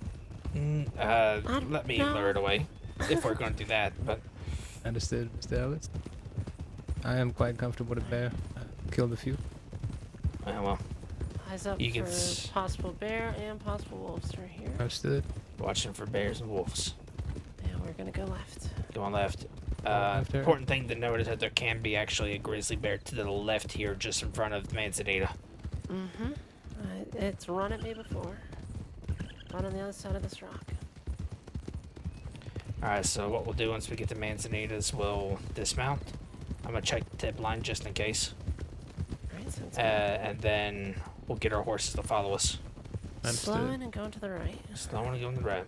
Let me lure it away if we're going to do that. But understood, Mr. Ellis. I am quite comfortable with a bear. I killed a few. Well, Eyes up you can for possible bear and possible wolves right here. Understood. watching for bears and wolves. And we're gonna go left. Going left. left here. Important thing to note is that there can be actually a grizzly bear to the left here, just in front of Manzanita. Mm-hmm. It's run at me before. Right on the other side of this rock. Alright, so what we'll do once we get to Manzanita is we'll dismount. I'm gonna check the tip line just in case. Right, sounds good. And then we'll get our horses to follow us. Slowing and going to the right. Slowing and going to the right.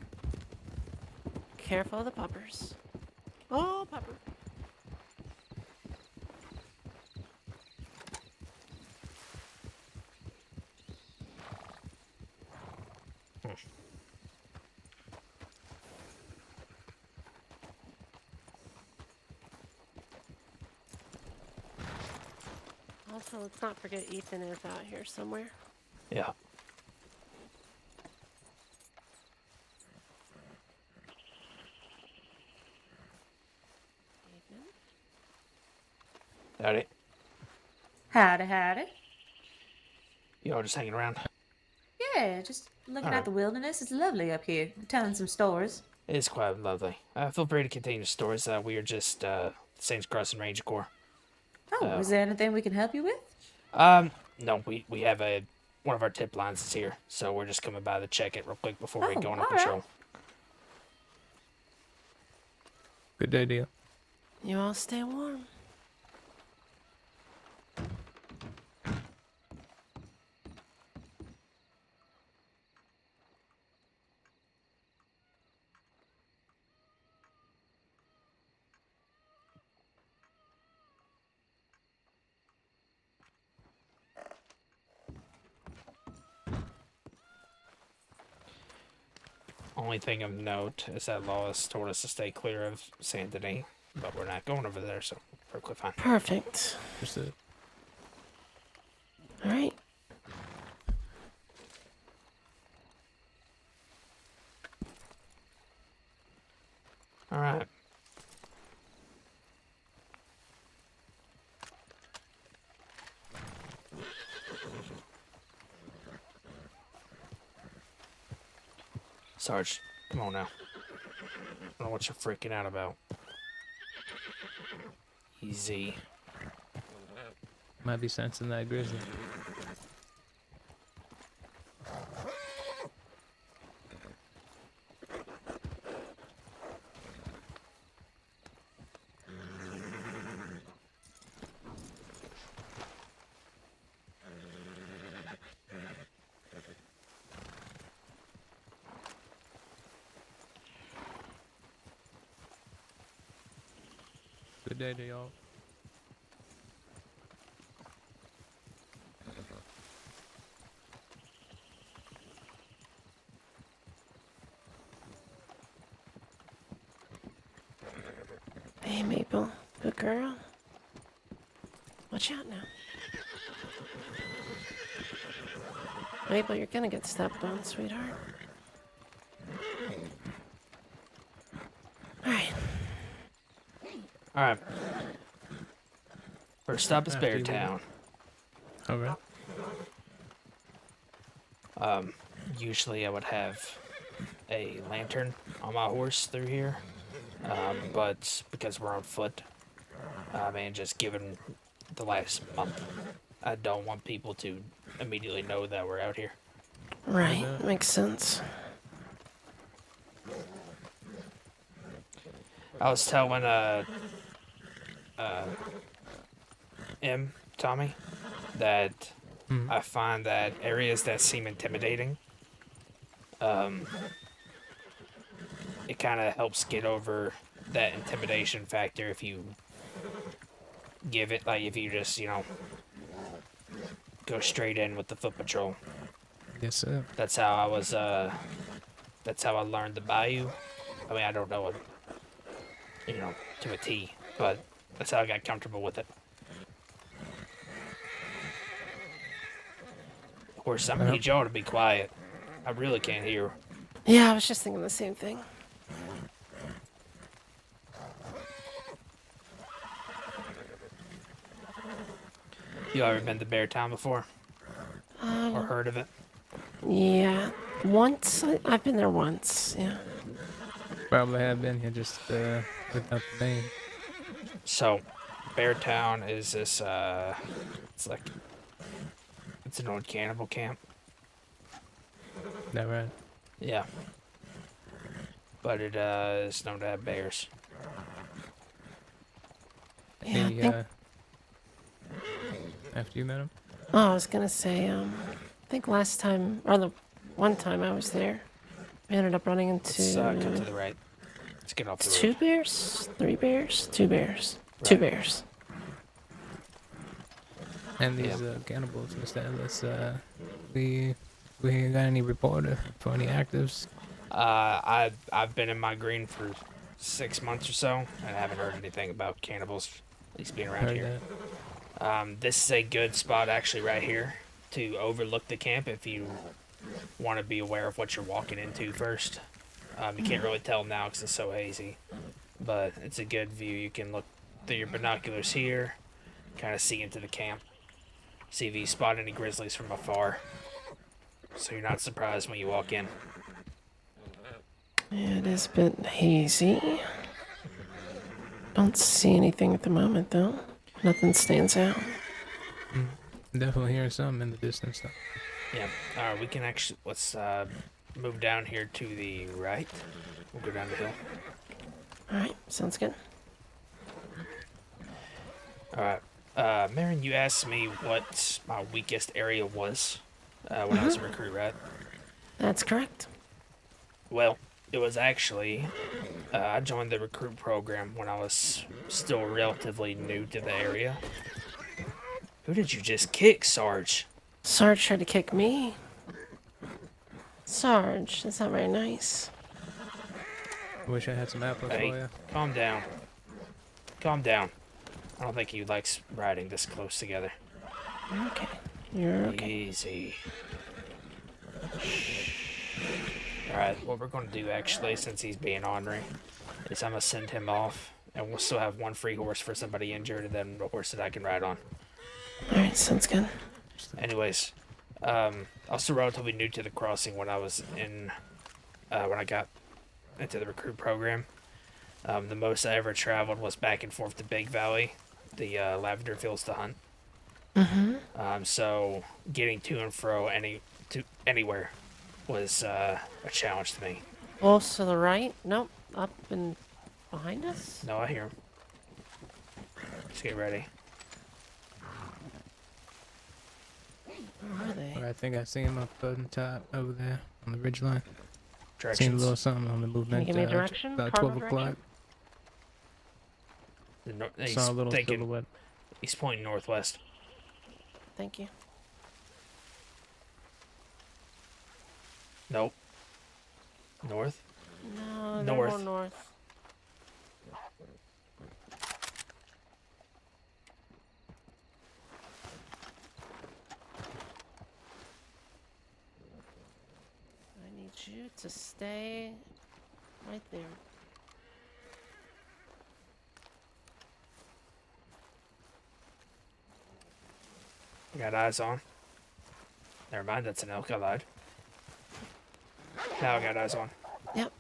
Careful of the puppers. Oh, pupper. Also, let's not forget Ethan is out here somewhere. Yeah. Howdy. Howdy, howdy. Y'all just hanging around? Yeah, just looking Alright. at the wilderness. It's lovely up here. Telling some stories. It is quite lovely. Feel free to continue the stories. We are just Saints Crossing Ranger Corps. Oh, is there anything we can help you with? No, we have one of our tip lines is here, so we're just coming by to check it real quick before we Oh, go on all a right. patrol. Good idea. You all stay warm. Only thing of note is that Lawless told us to stay clear of Saint Denis, but we're not going over there, so perfectly fine. Perfect. Understood. All right. All right. Sarge, come on now. I don't know what you're freaking out about. Easy. Might be sensing that grizzly. Good day to y'all. Hey, Maple. Good girl. Watch out now. Maple, you're gonna get stepped on, sweetheart. Alright. Alright. First stop is After you, Beartown. Alright. Usually I would have a lantern on my horse through here. But because we're on foot, and just given the last month, I don't want people to immediately know that we're out here. Right, makes sense. I was telling Tommy, that I find that areas that seem intimidating, it kind of helps get over that intimidation factor if you give it, like, if you just, you know, go straight in with the foot patrol. Yes, sir. That's how I was, that's how I learned the bayou. I mean, I don't know it, you know, to a T, but that's how I got comfortable with it. Of course, I'm gonna need y'all to be quiet. I really can't hear. Yeah, I was just thinking the same thing. You ever been to Beartown before? Or heard of it? Yeah, once. I've been there once, yeah. Probably have been here just without the name. So, Beartown is this, it's like, it's an old cannibal camp. That right? Yeah. But it is known to have bears. Yeah, I think... After you met him? Oh, I was gonna say, I think last time, or the one time I was there, we ended up running into... Let's cut to the right. Let's get off the road. 2 bears? 3 bears? 2 bears. Right. 2 bears. And these cannibals, Mr. Ellis, we got any report for any actives? I've been in my green for 6 months or so, and I haven't heard anything about cannibals, at least being around here. This is a good spot actually right here to overlook the camp if you want to be aware of what you're walking into first. You can't really tell now because it's so hazy, but it's a good view. You can look through your binoculars here, kind of see into the camp, see if you spot any grizzlies from afar, so you're not surprised when you walk in. Yeah, it is a bit hazy. Don't see anything at the moment, though. Nothing stands out. Definitely hearing something in the distance, though. Yeah. Alright, we can actually... Let's move down here to the right. We'll go down the hill. Alright, sounds good. Alright. Marin, you asked me what my weakest area was when I was a recruit, right? That's correct. Well, it was actually... I joined the recruit program when I was still relatively new to the area. Who did you just kick, Sarge? Sarge tried to kick me. Sarge, that's not very nice. I wish I had some apples for you. Calm down. Calm down. I don't think he likes riding this close together. Okay. You're okay. Easy. Alright, what we're going to do actually, since he's being ornery, is I'm going to send him off, and we'll still have 1 free horse for somebody injured, and then a horse that I can ride on. Alright, sounds good. Anyways, I was still relatively new to the crossing when I was in, when I got into the recruit program. The most I ever traveled was back and forth to Big Valley, the lavender fields to hunt. Mm-hmm. So getting to and fro anywhere was a challenge to me. Wolves to the right? Nope. Up and behind us? No, I hear him. Just get ready. Where are they? I think I see him up on top over there on the ridge line. Seen a Directions. little something on the movement. give me a direction? About Cardinal 12 o'clock. He's Saw a little thinking, silhouette. he's pointing northwest. Thank you. Nope. North? No, North. More north. I need you to stay right there. I got eyes on. Never mind, that's an elk. I lied. Now I got eyes on. Yep.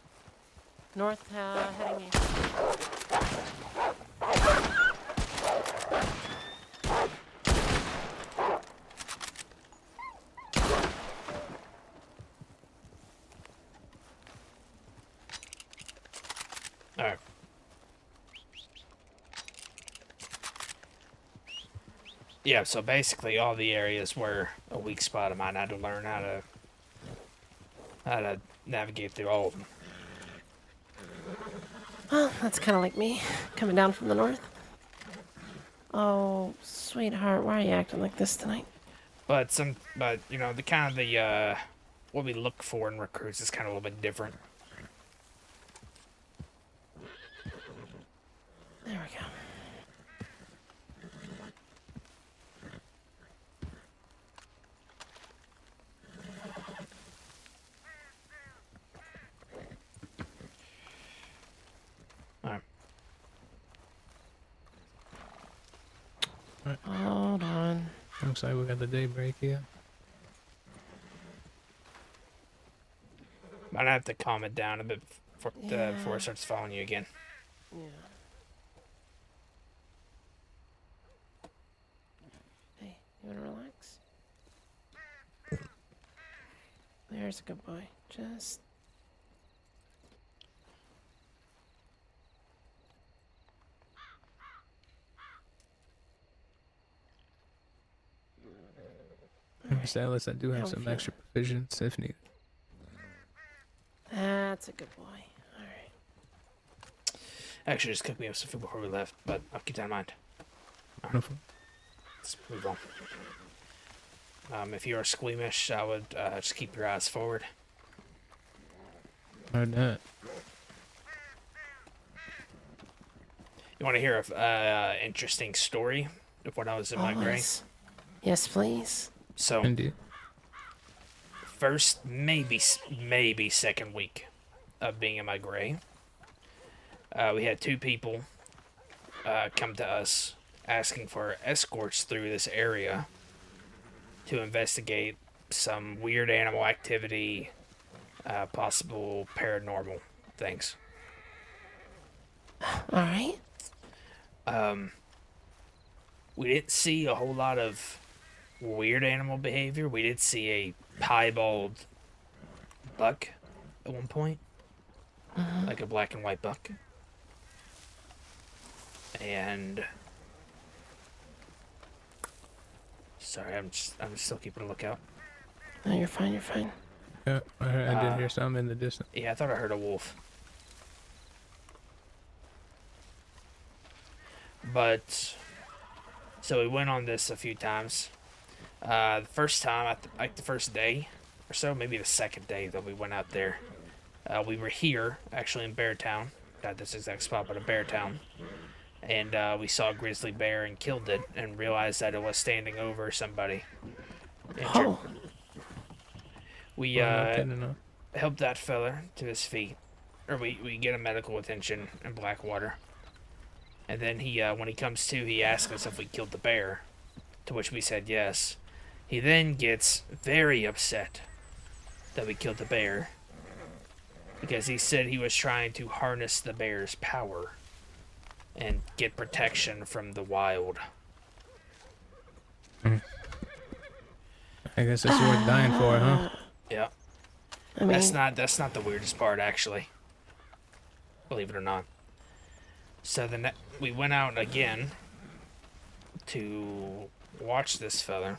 North, heading east. Alright. Yeah, so basically all the areas were a weak spot of mine. I had to learn how to navigate through all of them. Well, that's kind of like me, coming down from the north. Oh, sweetheart, why are you acting like this tonight? But you know, the kind of what we look for in recruits is kind of a little bit different. There we go. Alright. Hold on. Looks like we got the daybreak here. Might have to calm it down a bit before it starts following you again. Yeah. Hey, you wanna relax? There's a good boy. Just... Mr. Ellis, I do have some extra provisions if needed. That's a good boy. Alright. Actually, just cook me up some food before we left, but I'll keep that in mind. Alright. No problem. Let's move on. If you are squeamish, I would just keep your eyes forward. Heard that. You want to hear a interesting story of when I was in my gray? Yes, please. So, Indeed. first, maybe second week of being in my gray, we had two people come to us asking for escorts through this area to investigate some weird animal activity, possible paranormal things. Alright. We didn't see a whole lot of weird animal behavior. We did see a piebald buck at one point, like a black and white buck, and sorry, I'm still keeping a lookout. No, you're fine. You're fine. Yeah, I did hear some in the distance. Yeah, I thought I heard a wolf. But so we went on this a few times. The first time, like the first day or so, maybe the second day that we went out there, we were here, actually in Beartown. Not this exact spot, but in Beartown. And we saw a grizzly bear and killed it and realized that it was standing over somebody. Injured. Oh. We helped that fella to his feet. Or we get a medical attention in Blackwater. And then he, when he comes to, he asks us if we killed the bear, to which we said yes. He then gets very upset that we killed the bear, because he said he was trying to harness the bear's power. and get protection from the wild. I guess it's worth dying for, huh? Yeah. I mean, That's not the weirdest part, actually. Believe it or not. So we went out again to watch this fella.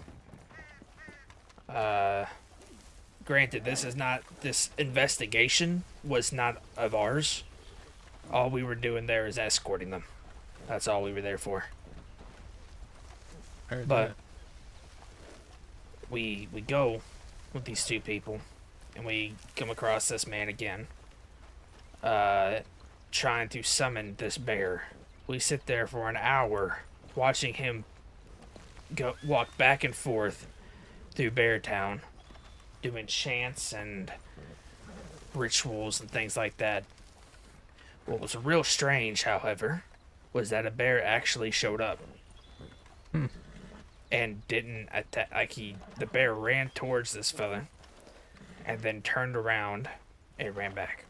Granted, this investigation was not of ours. All we were doing there is escorting them. That's all we were there for. But we go with these two people, and we come across this man again, trying to summon this bear. We sit there for an hour watching him walk back and forth through Bear Town, doing chants and rituals and things like that. What was real strange, however, was that a bear actually showed up. And didn't attack. The bear ran towards this fella and then turned around and ran back.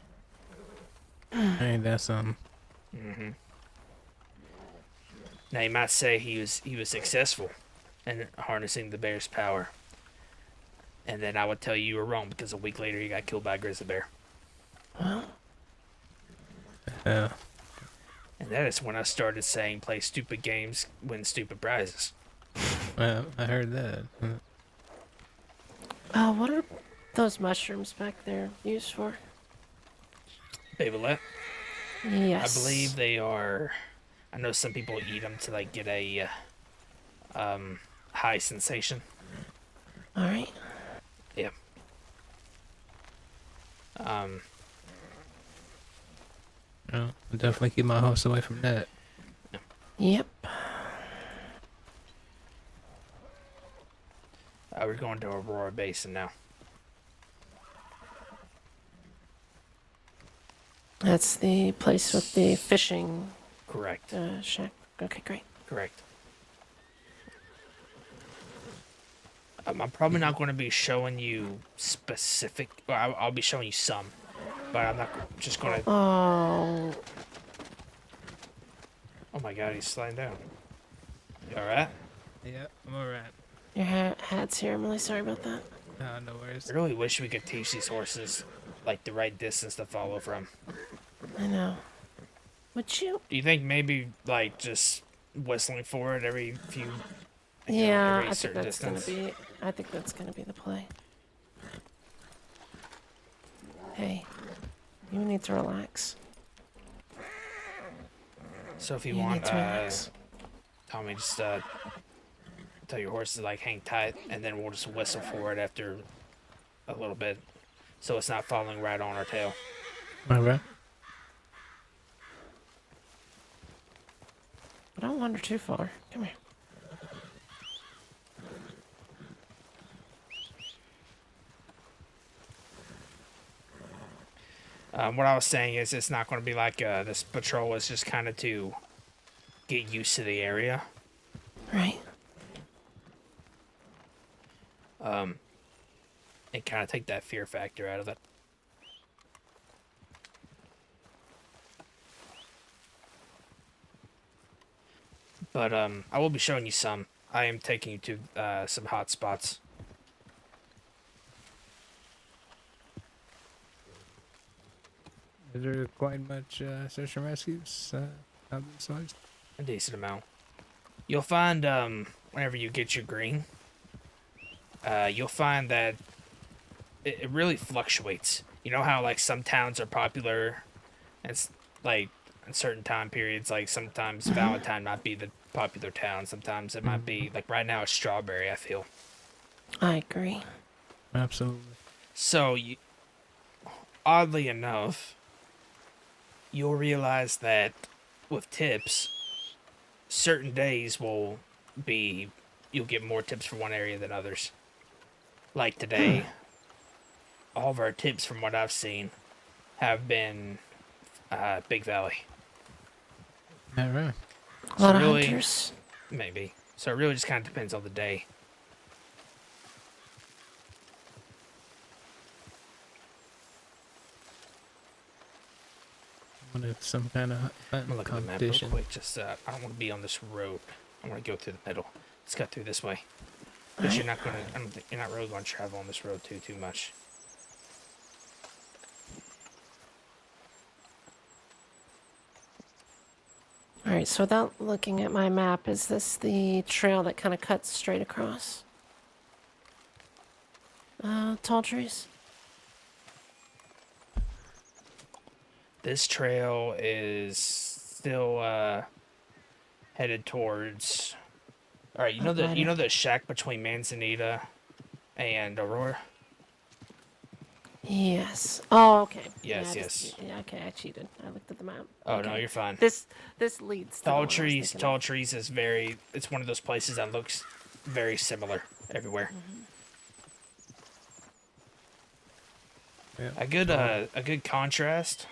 Ain't that something? Now you might say he was successful in harnessing the bear's power. And then I would tell you were wrong, because a week later he got killed by a grizzly bear. Yeah. And that is when I started saying play stupid games, win stupid prizes. Well, I heard that. what are those mushrooms back there used for? Babylette? Yes. I believe they are. I know some people eat them to like get a high sensation. All right. Yeah. Well, I'll definitely keep my house away from that. Yep. We're going to Aurora Basin now. That's the place with the fishing. Correct. Shack. Okay, great. Correct. I'm probably not going to be showing you specific. Well, I'll be showing you some, but I'm not just going to. Oh. Oh my God, he's sliding down. You all right? Yeah, I'm alright. Your hat's here. I'm really sorry about that. No worries. I really wish we could teach these horses like the right distance to follow from. I know. Would you? Do you think maybe like just whistling for it every few? Yeah, every I think certain that's distance? gonna be. I think that's gonna be the play. Hey, you need to relax. So if you You want, need to relax. Tommy, just tell your horse to like hang tight, and then we'll just whistle for it after a little bit, so it's not falling right on our tail. Alright. But don't wander too far. Come here. What I was saying is it's not going to be like this patrol is just kind of to get used to the area. Right. And kind of take that fear factor out of it. But I will be showing you some. I am taking you to some hot spots. Is there quite much search and rescues out this side? A decent amount. You'll find whenever you get your green, you'll find that it really fluctuates. You know how like some towns are popular, and it's like in certain time periods, like sometimes Valentine might be the popular town. Sometimes it might be like right now it's Strawberry. I feel. I agree. Absolutely. So oddly enough, you'll realize that with tips, certain days you'll get more tips from one area than others. Like today, all of our tips from what I've seen have been Big Valley. Alright. A lot of hunters. Maybe. So it really just kind of depends on the day. What if some kind of I'm hunting gonna look at the map real competition? quick. Just I don't want to be on this road. I want to go through the middle. Let's cut through this way. Because you're not gonna. I don't think you're not really gonna travel on this road too much. All right, so without looking at my map, is this the trail that kind of cuts straight across? Tall trees? This trail is still headed towards. All right, you know the shack between Manzanita and Aurora. Yes. Oh, okay. Yes, yeah, yes. Yeah, okay, I cheated. I looked at the map. Oh okay. no, you're fine. This leads to the one I Tall was trees. thinking Tall of. trees is very. It's one of those places that looks very similar everywhere. Yeah. A good contrast.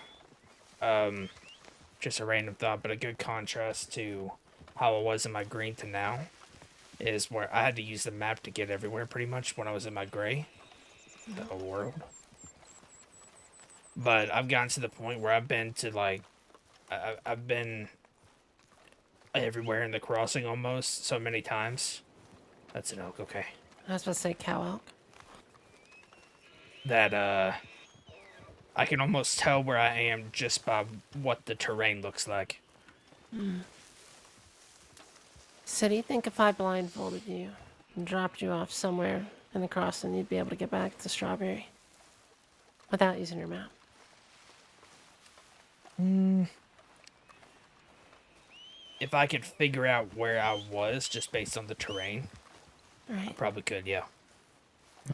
Just a random thought, but a good contrast to how it was in my green to now is where I had to use the map to get everywhere pretty much when I was in my gray. The whole world. But I've gotten to the point where I've been to like, I've been everywhere in the crossing almost so many times. That's an elk, okay. I was about to say cow elk. That I can almost tell where I am just by what the terrain looks like. So do you think if I blindfolded you and dropped you off somewhere in the crossing, you'd be able to get back to Strawberry without using your map? If I could figure out where I was just based on the terrain, Right. I probably could, yeah.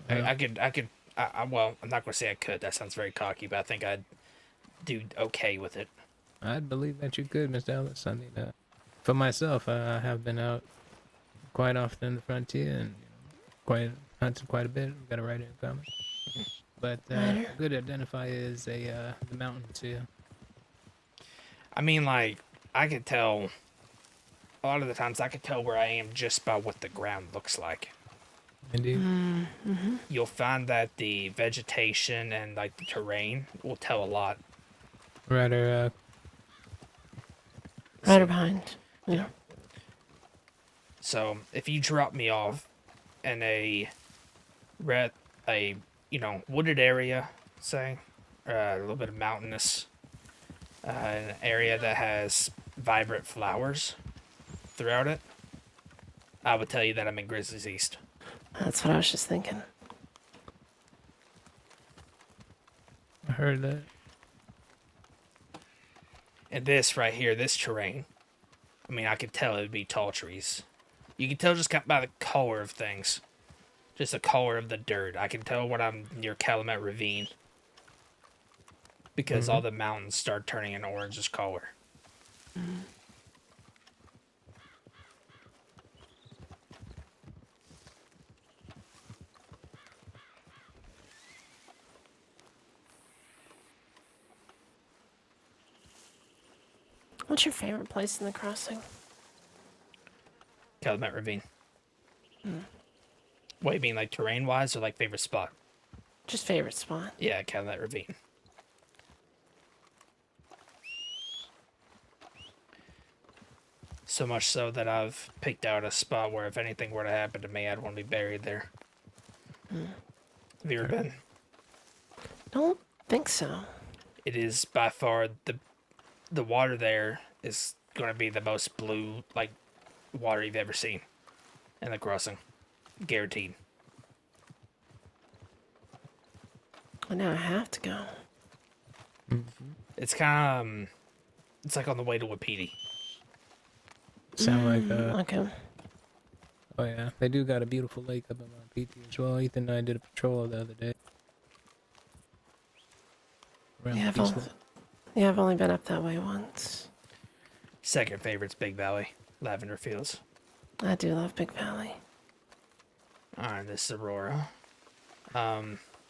I could, well, I'm not going to say I could. That sounds very cocky, but I think I'd do okay with it. I'd believe that you could, Mr. Ellis. I mean, for myself, I have been out quite often in the frontier and hunted quite a bit. We've got a writer in common. But a good identifier is the mountain too. I mean, like, I could tell, a lot of the times I could tell where I am just by what the ground looks like. Indeed. You'll find that the vegetation and, like, the terrain will tell a lot. Rider behind. Yeah. So, if you drop me off in a wooded area, say, a little bit of mountainous, an area that has vibrant flowers throughout it, I would tell you that I'm in Grizzlies East. That's what I was just thinking. I heard that. And this right here, this terrain, I mean, I could tell it would be tall trees. You can tell just by the color of things. Just the color of the dirt. I can tell when I'm near Calumet Ravine. Because all the mountains start turning an orangish color. What's your favorite place in the crossing? Calumet Ravine. What, you mean like terrain-wise or like favorite spot? Just favorite spot. Yeah, Calumet Ravine. So much so that I've picked out a spot where if anything were to happen to me, I'd want to be buried there. Have you ever been? Don't think so. It is by far the water there is going to be the most blue, like, water you've ever seen in the crossing. Guaranteed. Well, now I have to go. It's kind of, it's like on the way to Wapiti. Sound like Okay. Oh yeah, they do got a beautiful lake up in Mount PT as well. Ethan and I did a patrol the other day. Yeah, I've only been up that way once. Second favorite's Big Valley, Lavender Fields. I do love Big Valley. Alright, this is Aurora.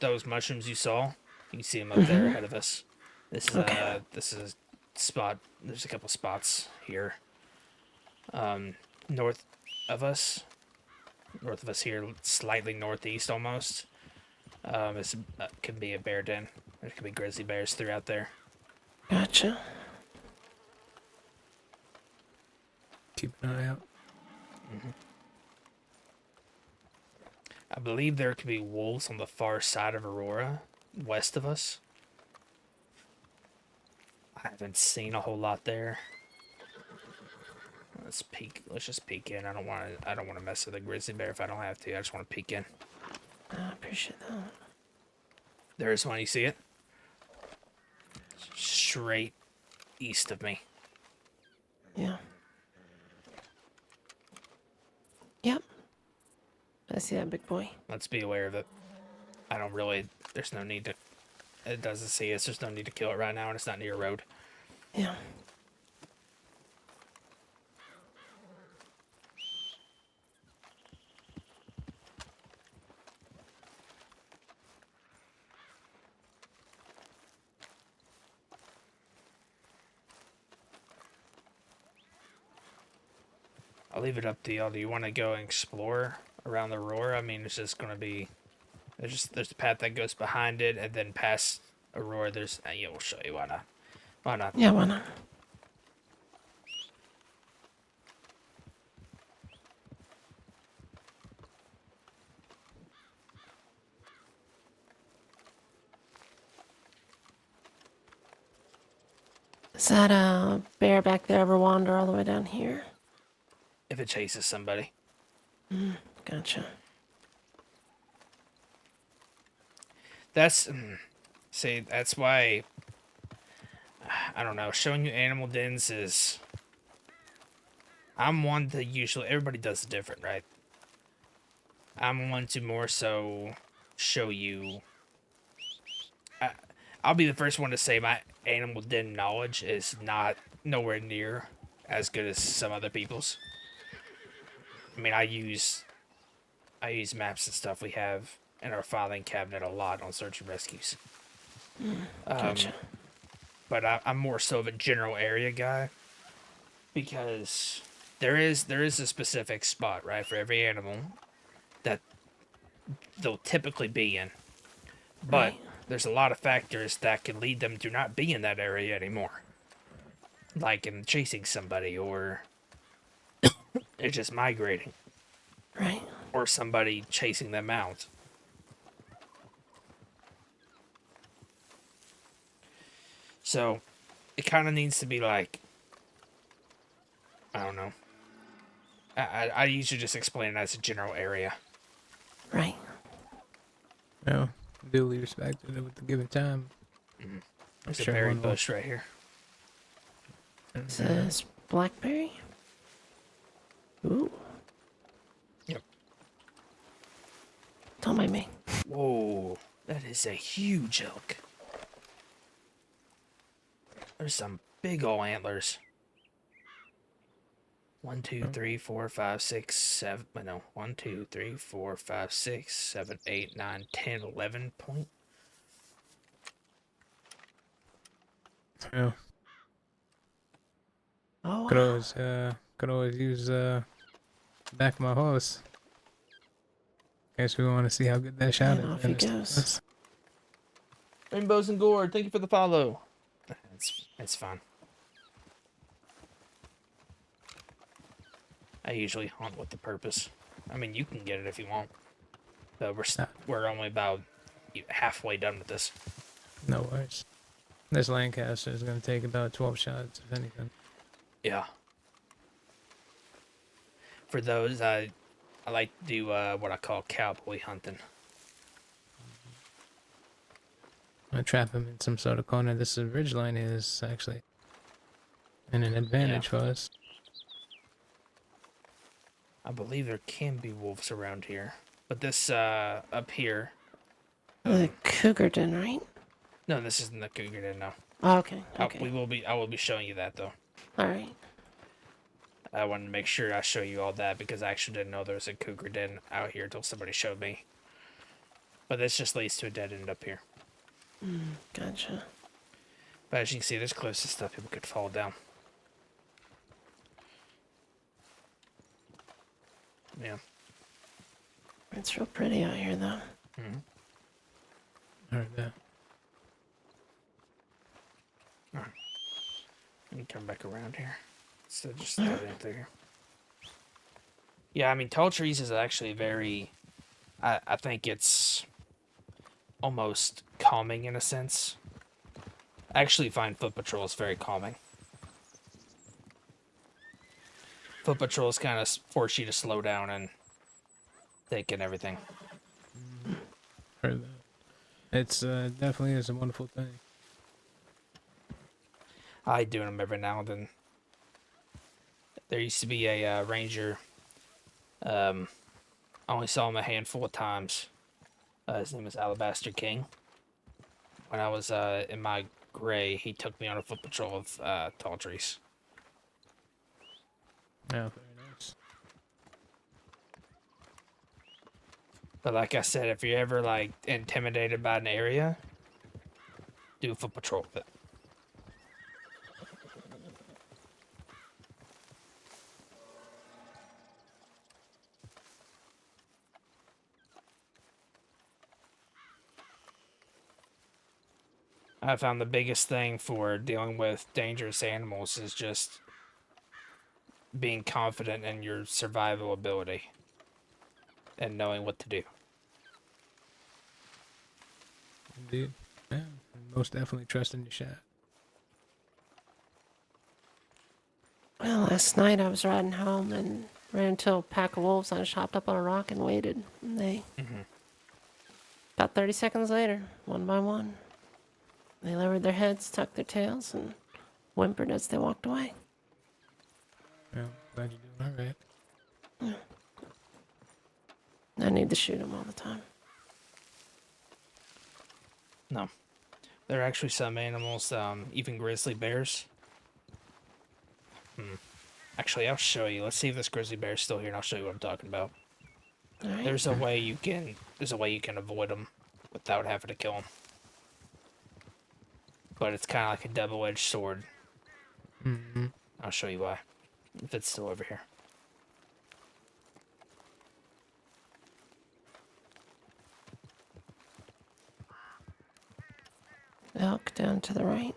Those mushrooms you saw, you can see them up there ahead of us. This is this is a spot. There's a couple spots here. North of us here, slightly northeast almost. It can be a bear den. There could be grizzly bears throughout there. Gotcha. keep an eye out. I believe there could be wolves on the far side of Aurora, west of us. I haven't seen a whole lot there. Let's peek. Let's just peek in. I don't want to mess with a grizzly bear if I don't have to. I just want to peek in. I appreciate that. There is one. You see it? Straight east of me. Yeah. Yep. I see that big boy. Let's be aware of it. I don't really. There's no need to. It doesn't see us. There's no need to kill it right now, and it's not near a road. Yeah. I'll leave it up to y'all. Do you want to go and explore around the Aurora? I mean, it's just gonna be. There's a path that goes behind it, and then past Aurora, there's. Yeah, we'll show you. Why not? Why not? Yeah, why not? Does that bear back there ever wander all the way down here? If it chases somebody. Gotcha. That's why I don't know, showing you animal dens is I'm one to usually everybody does it different, right? I'm one to more so show you I'll be the first one to say my animal den knowledge is not nowhere near as good as some other people's. I mean, I use maps and stuff we have in our filing cabinet a lot on search and rescues. Gotcha. But I'm more so of a general area guy because there is a specific spot, right, for every animal that they'll typically be in. But there's a lot of factors that can lead them to not be in that area anymore. Like in chasing somebody or it's just migrating. Right. Or somebody chasing them out. So, it kind of needs to be like, I don't know. I usually just explain it as a general area. Right. Well, duly respected with the given time. There's a berry bush right here. Is this blackberry? Ooh. Yep. Don't mind me. Whoa, that is a huge elk. There's some big ol' antlers. 1, 2, 3, 4, 5, 6, 7. No, 1, 2, 3, 4, 5, 6, 7, 8, 9, 10, 11 point. Yeah. Oh. Could always use back of my horse. Guess we want to see how good that shot Off is. he goes. Rainbows and Gourd, thank you for the follow. It's fun. I usually hunt with the purpose. I mean, you can get it if you want. But we're only about halfway done with this. No worries. This Lancaster is going to take about 12 shots, if anything. Yeah. For those, I like to do what I call cowboy hunting. I trap him in some sort of corner. This ridgeline is actually an advantage for us. I believe there can be wolves around here. But this, up here... The cougar den, right? No, this isn't the cougar den, no. Oh, okay, okay. I will be showing you that, though. Alright. I wanted to make sure I show you all that because I actually didn't know there was a cougar den out here until somebody showed me. But this just leads to a dead end up here. Gotcha. But as you can see, there's close to stuff people could fall down. Yeah. It's real pretty out here, though. Alright, yeah. Alright. Let me turn back around here. So just dead end through here. Yeah, I mean, tall trees is actually very. I think it's almost calming in a sense. I actually find foot patrols very calming. Foot patrols kind of force you to slow down and think and everything. Heard that. It's definitely is a wonderful thing. I do them every now and then. There used to be a ranger. I only saw him a handful of times. His name was Alabaster King. When I was in my gray, he took me on a foot patrol of tall trees. Yeah, very nice. But like I said, if you're ever like intimidated by an area, do a foot patrol with it. I found the biggest thing for dealing with dangerous animals is just being confident in your survival ability and knowing what to do. Indeed. Yeah, most definitely trusting your shot. Well, last night I was riding home and ran into a pack of wolves. I just hopped up on a rock and waited. And they, about 30 seconds later, one by one, they lowered their heads, tucked their tails, and whimpered as they walked away. Yeah, glad you're doing all right. I need to shoot them all the time. No. There are actually some animals, even grizzly bears. Actually, I'll show you. Let's see if this grizzly bear is still here, and I'll show you what I'm talking about. All right. There's a way you can avoid them without having to kill them. But it's kind of like a double-edged sword. I'll show you why. If it's still over here. Elk down to the right.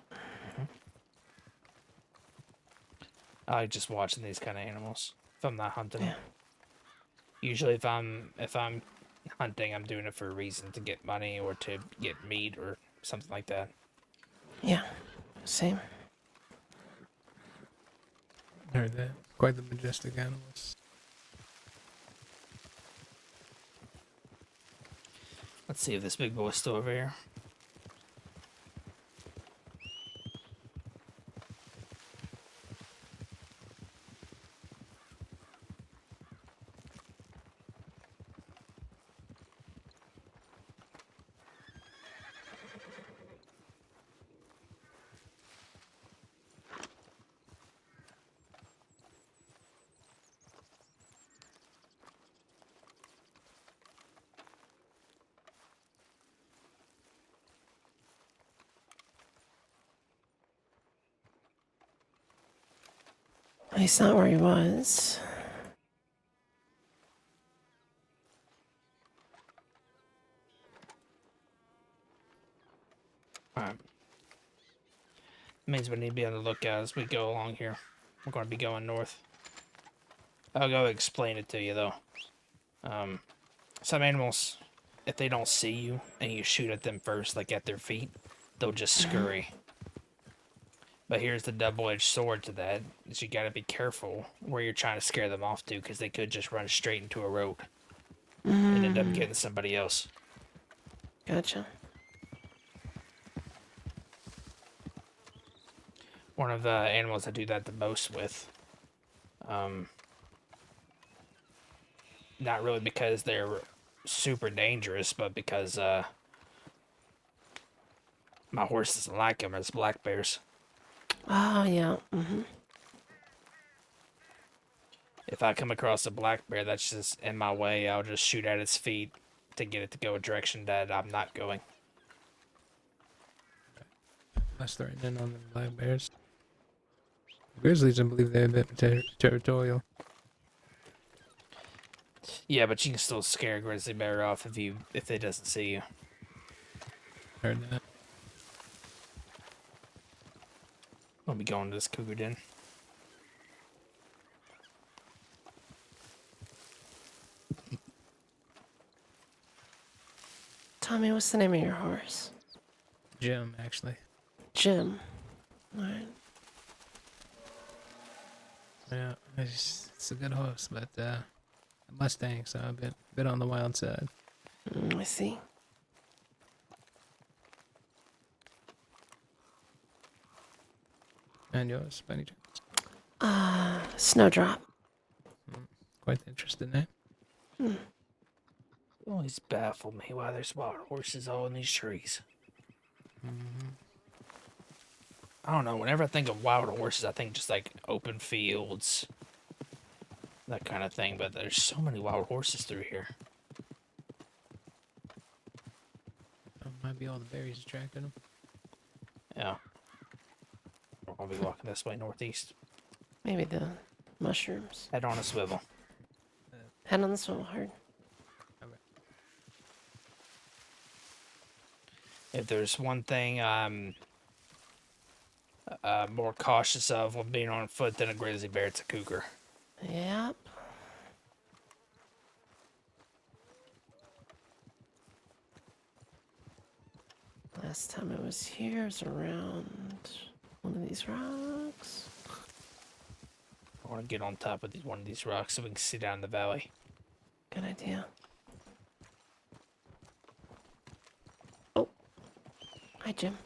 I like just watching these kind of animals if I'm not hunting. Yeah. Usually if I'm hunting, I'm doing it for a reason, to get money or to get meat or something like that. Yeah, same. Heard that. Quite the majestic animals. Let's see if this big boy's still over here. He's not where he was. Alright. Means we need to be on the lookout as we go along here. We're going to be going north. I'll go explain it to you, though. Some animals, if they don't see you and you shoot at them first, like at their feet, they'll just scurry. But here's the double-edged sword to that, is you gotta be careful where you're trying to scare them off to, because they could just run straight into a road and end up getting somebody else. Gotcha. One of the animals I do that the most with, not really because they're super dangerous, but because my horse doesn't like them, is black bears. Oh, yeah. If I come across a black bear that's just in my way, I'll just shoot at its feet to get it to go a direction that I'm not going. Less threatening on the black bears. Grizzlies, I believe they're a bit territorial. Yeah, but you can still scare a grizzly bear off if it doesn't see you. Heard that. I'll be going to this cougar den. Tommy, what's the name of your horse? Jim, actually. Jim. Alright. Yeah, it's a good horse, but a Mustang, so a bit on the wild side. I see. And yours, by any chance? Snowdrop. Quite the interesting name. You always baffle me why there's wild horses all in these trees. I don't know. Whenever I think of wild horses, I think just like open fields, that kind of thing. But there's so many wild horses through here. Might be all the berries attracting them. Yeah. We're gonna be walking this way northeast. Maybe the mushrooms. Head on a swivel. Head on the swivel hard. If there's one thing I'm more cautious of when being on foot than a grizzly bear, it's a cougar. Yep. Last time I was here was around one of these rocks. I want to get on top of one of these rocks so we can see down the valley. Good idea. Oh. Hi, Jim.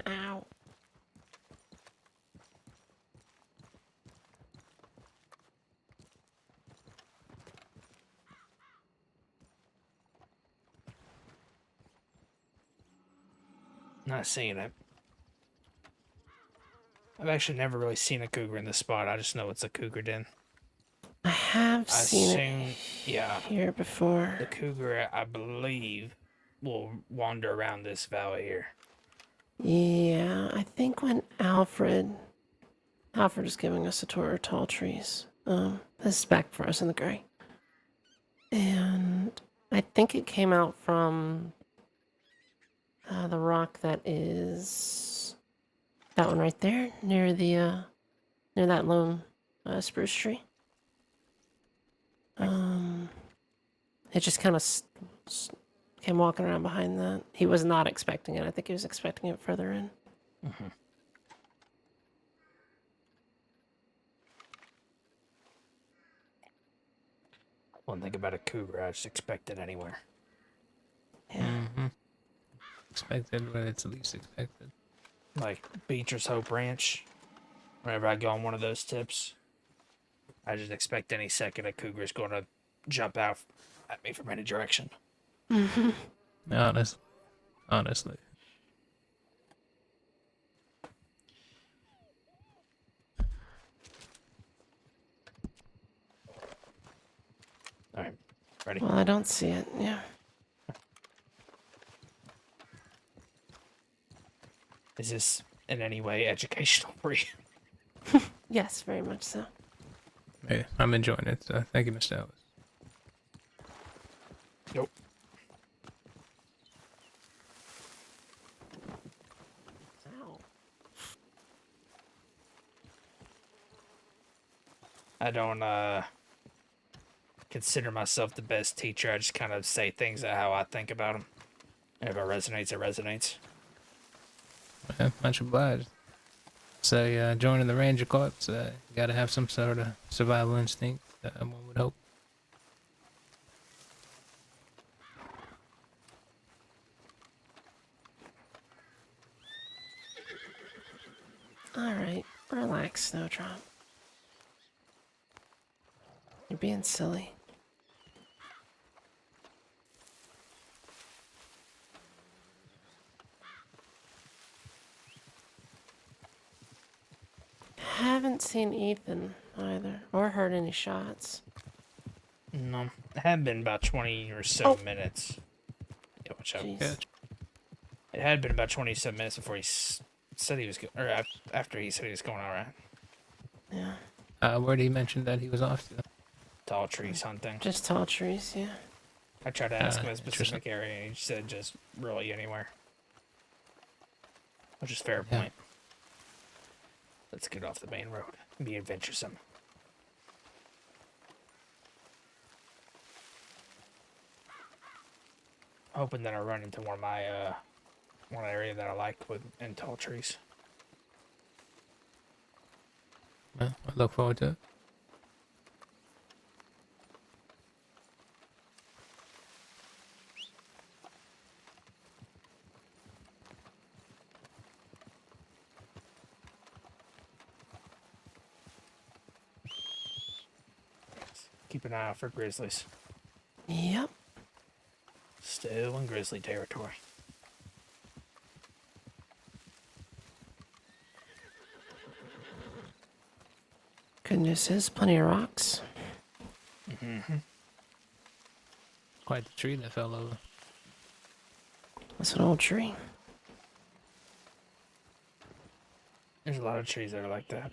Ow. Not seeing it. I've actually never really seen a cougar in this spot. I just know it's a cougar den. I have seen it yeah, here before. The cougar, I believe, will wander around this valley here. Yeah, I think when Alfred is giving us a tour of tall trees. This is back for us in the gray. And I think it came out from the rock that is that one right there near the near that lone spruce tree. It just kind of came walking around behind that. He was not expecting it. I think he was expecting it further in. Mm-hmm. One thing about a cougar, I just expect it anywhere. Yeah. Expected when it's least expected. Like Beecher's Hope Ranch. Whenever I go on one of those tips, I just expect any second a cougar's going to jump out at me from any direction. Honestly. All right, ready? Well, I don't see it. Yeah. Is this in any way educational for you? Yes, very much so. Hey, I'm enjoying it. Thank you, Mr. Ellis. Nope. Ow. I don't consider myself the best teacher. I just kind of say things how I think about them. And if it resonates, it resonates. Yeah, much obliged. So, joining the Ranger Corps, you gotta have some sort of survival instinct, one would hope. Alright, relax, Snowdrop. You're being silly. Haven't seen Ethan either, or heard any shots. No, it had been about 20 or so minutes. Yeah, watch out. Jeez. It had been about 27 minutes before he said he was or after he said he was going all right. Yeah. Where did he mention that he was off to? Tall trees hunting. Just tall trees, yeah. I tried to ask him a specific area, and he said just really anywhere. Which is fair Yeah. point. Let's get off the main road and be adventuresome. Hoping that I run into one of my one area that I like with and tall trees. Well, I look forward to it. Keep an eye out for grizzlies. Yep. Still in grizzly territory. Good news is plenty of rocks. Mm-hmm. Quite the tree that fell over. That's an old tree. There's a lot of trees that are like that.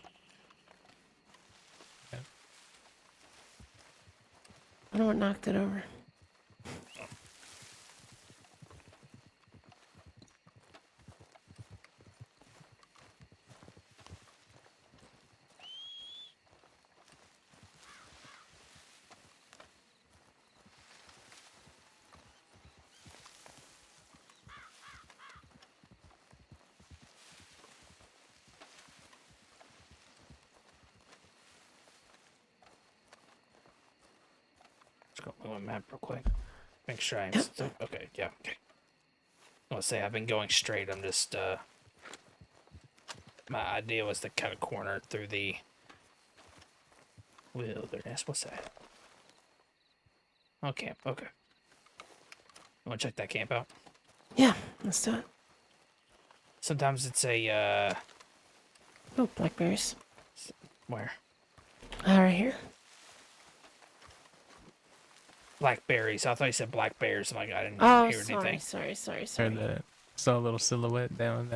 I don't know what knocked it over. Let's go on my map real quick. Make sure I'm still okay. Yeah. Okay. I want to say I've been going straight. I'm just my idea was to cut a corner through the wilderness. What's that? Oh, camp. Okay. You want to check that camp out? Yeah, let's do it. Sometimes it's a Oh, blackberries. where? Right here. Blackberries. I thought you said black bears. I'm like, I didn't Oh, hear anything. sorry. Heard that. Saw a little silhouette down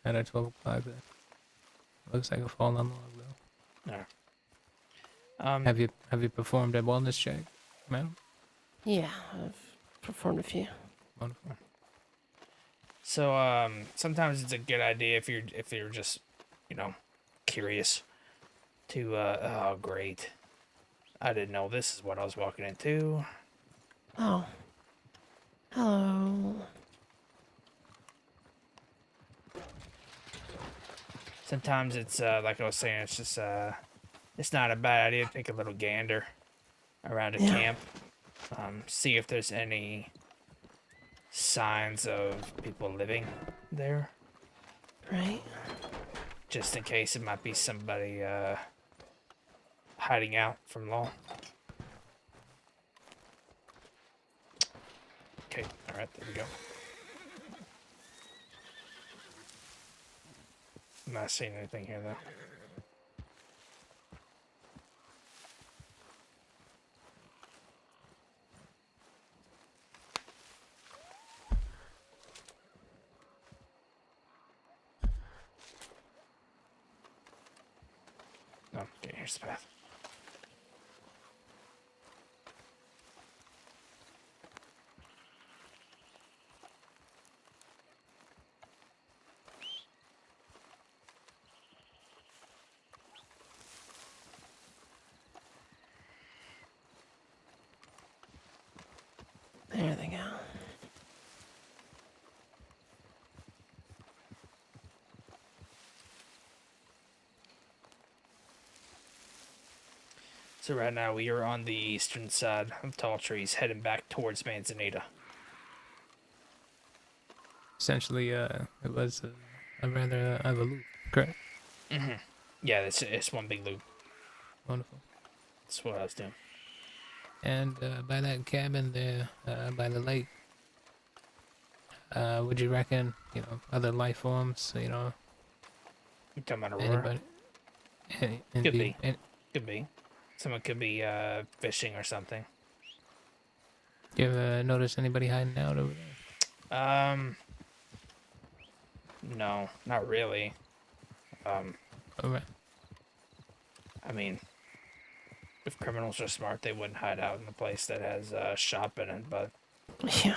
at our 12 o'clock there. Looks like a fallen log though. No. Have you performed a wellness check, madam? Yeah, I've performed a few. Wonderful. So sometimes it's a good idea if you're just, curious to oh great. I didn't know this is what I was walking into. Oh. Hello. Sometimes it's like I was saying, it's just it's not a bad idea to take a little gander around a camp. See if there's any signs of people living there. Right. Just in case it might be somebody hiding out from law. Okay, alright, there we go. I'm not seeing anything here though. Oh, okay, here's the path. There they go. So right now we are on the eastern side of Tall Trees, heading back towards Manzanita. Essentially, it was a rather of a loop, correct? Mm-hmm. Yeah, it's one big loop. Wonderful. That's what I was doing. And by that cabin there, by the lake, would you reckon, other life forms, You talking about Aurora? anybody? Could be. Could be. Someone could be fishing or something. You ever notice anybody hiding out over there? No, not really. Alright. I mean, if criminals are smart, they wouldn't hide out in a place that has a shop in it, but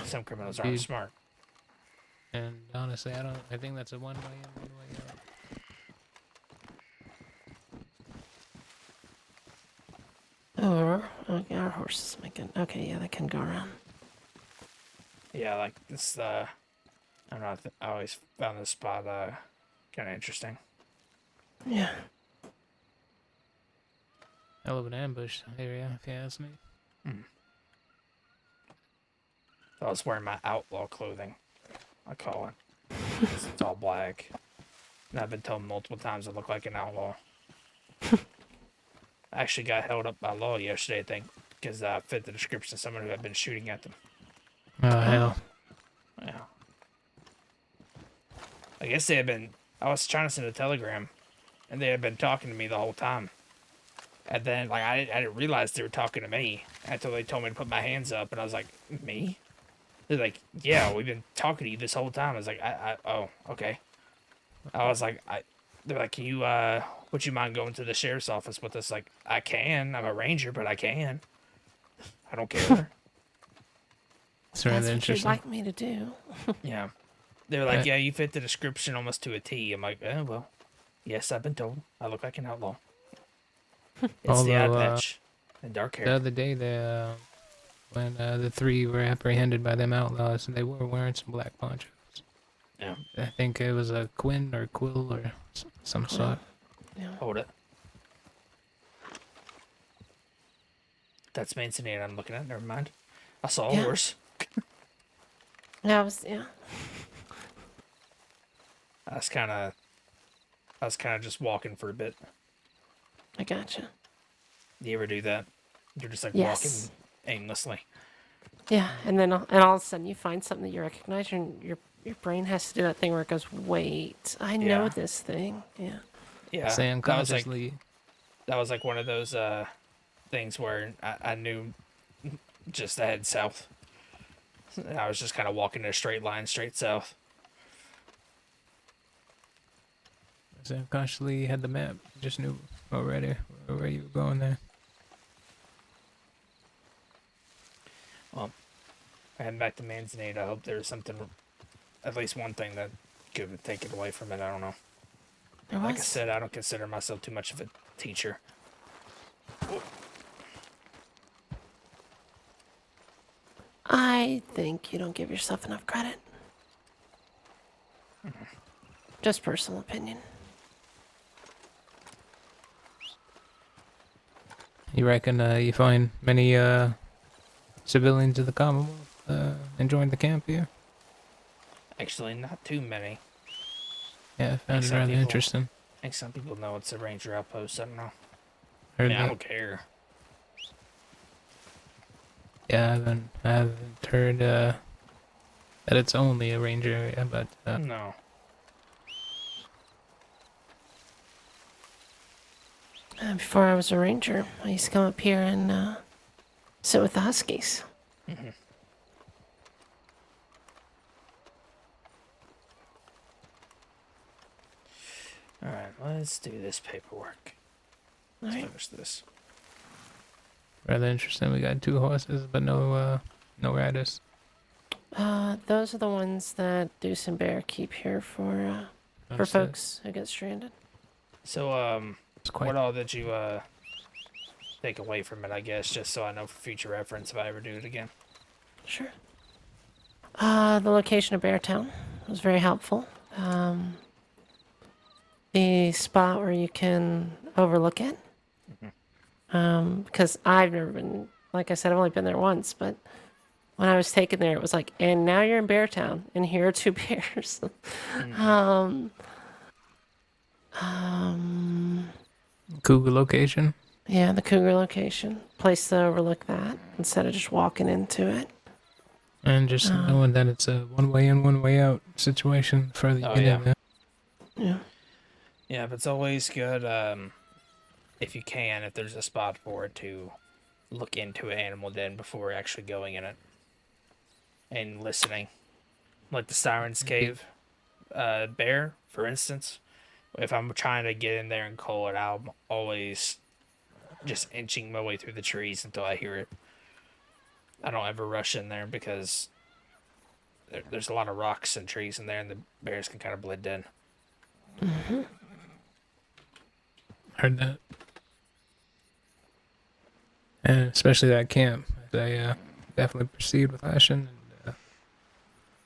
some criminals aren't Indeed. smart. And honestly, honestly. I think that's a one way in, one way out. Or okay, our horses making. Okay, yeah, they can go around. Yeah, like this. I don't know. I always found this spot kind of interesting. Yeah. Hell of an ambush area, if you ask me. I was wearing my outlaw clothing. I call it. It's all black. And I've been told multiple times I look like an outlaw. I actually got held up by law yesterday, I think, because I fit the description of someone who had been shooting at them. Oh, hell. Yeah. I guess they had been. I was trying to send a telegram, and they had been talking to me the whole time. And then, like, I didn't realize they were talking to me until they told me to put my hands up, and I was like, me? They're like, yeah, we've been talking to you this whole time. I was like, oh, okay. I was like, they're like, can you, would you mind going to the sheriff's office with us? Like, I can. I'm a ranger, but I can. I don't care. It's rather That's what you'd interesting. like me to do. Yeah. They were like, Right. yeah, you fit the description almost to a T. I'm like, oh, well, yes, I've been told. I look like an outlaw. It's the eye patch and dark hair. The other day, when the three were apprehended by them outlaws, they were wearing some black ponchos. Yeah. I think it was a Quinn or Quill or some sort. Yeah. Hold it. That's Manzanita I'm looking at. Never mind. I saw a horse. Yeah, I was kind of just walking for a bit. I gotcha. You ever do that? You're just like Yes. walking aimlessly. Yeah, and then all of a sudden you find something that you recognize, and your brain has to do that thing where it goes, "Wait, I know Yeah. this thing." Yeah. Yeah. Say That was unconsciously. like one of those things where I knew just I head south. And I was just kind of walking in a straight line, straight south. Say unconsciously had the map. Just knew already where you were going there. Well, heading back to Manzanita, I hope there's something, at least one thing that could take it away from it. I don't know. There Like I was. said, I don't consider myself too much of a teacher. I think you don't give yourself enough credit. Just personal opinion. You reckon you find many civilians of the Commonwealth enjoying the camp here? Actually, not too many. Yeah, I found it rather interesting. I think some people know it's a ranger outpost. I don't know. Heard I that. don't care. Yeah, I haven't heard that it's only a ranger area, but No. Before I was a ranger, I used to come up here and sit with the Huskies. Mm-hmm. All right, let's do this paperwork. Let's finish this. rather interesting. We got 2 horses, but no riders. Those are the ones that Deuce and Bear keep here for Understood. folks who get stranded. So, what all did you take away from it? I guess just so I know for future reference if I ever do it again. Sure. The location of Beartown was very helpful. The spot where you can overlook it. Because I've never been, like I said, I've only been there once, but when I was taken there, it was like, and now you're in Beartown, and here are 2 bears. Cougar location. Yeah, the cougar location. Place to overlook that instead of just walking into it. And just knowing that it's a one way in, one way out situation further you Oh, get yeah. in there. Yeah. Yeah, but it's always good if you can, if there's a spot for it, to look into an animal den before actually going in it and listening. Like the Siren's Cave bear, for instance. If I'm trying to get in there and call it out, I'm always just inching my way through the trees until I hear it. I don't ever rush in there because there's a lot of rocks and trees in there, and the bears can kind of blend in. Mm-hmm. Heard that. And especially that camp. They definitely proceed with caution and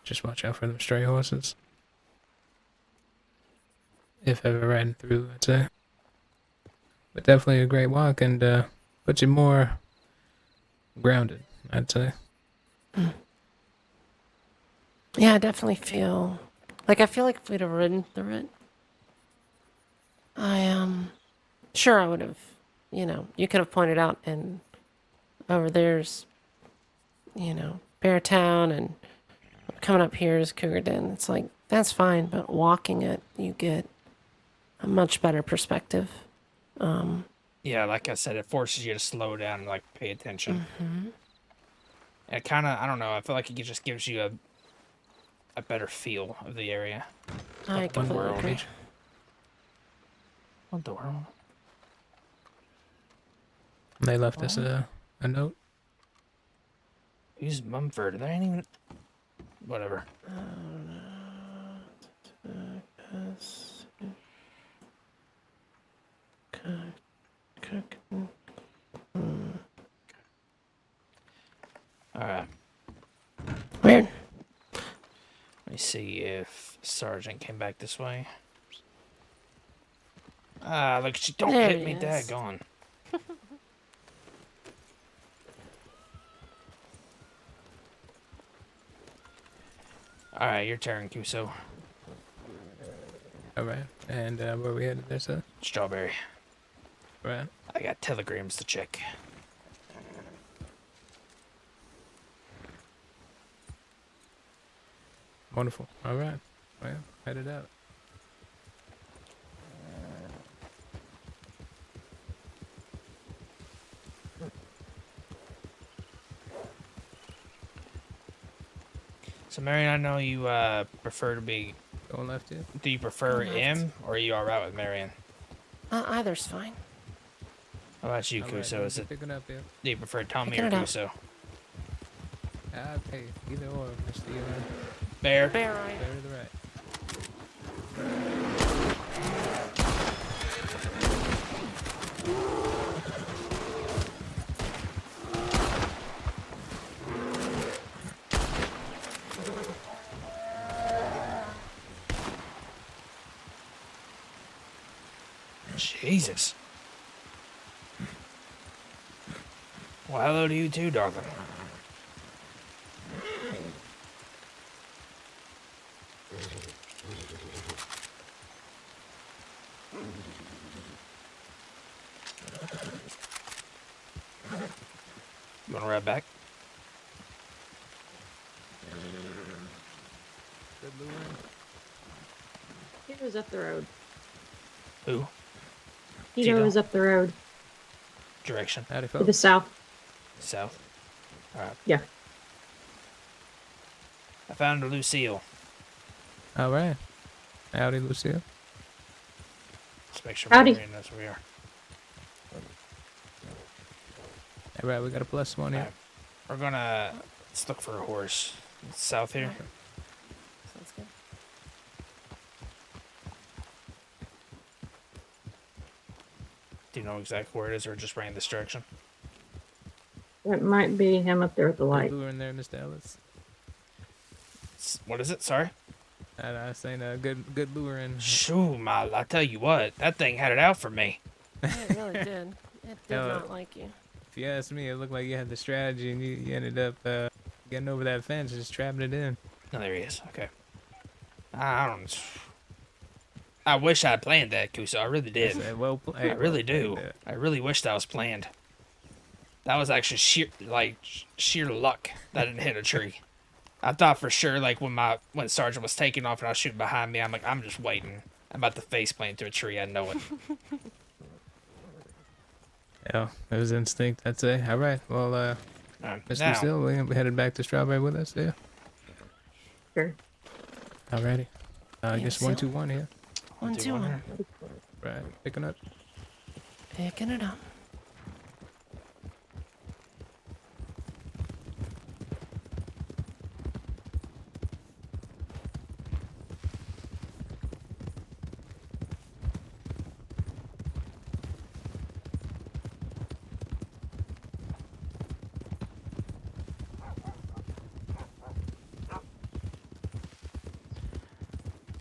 just watch out for them stray horses. If ever riding through, I'd say. But definitely a great walk and puts you more grounded, I'd say. Mm. Yeah, I definitely feel like if we'd have ridden through it, sure I would have, you could have pointed out and over there's, Bear Town and coming up here is Cougar Den. It's like, that's fine, but walking it, you get a much better perspective. Yeah, like I said, it forces you to slow down and like pay attention. Mm-hmm. It kind of, I don't know, I feel like it just gives you a better feel of the area. I completely agree. What the world? They left us a note. Who's Mumford? There ain't even... Whatever. Alright. Weird. Let me see if Sergeant came back this way. Ah, look, she don't There hit he me, is. daggone. Alright, your turn, Kuso. Alright, and where we headed there, sir? Strawberry. Right. I got telegrams to check. Wonderful. Alright. Well, headed out. So, Marion, I know you prefer to be... Going left here? Do you prefer Going left. M, or are you alright with Marion? Either's fine. How about you, All right, Kuso? Is it... picking up here. Do you prefer Tommy Picking or it up. Kuso? Hey, either or, Mr. Bear. Bear right. Bear to the right. Jesus. Well, hello to you too, darling. You wanna ride back? Good luring. He was up the road. Who? Tito was up the road. Direction. Howdy, To the folks. south. South. Alright. Yeah. I found a Lucille. Alright. Howdy, Lucille. Let's make sure Howdy. Marion knows where we are. Alright, we got a +1 here. Alright. We're gonna... Let's look for a horse. It's south here. Sounds good. Do you know exactly where it is, or just ran this direction? It might be him up there at the Good light. luring there, Mr. Ellis. What is it? Sorry? And I was saying good luring. Shoo, Mal, I tell you what, that thing had it out for me. It really did. It did not like you. If you ask me, it looked like you had the strategy and you ended up getting over that fence, just trapping it in. Oh, there he is. Okay. I don't... I wish I'd planned that, Kuso. I really did. I said, well played. I really well do. played. I really wish that was planned. That was actually sheer luck that I didn't hit a tree. I thought for sure, like, when Sergeant was taking off and I was shooting behind me, I'm like, I'm just waiting. I'm about to face plant to a tree. I know it. Yeah, it was instinct, I'd say. All right, well, Mr. now- Lucille, we headed back to Strawberry with us, yeah? Sure. Alrighty. I Yeah, guess so- 121 here. 121. Right, picking up. Picking it up.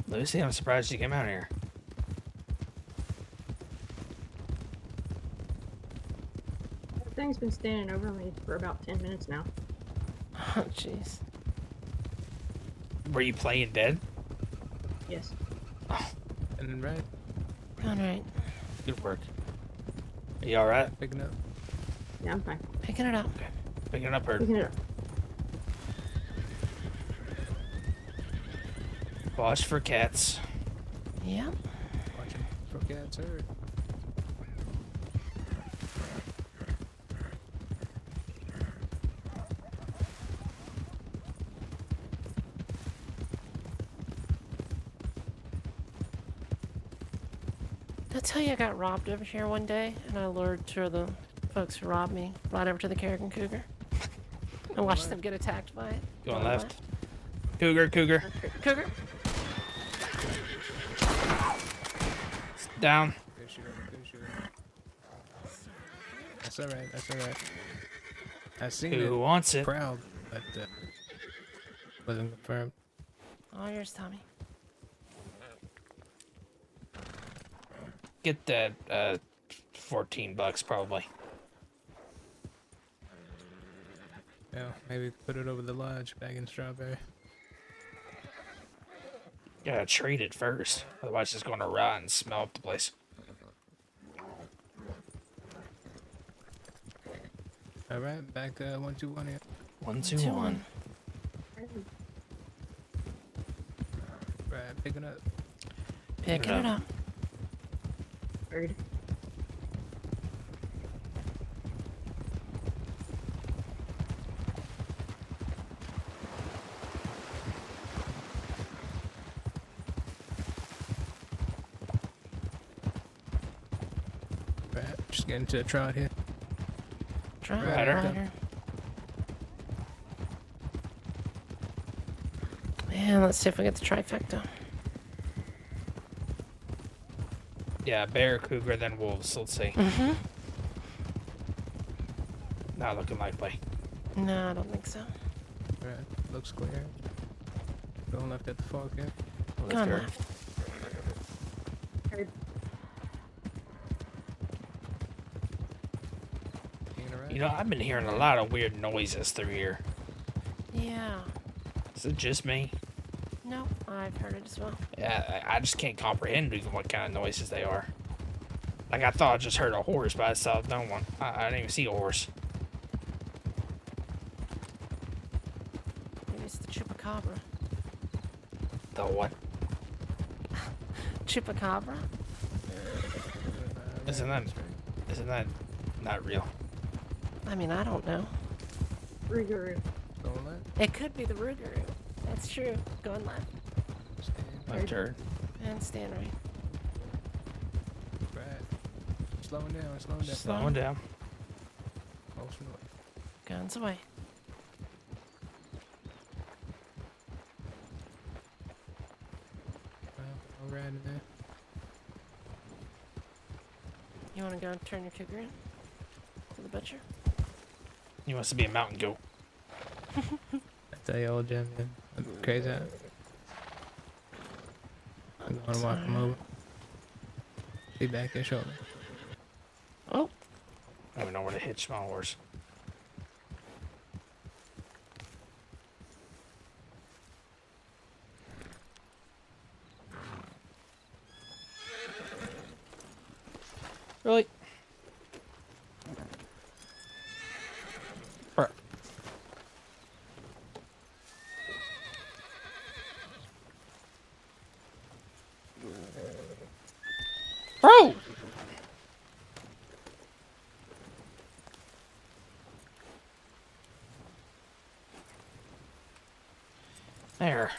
Lucy, I'm surprised you came out here. That thing's been standing over me for about 10 minutes now. Oh, jeez. Were you playing dead? Yes. And then right. Going right. Good work. Are you alright? Picking up. Yeah, I'm fine. Picking it up. Okay. Picking it up, Herd. Picking it up. Watch for cats. Yep. Watching for cats, Herd. Did I tell you I got robbed over here one day, and I lured two of the folks who robbed me right over to the Kerrigan Cougar. I watched them get attacked by it. Going left. Cougar, cougar. Cougar. Down. Good shooter, good shooter. That's alright, that's alright. I seen it. Who wants it? Proud, but wasn't confirmed. All yours, Tommy. Get that 14 bucks probably. Yeah, maybe put it over the lodge back in Strawberry. Gotta treat it first. Otherwise it's gonna rot and smell up the place. Alright, back 121 here. 121. Right, picking up. Picking it up. Bird. Right, just getting to a trot here. Trot Rider. Man, let's see if we get the trifecta. Yeah, bear, cougar, then wolves. Let's see. Mm-hmm. Not looking likely. No, I don't think so. Right, looks clear. Going left at the fork here. Going left. Heard. You know, I've been hearing a lot of weird noises through here. Yeah. Is it just me? No, I've heard it as well. Yeah, I just can't comprehend even what kind of noises they are. Like, I thought I just heard a horse, but I saw no one. I didn't even see a horse. Maybe it's the chupacabra. The what? Chupacabra? Isn't that not real? I mean, I don't know. Rougarou. Going left. It could be the Rougarou. That's true. Going left. Left turn. And stand right. Right. Slowing down, slowing down. Slowing down. Motion away. Guns away. All right in there. You want to go and turn your cougar in? To the butcher? He wants to be a mountain goat. I tell you, old Jim, man. I'm crazy. I'm going to walk him over. Be back here shortly. Oh. I don't know where to hitch my horse. Really? Bro. Bro! There.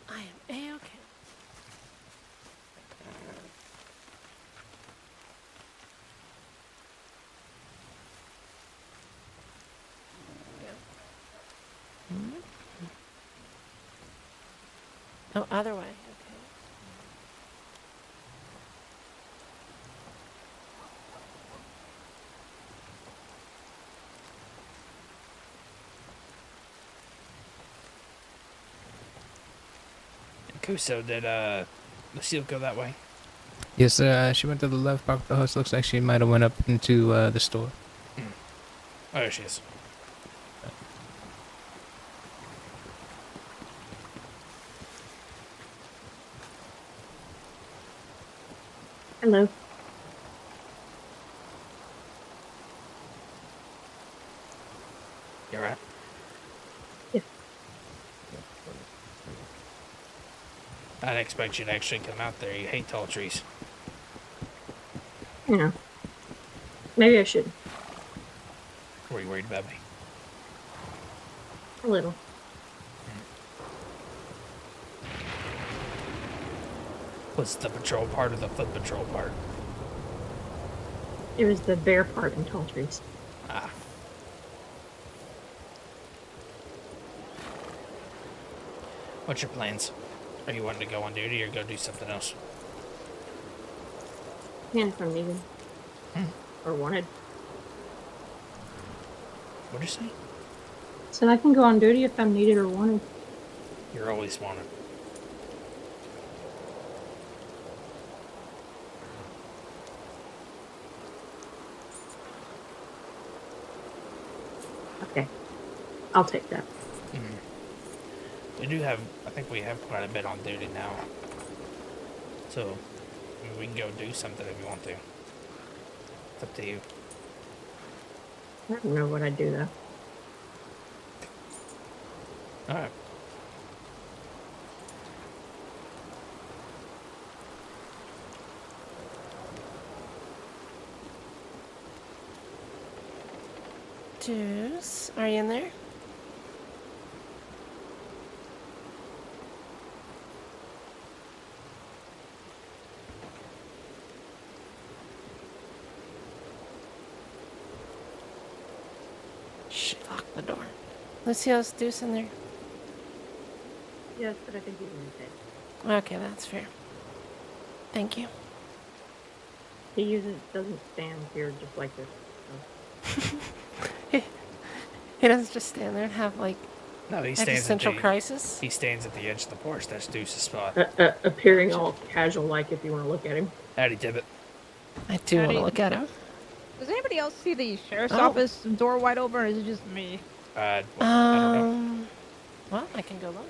I am A-okay. Oh, other way. Okay. Kuso, did Lucille go that way? Yes, sir. She went to the left, parked the horse. Looks like she might have went up into the store. Oh, there she is. Hello. You alright? Yeah. I didn't expect you to actually come out there. You hate tall trees. Yeah. Maybe I should. Were you worried about me? A little. Was the patrol part or the foot patrol part? It was the bear part in tall trees. Ah. What's your plans? Are you wanting to go on duty or go do something else? Yeah, if I'm needed. Or wanted. What'd you say? So I can go on duty if I'm needed or wanted. You're always wanted. Okay. I'll take that. We do have, I think we have quite a bit on duty now. So, I mean, we can go do something if you want to. It's up to you. I don't know what I'd do though. Alright. Deuce, are you in there? Shh, lock the door. Lucille's Deuce in there? Yes, but I think he's in his head. Okay, that's fair. Thank you. He doesn't stand here just like this. So. He doesn't just stand there and have like No, he stands existential at the, crisis. He stands at the edge of the porch. That's Deuce's spot. Appearing all casual-like if you want to look at him. Howdy, Tibbet. I do want to look at him. Does anybody else see the sheriff's Oh. office door wide open, or is it just me? Well, I don't know. Well, I can go look.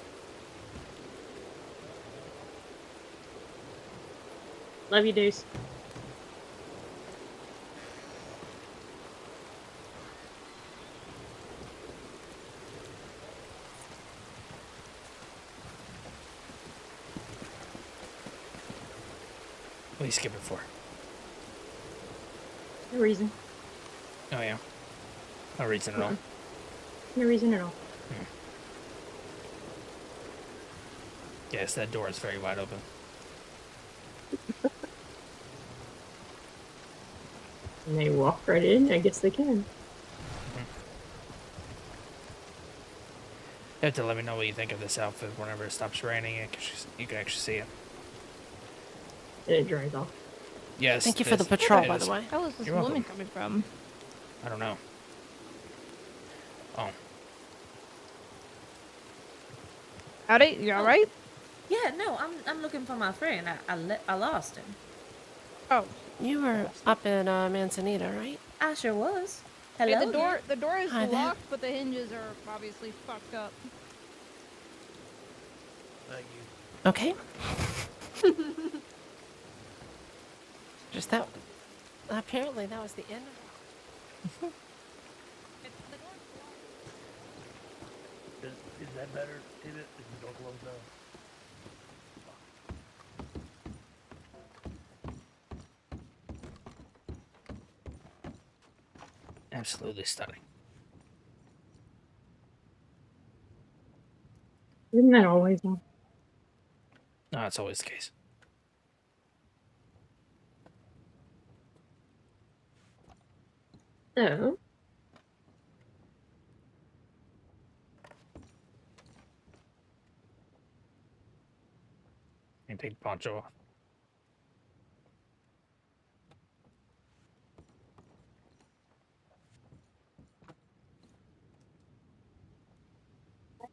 Love you, Deuce. What are you skipping for? No reason. Oh, yeah. No reason at all. No reason at all. Yes, that door is very wide open. And they walk right in. I guess they can. You have to let me know what you think of this outfit whenever it stops raining. You can actually see it. And it dries off. Yes. Thank you for the patrol, by the way. How is this You're woman welcome. coming from? I don't know. Oh. Howdy, you alright? Yeah, no, I'm looking for my friend. I lost him. Oh. You were up in Manzanita, right? I sure was. Hey, Hello. the door is Hi there. locked, but the hinges are obviously fucked up. Okay. Just that. Apparently, that was the end of it. Is that better, Tibbet? Is the door closed now? Absolutely stunning. Isn't that always on? No, it's always the case. So, You take the poncho off.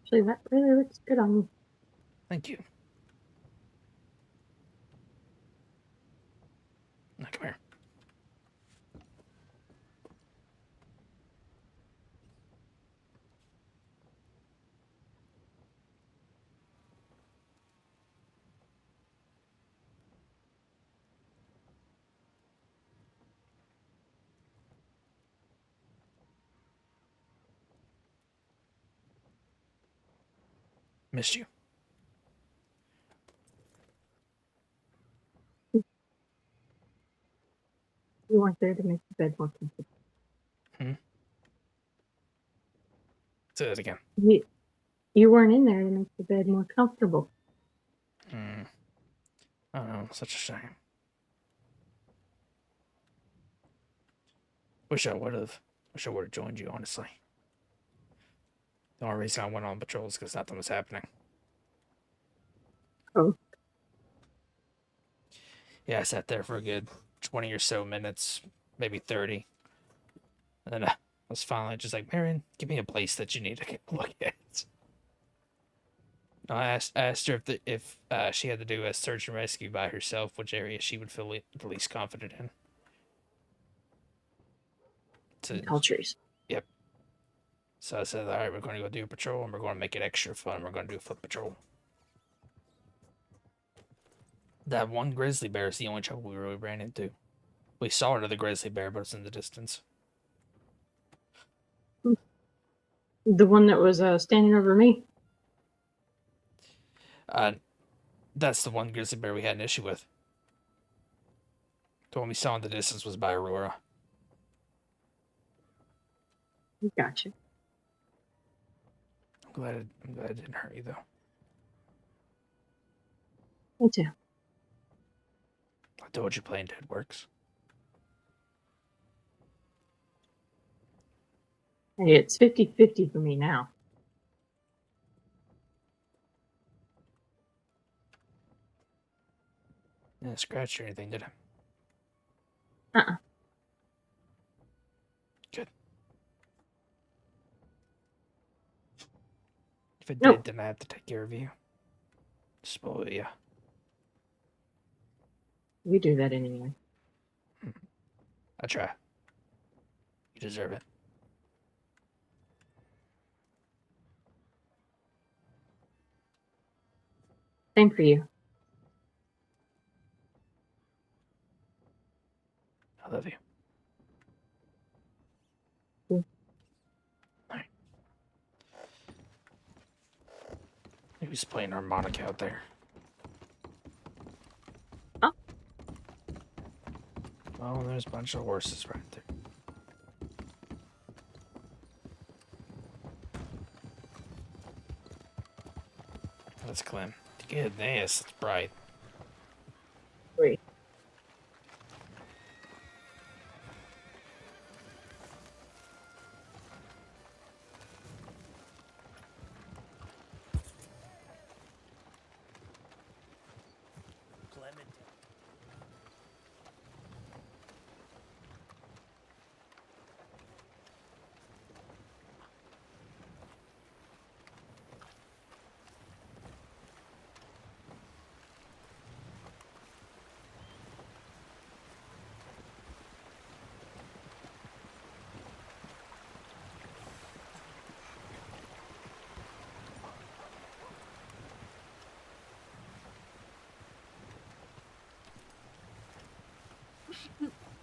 actually, that really looks good on me. Thank you. Missed you. You weren't there to make the bed more comfortable. Say that again. You weren't in there to make the bed more comfortable. I don't know. Such a shame. Wish I would have joined you, honestly. The only reason I went on patrol is because nothing was happening. Oh. Yeah, I sat there for a good 20 or so minutes, maybe 30. And then I was finally just like, Marion, give me a place that you need to look at. I asked her if she had to do a search and rescue by herself, which area she would feel the least confident in. Tall trees. Yep. So I said, all right, we're going to go do a patrol, and we're going to make it extra fun. We're going to do a foot patrol. That one grizzly bear is the only trouble we really ran into. We saw another grizzly bear, but it's in the distance. The one that was standing over me? That's the one grizzly bear we had an issue with. The one we saw in the distance was by Aurora. Gotcha. I'm glad it didn't hurt you, though. Me too. I told you playing dead works. Hey, it's 50-50 for me now. Didn't scratch or anything, did it? Uh-uh. Good. If it Nope. did, then I have to take care of you. Spoil you. We do that anyway. I try. You deserve it. Same for you. I love you. Yeah. Alright. Who's playing harmonica out there? Huh? Oh, there's a bunch of horses right there. That's Clem. Goodness, it's bright. Wait.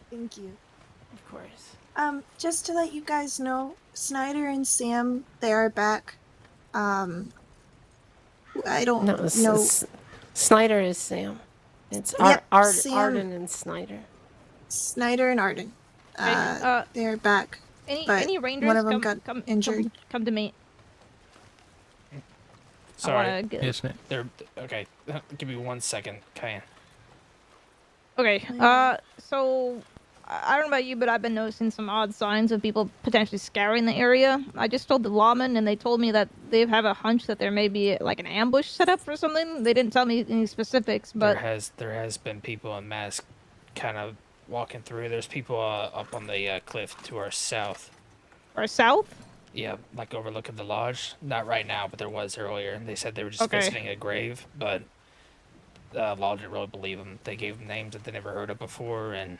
Thank you. Of course. Just to let you guys know, Snyder and Sam, they are back. I don't know. Snyder is Sam. It's Yep, Arden Sam. and Snyder. Snyder and Arden. They're back. Any but rangers one of them come, got injured. Come to me. Sorry. Yes, ma'am. Okay. Give me 1 second, Kyan. Okay. So I don't know about you, but I've been noticing some odd signs of people potentially scouring the area. I just told the lawmen, and they told me that they have a hunch that there may be like an ambush set up or something. They didn't tell me any specifics, but there has been people in masks kind of walking through. There's people up on the cliff to our south. Our south? Yeah, like overlooking the lodge. Not right now, but there was earlier. They said they were just Okay. visiting a grave, but lodge didn't really believe them. They gave them names that they never heard of before, and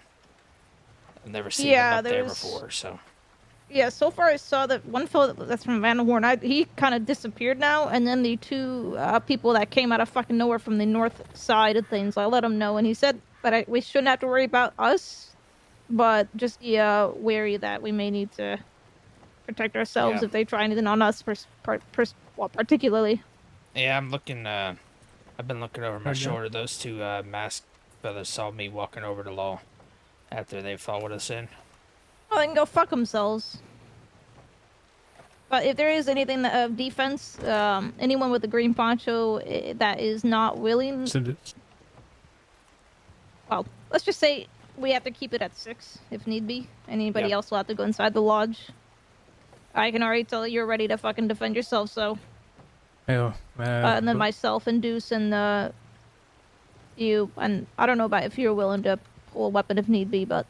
I've never seen them up there before. So yeah, so far I saw that one fellow that's from Vanderhorn. He kind of disappeared now, and then the two people that came out of fucking nowhere from the north side of things. I let him know, and he said that we shouldn't have to worry about us, but just be wary that we may need to protect ourselves Yeah. if they try anything on us, particularly. Yeah, I'm looking. I've been looking over my Roger. shoulder. Those two masked fellas saw me walking over the law after they followed us in. Well, they can go fuck themselves. But if there is anything of defense, anyone with a green poncho that is not willing, well, let's just say we have to keep it at 6 if need be. Anybody else will have to go inside the lodge. I can already tell you're ready to fucking defend yourself, so. Yeah, And then myself and Deuce and you, and I don't know about if you're willing to pull a weapon if need be, but.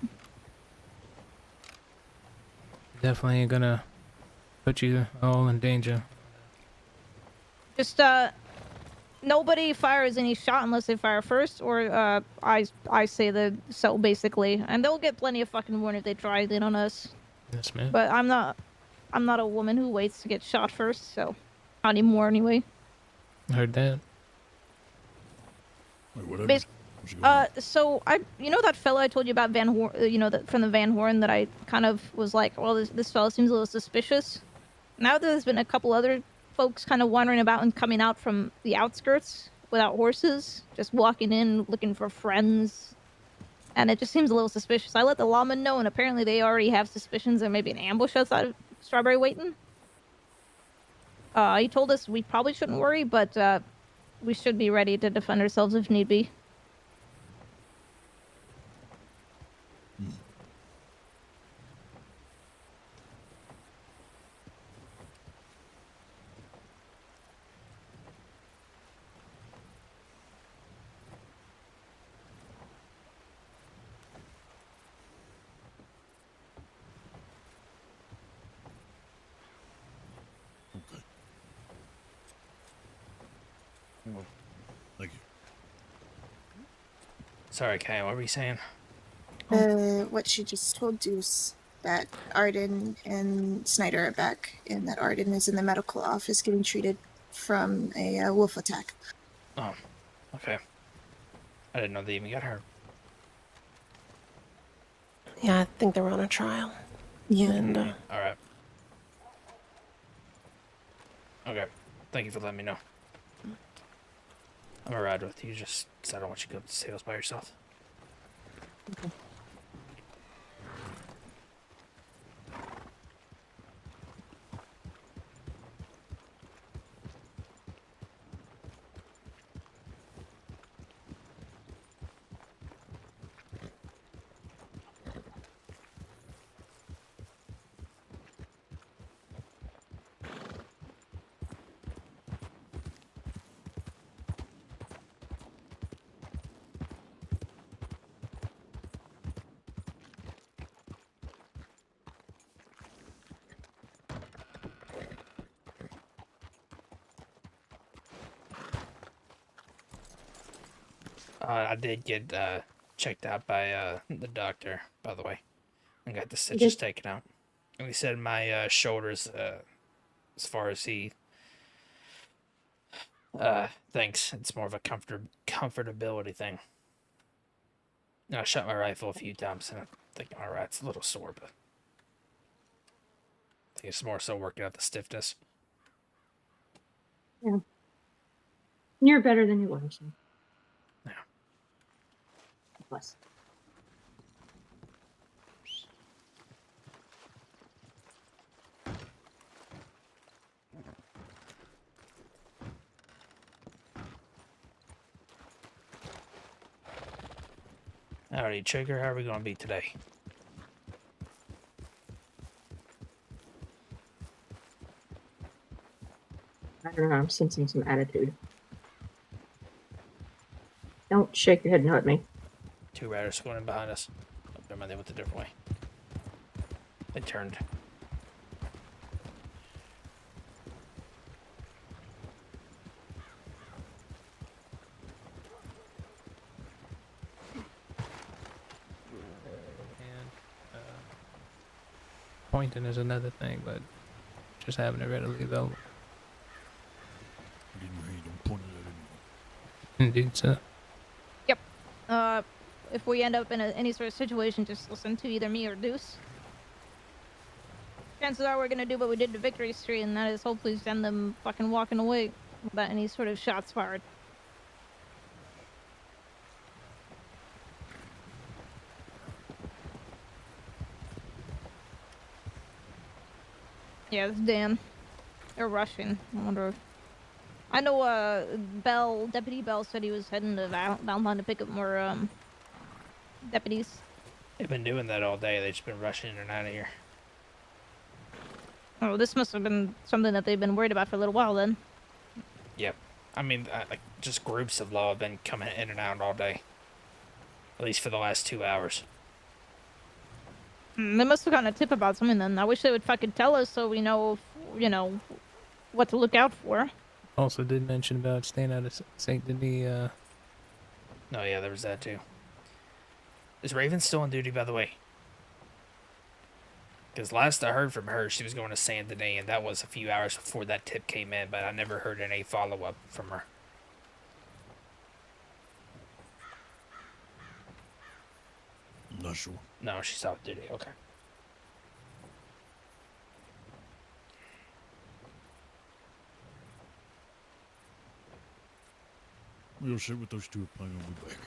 definitely ain't gonna put you all in danger. Just, nobody fires any shot unless they fire first, or, I say so, basically. And they'll get plenty of fucking warning if they try it in on us. Yes, ma'am. But I'm not a woman who waits to get shot first, so. Not anymore, anyway. Heard that. Wait, whatever. So you know that fella I told you about Van Horn, from the Van Horn that I kind of was like, well, this fella seems a little suspicious. Now there's been a couple other folks kind of wandering about and coming out from the outskirts without horses, just walking in looking for friends, and it just seems a little suspicious. I let the lawman know, and apparently they already have suspicions there may be an ambush outside of Strawberry waiting. He told us we probably shouldn't worry, but we should be ready to defend ourselves if need be. Thank you. Sorry, Kay, what were you saying? What she just told Deuce, that Arden and Snyder are back, and that Arden is in the medical office getting treated from a wolf attack. Oh, okay. I didn't know they even got hurt. Yeah, I think they were on a trial. Yeah. And, All right. Okay. Thank you for letting me know. I'm gonna ride with you, just 'cause I don't want you to go up the sales by yourself. Okay. I did get checked out by the doctor, by the way, and got the stitches taken out. And he said my shoulders, as far as he thinks, it's more of a comfortability thing. And I shot my rifle a few times, and I'm thinking, all right, it's a little sore, but I think it's more so working out the stiffness. Yeah. You're better than you were, so. Yeah. Bless. Alrighty, Trigger, how are we going to be today? I don't know, I'm sensing some attitude. Don't shake your head no at me. Two riders going in behind us. Oh, never mind, they went a different way. They turned. Pointing is another thing, but just having it readily available. I didn't hear you don't point it at anyone. Indeed, sir. Yep. If we end up in any sort of situation, just listen to either me or Deuce. Chances are we're gonna do what we did to Victory Street, and that is hopefully send them fucking walking away. without any sort of shots fired. Yeah, it's Dan. They're rushing. I wonder. I know. Deputy Bell said he was heading to Valentine to pick up more deputies. They've been doing that all day. They've just been rushing in and out of here. Oh, this must have been something that they've been worried about for a little while then. Yep. I mean, like, just groups of law have been coming in and out all day. At least for the last 2 hours. They must have gotten a tip about something then. I wish they would fucking tell us so we know, what to look out for. Also did mention about staying out of St. Denis. Oh, yeah, there was that too. Is Raven still on duty, by the way? Because last I heard from her, she was going to Saint Denis, and that was a few hours before that tip came in, but I never heard any follow-up from her. I'm not sure. No, she's off duty. Okay. We'll see what those two are planning on me back.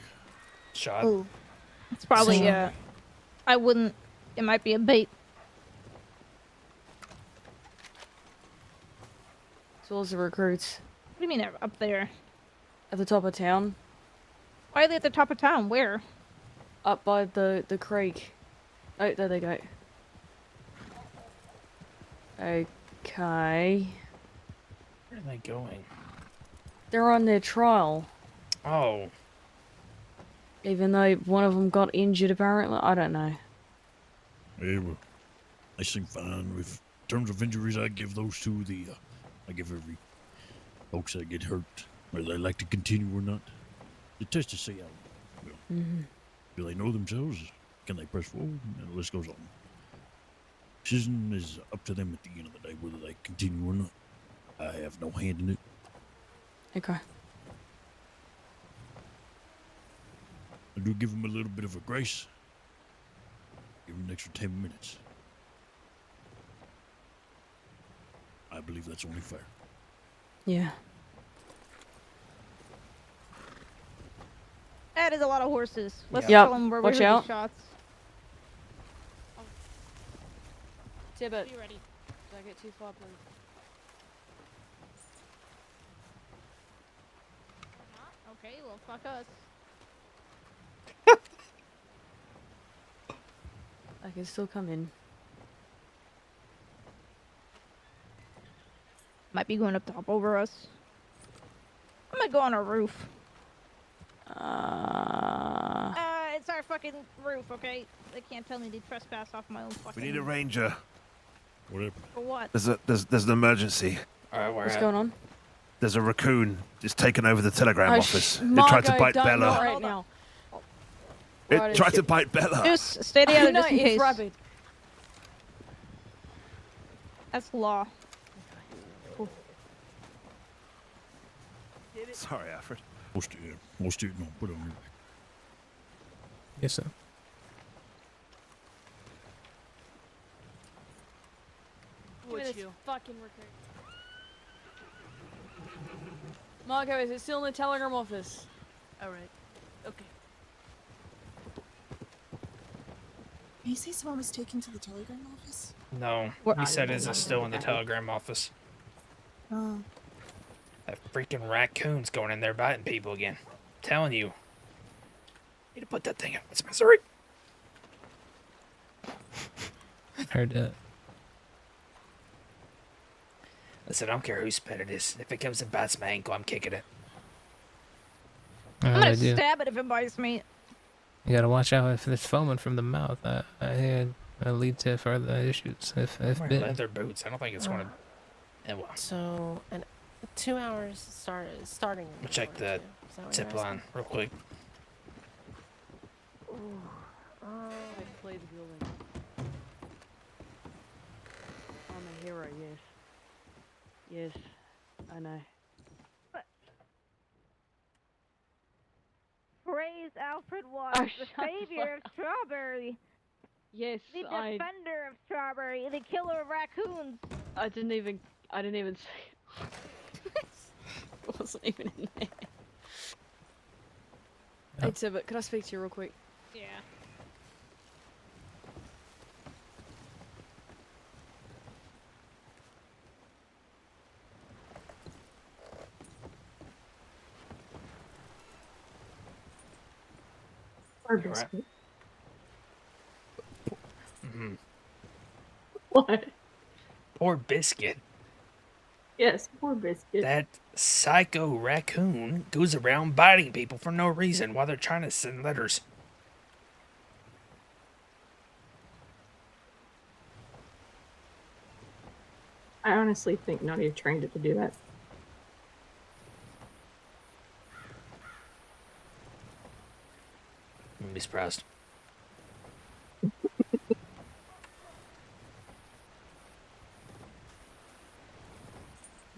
Shot. Ooh. It's probably, I wouldn't, it might be a bait. So those are recruits. What do you mean up there? At the top of town. Why are they at the top of town? Where? Up by the creek. Oh, there they go. Okay. Where are they going? They're on their trial. Oh. Even though one of them got injured, apparently. I don't know. Yeah, well, they seem fine. With terms of injuries, I give those two I give every folks that get hurt, whether they like to continue or not, the test to see how. Do they know themselves? Can they press forward? And the list goes on. Decision is up to them at the end of the day, whether they continue or not. I have no hand in it. Okay. I do give them a little bit of a grace. Give them an extra 10 minutes. I believe that's only fair. Yeah. That is a lot of horses. Let's Yep. tell them where Watch we heard out. these shots. Tibbet. Be ready. Don't get too far, please. Okay, well, fuck us. I can still come in. Might be going up top over us. I'm gonna go on our roof. It's our fucking roof, okay? They can't tell me to trespass off my own fucking. We need a ranger. Whatever. For what? There's an emergency. Alright, What's going on? There's a raccoon just taken over the telegram Oh, office. It Margo, tried to bite don't, Bella. not right now. It tried to bite Bella. Just stay together No, just in it's case. rabid. That's law. Sorry, Alfred. Most of it, no, put it on your back. Yes, sir. Would you? Fucking recruit. Marco, is it still in the telegram office? Alright. Okay. Did you say someone was taken to the telegram office? No. He said, is it still in the telegram office? Oh. That freaking raccoon's going in there biting people again. I'm telling you. Need to put that thing out of its misery. Heard that. Listen, I don't care whose pet it is. If it comes and bites my ankle, I'm kicking it. I'm gonna stab it if it bites me. You gotta watch out if it's foaming from the mouth. I hear it'll lead to further issues. If Wearing bitten. leather boots. I don't think it's going to. Yeah, well. So, 2 hours starting. We'll check the zip line real quick. Play the building. I'm a hero, yes. Yes, I know. Praise Alfred was Oh, the shut the savior of fuck Strawberry. Yes, The defender of Strawberry, the killer of raccoons. I didn't even say wasn't even in there. Oh. Hey, Tibbet, could I speak to you real quick? Yeah. Poor You alright? biscuit. Mm-hmm. What? Poor Biscuit. Yes, poor biscuit. That psycho raccoon goes around biting people for no reason while they're trying to send letters. I honestly think Nadia trained it to do that. Wouldn't be surprised.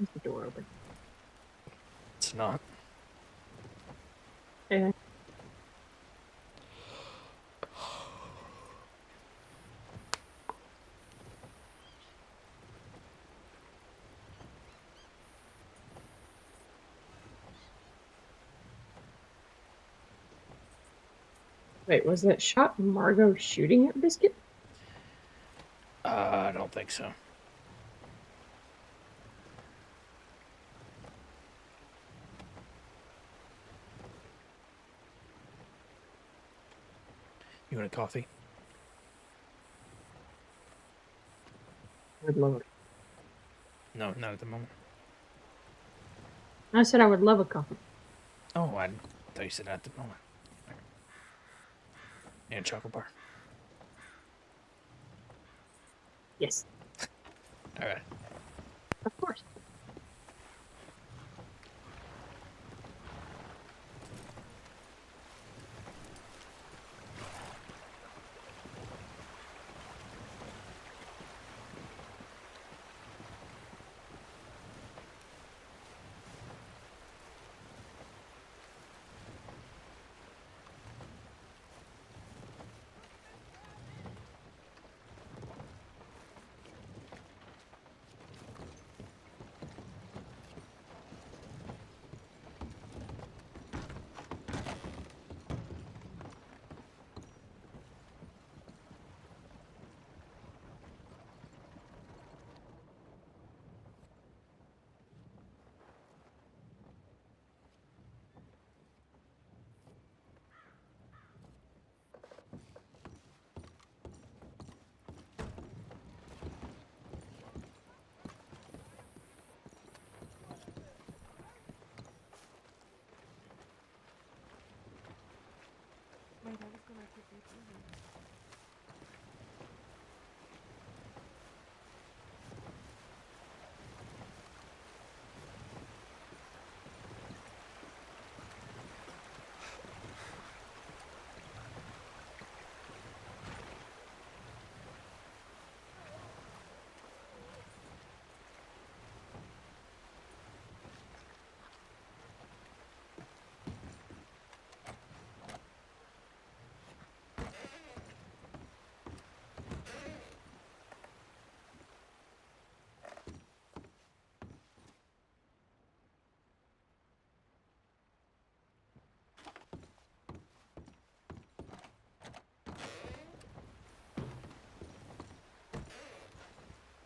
Is the door open? It's not. Yeah. Wait, was that shot Margot shooting at Biscuit? I don't think so. You want a coffee? I would love it. No, not at the moment. I said I would love a coffee. Oh, I thought you said not at the moment. And a chocolate bar. Yes. All right. Of course.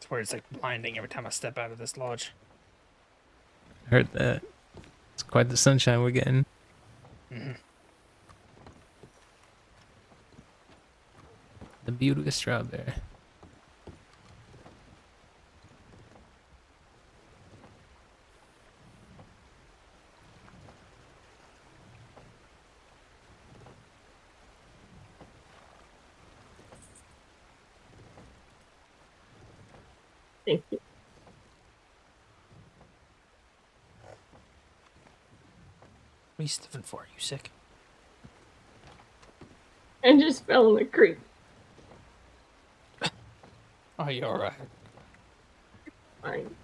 It's where it's like blinding every time I step out of this lodge. Heard that. It's quite the sunshine we're getting. Mm-hmm. The beauty of strawberry. Thank you. What are you sniffing for? Are you sick? I just fell in the creek. Oh, you alright? Fine.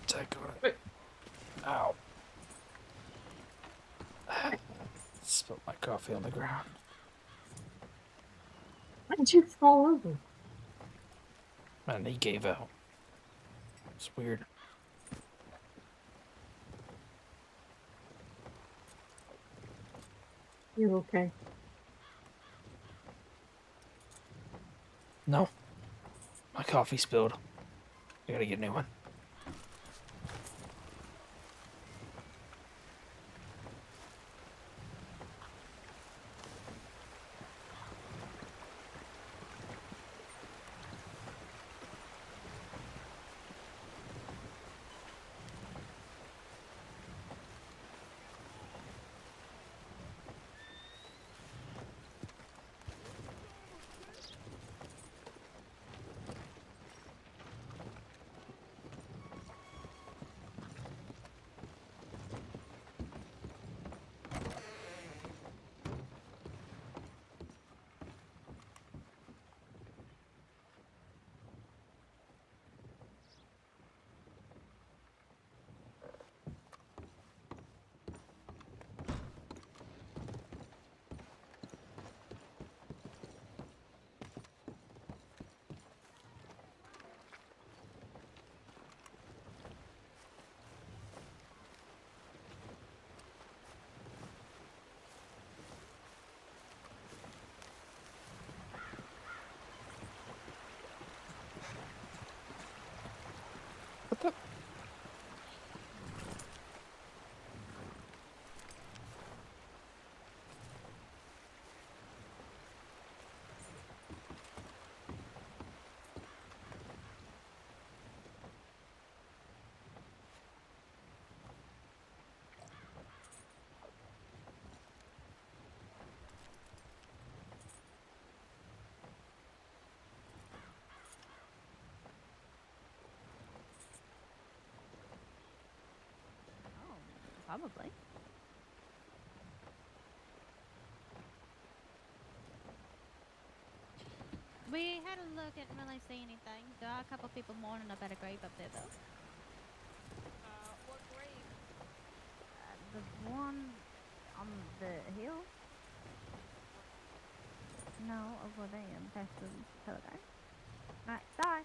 Take it. Ow. coffee on the ground. Why did you fall over? And he gave out. It's weird. You're okay. No. My coffee spilled. I gotta get a new one. What the? Probably. We had a look, didn't really see anything. There are a couple people mourning about a grave up there, though. What grave? The one on the hill? No, over there, past the telegraph. Right, sorry.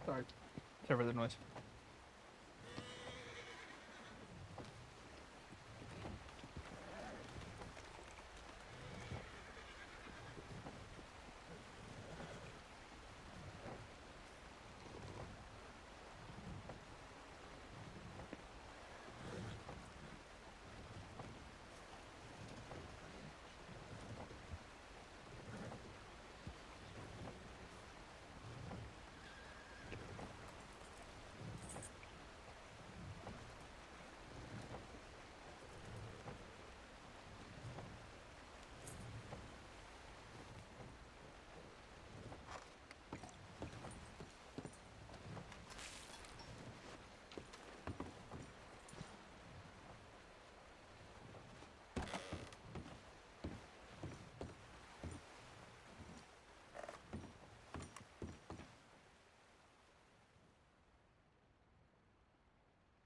Sorry. Sorry for the noise.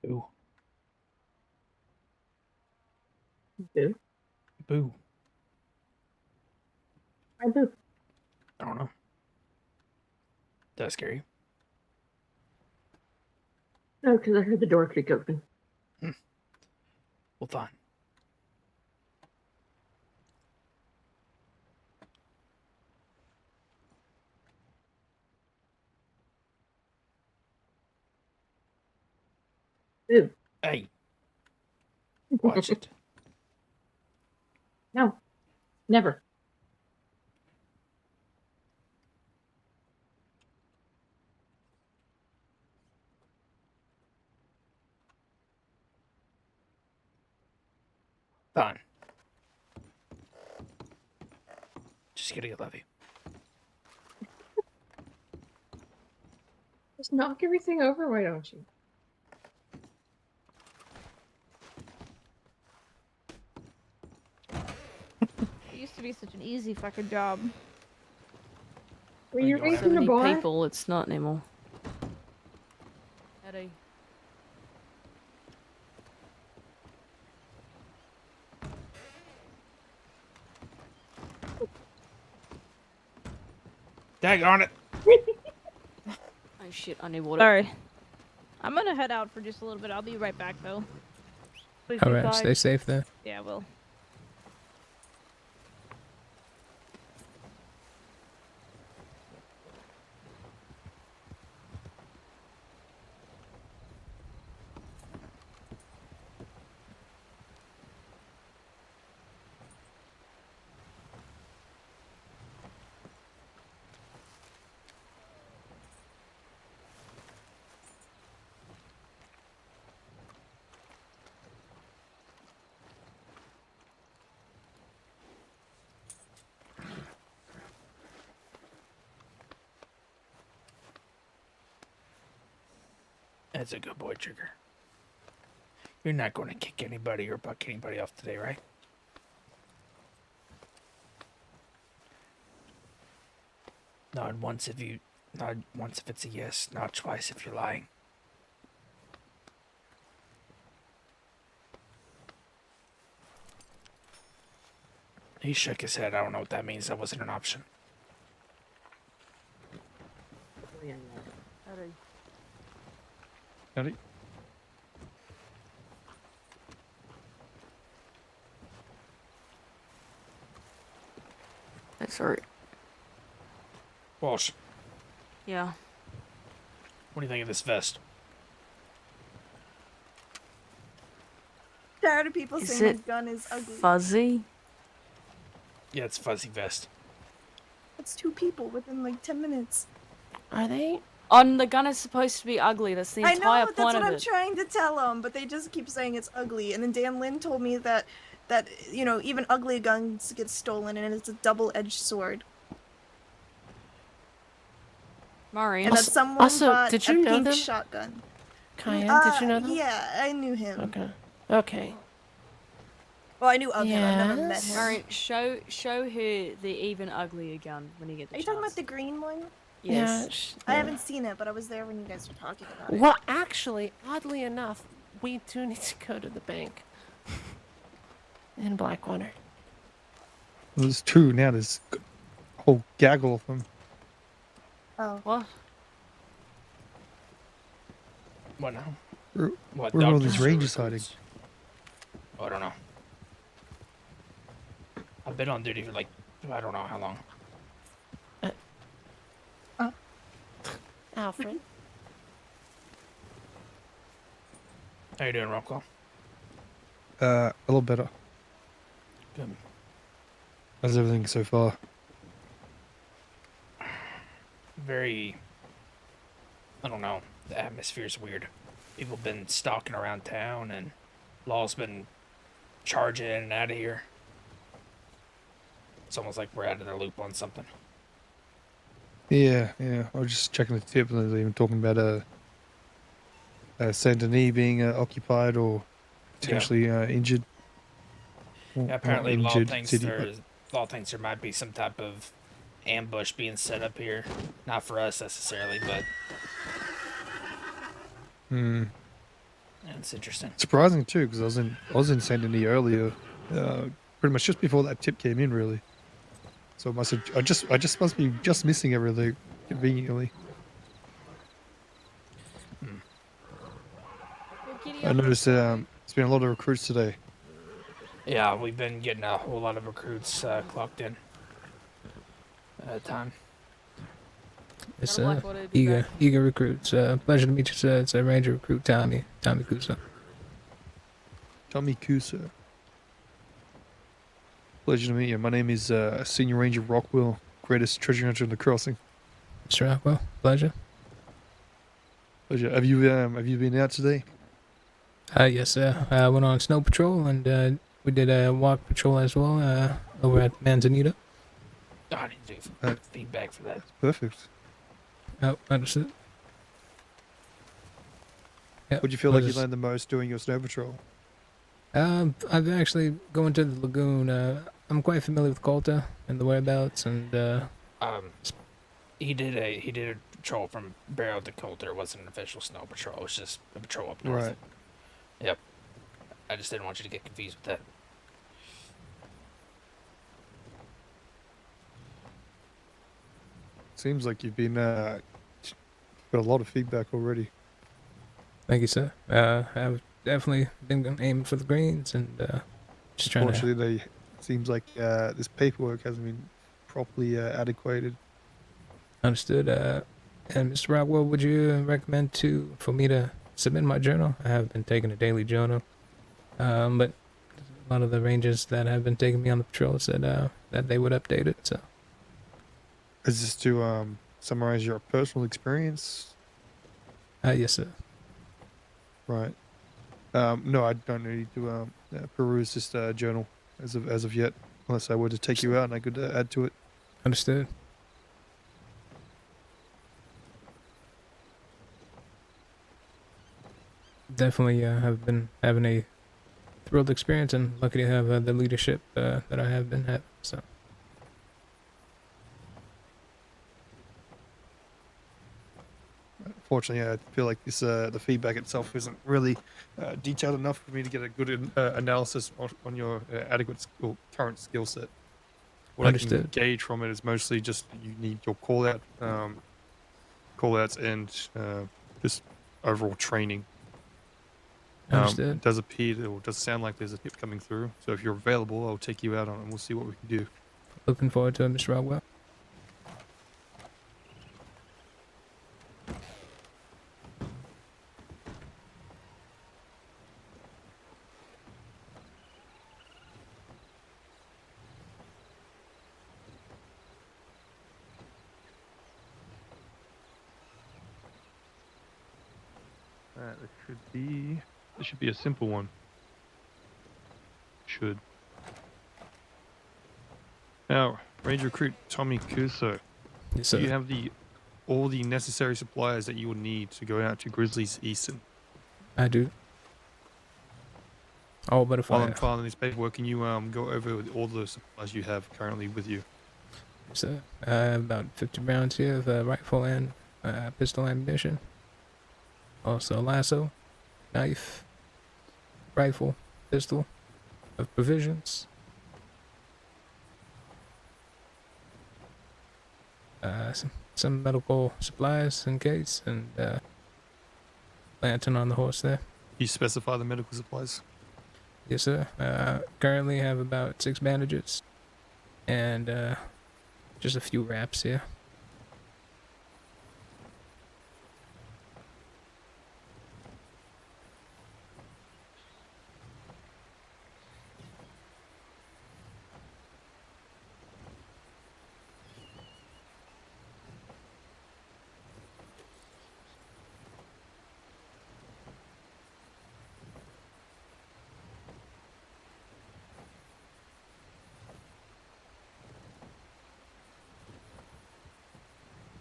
Boo. Boo. Boo. Why boo? I don't know. Did I scare you? No, because I heard the door creak open. Well, fine. Boo. Hey. Watch it. No. Never. Fine. Just kidding, I love you. Just knock everything over, why don't you? It used to be such an easy fucking job. Were you raised in a 70 bar? people, it's not anymore. Eddie. Dag on it. Oh shit, I need water. Sorry. I'm gonna head out for just a little bit. I'll be right back though. Please be Alright, kind. stay safe then. Yeah, I will. That's a good boy, Trigger. You're not going to kick anybody or buck anybody off today, right? Nod once if it's a yes, nod twice if you're lying. He shook his head. I don't know what that means. That wasn't an option. Eddie. Howdy. That's alright. Walsh, Yeah. what do you think of this vest? Tired of people Is saying it his gun is ugly. fuzzy? Yeah, it's fuzzy vest. It's 2 people within like 10 minutes. Are they? On the gun is supposed to be ugly. That's the I entire know, that's point what of I'm it. trying to tell them, but they just keep saying it's ugly. And then Dan Lin told me that you know, even ugly guns get stolen, and it's a double-edged sword. Murray. And that someone bought did a you know pink them? shotgun. Cayenne, did you know them? Yeah, I knew him. Okay. Okay. Well, I knew of him. I've never met Yes. him. Murray, show her the even uglier gun when you get the Are you chance. talking about the green one? Yes. I haven't seen it, but I was there when you guys were talking about it. Well, actually, oddly enough, we do need to go to the bank in Blackwater. There's 2 now. There's a whole gaggle of them. Oh. What? What now? Where, What, where are all doctors these or rangers hiding? recruits? Oh, I don't know. I've been on duty for like, I don't know how long. Alfred. How you doing, Rockwell? A little better. Good. How's everything so far? Very, I don't know. The atmosphere's weird. People been stalking around town, and law's been charging in and out of here. It's almost like we're out of the loop on something. Yeah. I was just checking the tip, and they're even talking about Saint Denis being occupied or potentially injured. Well, Yeah, not apparently injured city, but law thinks there might be some type of ambush being set up here. Not for us necessarily, but yeah, it's interesting. surprising too, because I was in Saint Denis earlier, pretty much just before that tip came in, really. So I just must be just missing everything conveniently. I noticed there's been a lot of recruits today. Yeah, we've been getting a whole lot of recruits clocked in at a time. It's eager recruits. Pleasure to meet you, sir. It's Ranger Recruit Tommy Kusa. Tommy Kusa. Pleasure to meet you. My name is Senior Ranger Rockwell, greatest treasure hunter in the crossing. Mr. Rockwell, pleasure. Pleasure. Have you been out today? Yes, sir. I went on snow patrol, and we did a walk patrol as well over at Manzanita. Oh, I need to do feedback for that. Perfect. Oh, understood. Yep. Would you feel like you learned the most doing your snow patrol? I've actually going to the lagoon. I'm quite familiar with Colta and the whereabouts, and he did a patrol from Barrow to Coulter. It wasn't an official snow patrol. It was just a patrol up north. Right. Yep. I just didn't want you to get confused with that. Seems like you've been got a lot of feedback already. Thank you, sir. I've definitely been aiming for the greens and just trying to. Unfortunately, seems like this paperwork hasn't been properly adequated. Understood. And Mr. Rockwell, would you recommend for me to submit my journal? I have been taking a daily journal, but a lot of the rangers that have been taking me on the patrol said that they would update it. So, is this to summarize your personal experience? Yes, sir. Right. No, I don't need to peruse this journal as of yet, unless I were to take you out and I could add to it. Understood. Definitely have been having a thrilled experience and lucky to have the leadership that I have been having. So. Unfortunately, I feel like this the feedback itself isn't really detailed enough for me to get a good analysis on your adequate current skill set. What Understood. I can gauge from it is mostly just you need your callouts and just overall training. Understood. It does appear, or does sound like there's a tip coming through. So if you're available, I'll take you out on it and we'll see what we can do. Looking forward to it, Mr. Rockwell. This should be a simple one. Should. Now, Ranger Recruit Tommy Kuso. Yes, sir. Do you have all the necessary supplies that you will need to go out to Grizzly's Eastern? I do. Oh, but if While I'm filing this paperwork, can you go over all the supplies you have currently with you? So I have about 50 rounds here of rifle and pistol ammunition. Also lasso, knife, rifle, pistol, of provisions. Some medical supplies in case, and lantern on the horse there. You specify the medical supplies. Yes, sir. Currently have about 6 bandages and just a few wraps here.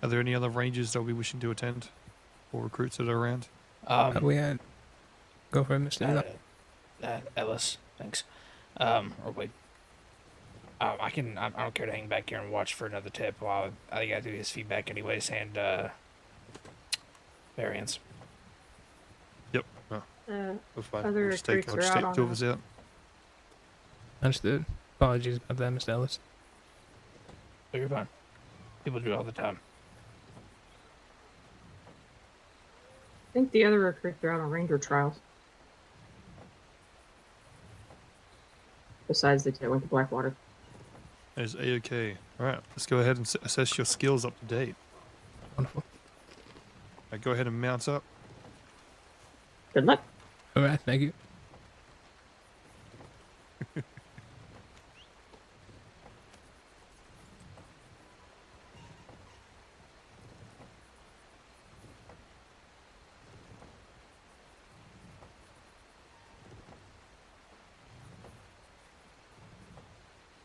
Are there any other rangers that we wishing to attend, or recruits that are around? We had. Go for it, Mr. Ellis, thanks. Or wait. I don't care to hang back here and watch for another tip while I gotta do his feedback anyways and variants. Yep. Oh. We're fine. Other I'll just take recruits are out two on of us out. Understood. Apologies about that, Mr. Ellis. Oh, you're fine. People do it all the time. I think the other recruits are out on ranger trials. Besides the two that went to Blackwater. That is A-OK. Alright, let's go ahead and assess your skills up to date. Wonderful. Right, go ahead and mount up. Good luck. Alright, thank you.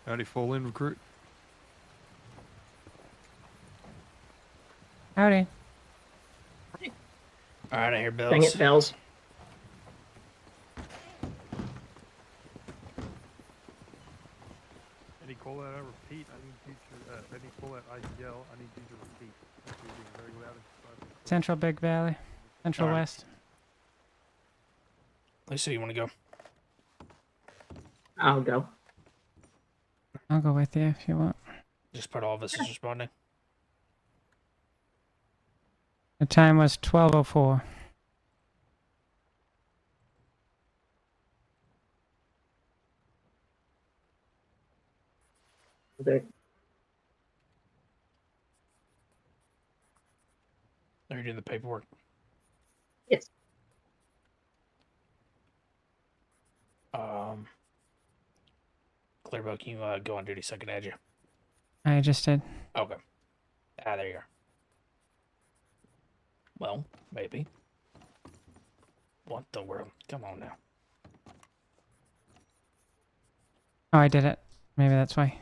Howdy, fall in, recruit. Howdy. All right, I hear bells. Dang it, bells. Any call out, I repeat. I need you to, any call out, I yell. I need you to repeat. You're being very loud and excited. Central Big Valley. Central Alright. West. Lisa, you want to go? I'll go. I'll go with you if you want. Just put all of us as responding. The time was 12:04. Okay. Are you doing the paperwork? Yes. Clearbook, can you go on duty so I can add you? I just did. Okay. There you are. Well, maybe. What the world? Come on now. Oh, I did it. Maybe that's why.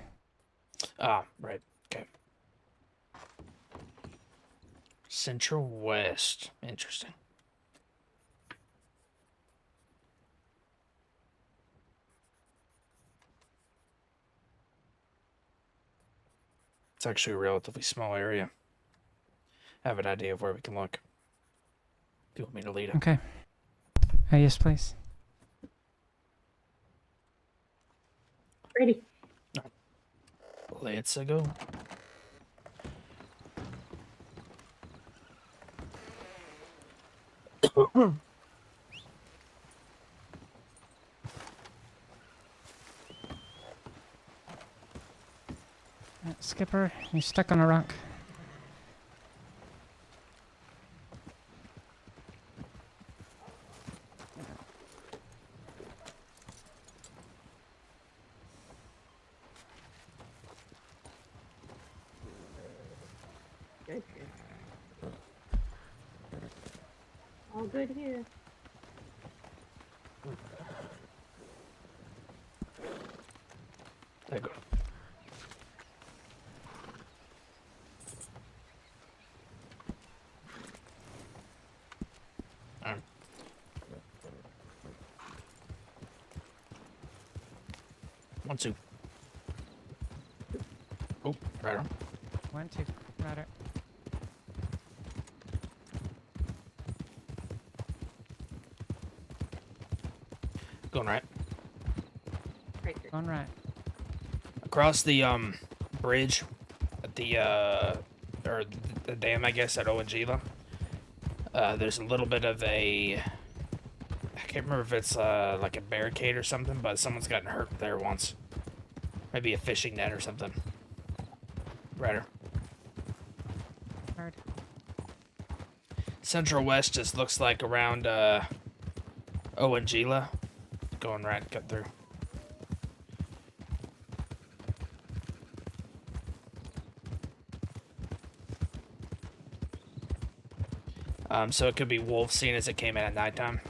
Right. Okay. Central West. Interesting. It's actually a relatively small area. I have an idea of where we can look. Do you want me to lead it? Okay. Yes, please. Ready. Let's go. Skipper, you're stuck on a rock. Good. All good here. There you go. One, two. Oh, right on. 1, 2. Roger. Going right. Going right. Across the bridge at the or the dam, I guess, at Owangila. There's a little bit of a... I can't remember if it's like a barricade or something, but someone's gotten hurt there once. Maybe a fishing net or something. Rider. Heard. Central West just looks like around Owangila. Going right, cut through. So it could be wolves seen as it came in at nighttime.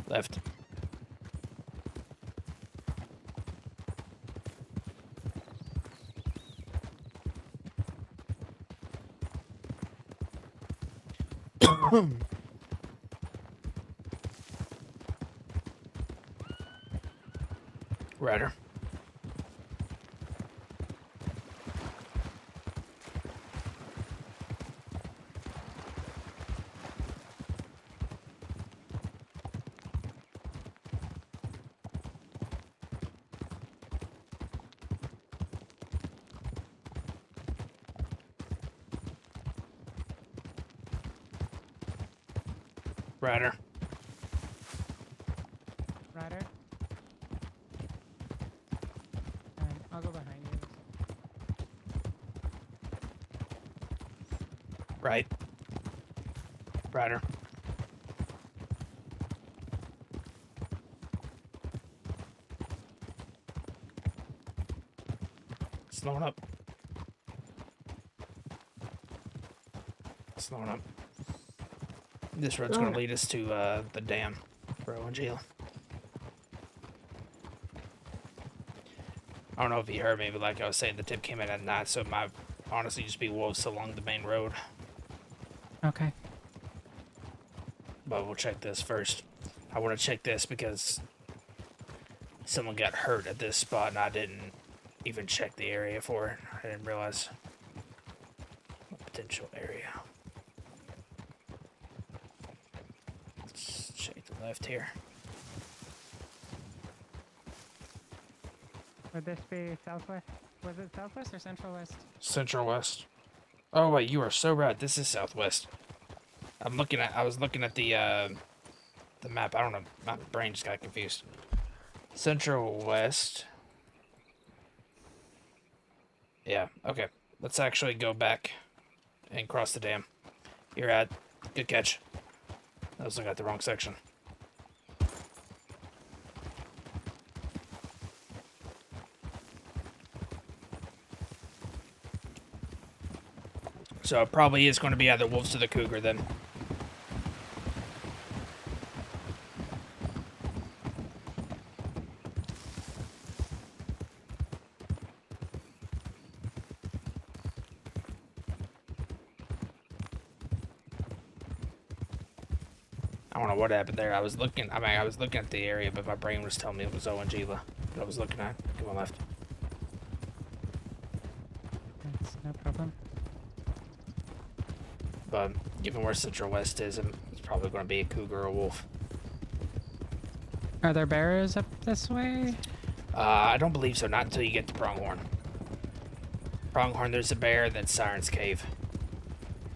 Left. Rider. Rider. Rider. I'll go behind you. Right. Rider. Slowing up. Slowing up. This road's going to lead us to the dam for Owangila. I don't know if you heard me, but like I was saying, the tip came in at night, so it might honestly just be wolves along the main road. Okay. But we'll check this first. I want to check this because someone got hurt at this spot and I didn't even check the area for it. I didn't realize the potential area. Let's check the left here. Would this be southwest? Was it southwest or central west? Central West. Oh wait, you are so right. This is southwest. I was looking at the map. I don't know. My brain just got confused. Central West. Yeah. Okay. Let's actually go back and cross the dam. You're at. Good catch. I was looking at the wrong section. So it probably is going to be either wolves or the cougar then. I don't know what happened there. I was looking at the area, but my brain was telling me it was Owangila that I was looking at. Go on left. That's no problem. But given where Central West is, it's probably going to be a cougar or a wolf. Are there bears up this way? I don't believe so. Not until you get to Pronghorn. Pronghorn, there's a bear, then Siren's Cave.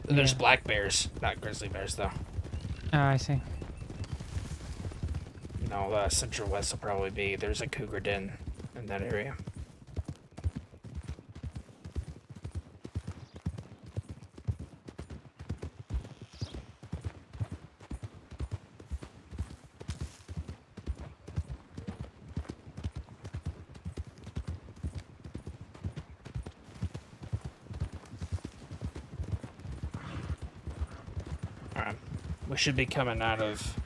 There's Yeah. black bears, not grizzly bears, though. Oh, I see. No, Central West will probably be. There's a cougar den in that area. Alright. We should be coming out of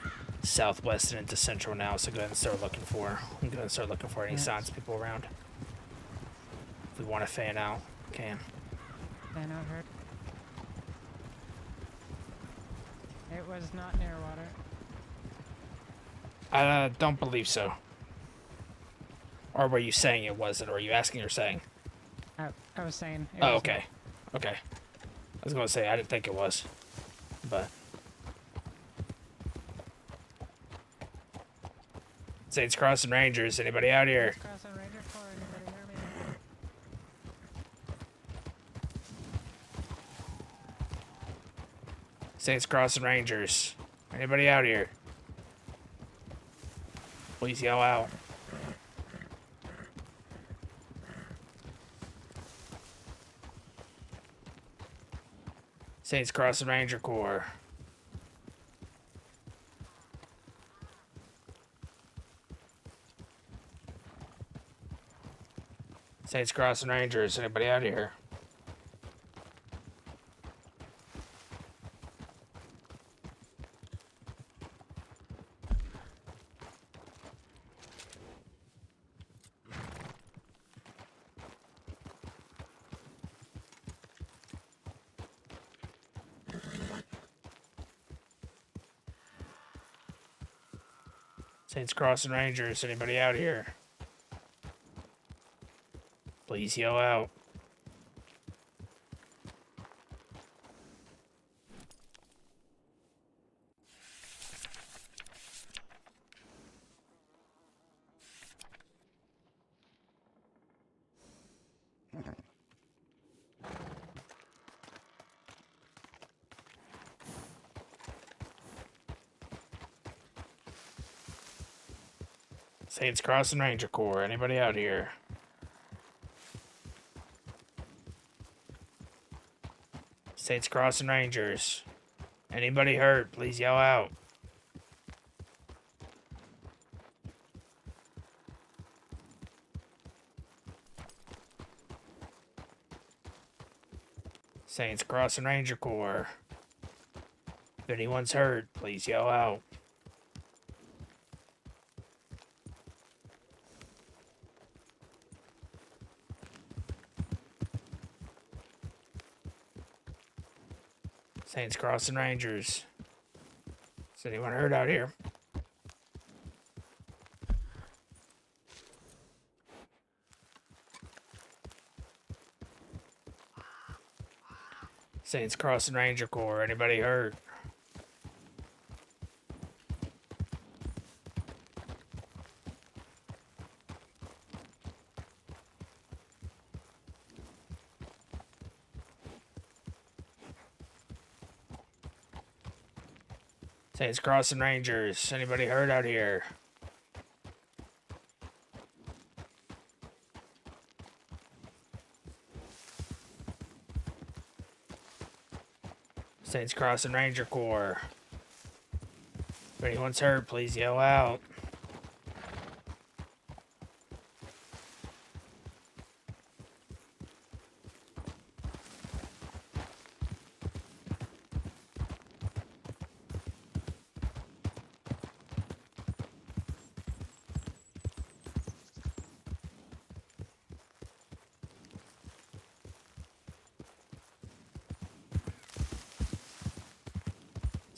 southwest and into central now, so go ahead and start looking for any signs of people around. If we want to fan out, we can. Fan out heard. It was not near water. I don't believe so. Or were you saying it wasn't, or are you asking or saying? I was saying. It Oh, was okay. Okay. I was going to say, I didn't think it was. But. Saints Crossing Rangers, anybody out here? Crossing Ranger for Saints Crossing Rangers. Anybody out here? Please yell out. Saints Crossing Ranger Corps. Saints Crossing Rangers. Anybody out here? Saints Crossing Rangers. Anybody out here? Please yell out. Saints Crossing Ranger Corps. Anybody out here? Saints Crossing Rangers. Anybody hurt? Please yell out. Saints Crossing Ranger Corps. If anyone's hurt, please yell out. Saints Crossing Rangers. Is anyone hurt out here? Saints Crossing Ranger Corps. Anybody hurt? Saints Crossing Rangers. Anybody hurt out here? Saints Crossing Ranger Corps. If anyone's hurt, please yell out.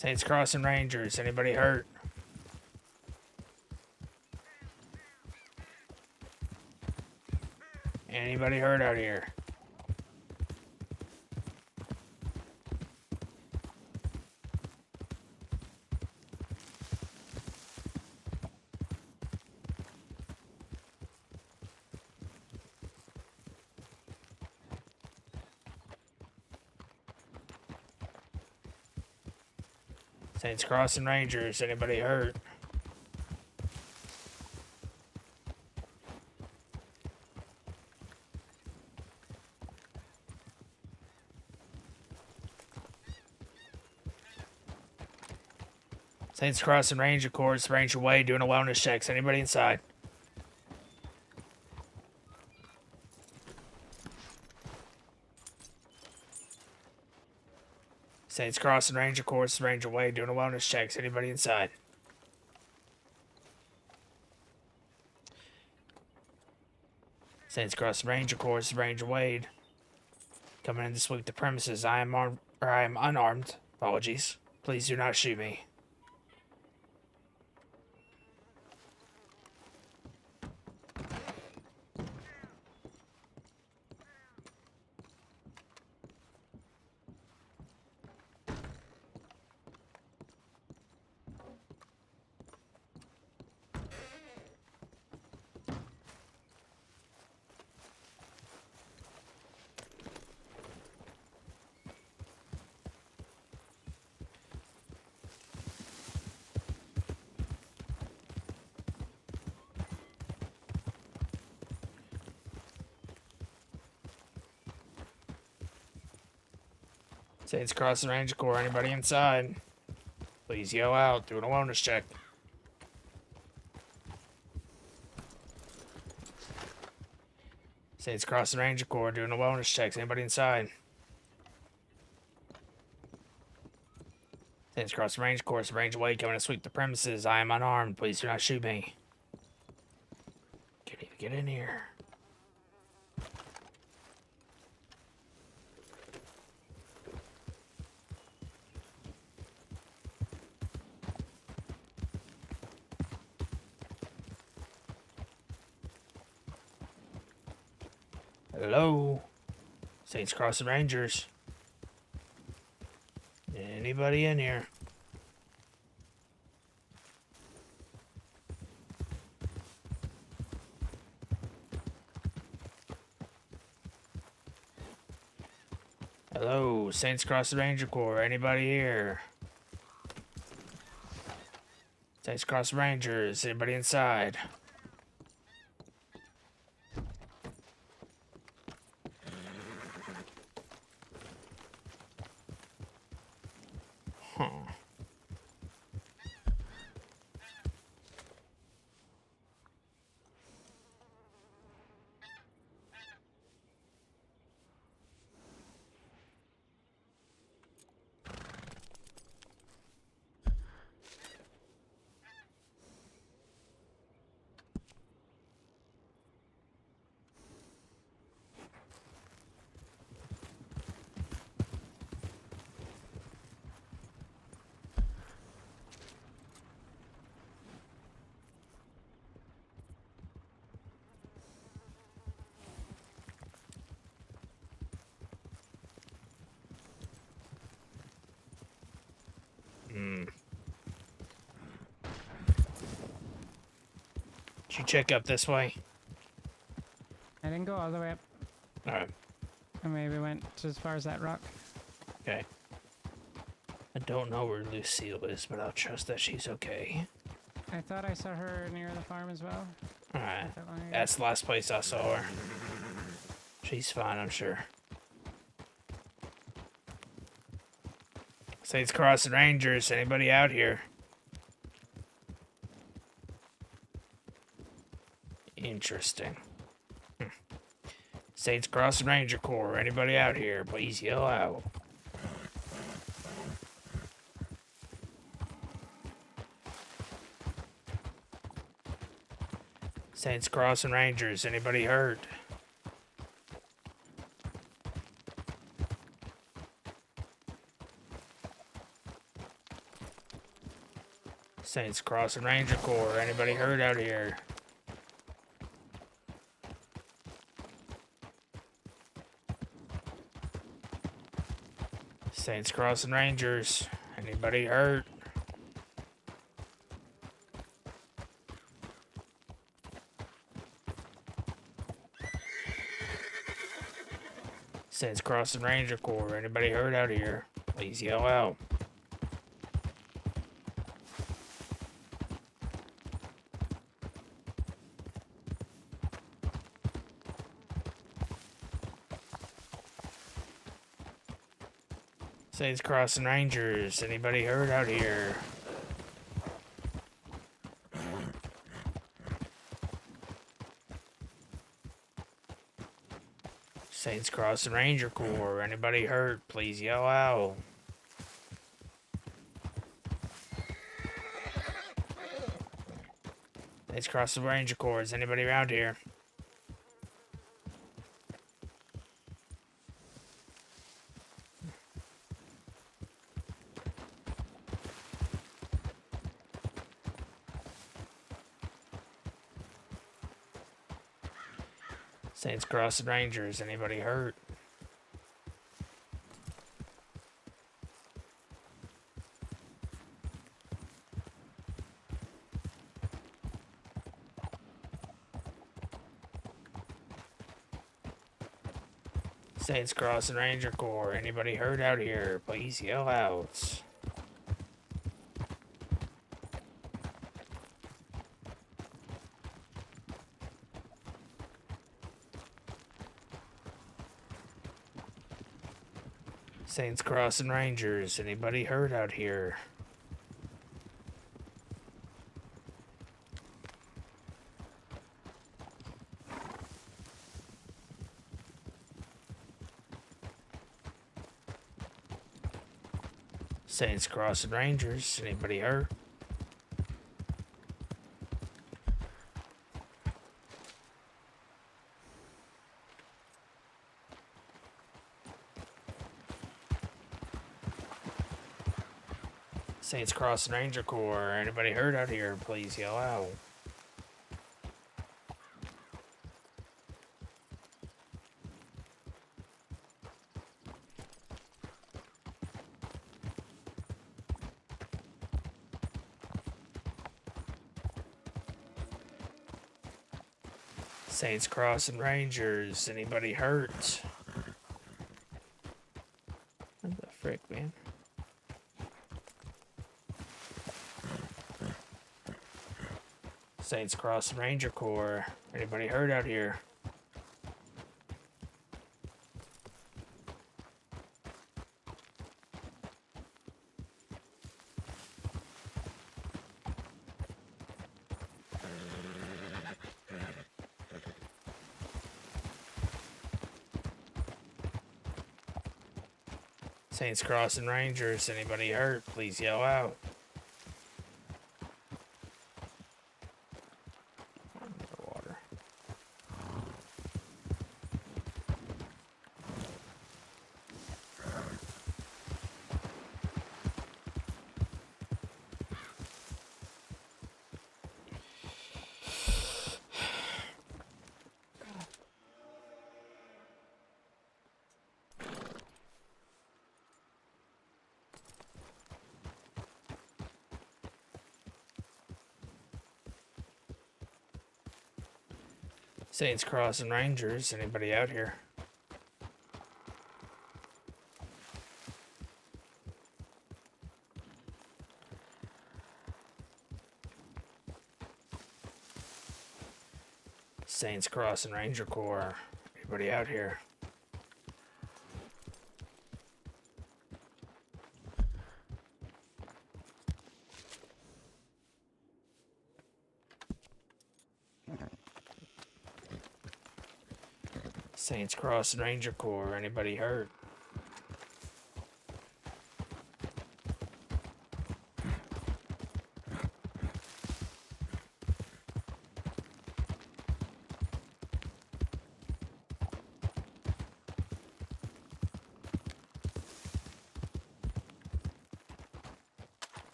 Saints Crossing Rangers. Anybody hurt? Anybody hurt out here? Saints Crossing Rangers. Anybody hurt? Saints Crossing Ranger Corps, Ranger Way, doing a wellness checks. Anybody inside? Saints Crossing Ranger Corps, Ranger Way, doing a wellness checks. Anybody inside? Saints Crossing Ranger Corps, Ranger Wade, coming in to sweep the premises. I am armed, or I am unarmed. Apologies. Please do not shoot me. Saints Crossing Ranger Corps. Anybody inside? Please yell out. Do an awareness check. Saints Crossing Ranger Corps. Doing a wellness checks. Anybody inside? Saints Crossing Ranger Corps. Range away. Coming to sweep the premises. I am unarmed. Please do not shoot me. Can't even get in here. Hello? Saints Crossing Rangers. Anybody in here? Hello, Saints Crossing Ranger Corps. Anybody here? Saints Crossing Rangers. Anybody inside? Huh. Did you check up this way? I didn't go all the way up. Alright. I maybe went just as far as that rock. Okay. I don't know where Lucille is, but I'll trust that she's okay. I thought I saw her near the farm as well. Alright. That's the last place I saw her. She's fine, I'm sure. Saints Crossing Rangers, anybody out here? Interesting. Saints Crossing Ranger Corps, anybody out here? Please yell out. Saints Crossing Rangers, anybody hurt? Saints Crossing Ranger Corps, anybody hurt out here? Saints Crossing Rangers, anybody hurt? Saints Crossing Ranger Corps, anybody hurt out here? Please yell out. Saints Crossing Rangers, anybody hurt out here? Saints Crossing Ranger Corps, anybody hurt? Please yell out. Saints Crossing Ranger Corps, is anybody around here? Saints Crossing Rangers, anybody hurt? Saints Crossing Ranger Corps, anybody hurt out here? Please yell out. Saints Crossing Rangers. Anybody hurt out here? Saints Crossing Rangers. Anybody hurt? Saints Crossing Ranger Corps. Anybody hurt out here? Please yell out. Saints Crossing Rangers. Anybody hurt? What the frick, man? Saints Crossing Ranger Corps. Anybody hurt out here? Saints Crossing Rangers. Anybody hurt? Please yell out. Water. Saints Crossing Rangers. Anybody out here? Saints Crossing Ranger Corps. Anybody out here? Saints Crossing Ranger Corps. Anybody hurt?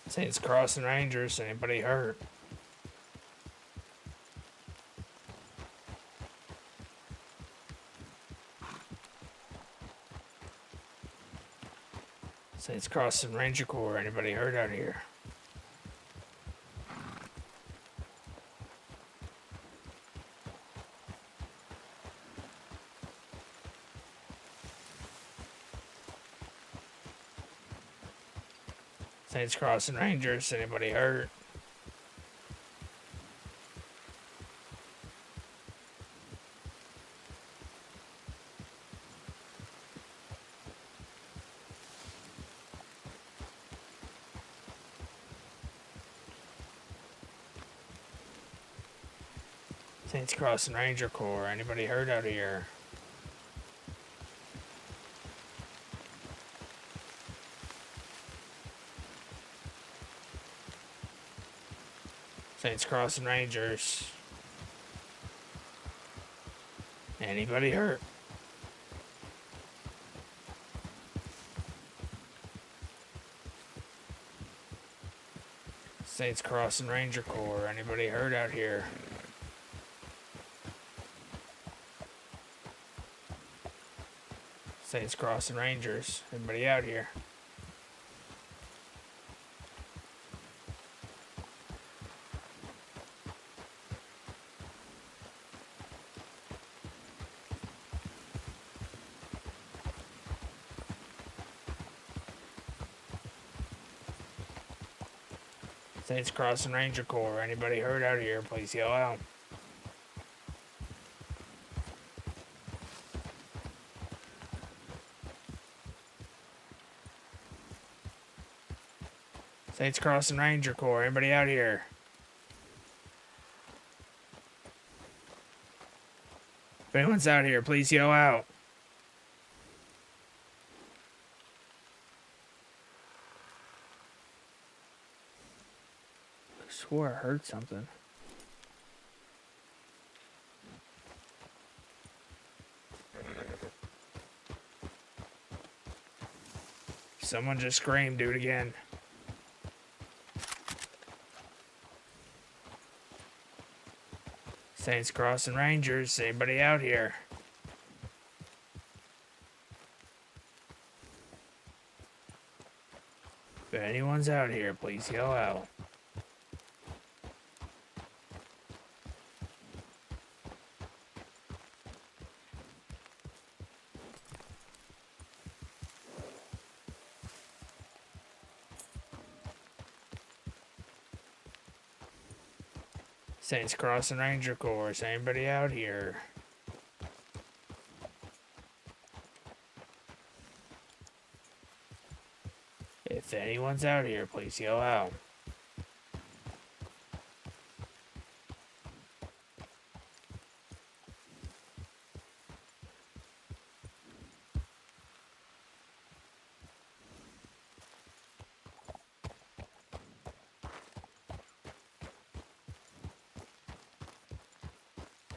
Saints Crossing Rangers. Anybody hurt? Saints Crossing Ranger Corps. Anybody hurt out here? Saints Crossing Rangers. Anybody hurt? Saints Crossing Ranger Corps. Anybody hurt out here? Saints Crossing Rangers. Anybody hurt? Saints Crossing Ranger Corps. Anybody hurt out here? Saints Crossing Rangers. Anybody out here? Saints Crossing Ranger Corps. Anybody hurt out here? Please yell out. Saints Crossing Ranger Corps. Anybody out here? If anyone's out here, please yell out. I swore I heard something. Someone just screamed, do it again. Saints Crossing Rangers, anybody out here? If anyone's out here, please yell out. Saints Crossing Ranger Corps, anybody out here? If anyone's out here, please yell out.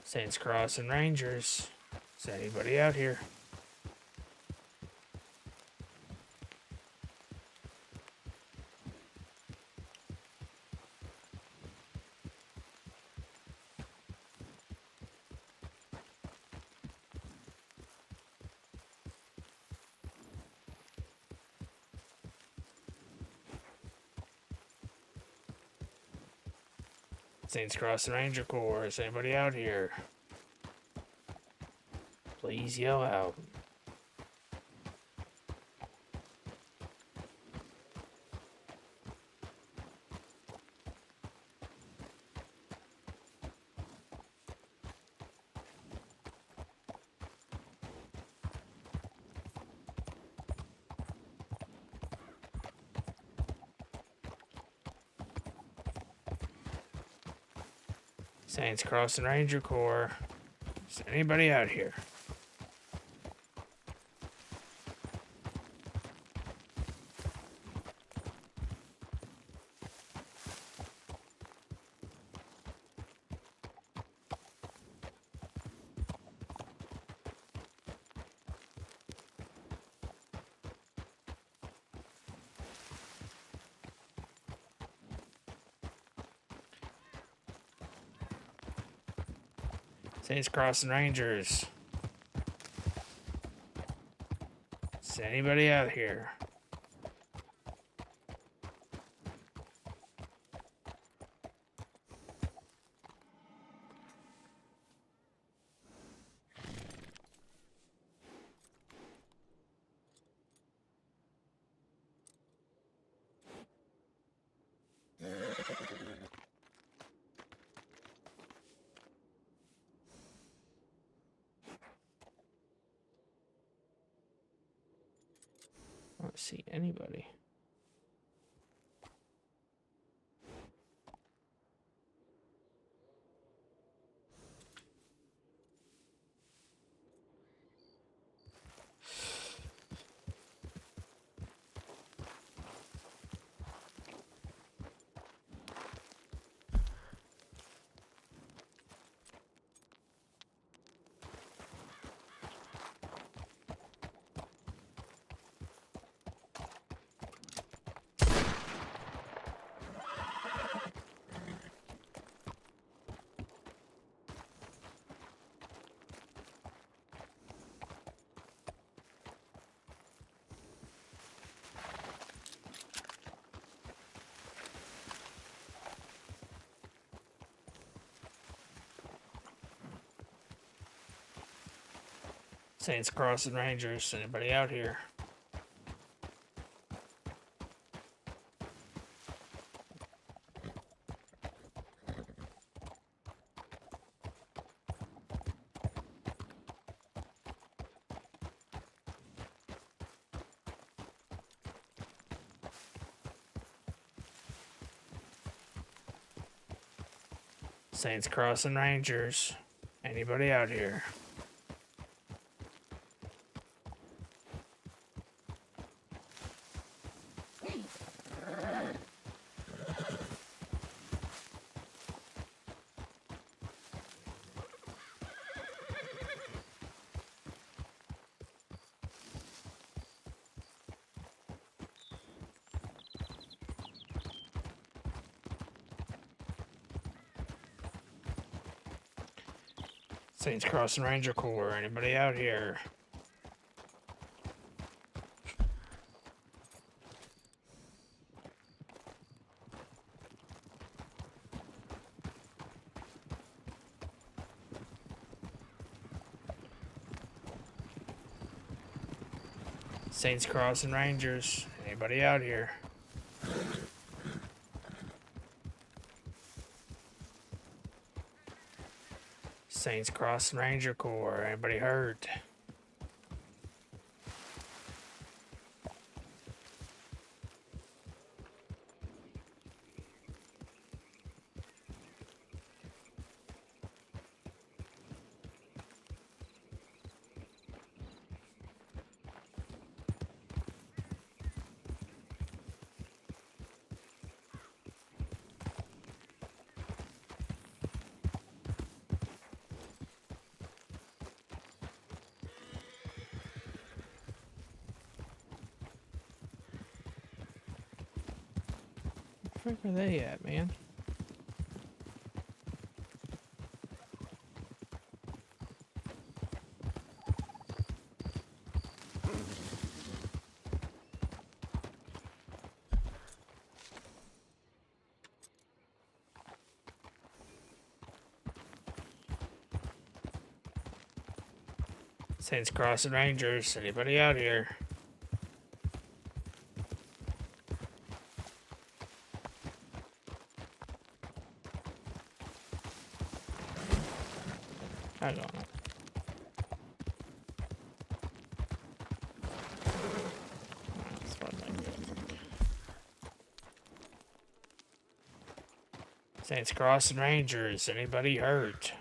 Saints Crossing Rangers, is anybody out here? Saints Crossing Ranger Corps, is anybody out here? Please yell out. Saints Crossing Ranger Corps, is anybody out here? Saints Crossing Rangers. Is anybody out here? I don't see anybody. Saints Crossing Rangers. Anybody out here? Saints Crossing Rangers. Anybody out here? Saints Crossing Ranger Corps. Anybody out here? Saints Crossing Rangers. Anybody out here? Saints Crossing Ranger Corps. Anybody hurt? Where the frick are they at, man? Saints Crossing Rangers. Anybody out here? I don't know. That's what I think. Saints Crossing Rangers. Anybody hurt?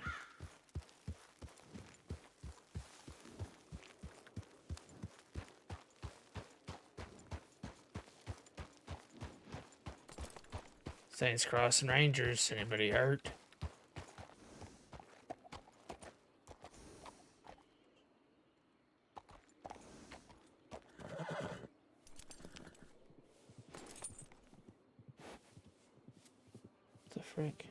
Saints Crossing Rangers. Anybody hurt? What the frick?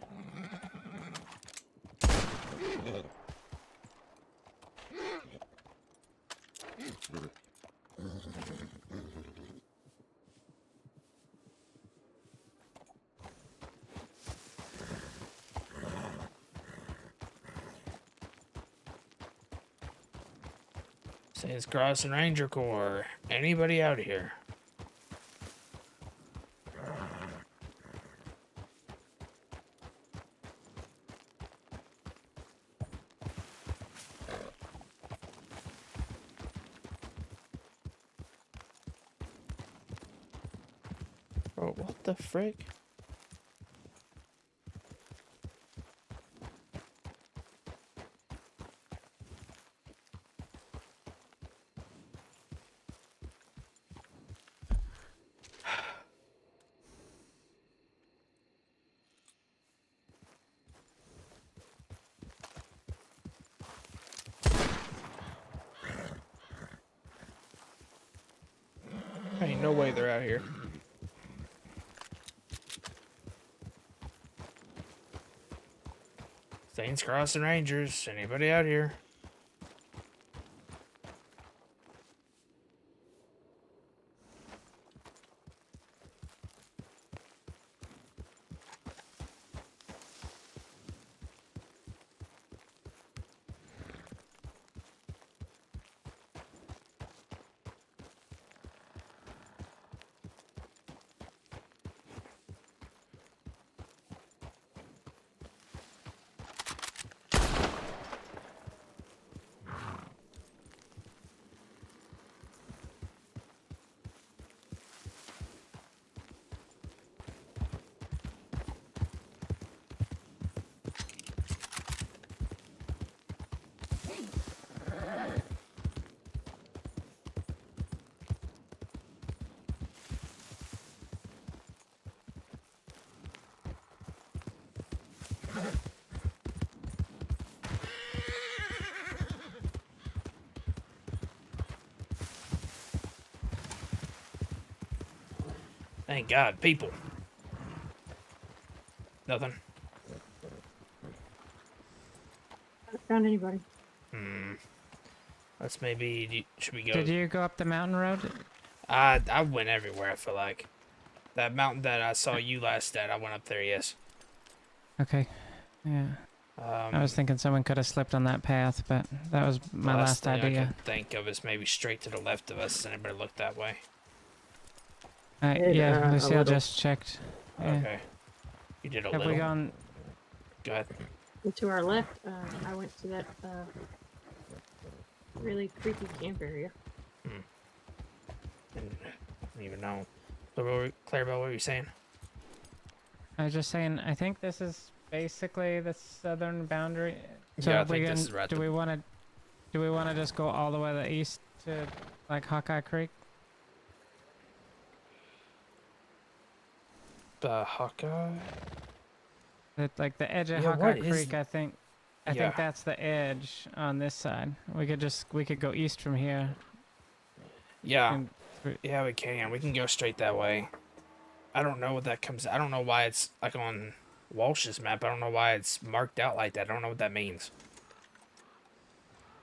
Saints Crossing Ranger Corps. Anybody out here? Bro, what the frick? Ain't no way they're out here. Saints Crossing Rangers. Anybody out here? Thank God, people. Nothing. Haven't found anybody. Let's maybe. Should we go? Did you go up the mountain road? I went everywhere. I feel like that mountain that I saw you last at. I went up there. Yes. Okay. Yeah. I was thinking someone could have slipped on that path, but that was my the last thing I idea. can think of is maybe straight to the left of us. Does anybody look that way? Yeah, a Lucille little. just checked. Yeah. Okay. You did a Have little. we gone? Go ahead. And to our left, I went to that really creepy camp area. And I don't even know. So, Clarabelle, what were you saying? I was just saying. I think this is basically the southern boundary. So Yeah, I think this is right. Do we want to just go all the way to the east to like Hawkeye Creek? Hawkeye. Like the edge of Yeah, Hawkeye what is- Creek, I think Yeah. that's the edge on this side. We could go east from here. Yeah. And Yeah, we can. We can go straight that way. I don't know what that comes. I don't know why it's like on Walsh's map. I don't know why it's marked out like that. I don't know what that means.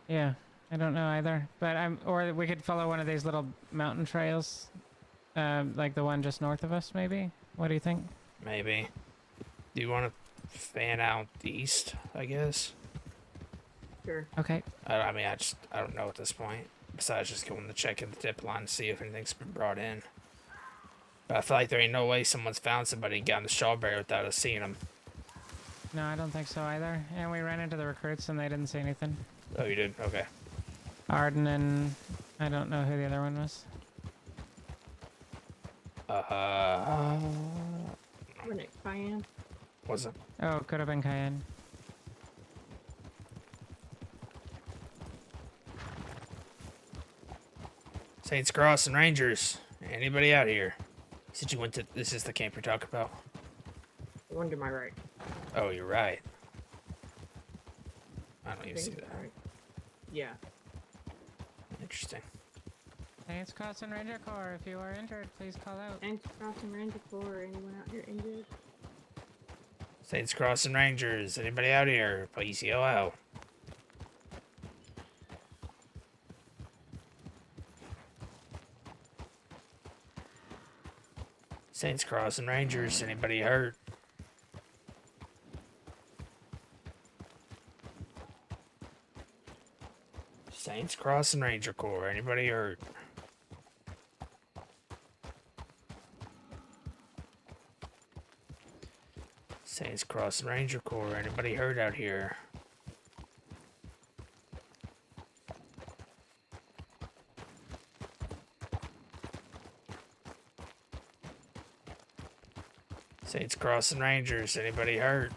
Yeah, I don't know either. But or we could follow one of these little mountain trails, like the one just north of us, maybe. What do you think? Maybe. Do you want to fan out east? I guess. Sure. Okay. I mean, I don't know at this point. Besides just going to check in the tip line to see if anything's been brought in. But I feel like there ain't no way someone's found somebody and gotten the strawberry without us seeing them. No, I don't think so either. And we ran into the recruits and they didn't say anything. Oh, you did? Okay. Arden and I don't know who the other one was. Wasn't it Cayenne? Was it? Oh, could have been Cayenne. Saints Cross and Rangers. Anybody out here? Said you went to. This is the camp you're talking about. The one to my right. Oh, you're right. I don't even see think that. it's right. Yeah. Interesting. Saints Cross and Ranger Corps, if you are injured, please call out. Saints Cross and Ranger Corps, anyone out here injured? Saints Cross and Rangers. Anybody out here? Please yell out. Saints Cross and Rangers. Anybody hurt? Saints Cross and Ranger Corps. Anybody hurt? Saints Cross and Ranger Corps. Anybody hurt out here? Saints Cross and Rangers. Anybody hurt?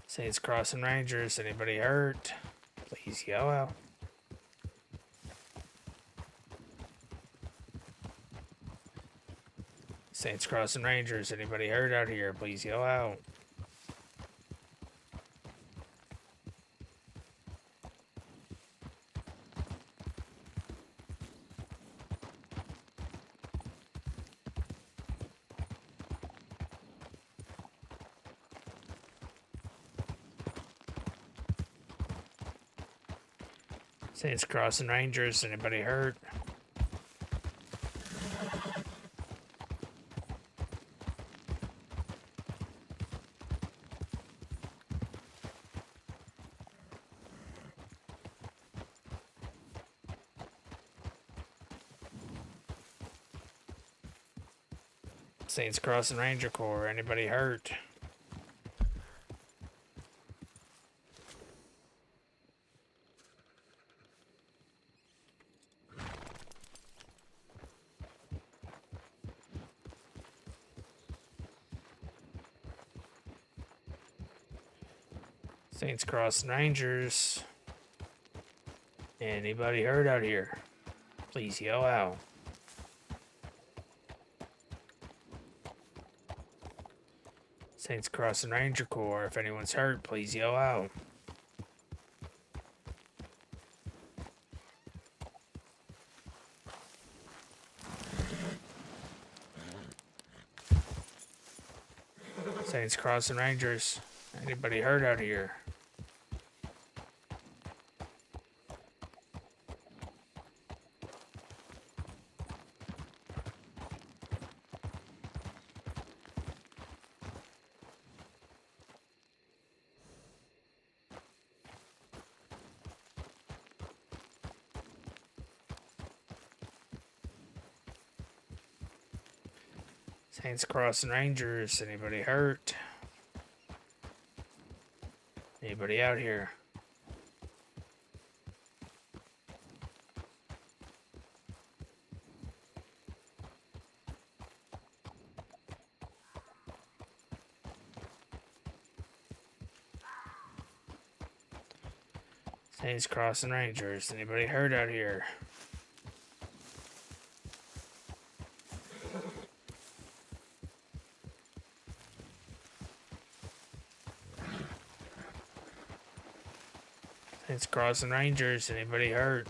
Saints Cross and Rangers. Anybody hurt? Please yell out. Saints Cross and Rangers. Anybody hurt out here? Please yell out. Saints Cross and Rangers. Anybody hurt? Saints Cross and Ranger Corps. Anybody hurt? Saints Cross and Rangers. Anybody hurt out here? Please yell out. Saints Crossing Ranger Corps. If anyone's hurt, please yell out. Saints Crossing Rangers. Anybody hurt out here? Saints Crossing Rangers. Anybody hurt? Anybody out here? Saints Crossing Rangers. Anybody hurt out here? Saints Crossing Rangers. Anybody hurt?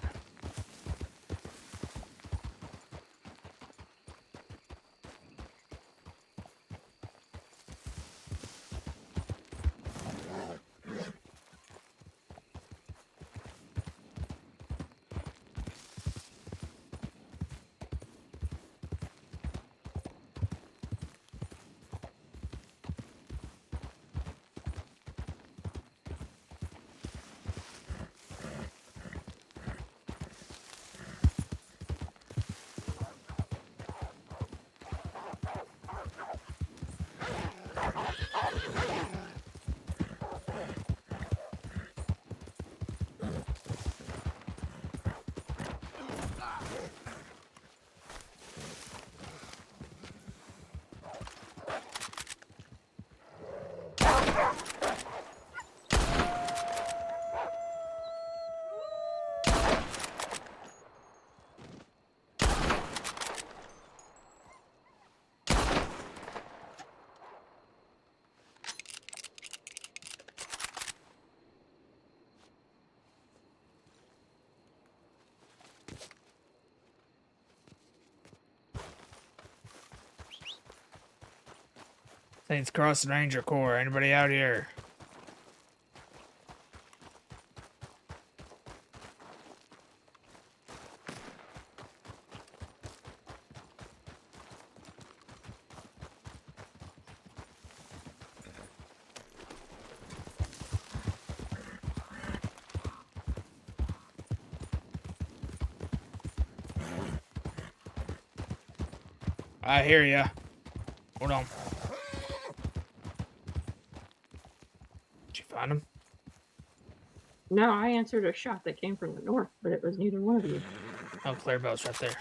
Saints Crossing Ranger Corps. Anybody out here? I hear ya. Hold on. Did you find him? No, I answered a shot that came from the north, but it was neither one of you. Oh, Clarabelle's right there.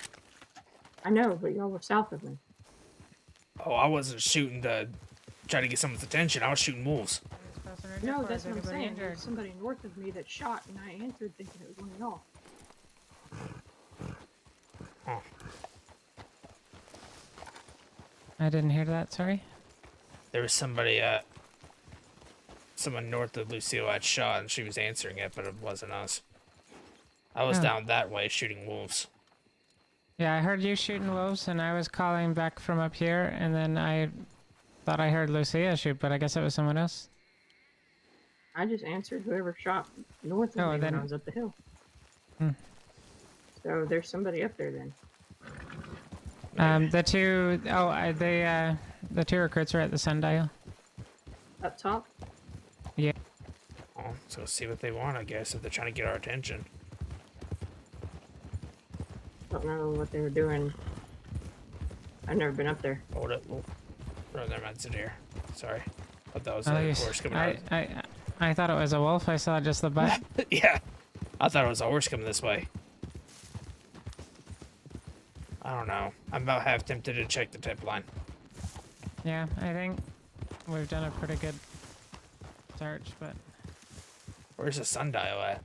I know, but y'all were south of me. Oh, I wasn't shooting to try to get someone's attention. I was shooting wolves. No, that's what I'm saying. There's somebody north of me that shot, and I answered thinking it was one of y'all. Huh. I didn't hear that, sorry. There was somebody, someone north of Lucille had shot, and she was answering it, but it wasn't us. I was Oh. down that way shooting wolves. Yeah, I heard you shooting wolves, and I was calling back from up here, and then I thought I heard Lucia shoot, but I guess it was someone else. I just answered whoever shot north of me when I was up the hill. Hmm. So there's somebody up there then. The two recruits are at the sundial. Up top? Yeah. Oh, so see what they want, I guess, if they're trying to get our attention. Don't know what they were doing. I've never been up there. Hold up. Oh, never mind, sit here. Sorry. Thought that was Oh, a you horse coming out. I thought it was a wolf. I saw just the butt. Yeah. I thought it was a horse coming this way. I don't know. I'm about half tempted to check the tip line. Yeah, I think we've done a pretty good search, but... Where's the sundial at?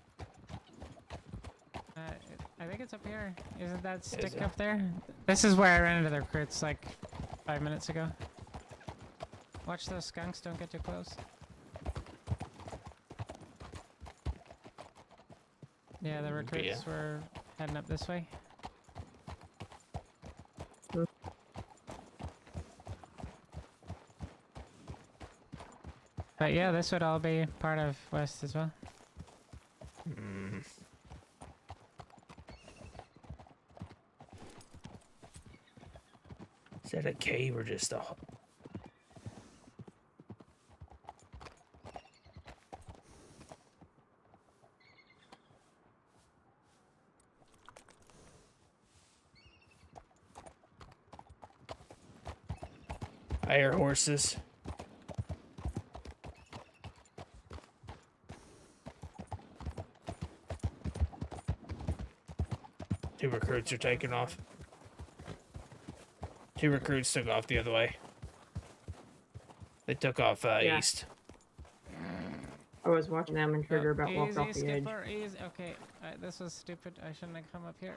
I think it's up here. Isn't that stick it? up there? This is where I ran into the recruits like 5 minutes ago. Watch those skunks, don't get too close. Yeah, the recruits were heading up this way. But yeah, this would all be part of West as well. Is that a cave or just a... I hear horses. Two recruits are taking off. Two recruits took off the other way. They took off east. I was watching them and Trigger about walked off the edge. Easy. Okay, this was stupid. I shouldn't have come up here.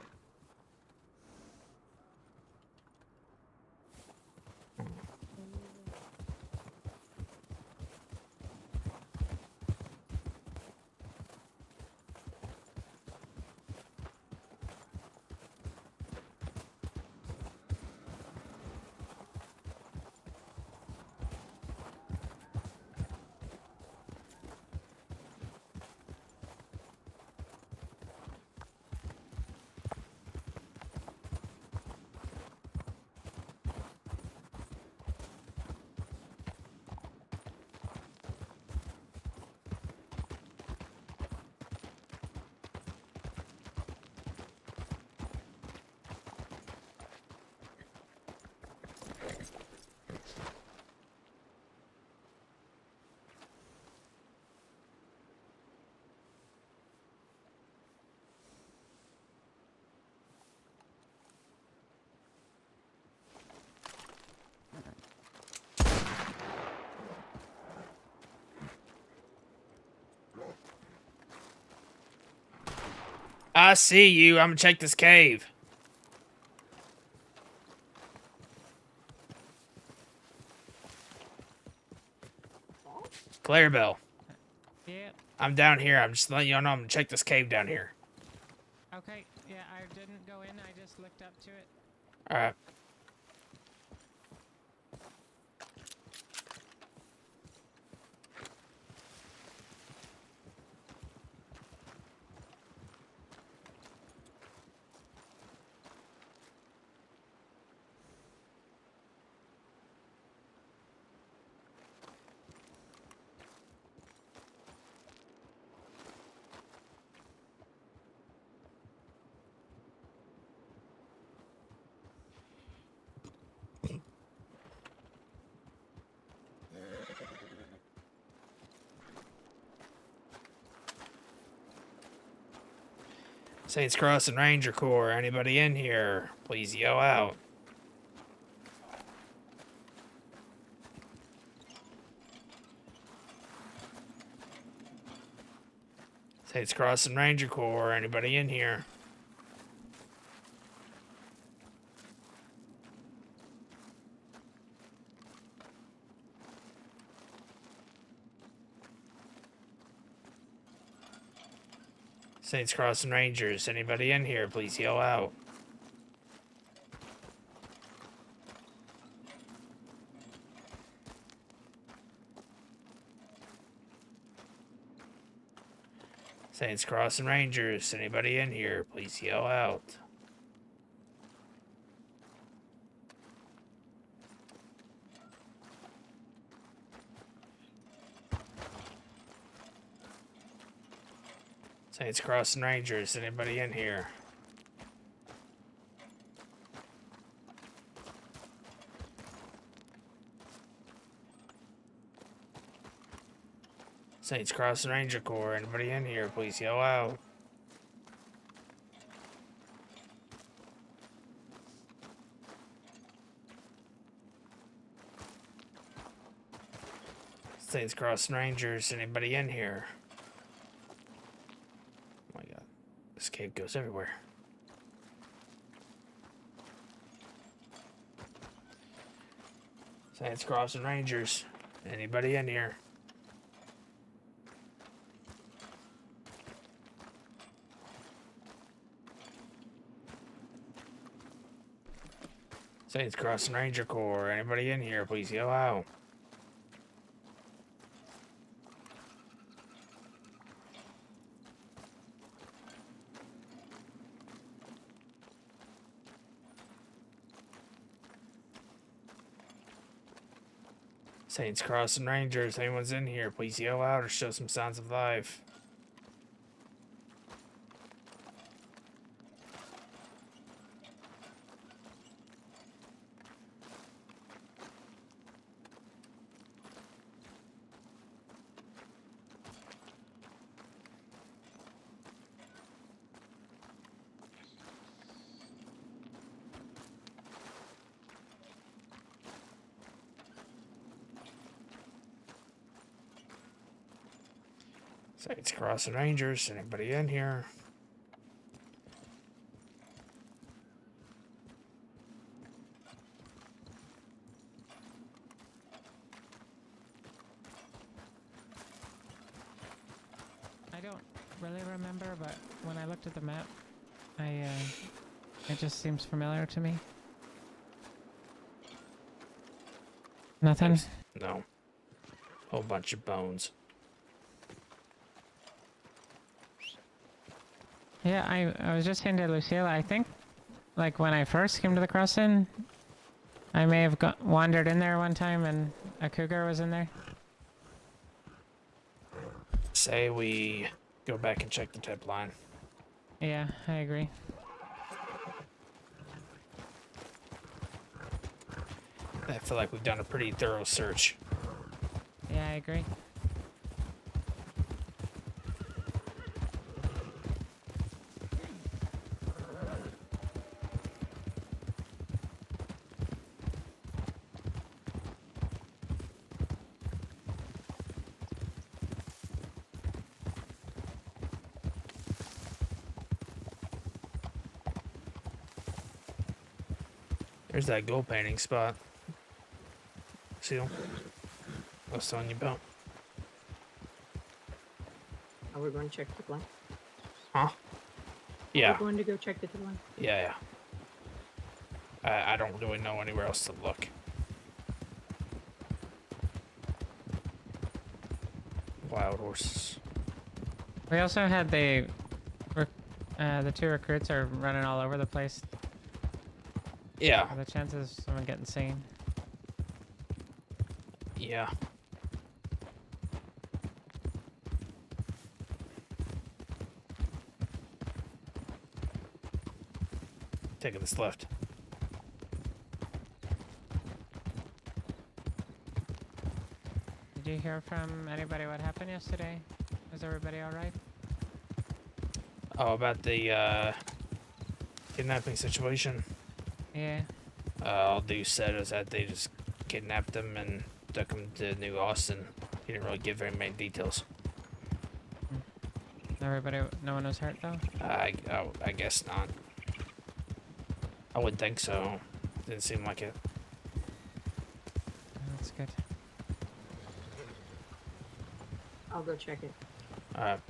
I see you. I'm gonna check this cave. Clarabelle. Yeah. I'm down here. I'm just letting y'all know I'm gonna check this cave down here. Okay, yeah, I didn't go in. I just looked up to it. Alright. Saints Crossing Ranger Corps, anybody in here? Please yell out. Saints Crossing Ranger Corps, anybody in here? Saints Crossing Rangers, anybody in here? Please yell out. Saints Crossing Rangers, anybody in here? Please yell out. Saints Crossing Rangers, anybody in here? Saints Crossing Ranger Corps, anybody in here? Please yell out. Saints Crossing Rangers, anybody in here? Oh my god, this cave goes everywhere. Saints Crossing Rangers, Anybody in here? Saints Crossing Ranger Corps. Anybody in here? Please yell out. Saints Crossing Rangers, anyone's in here, please yell out or show some signs of life. Saints Crossing Rangers, anybody in here? I don't really remember, but when I looked at the map, it just seems familiar to me. Nothing? No. Whole bunch of bones. Yeah, I was just saying to Lucille, I think, like, when I first came to the crossing, I may have wandered in there one time and a cougar was in there. Say we go back and check the tip line. Yeah, I agree. I feel like we've done a pretty thorough search. Yeah, I agree. There's that gold painting spot. Seal. What's on your belt? Are we going to check the line? Huh? Yeah. We're going to go check the line. Yeah. I don't really know anywhere else to look. Wild horses. We also had the two recruits are running all over the place. Yeah. Are the chances of someone getting seen? Yeah. Taking this left. Did you hear from anybody what happened yesterday? Is everybody alright? Oh, about the kidnapping situation? Yeah. All Deuce said is that they just kidnapped him and took him to New Austin. He didn't really give very many details. Everybody, no one was hurt though? I guess not. I wouldn't think so. Didn't seem like it. That's good. I'll go check it. Alright.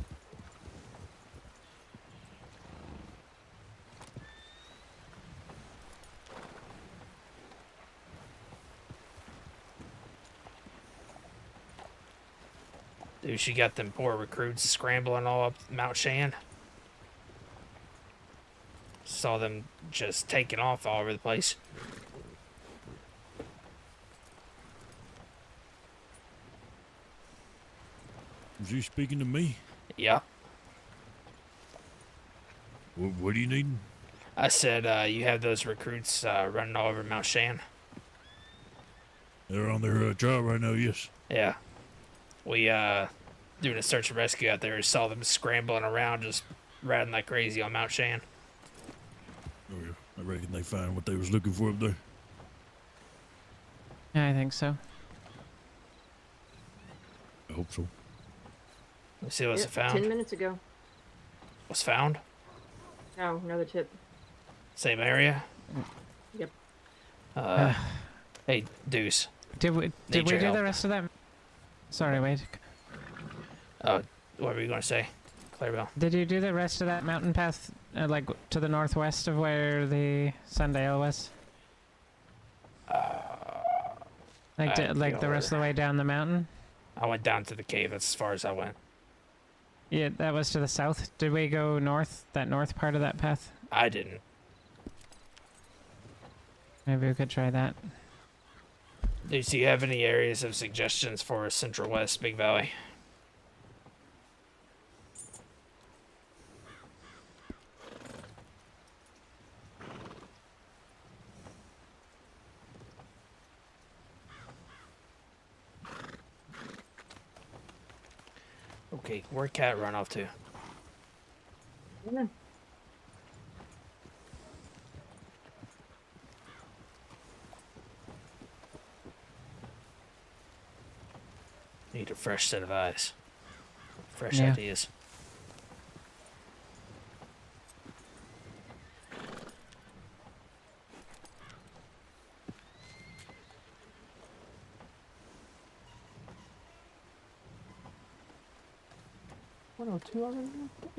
Dude, she got them poor recruits scrambling all up Mount Shan. Saw them just taking off all over the place. Was you speaking to me? Yeah. What do you need? I said, you have those recruits running all over Mount Shan. They're on their trial right now, yes. Yeah. We, doing a search and rescue out there, saw them scrambling around, just riding like crazy on Mount Shan. Oh, yeah. I reckon they find what they was looking for up there. Yeah, I think so. I hope so. Let's see what's Yep, found. 10 minutes ago. What's found? Oh, another tip. Same area? Yep. Hey, Deuce. Did we do the rest of that Sorry, wait. What were you gonna say, Clarabelle? Did you do the rest of that mountain path, like to the northwest of where the Sundial was? Like, the rest of the way down the mountain? I went down to the cave. That's as far as I went. Yeah, that was to the south. Did we go north? That north part of that path? I didn't. Maybe we could try that. Do you have any areas of suggestions for Central West Big Valley? Okay, where'd Cat run off to? Yeah. Need a fresh set of eyes. Fresh Yeah. ideas.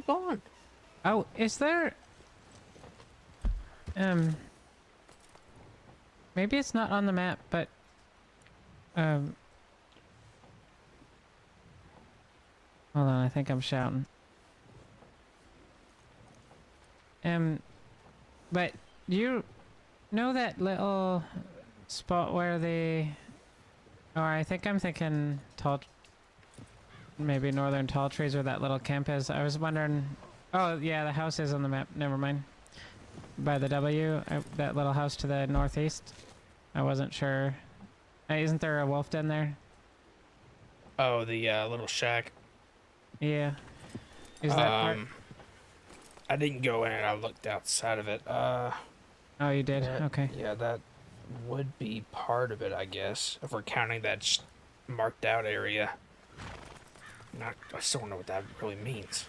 Gone. Oh, is there... Maybe it's not on the map, but... Hold on, I think I'm shouting. But you know that little spot where the... Or I think I'm thinking tall... Maybe northern tall trees where that little camp is. I was wondering... Oh, yeah, the house is on the map. Never mind. By the W, that little house to the northeast. I wasn't sure. Isn't there a wolf den there? Oh, the little shack. Yeah. Is that part? I didn't go in it. I looked outside of it. Oh, you did? Okay. Yeah, that would be part of it, I guess, if we're counting that marked out area. I still don't know what that really means.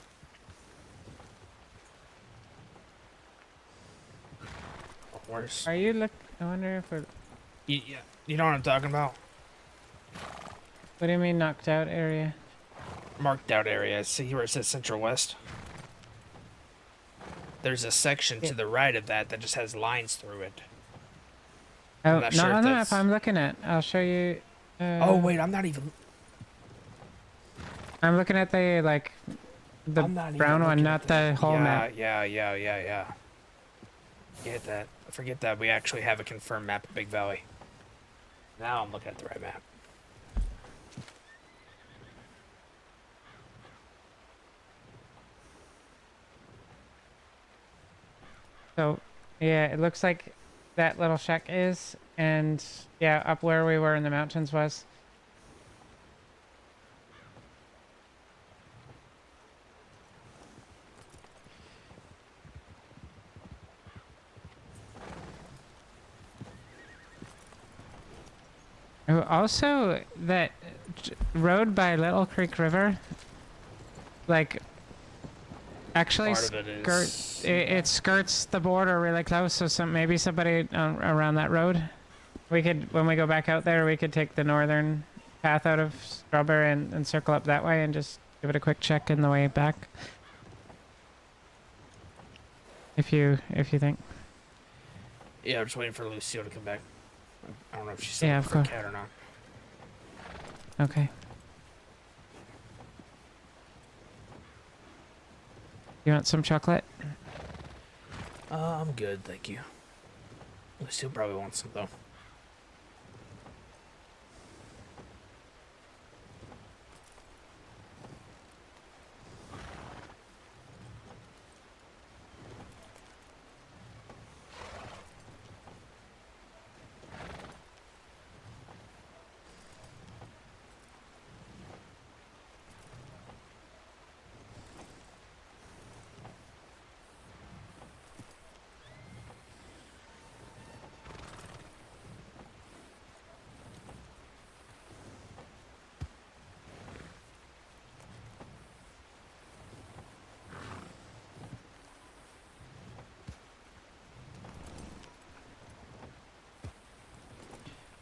Where's... Are you look? I wonder if we're... You know what I'm talking about? What do you mean knocked out area? Marked out area. See where it says Central West? There's a section to the right of that just has lines through it. Oh, not not sure if on the map that's- I'm looking at. I'll show you. Oh wait, I'm not even. I'm looking at the the I'm not even brown one, looking not at the whole map. Yeah. Get that. Forget that. We actually have a confirmed map of Big Valley. Now I'm looking at the right map. So, yeah, it looks like that little shack is, and yeah, up where we were in the mountains was. Oh, also, that road by Little Creek River, actually Part of it is- it skirts the border really close, so maybe somebody around that road. We could, when we go back out there, we could take the northern path out of Strawberry and circle up that way and just give it a quick check in the way back. If you think. Yeah, I'm just waiting for Lucille to come back. I don't know if she's still Yeah, looking of for a course. cat or not. Okay. You want some chocolate? I'm good, thank you. Lucille probably wants some though.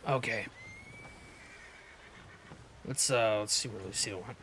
Okay. Let's see where Lucille went.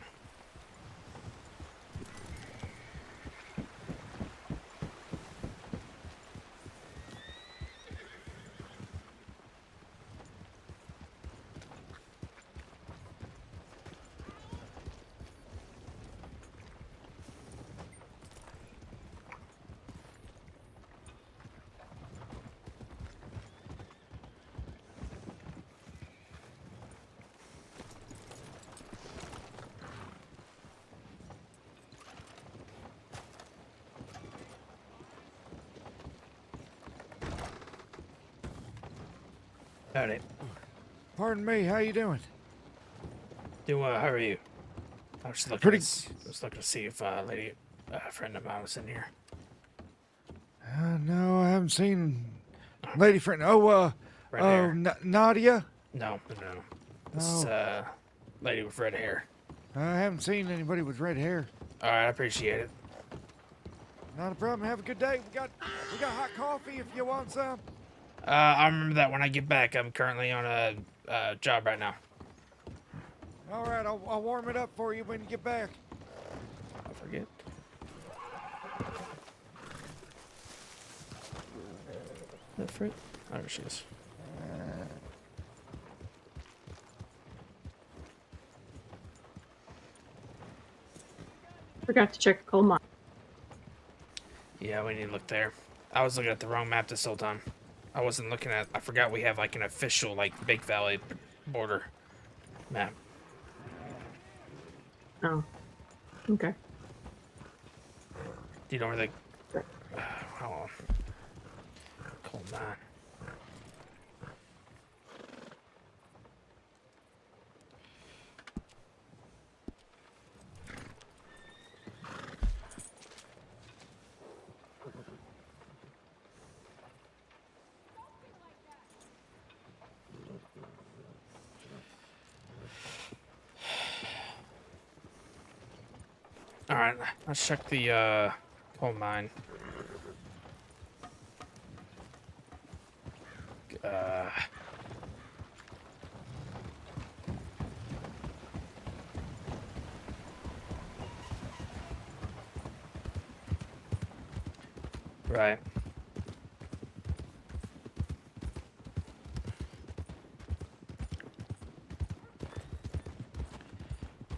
Howdy. Pardon me, how you doing? How are you? I was looking. Pretty- I was looking to see if a friend of mine was in here. No, I haven't seen lady friend. Red hair. Nadia? No. This is lady with red hair. I haven't seen anybody with red hair. All right, I appreciate it. Not a problem. Have a good day. We got hot coffee if you want some. I'll remember that when I get back. I'm currently on a job right now. All right, I'll warm it up for you when you get back. I'll forget. That fruit? Oh, there she is. Forgot to check the coal mine. Yeah, we need to look there. I was looking at the wrong map this whole time. I wasn't looking at. I forgot we have like an official like Big Valley border map. Oh. Okay. Do you know where they? Hold on. Coal mine. All right, let's check the coal mine. Right.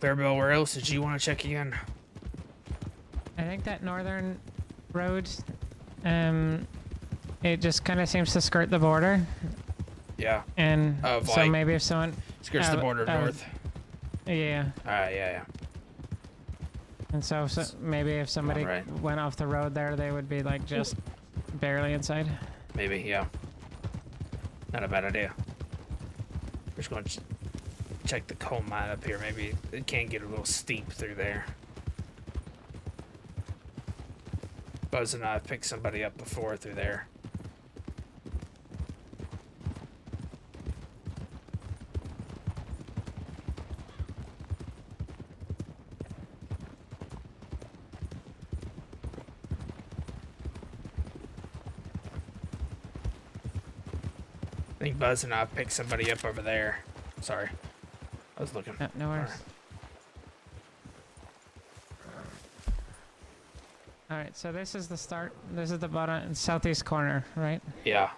Bearbill, where else did you want to check again? I think that northern road, it just kind of seems to skirt the border. Yeah. And Of, so like, maybe if someone skirts the border north. Yeah. Alright, yeah. And so maybe if somebody Alright. went off the road there, they would be like just barely inside. Maybe, yeah. Not a bad idea. We're just going to check the coal mine up here. Maybe it can get a little steep through there. Buzz and I picked somebody up before through there. I think Buzz and I picked somebody up over there. Sorry. I was looking. No worries. All right, so this is the start. This is the bottom southeast corner, right? Yeah.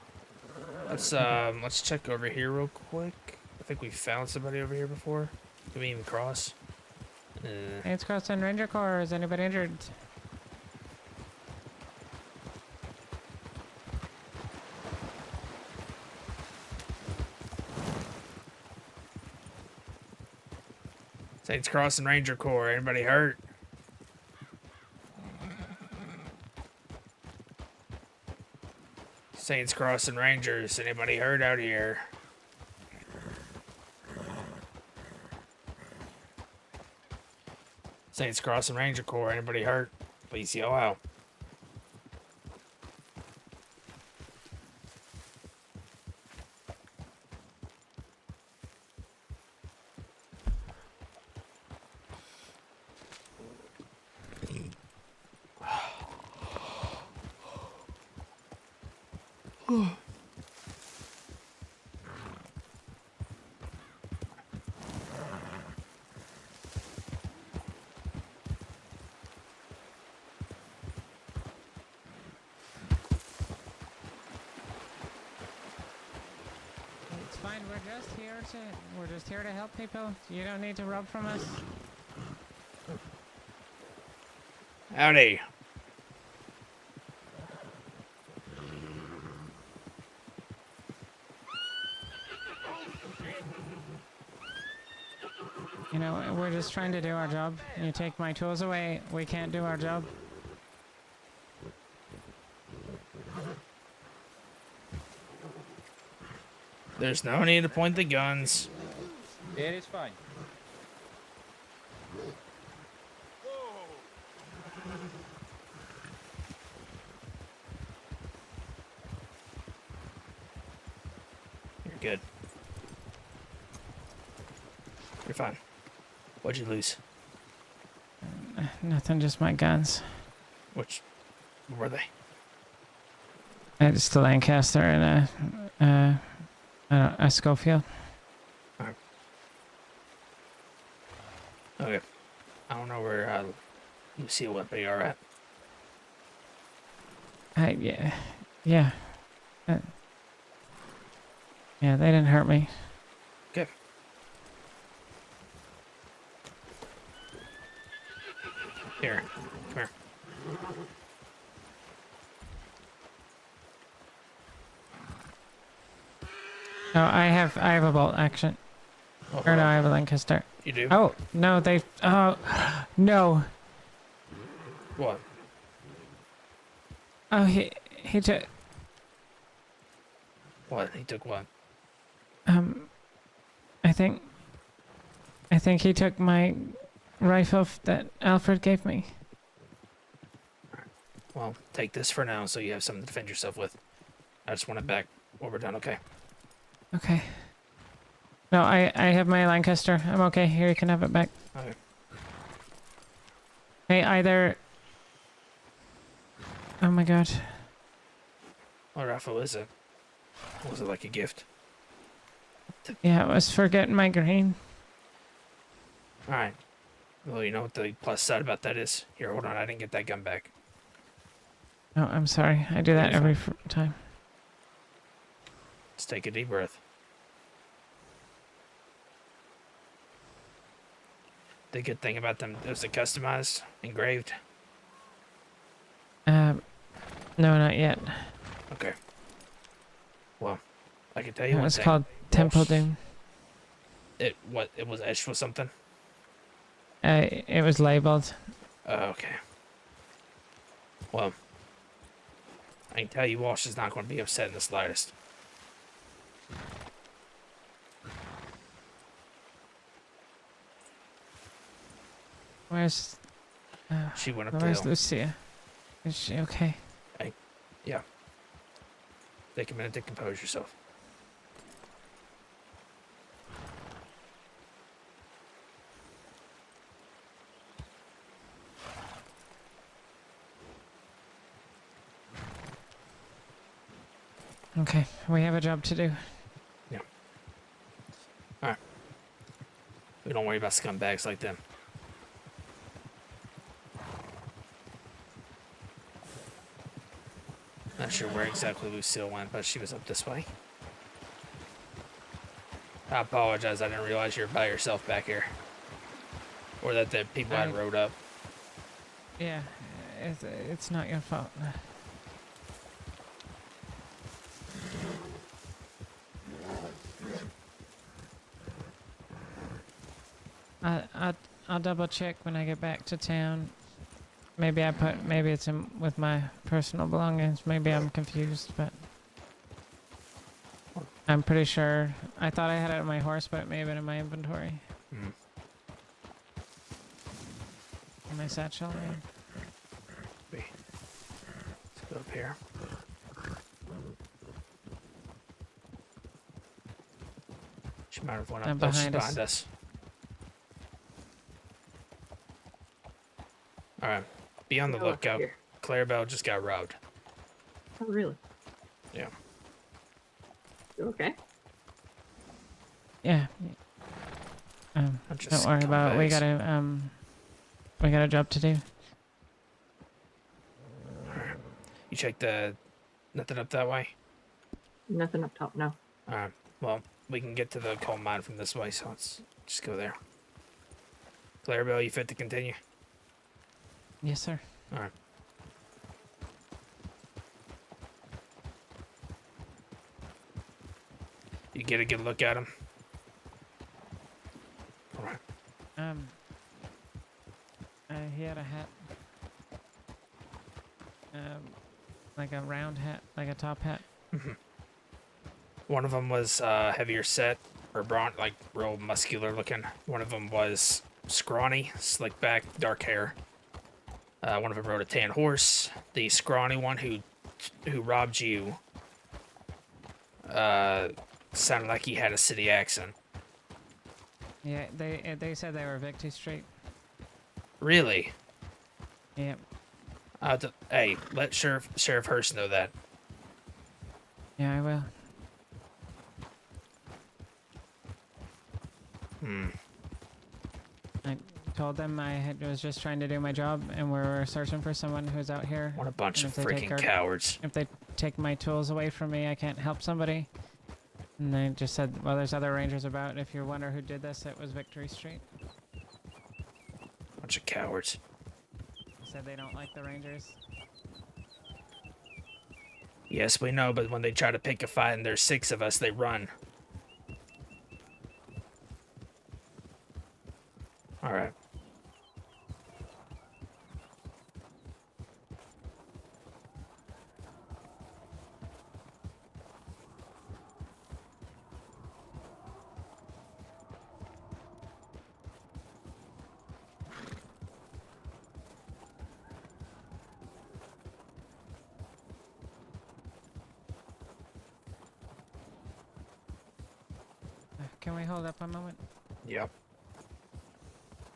Let's check over here real quick. I think we found somebody over here before. Can we even cross? Hey, it's crossing Ranger Corps. Is anybody injured? Saints Crossing Ranger Corps. Anybody hurt? Saints Crossing Rangers. Anybody hurt out here? Saints Crossing Ranger Corps. Anybody hurt? Please yell out. fine. We're just here to help people. You don't need to rob from us. Howdy. You know, we're just trying to do our job. You take my tools away, we can't do our job. There's no need to point the guns. It is fine. You're good. You're fine. What'd you lose? Nothing, just my guns. What were they? It's the Lancaster and a Schofield. Okay. I don't know where Lucille went, but you alright? Yeah. Yeah. Yeah, they didn't hurt me. Okay. Here. Come here. Oh, I have a bolt action. Oh, Or no, I have a Lancaster. You do? Oh, no, no. What? Oh, he took, What? He took what? I think he took my rifle that Alfred gave me. Well, take this for now so you have something to defend yourself with. I just want it back when we're done, okay? Okay. No, I have my Lancaster. I'm okay. Here, you can have it back. Okay. Hey, either... Oh my god. What rifle is it? Was it like a gift? Yeah, it was for getting my green. Alright. Well, you know what the plus side about that is? Here, hold on. I didn't get that gun back. Oh, I'm sorry. I do that every time. Let's take a deep breath. The good thing about them is it customized, engraved. No, not yet. Okay. Well, I can tell you one It's thing. called Temple Doom. It was etched with something? It was labeled. Okay. Well, I can tell you Walsh is not going to be upset in the slightest. Where's... She went up the where's hill. Lucia? Is she okay? Yeah. Take a minute to compose yourself. Okay, we have a job to do. Yeah. Alright. We don't worry about scumbags like them. Not sure where exactly Lucille went, but she was up this way. I apologize, I didn't realize you were by yourself back here. Or that the people had rode up. Yeah, it's not your fault. I'll double check when I get back to town. Maybe it's in with my personal belongings. Maybe I'm confused, but I'm pretty sure. I thought I had it on my horse, but it may have been in my inventory. Mm. In my satchel. Let's go up here. She might have went up. Oh, she's behind us. Alright. Be on the lookout. Clarabelle just got robbed. Oh, really? Yeah. You okay? Yeah. Don't worry about it. We got a job to do. You check the nothing up that way? Nothing up top, no. Alright. Well, we can get to the coal mine from this way, so let's just go there. Clarabelle, you fit to continue? Yes, sir. All right. You get a good look at him. All right. He had a hat. Like a round hat, like a top hat. One of them was heavier set, or like real muscular looking. One of them was scrawny, slick back, dark hair. One of them rode a tan horse. The scrawny one who robbed you sounded like he had a city accent. Yeah, they said they were Victory Street. Really? Yep. Hey, let Sheriff Hurst know that. Yeah, I will. I told them I was just trying to do my job, and we were searching for someone who's out here. What a bunch And of if they take freaking cowards. If they take my tools away from me, I can't help somebody. And they just said, well, there's other rangers about. If you wonder who did this, it was Victory Street. Bunch of cowards. Said they don't like the rangers. Yes, we know, but when they try to pick a fight and there's 6 of us, they run. All right. Can we hold up a moment? Yep.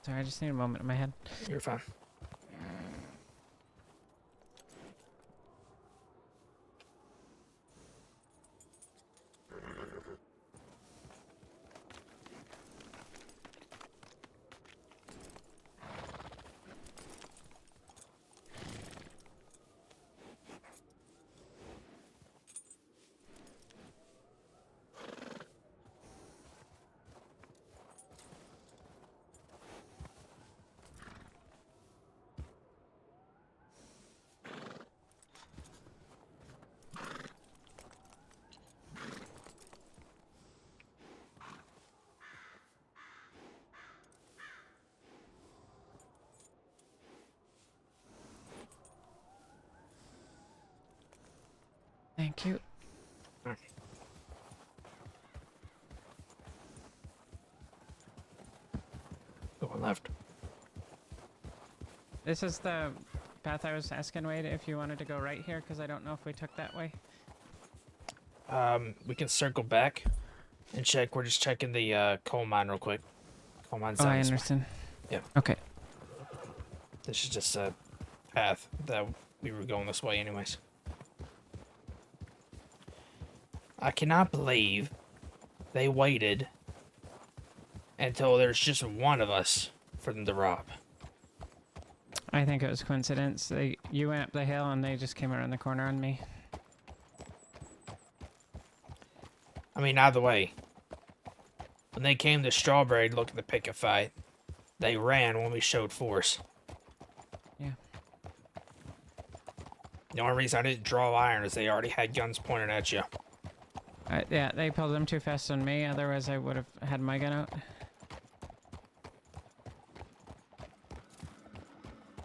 Sorry, I just need a moment in my head. You're fine. Thank you. Going left. This is the path I was asking Wade if you wanted to go right here, because I don't know if we took that way. We can circle back and check. We're just checking the coal mine real quick. Coal mine's Oh, down I this way. understand. Yeah. Okay. This is just a path that we were going this way anyways. I cannot believe they waited until there's just one of us for them to rob. I think it was coincidence. You went up the hill and they just came around the corner on me. I mean, either way, when they came to Strawberry looking to pick a fight, they ran when we showed force. Yeah. The only reason I didn't draw iron is they already had guns pointed at you. Yeah, they pulled them too fast on me. Otherwise, I would have had my gun out.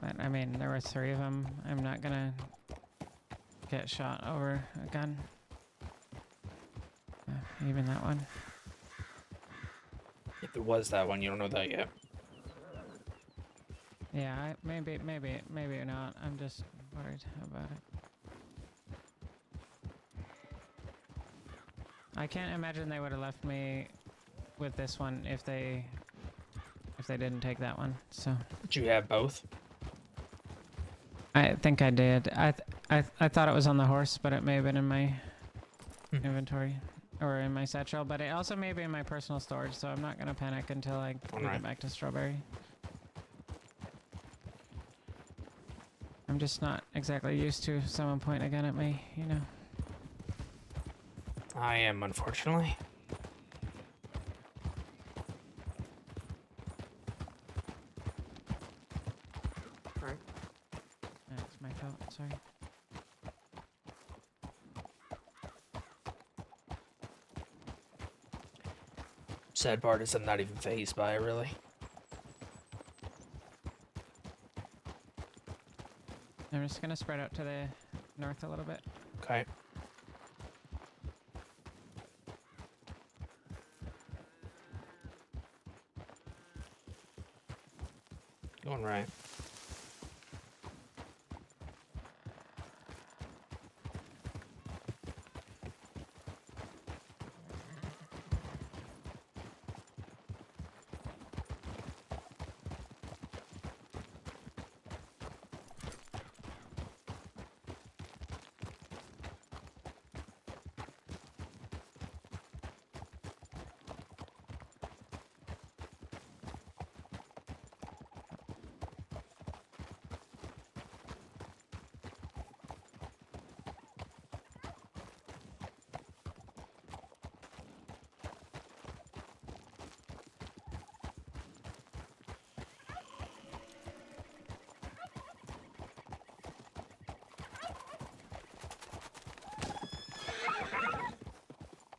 But, I mean, there were 3 of them. I'm not gonna get shot over a gun. Even that one. If it was that one, you don't know that yet. Yeah, maybe not. I'm just worried about it. I can't imagine they would have left me with this one if they didn't take that one. So. Did you have both? I think I did. I thought it was on the horse, but it may have been in my inventory or in my satchel. But it also may be in my personal storage. So I'm not gonna panic until I get back to Strawberry. I'm just not exactly used to someone pointing a gun at me, you know. I am, unfortunately. sorry. Sad part is I'm not even phased by it, really. I'm just gonna spread out to the north a little bit. Okay. Going right.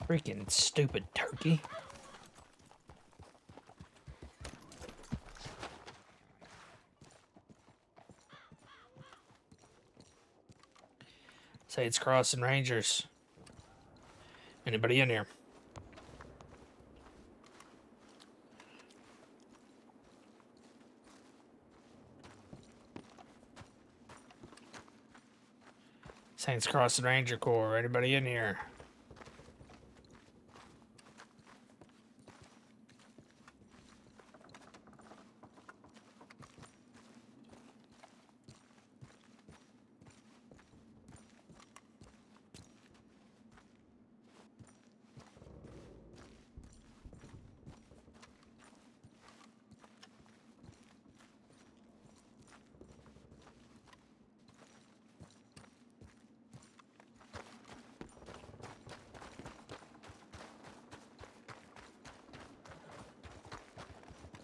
Freaking stupid turkey. Say it's crossing rangers. Anybody in here? Saints Crossing Ranger Corps. Anybody in here?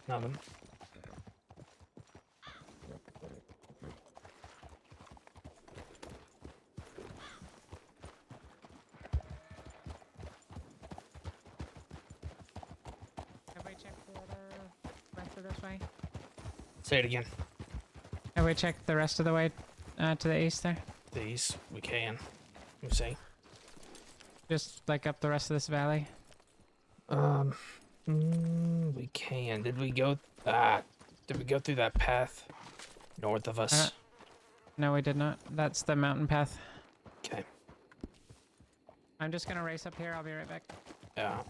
Nothing. Everybody check the rest of this way. Say it again. Everybody check the rest of the way to the east there. These, we can. Let me see. Just like up the rest of this valley. We can. Did we go through that path north of us? No, we did not. That's the mountain path. Okay. I'm just gonna race up here. I'll be right back. Yeah.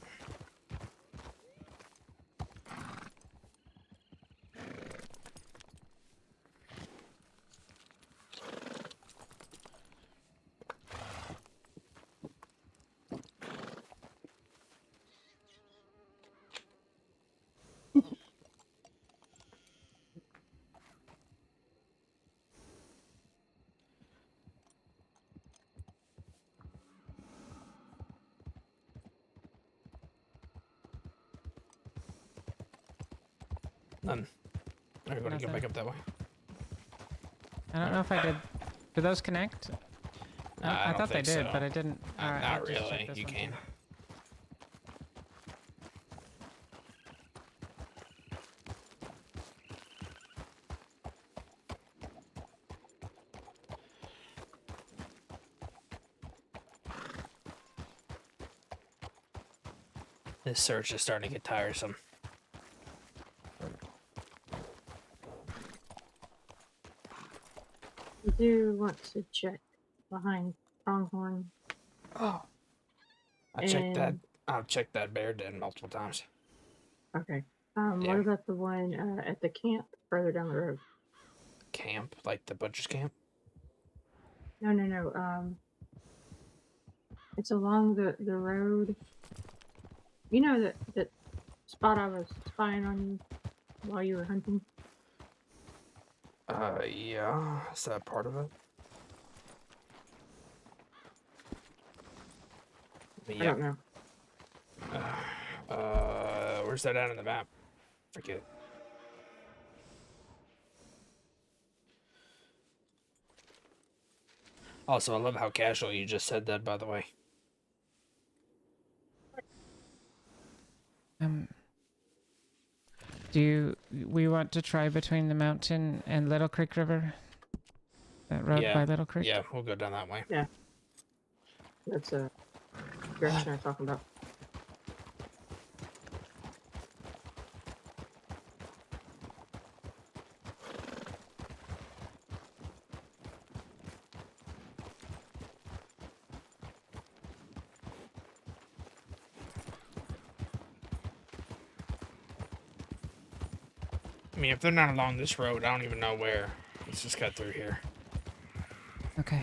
None. Everybody go back up that way. I don't know if I did. Did those connect? I don't thought they think did, so. but I didn't. All right, I'll Not just check really. this You one can. too. This search is starting to get tiresome. I do want to check behind Pronghorn. Oh. I've checked that bear den multiple times. Okay. Yeah. What about the one at the camp further down the road? Camp? Like the butcher's camp? No. It's along the road. You know that spot I was spying on you while you were hunting? Yeah. Is that part of it? I don't know. Where's that at on the map? Forget. Also, I love how casual you just said that, by the way. Do we want to try between the mountain and Little Creek River? That road by Little Creek? Yeah, we'll go down that way. Yeah. That's a direction I'm talking about. I mean, if they're not along this road, I don't even know where. Let's just cut through here. Okay.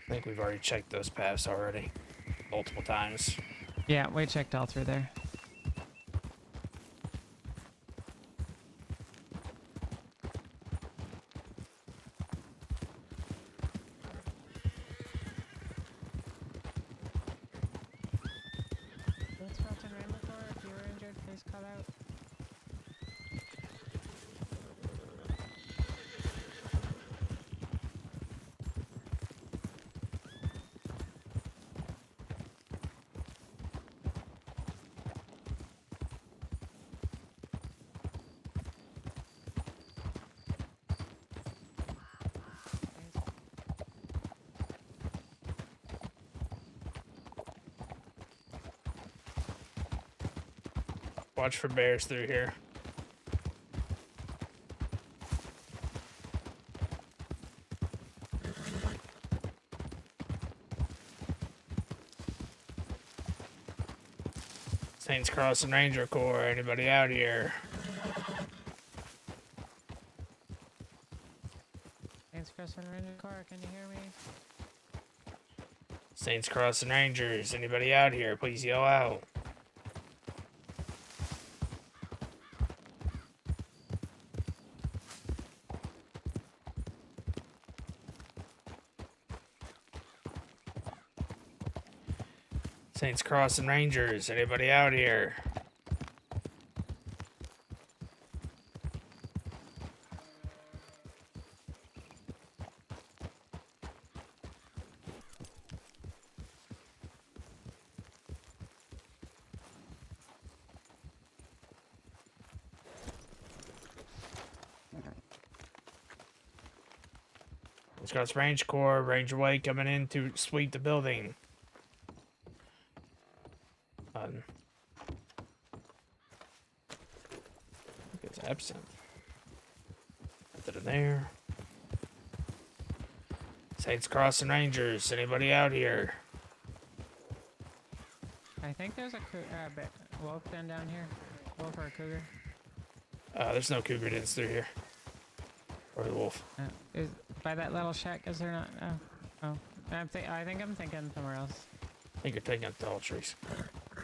I think we've already checked those paths already. Multiple times. Yeah, we checked all through there. What's Mountain Ramble for? If you were injured, please call out. Watch for bears through here. Saints Crossing Ranger Corps, anybody out here? Saints Crossing Ranger Corps, can you hear me? Saints Crossing Rangers, anybody out here? Please yell out. Saints Crossing Rangers, anybody out here? Saints Crossing Range Corps, Ranger Way coming in to sweep the building. It's absent. Put it in there. Saints Crossing Rangers, anybody out here? I think there's a wolf den down here. Wolf or a cougar. There's no cougar dens through here. Or the wolf. Is by that little shack? Is there not? Oh. I think I'm thinking somewhere else. I think you're taking out tall trees.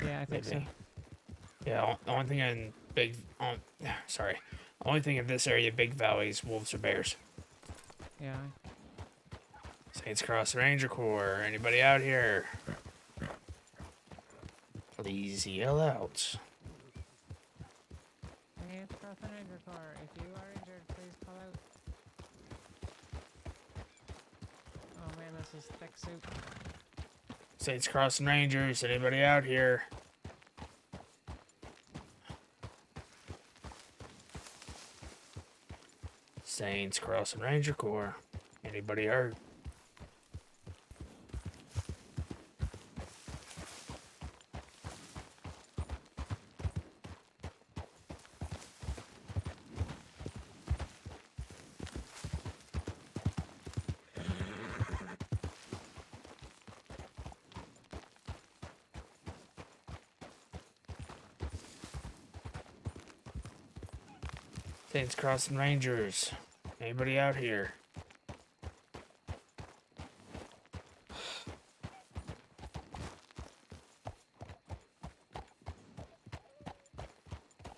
Yeah, I think so. Yeah, the only thing in only thing in this area, Big Valley, is wolves or bears. Yeah. Saints Crossing Ranger Corps, anybody out here? Please yell out. Saints Crossing Ranger Corps, if you are injured, please call out. Oh man, this is thick soup. Saints Crossing Rangers, anybody out here? Saints Crossing Ranger Corps, anybody hurt? Saints Crossing Rangers, anybody out here?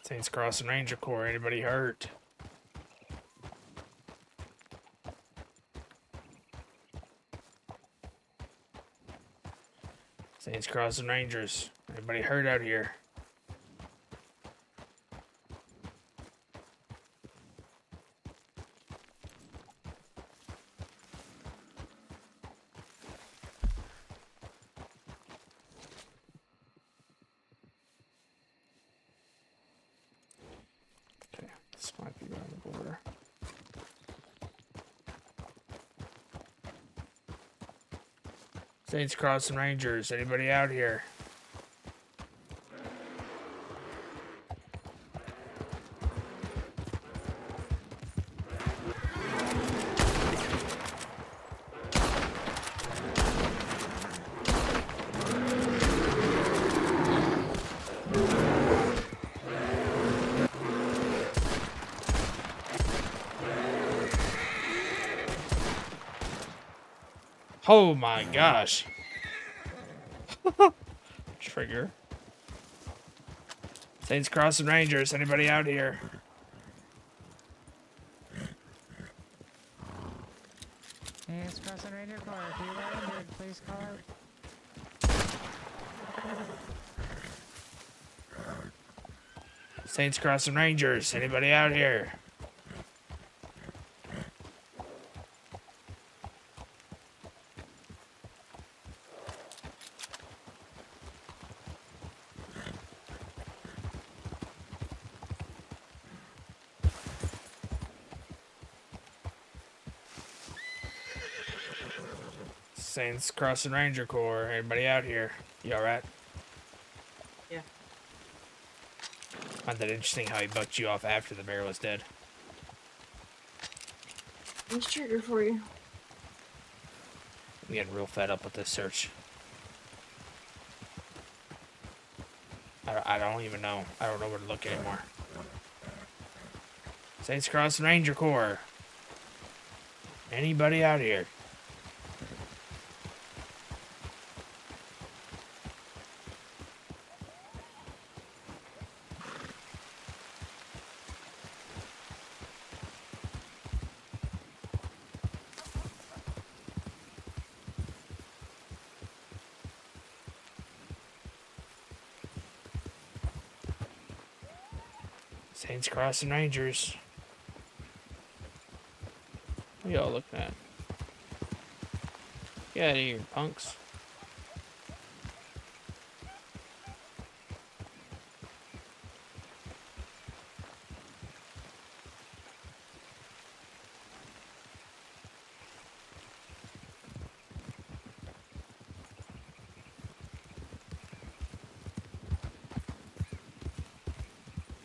Saints Crossing Ranger Corps, anybody hurt? Saints Crossing Rangers, anybody hurt out here? Saints Crossing Rangers, anybody out here? Oh my gosh. Trigger. Saints Crossing Rangers, anybody out here? Saints Crossing Ranger Corps, if you are injured, please call out. Saints Crossing Rangers, anybody out here? Saints Crossing Ranger Corps, anybody out here? You alright? Yeah. Find that interesting how he bucked you off after the bear was dead. Here's trigger for you. I'm getting real fed up with this search. I don't even know. I don't know where to look anymore. Saints Crossing Ranger Corps. Anybody out here? Saints Crossing Rangers. What y'all looking at? Get out of here, punks.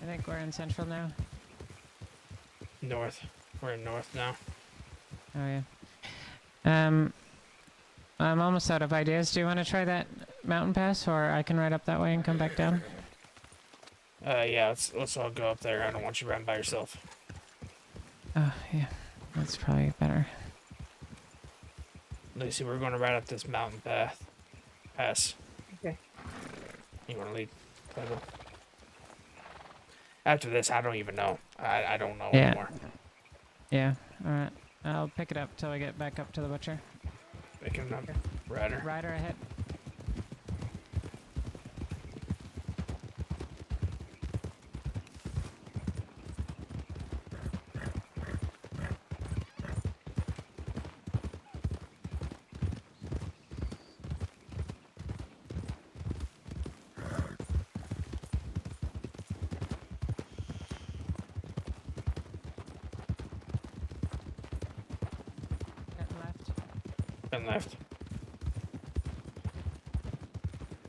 I think we're in Central now. North. We're in North now. Oh yeah. I'm almost out of ideas. Do you want to try that mountain pass, or I can ride up that way and come back down? Yeah, let's all go up there. I don't want you riding by yourself. Oh yeah, that's probably better. Lucy, we're going to ride up this mountain pass. Okay. You want to lead? Playboy? After this, I don't even know. I don't know anymore. Yeah. All right. I'll pick it up till I get back up to the butcher. Picking it up. Rider. Rider ahead. And left.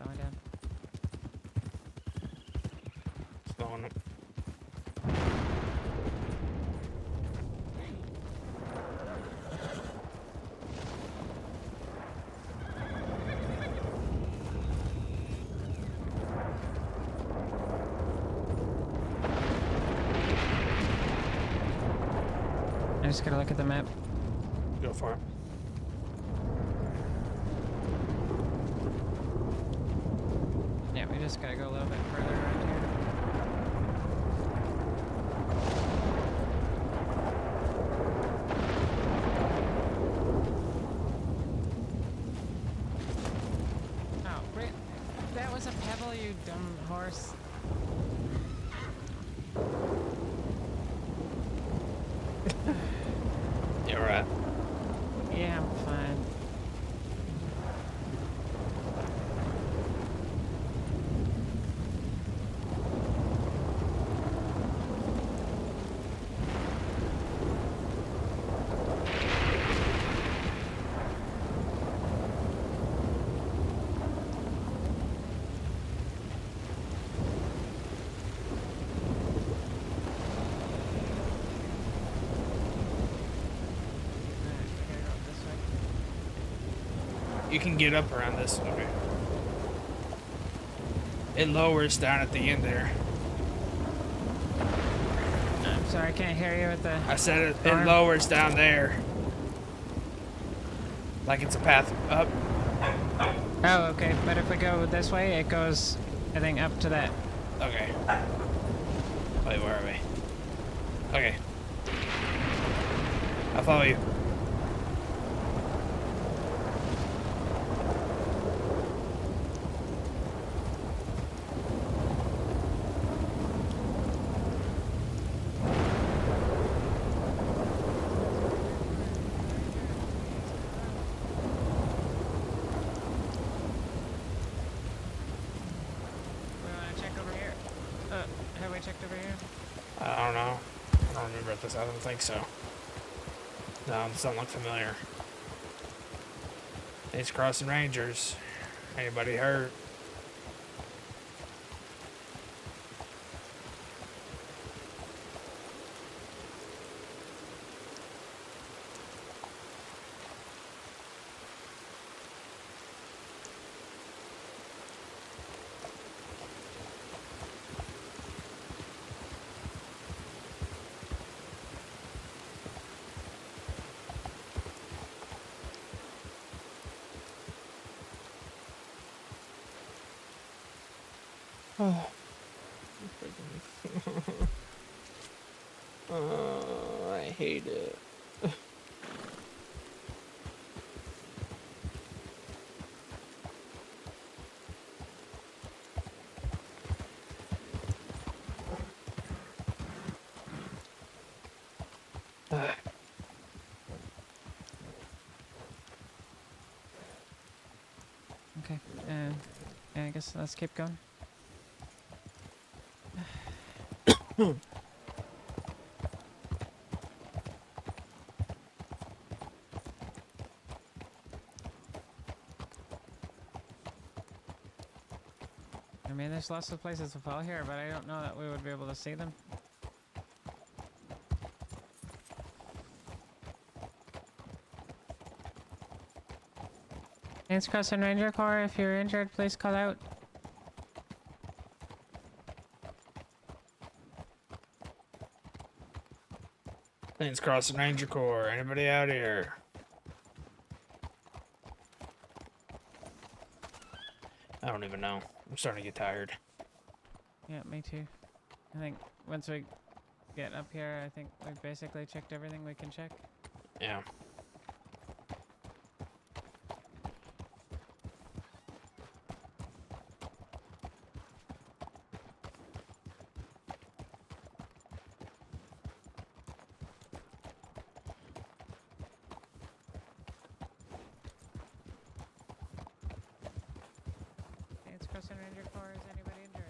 Going down. Slowing up. I just gotta look at the map. Go for it. Yeah, we just gotta go a little bit further around here. Oh, great. That was a pebble, you dumb horse. You're right. Yeah, I'm fine. You can get up around this. Okay. It lowers down at the end there. I'm sorry, I can't hear you with the... I said it arm. lowers down there. Like it's a path up. Oh, okay. But if we go this way, it goes, I think, up to that. Okay. Wait, where are we? Okay. I'll follow you. Have we checked over here? I don't know. I don't remember this. I don't think so. No, this don't look familiar. It's Crossing Rangers. Anybody hurt? Oh. Oh, I hate it. Okay, yeah, I guess let's keep going. I mean, there's lots of places to fall here, but I don't know that we would be able to see them. Thanks, Crossing Ranger Corps. If you're injured, please call out. Thanks, Crossing Ranger Corps. Anybody out here? I don't even know. I'm starting to get tired. Yeah, me too. I think once we get up here, I think we've basically checked everything we can check. Yeah. Thanks, Crossing Ranger Corps. Is anybody injured?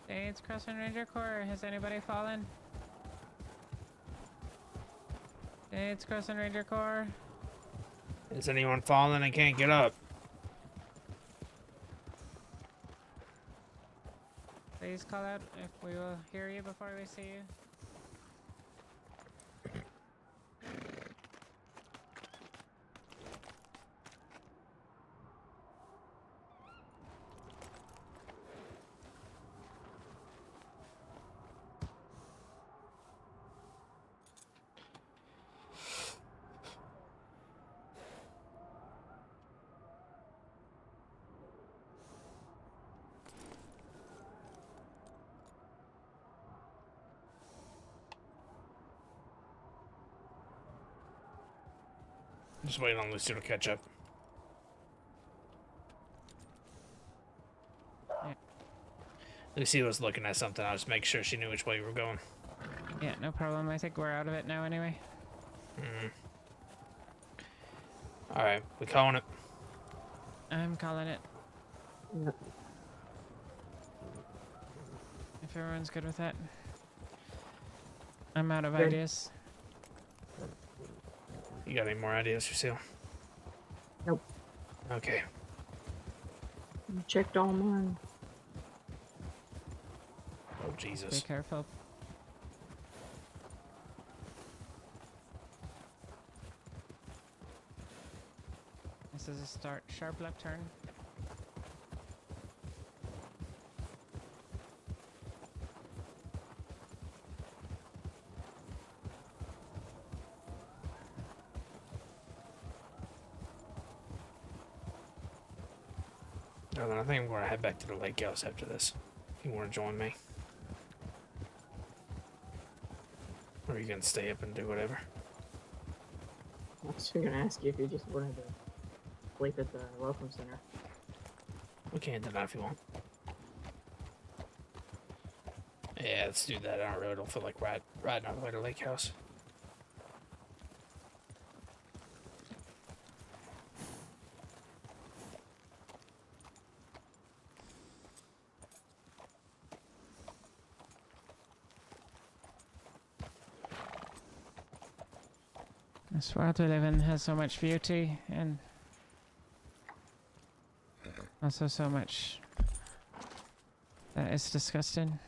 It's Crossing Ranger Corps. Has anybody fallen? It's Crossing Ranger Corps. Is anyone falling and can't get up? Please call out if we will hear you before we see you. Just waiting on Lucy to catch up. Yeah. Lucy was looking at something. I was making sure she knew which way we were going. Yeah, no problem. I think we're out of it now anyway. Alright, we calling it. I'm calling it. Yep. If everyone's good with that. I'm out of Good. ideas. You got any more ideas, Lucille? Nope. Okay. I checked all mine. Oh, Jesus. Be careful. This is a start. Sharp left turn. Oh, then I think I'm going to head back to the lake house after this. If you want to join me. Or are you going to stay up and do whatever? I was gonna ask you if you just wanted to sleep at the welcome center. We can't deny if you want. Yeah, let's do that. I really don't feel like riding all the way to Lake House. This world we live in has so much beauty and also so much that is disgusting.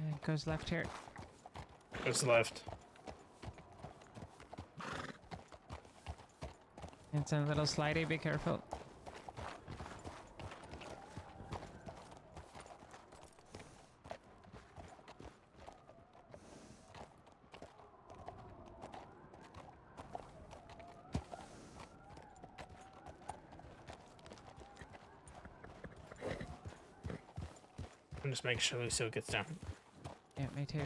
It goes left here. Goes left. It's a little slidey, be careful. I'm just making sure Lucille gets down. Yeah, me too.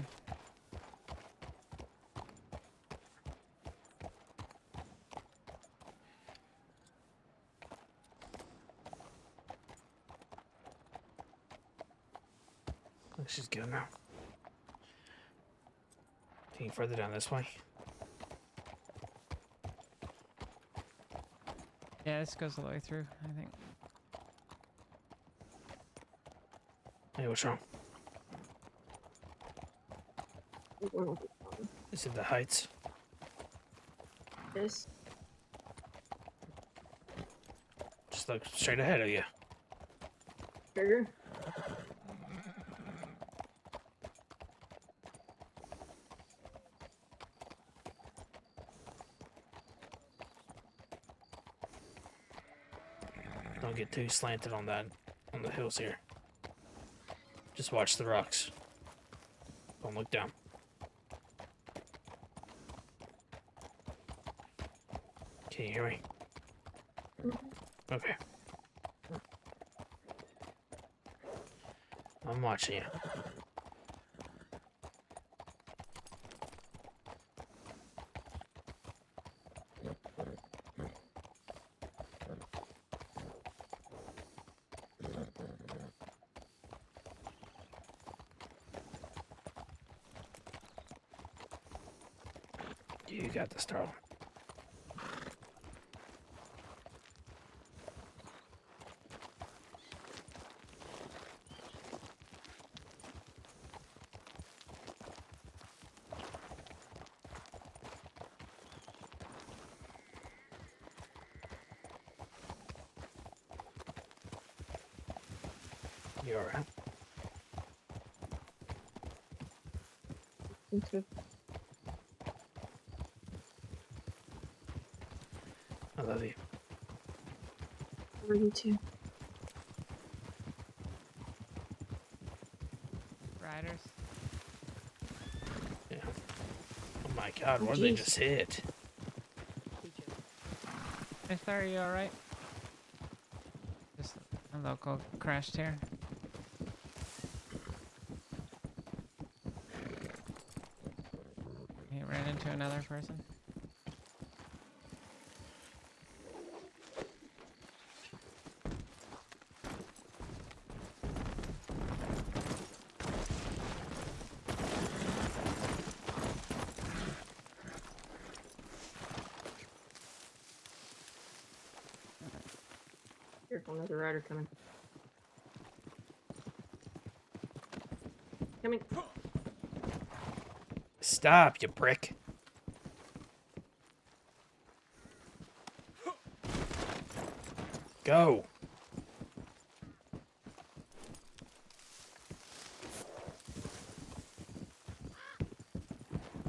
I think she's good now. Taking further down this way. Yeah, this goes all the way through, I think. Hey, what's wrong? Is it the heights? This? Just look straight ahead of you. Trigger? Don't get too slanted on that, on the hills here. Just watch the rocks. Don't look down. Can you hear me? Okay. I'm watching you. You got this, darling. You alright? Okay. I love you. Love you too. Riders. Yeah. Oh my god, what did they just hit? Hey, sir, are you alright? Just a local crashed here. to another person. Careful, another rider coming. Coming. Stop, you prick. Go.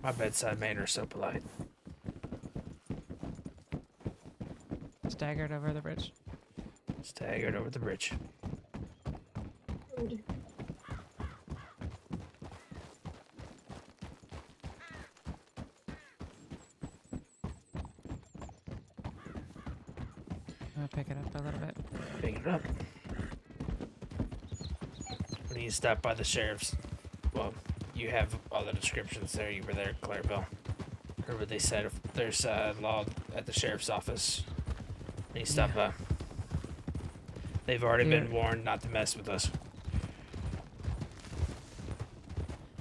My bedside manner is so polite. Staggered over the bridge. Staggered over the bridge. I'll pick it up a little bit. Pick it up. We need to stop by the sheriff's. Well, you have all the descriptions there. You were there, Clarabelle. Heard what they said. If there's law at the sheriff's office. We need to stop by. They've already been warned not to mess with us.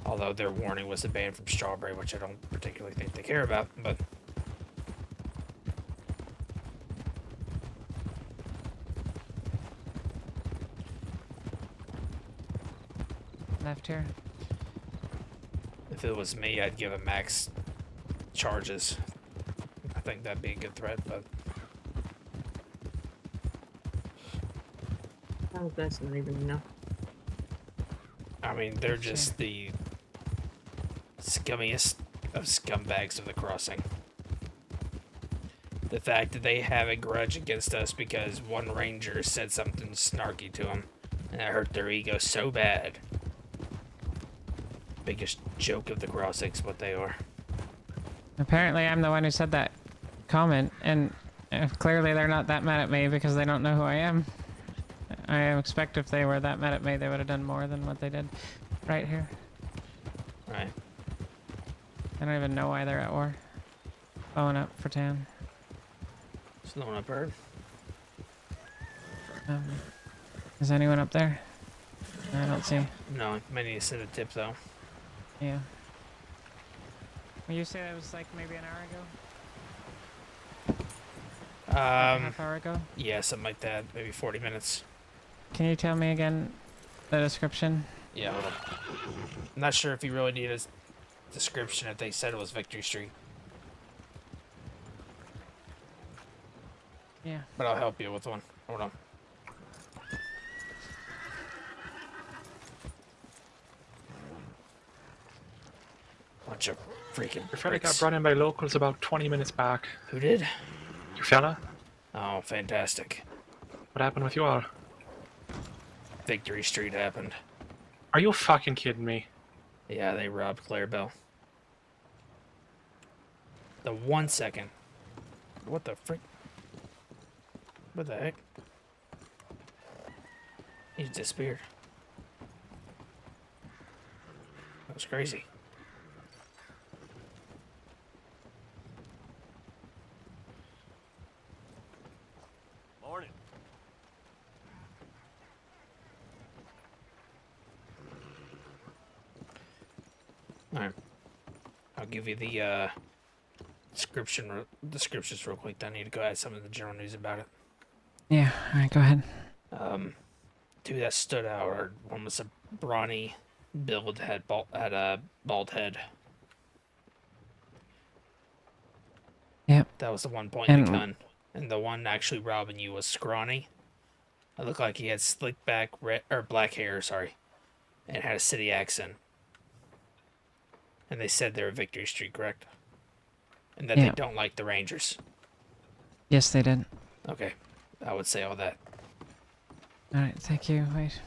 Although their warning was a ban from Strawberry, which I don't particularly think they care about, but... Left here. If it was me, I'd give a max charges. I think that'd be a good threat, but... That's not even enough. I mean, they're just the scummiest of scumbags of the crossing. The fact that they have a grudge against us because one ranger said something snarky to them, and that hurt their ego so bad. Biggest joke of the crossing's what they are. Apparently, I'm the one who said that comment, and clearly they're not that mad at me because they don't know who I am. I expect if they were that mad at me, they would have done more than what they did. Right here. Right. I don't even know why they're at war. Blowing up for tan. Slowing up bird. Is anyone up there? I don't see. No, may need to send a tip though. Yeah. Well, you say that was like maybe an hour ago? Half hour ago? Yeah, something like that. Maybe 40 minutes. Can you tell me again the description? Yeah, hold on. I'm not sure if you really need a description if they said it was Victory Street. Yeah. But I'll help you with one. Hold on. Bunch of freaking Your fella got pricks. brought in by locals about 20 minutes back. Who did? Your fella? Oh, fantastic. What happened with you all? Victory Street happened. Are you fucking kidding me? Yeah, they robbed Clarabelle. The 1 second. What the frick? What the heck? He just disappeared. That was crazy. Morning. Alright. I'll give you the descriptions real quick. I need to go add some of the general news about it. Yeah, alright, go ahead. Two that stood out are one was a brawny build, had a bald head. Yep. That was the one pointing the gun. And the one actually robbing you was scrawny. It looked like he had slick back black hair, sorry. And had a city accent. And they said they were Victory Street, correct? And that they don't like the Rangers. Yes, they did. Okay. I would say all that. Alright, thank you. Wait.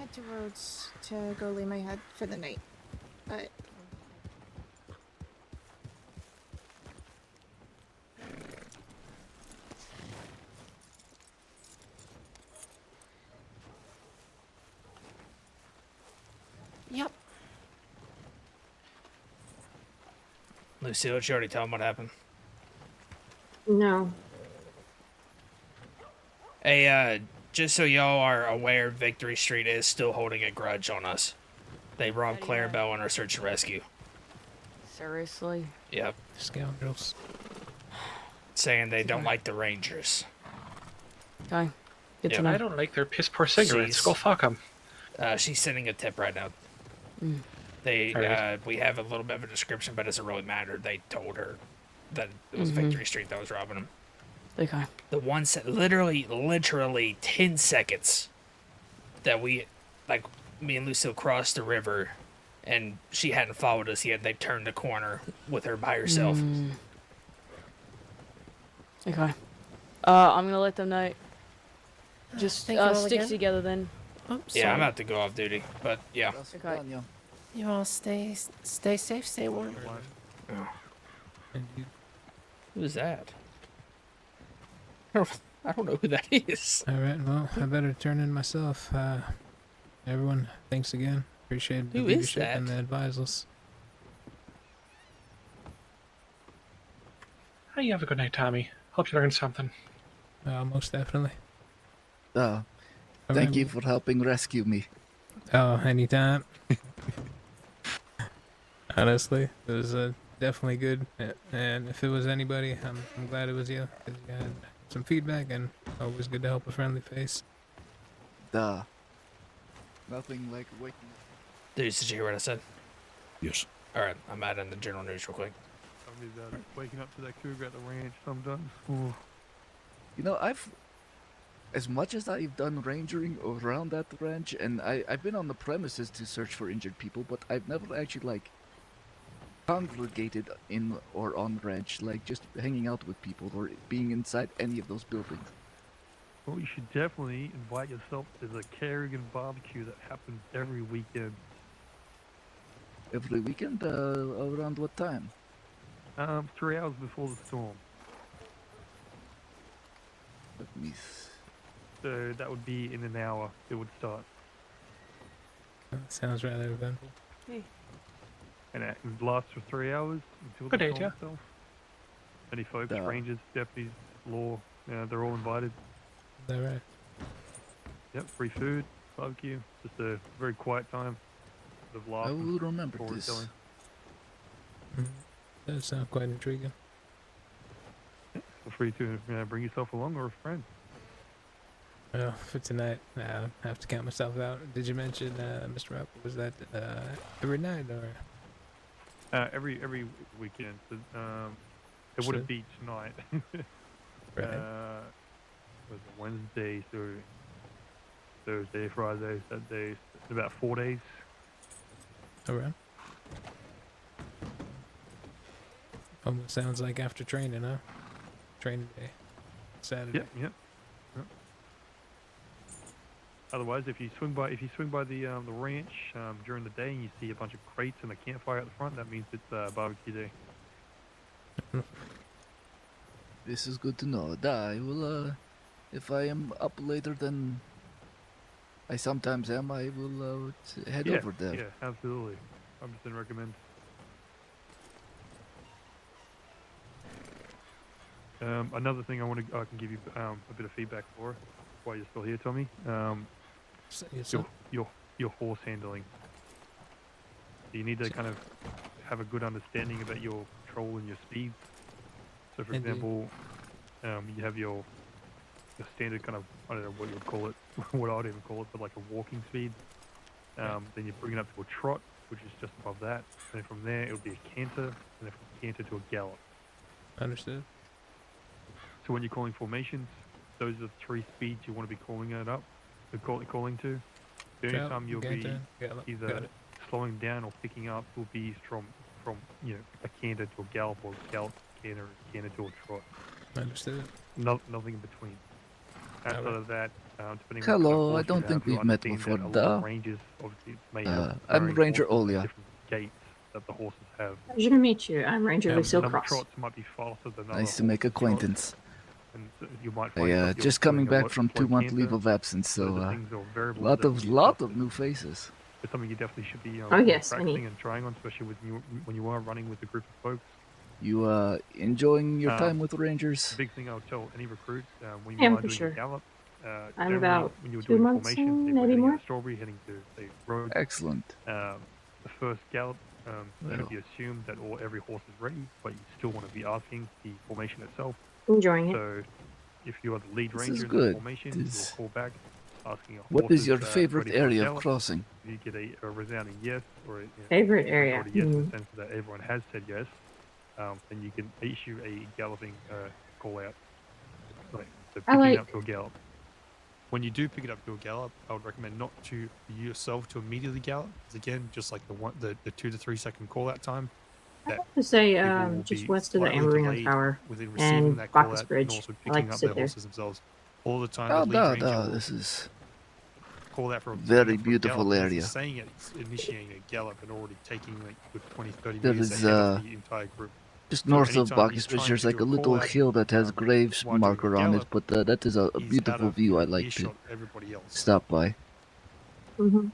head to Rhodes to go lay my head for the night. But Yep. Lucille, did you already tell him what happened? No. Hey, just so y'all are aware, Victory Street is still holding a grudge on us. They robbed Clarabelle in our search and rescue. Seriously? Yep. Scoundrels. Saying they don't like the Rangers. Okay. Good Yep. to know. I don't like their piss poor cigarettes. Go fuck them. She's sending a tip right now. Mm. We have a little bit of a description, but it doesn't really matter. They told her that it was Victory Street that was robbing them. Okay. The one literally 10 seconds that me and Lucille crossed the river, and she hadn't followed us yet. They turned the corner with her by herself. Okay. I'm gonna let them know. Just Thank you all stick again. together then. Oh, Yeah, I'm about to go off duty, but yeah. Okay. You all stay safe, stay warm. Who's that? I don't know who that is. All right, well, I better turn in myself. Everyone, thanks again. Appreciate the Who is leadership that? and the advisals. Hey, you have a good night, Tommy. Hope you learned something. Most definitely. Thank you for helping rescue me. Oh, anytime. Honestly, it was definitely good. And if it was anybody, I'm glad it was you. 'Cause you had some feedback, and always good to help a friendly face. Nothing like waking up. Dude, did you hear what I said? Yes. Alright, I'm adding the general news real quick. Tell me about it. Waking up to that cougar at the ranch sometimes. Ooh. You know, as much as I've done rangering around that ranch, and I've been on the premises to search for injured people, but I've never actually, congregated in or on ranch, just hanging out with people or being inside any of those buildings. Well, you should definitely invite yourself to the Kerrigan barbecue that happens every weekend. Every weekend? Around what time? 3 hours before the storm. Let me... So that would be in an hour it would start. Sounds rather eventful. Hey. And it lasts for 3 hours until Good the idea. storm itself. Any folks, rangers, deputies, law, they're all invited. Is that right? Yep, free food, barbecue, just a very quiet time. Of I will remember this. storytelling. That sounds quite intriguing. Feel free to bring yourself along or a friend. Well, for tonight, I have to count myself out. Did you mention, Mr. Rapp, was that every night or? Every weekend. So, it wouldn't be tonight. Right. It was a Wednesday, so Thursday, Friday, Saturday, about 4 days. Alright. Almost sounds like after training, huh? Training day. Saturday. Yep. Otherwise, if you swing by the ranch during the day and you see a bunch of crates and a campfire at the front, that means it's barbecue day. This is good to know. I will, if I am up later than I sometimes am, I will head over there. Yeah, absolutely. 100% recommend. Another thing I can give you a bit of feedback for while you're still here, Tommy. Yes, your horse handling. You need to kind of have a good understanding about your control and your speed. So, for Indeed. example, you have your standard kind of, I don't know what you would call it, what I'd even call it, but like a walking speed. Then you bring it up to a trot, which is just above that. And then from there, it'll be a canter, and then from canter to a gallop. Understood. So when you're calling formations, those are the 3 speeds you want to be calling it up, calling to. The only Gallop, time you'll be canter, gallop. Got either it. slowing down or picking up will be from a canter to a gallop or gallop to canter to a trot. Understood. Nothing in between. Outside of that, depending on Hello, what kind of I horse don't you think have, you'll we've met understand before, that a lot duh. of rangers obviously may have I'm varying Ranger horses and Olia. different gaits that the horses have. Pleasure to meet you. I'm Ranger Lucille Some Cross. trots might be faster than other Nice to make horses' trots, acquaintance. and so you might find I yourself just doing coming a back from slow 2-month leave canter. of absence, Those so are things or variables lot that of can be adjusted. new faces. It's something you definitely should be Oh, yes, I practicing need- and trying on, especially when you are running with a group of folks. You enjoying your time with The Rangers? big thing I would tell any recruit when I you am are for doing sure. a gallop, I'm generally about when you're 2 doing months formation, in, say we're maybe heading out more. of Strawberry, heading to say road. Excellent. The first gallop, it Well. should be assumed that every horse is ready, but you still want to be asking the formation itself. Enjoying it. So, if you are the lead This ranger is in good. that formation, you'll This- call back, asking a What horse is your favorite ready for a area of gallop. crossing? If you get a resounding yes or a Favorite area. majority yes in the Mhm. sense that everyone has said yes, then you can issue a galloping call out. Right, so I picking like- it up to a gallop. When you do pick it up to a gallop, I would recommend not to yourself to immediately gallop. Because again, just like the 2 to 3 second call out time, that To say people will just be west of the slightly Amarillo delayed Tower within receiving and that call Bacchus out Bridge. and also I picking like to up sit their there. horses themselves. All the time, Oh, the lead ranger da. will This is call out for a very picking up for a beautiful gallop, and as area. he's saying it, it's initiating a gallop and already taking like good 20, 30 There meters is ahead of the entire group. just So north of anytime Bacchus he's Bridge, trying there's to like do a a little call-out, hill that has graves while doing a marker on it, gallop, but that is a he's out beautiful of, view. I like to earshot of everybody else. stop by. Mm-hmm.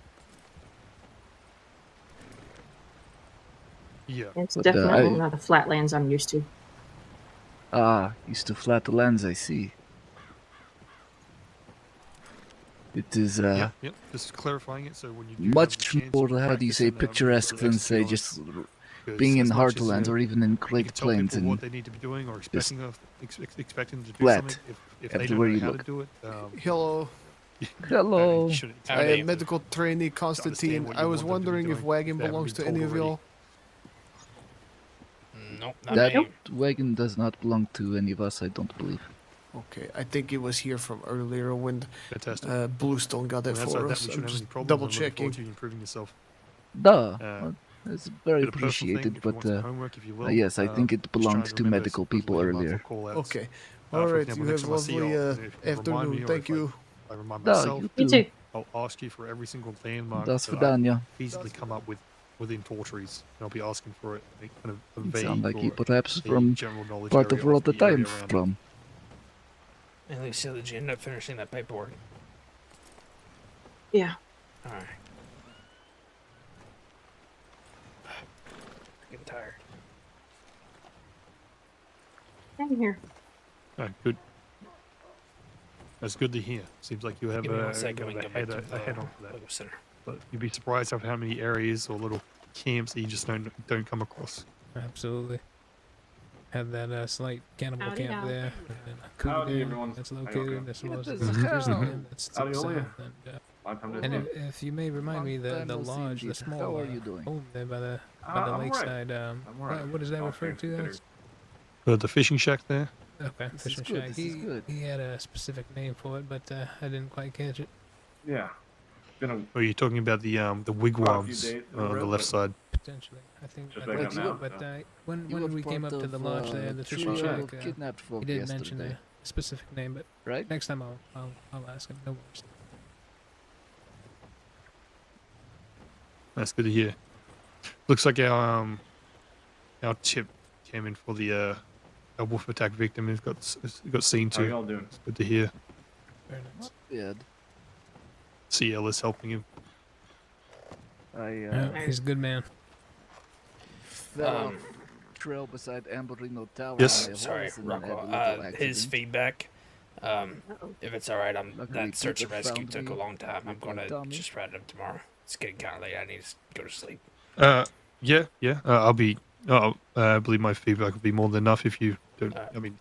Yeah. It's But, definitely not the flatlands I'm used to. Used to flatlands, I see. It is Yep. Just clarifying it so when you do much have the chance, more, you can how do you practice say, and, be able picturesque to than execute say on just it. Because being in as much as, Heartlands or even in you Great can tell Plains people what and they need to be doing or just expecting to do flat something. If they don't everywhere know you how look. to do it, Hello. Hello. you shouldn't I expect am them medical trainee Constantine. what I you was want them to be wondering if doing. wagon They haven't belongs been to any told of y'all. Nope, not That me. wagon does not belong to any of us, I don't believe. Okay, I think it was here from earlier when Fantastic. Bluestone got it And outside for that, us. we I'm shouldn't have just any problems. double I'm looking forward checking. to you improving yourself. Duh. Uh, Well, it's very bit of personal thing, appreciated, if you but want some homework, if you will. yes, I think it Just trying belonged to to remember medical those people landmarks or earlier. call-outs. Okay. For Alright, example, you next have time I see lovely y'all, if you remind me afternoon. or Thank if you. I remind Duh, myself, you You too. too. I'll ask you for every single landmark Das that I Vidania. feasibly come up with within 4 trees. And I'll be asking for it, a kind of a You vague sound like you or perhaps a from general knowledge part area of world of that the area I'm around it. from. At least did you end up finishing that paperwork? Yeah. All right. Getting tired. Same here. Good. That's good to hear. Seems like you have Give me a one second, we can go back to the head on for that. Logo Center. But you'd be surprised of how many areas or little camps that you just don't come across. Absolutely. Had that slight cannibal Howdy, camp howdy. there. And then a Howdy, cougar everyone. that's How y'all located doing? as well as It the is grizzly hell. den that's to Howdy, the south. Olia. And, Long time no and see. if you may remind me, Long time the no see lodge, the indeed. small How are you doing? home there by the I'm alright. lakeside, I'm alright. what is that All referred things to as? considered. The fishing shack there. Okay, This is fishing good, shack. this is good. He had a specific name for it, but I didn't quite catch it. Yeah. Been a Or are you talking about the wigwams days in a on the row, left but- side? Potentially, I think Just I like think that so. now, But so. when You were we came up part to the of, lodge there, the fishing trio shack, of kidnapped he folk did mention yesterday. a specific name, but Right? next time I'll ask him. No worries. That's good to hear. Looks like our tip came in for the a wolf attack victim and got seen How to. y'all doing? It's good to hear. Very nice. Yeah. See Ellis helping him. Yeah, he's a good man. Fell off trail beside Amberino Tower. Yes. on my Sorry, horse and then had a Rockwell. little His accident. feedback. If it's all right, Luckily, that search and Peter rescue found took a me long time. I'm with my gonna dummy. just write it up tomorrow. It's getting kind of late. I need to go to sleep. Yeah. I'll be. I believe my feedback will be more than enough if you don't. I mean,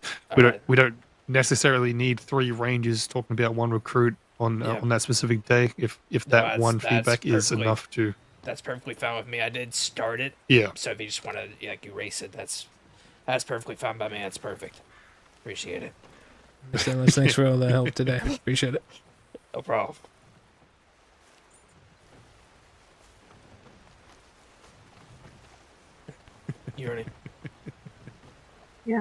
we don't necessarily need 3 rangers talking about 1 recruit on that specific day. If that one feedback is enough to. That's perfectly fine with me. I did start it. Yeah. So if you just want to erase it, that's perfectly fine by me. That's perfect. Appreciate it. Thanks for all the help today. Appreciate it. No problem. You ready? Yeah.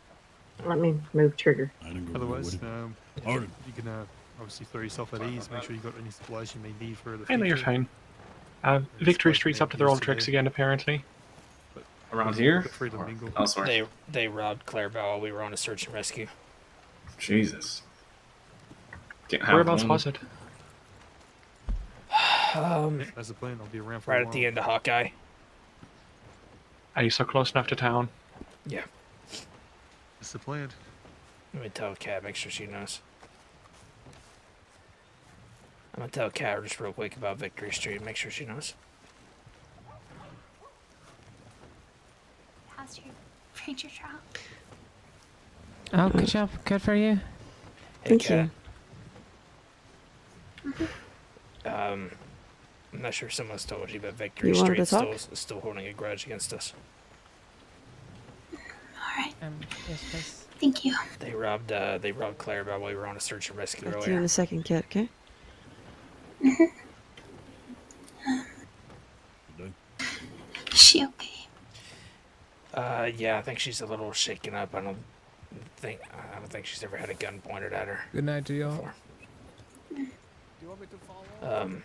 Let me move trigger. Otherwise, you can obviously throw yourself at ease. Make sure you got any supplies you may need for the I know you're future. fine. Victory supplies Street's may up to their old use tricks today. again, apparently. But Around feel here? free to mingle. Elsewhere? They robbed Clarabelle while we were on a search and rescue. Jesus. Can't have Whereabouts one. was it? That's the plan. I'll be around for Right a at the while. end of Hawkeye. Are you so close enough to town? Yeah. That's the plan. Let me tell Kat, make sure she knows. I'm gonna tell Kat just real quick about Victory Street, make sure she knows. How's your ranger trial? Oh, good job. Good for you. Hey, Thank Kat. you. I'm not sure if someone's told you, but Victory You wanted to Street talk? is still holding a grudge against us. Alright. Yes, please. Thank you. They robbed Clarabelle while we were on a search and rescue Talk to you in earlier. a second, Kat, okay? Is she okay? Yeah, I think she's a little shaken up. I don't think she's ever had a gun pointed at her. Good night to y'all. Before. Do you want me to follow?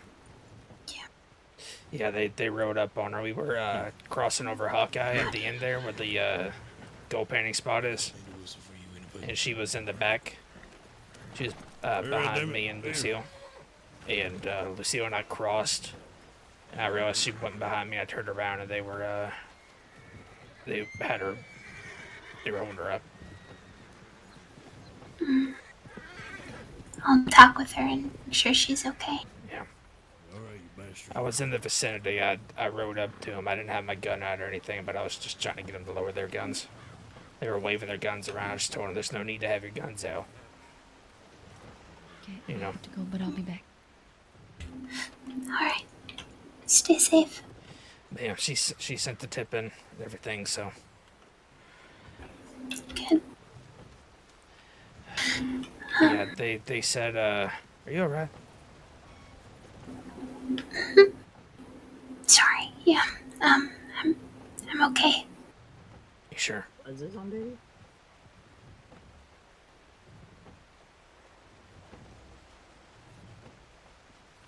Yeah, they rode up on her. We were crossing over Hawkeye at the end there where the gold painting spot is. And she was in the back. She was behind me and Lucille. And Lucille and I crossed. And I realized she went behind me. I turned around and they were holding her up. I'll talk with her and make sure she's okay. Yeah. I was in the vicinity. I rode up to them. I didn't have my gun out or anything, but I was just trying to get them to lower their guns. They were waving their guns around. I just told them there's no need to have your guns out. Okay, You know. I have to go, but I'll be back. Alright. Stay safe. Yeah, she sent the tip in and everything, so. Good. Yeah, they said, are you alright? Sorry. Yeah. I'm okay. You sure? Is this on duty?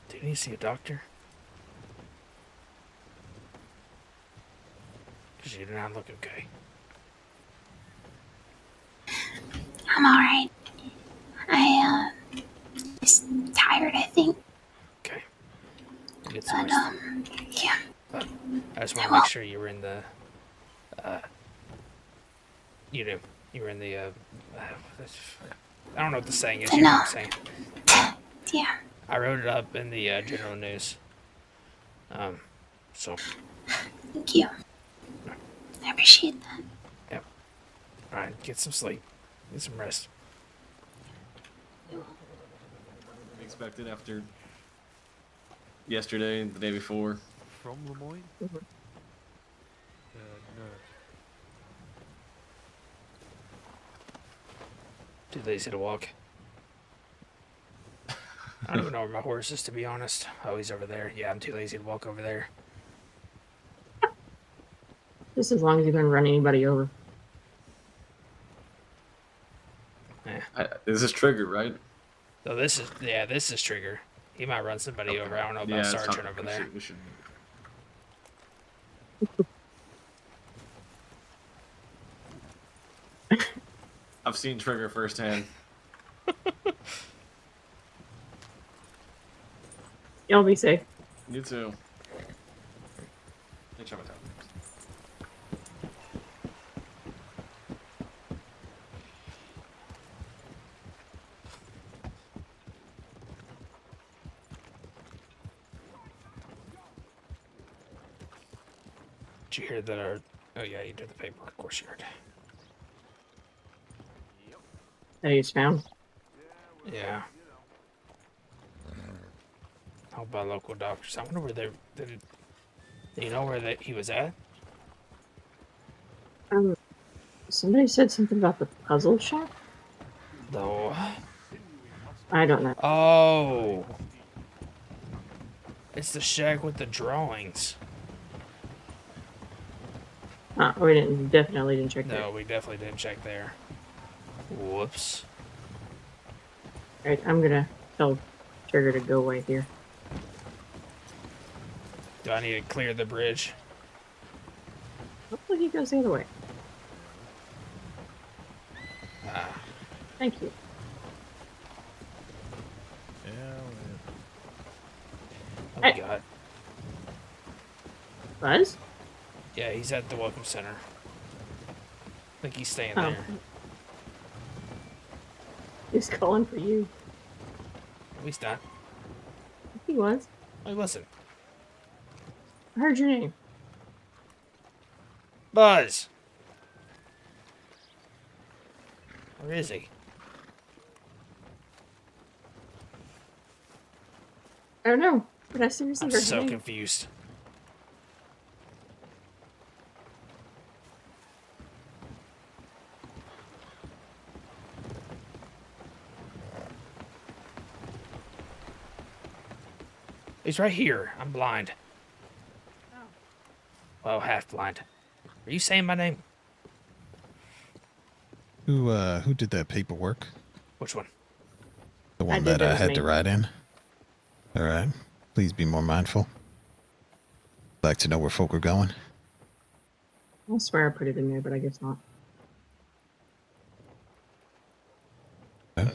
Do you need to see a doctor? Because you do not look okay. I'm alright. Just tired, I think. Okay. Get some But, rest. yeah. But I just want to make sure you were in the, you were in the, I don't know what the saying is, you know what I'm saying? Yeah. I wrote it up in the general news. So. Thank you. I appreciate that. Yep. Alright, get some sleep. Get some rest. Expected after yesterday and the day before. From Lemoyne? Mm-hmm. No. Too lazy to walk. I don't even know where my horse is, to be honest. Oh, he's over there. Yeah, I'm too lazy to walk over there. Just as long as you don't run anybody over. This is Trigger, right? So this is Trigger. He might run somebody over. I don't know about Sergeant over there. We should. I've seen Trigger firsthand. Y'all be safe. You too. Hey, Chinatown. Did you hear that our... Oh yeah, you did the paperwork. Of course you heard. That he's found. Yeah. How about local doctors? I wonder where they... Do you know where he was at? Somebody said something about the puzzle shop? No. I don't know. Oh. It's the shack with the drawings. We definitely didn't check that. No, we definitely didn't check there. Whoops. Alright, I'm gonna tell Trigger to go away here. Do I need to clear the bridge? Hopefully he goes the other way. Ah. Thank you. Oh, Hey. God. Buzz? Yeah, he's at the Welcome Center. I think he's staying Oh. there. He's calling for you. No, he's not. He was. No, he wasn't. I heard your name. Buzz! Where is he? I don't know, but I seriously I'm heard so your name. confused. He's right here. I'm blind. Oh. Well, half blind. Are you saying my name? Who did that paperwork? Which one? The one did, that that I was had me. to write in. All right. Please be more mindful. Like to know where folk are going. I swear I put it in there, but I guess not.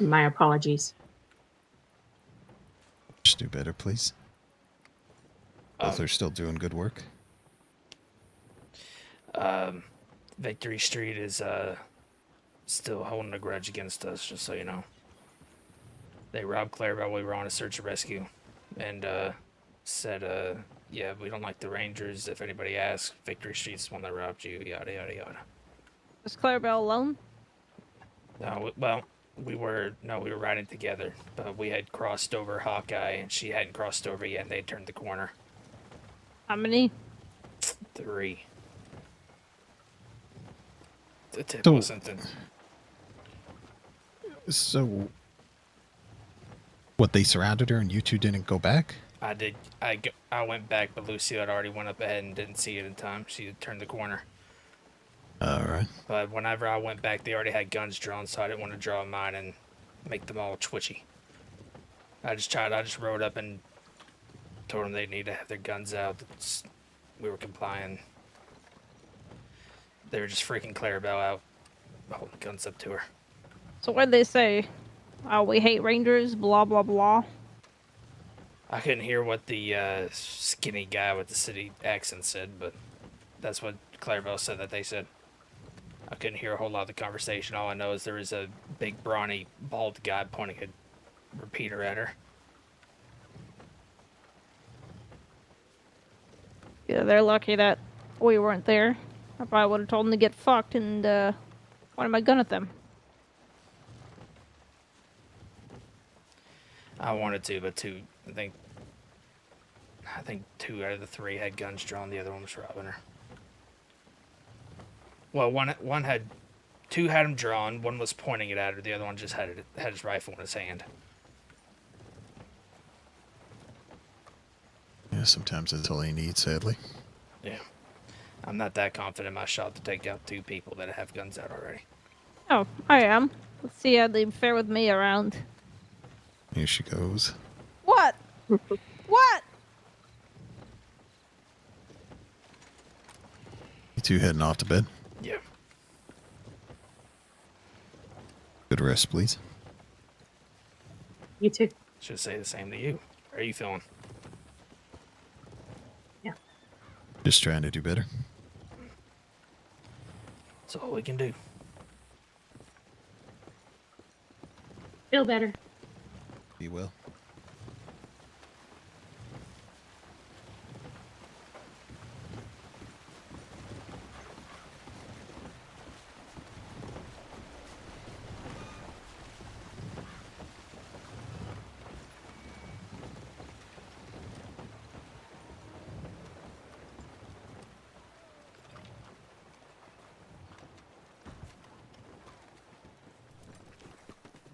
My apologies. Just do better, please. Both are still doing good work. Victory Street is still holding a grudge against us, just so you know. They robbed Claire while we were on a search and rescue, and said, yeah, we don't like the Rangers. If anybody asks, Victory Street's the one that robbed you, yada, yada, yada. Is Clarabelle alone? No, well, we were riding together, but we had crossed over Hawkeye, and she hadn't crossed over yet, and they turned the corner. How many? 3. The tip So- wasn't in. So, what, they surrounded her and you two didn't go back? I did. I went back, but Lucy had already went up ahead and didn't see it in time. She had turned the corner. All right. But whenever I went back, they already had guns drawn, so I didn't want to draw mine and make them all twitchy. I just rode up and told them they need to have their guns out. We were complying. They were just freaking Clarabelle out, holding guns up to her. So what'd they say? We hate Rangers, blah, blah, blah. I couldn't hear what the skinny guy with the city accent said, but that's what Clarabelle said that they said. I couldn't hear a whole lot of the conversation. All I know is there was a big, brawny, bald guy pointing a repeater at her. Yeah, they're lucky that we weren't there. I probably would have told them to get fucked and pointed my gun at them. I wanted to, but I think 2 out of the 3 had guns drawn. The other one was robbing her. Well, one had 2 had them drawn. One was pointing it at her. The other one just had his rifle in his hand. Yeah, sometimes that's all you need, sadly. Yeah, I'm not that confident in my shot to take out 2 people that have guns out already. Oh, I am. Let's see how they fare with me around. Here she goes. What? What? You two heading off to bed? Yeah. Good rest, please. You too. Should say the same to you. How are you feeling? Just trying to do better. That's all we can do. Feel better. Be well.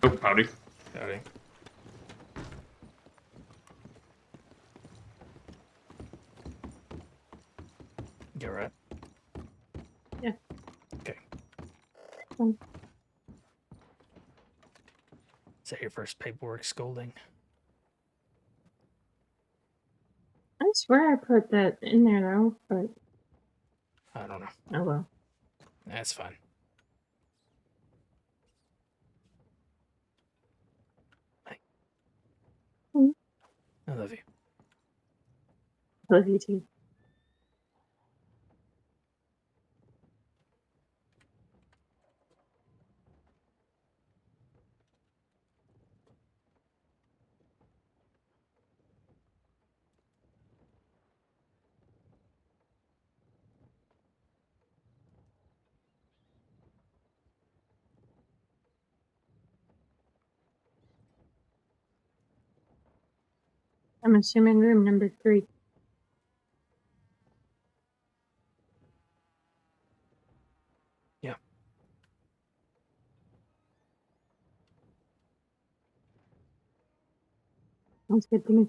Oh, howdy. Howdy. You alright? Yeah. Okay. Mm. Is that your first paperwork scolding? I swear I put that in there though, but I don't know. oh well. That's fine. Mm. I love you. Love you too. I'm assuming room number 3. Yeah. Sounds good to me.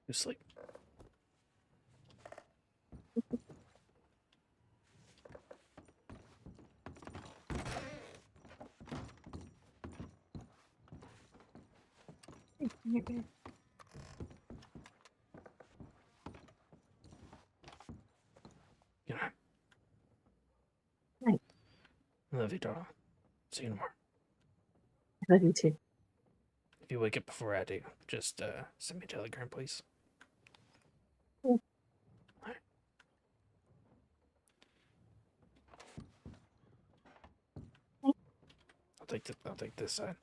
Just sleep. Good night. Night. I love you, darling. See you tomorrow. I love you too. If you wake up before I do, just send me a telegram, please. Cool. Alright. I'll take this side.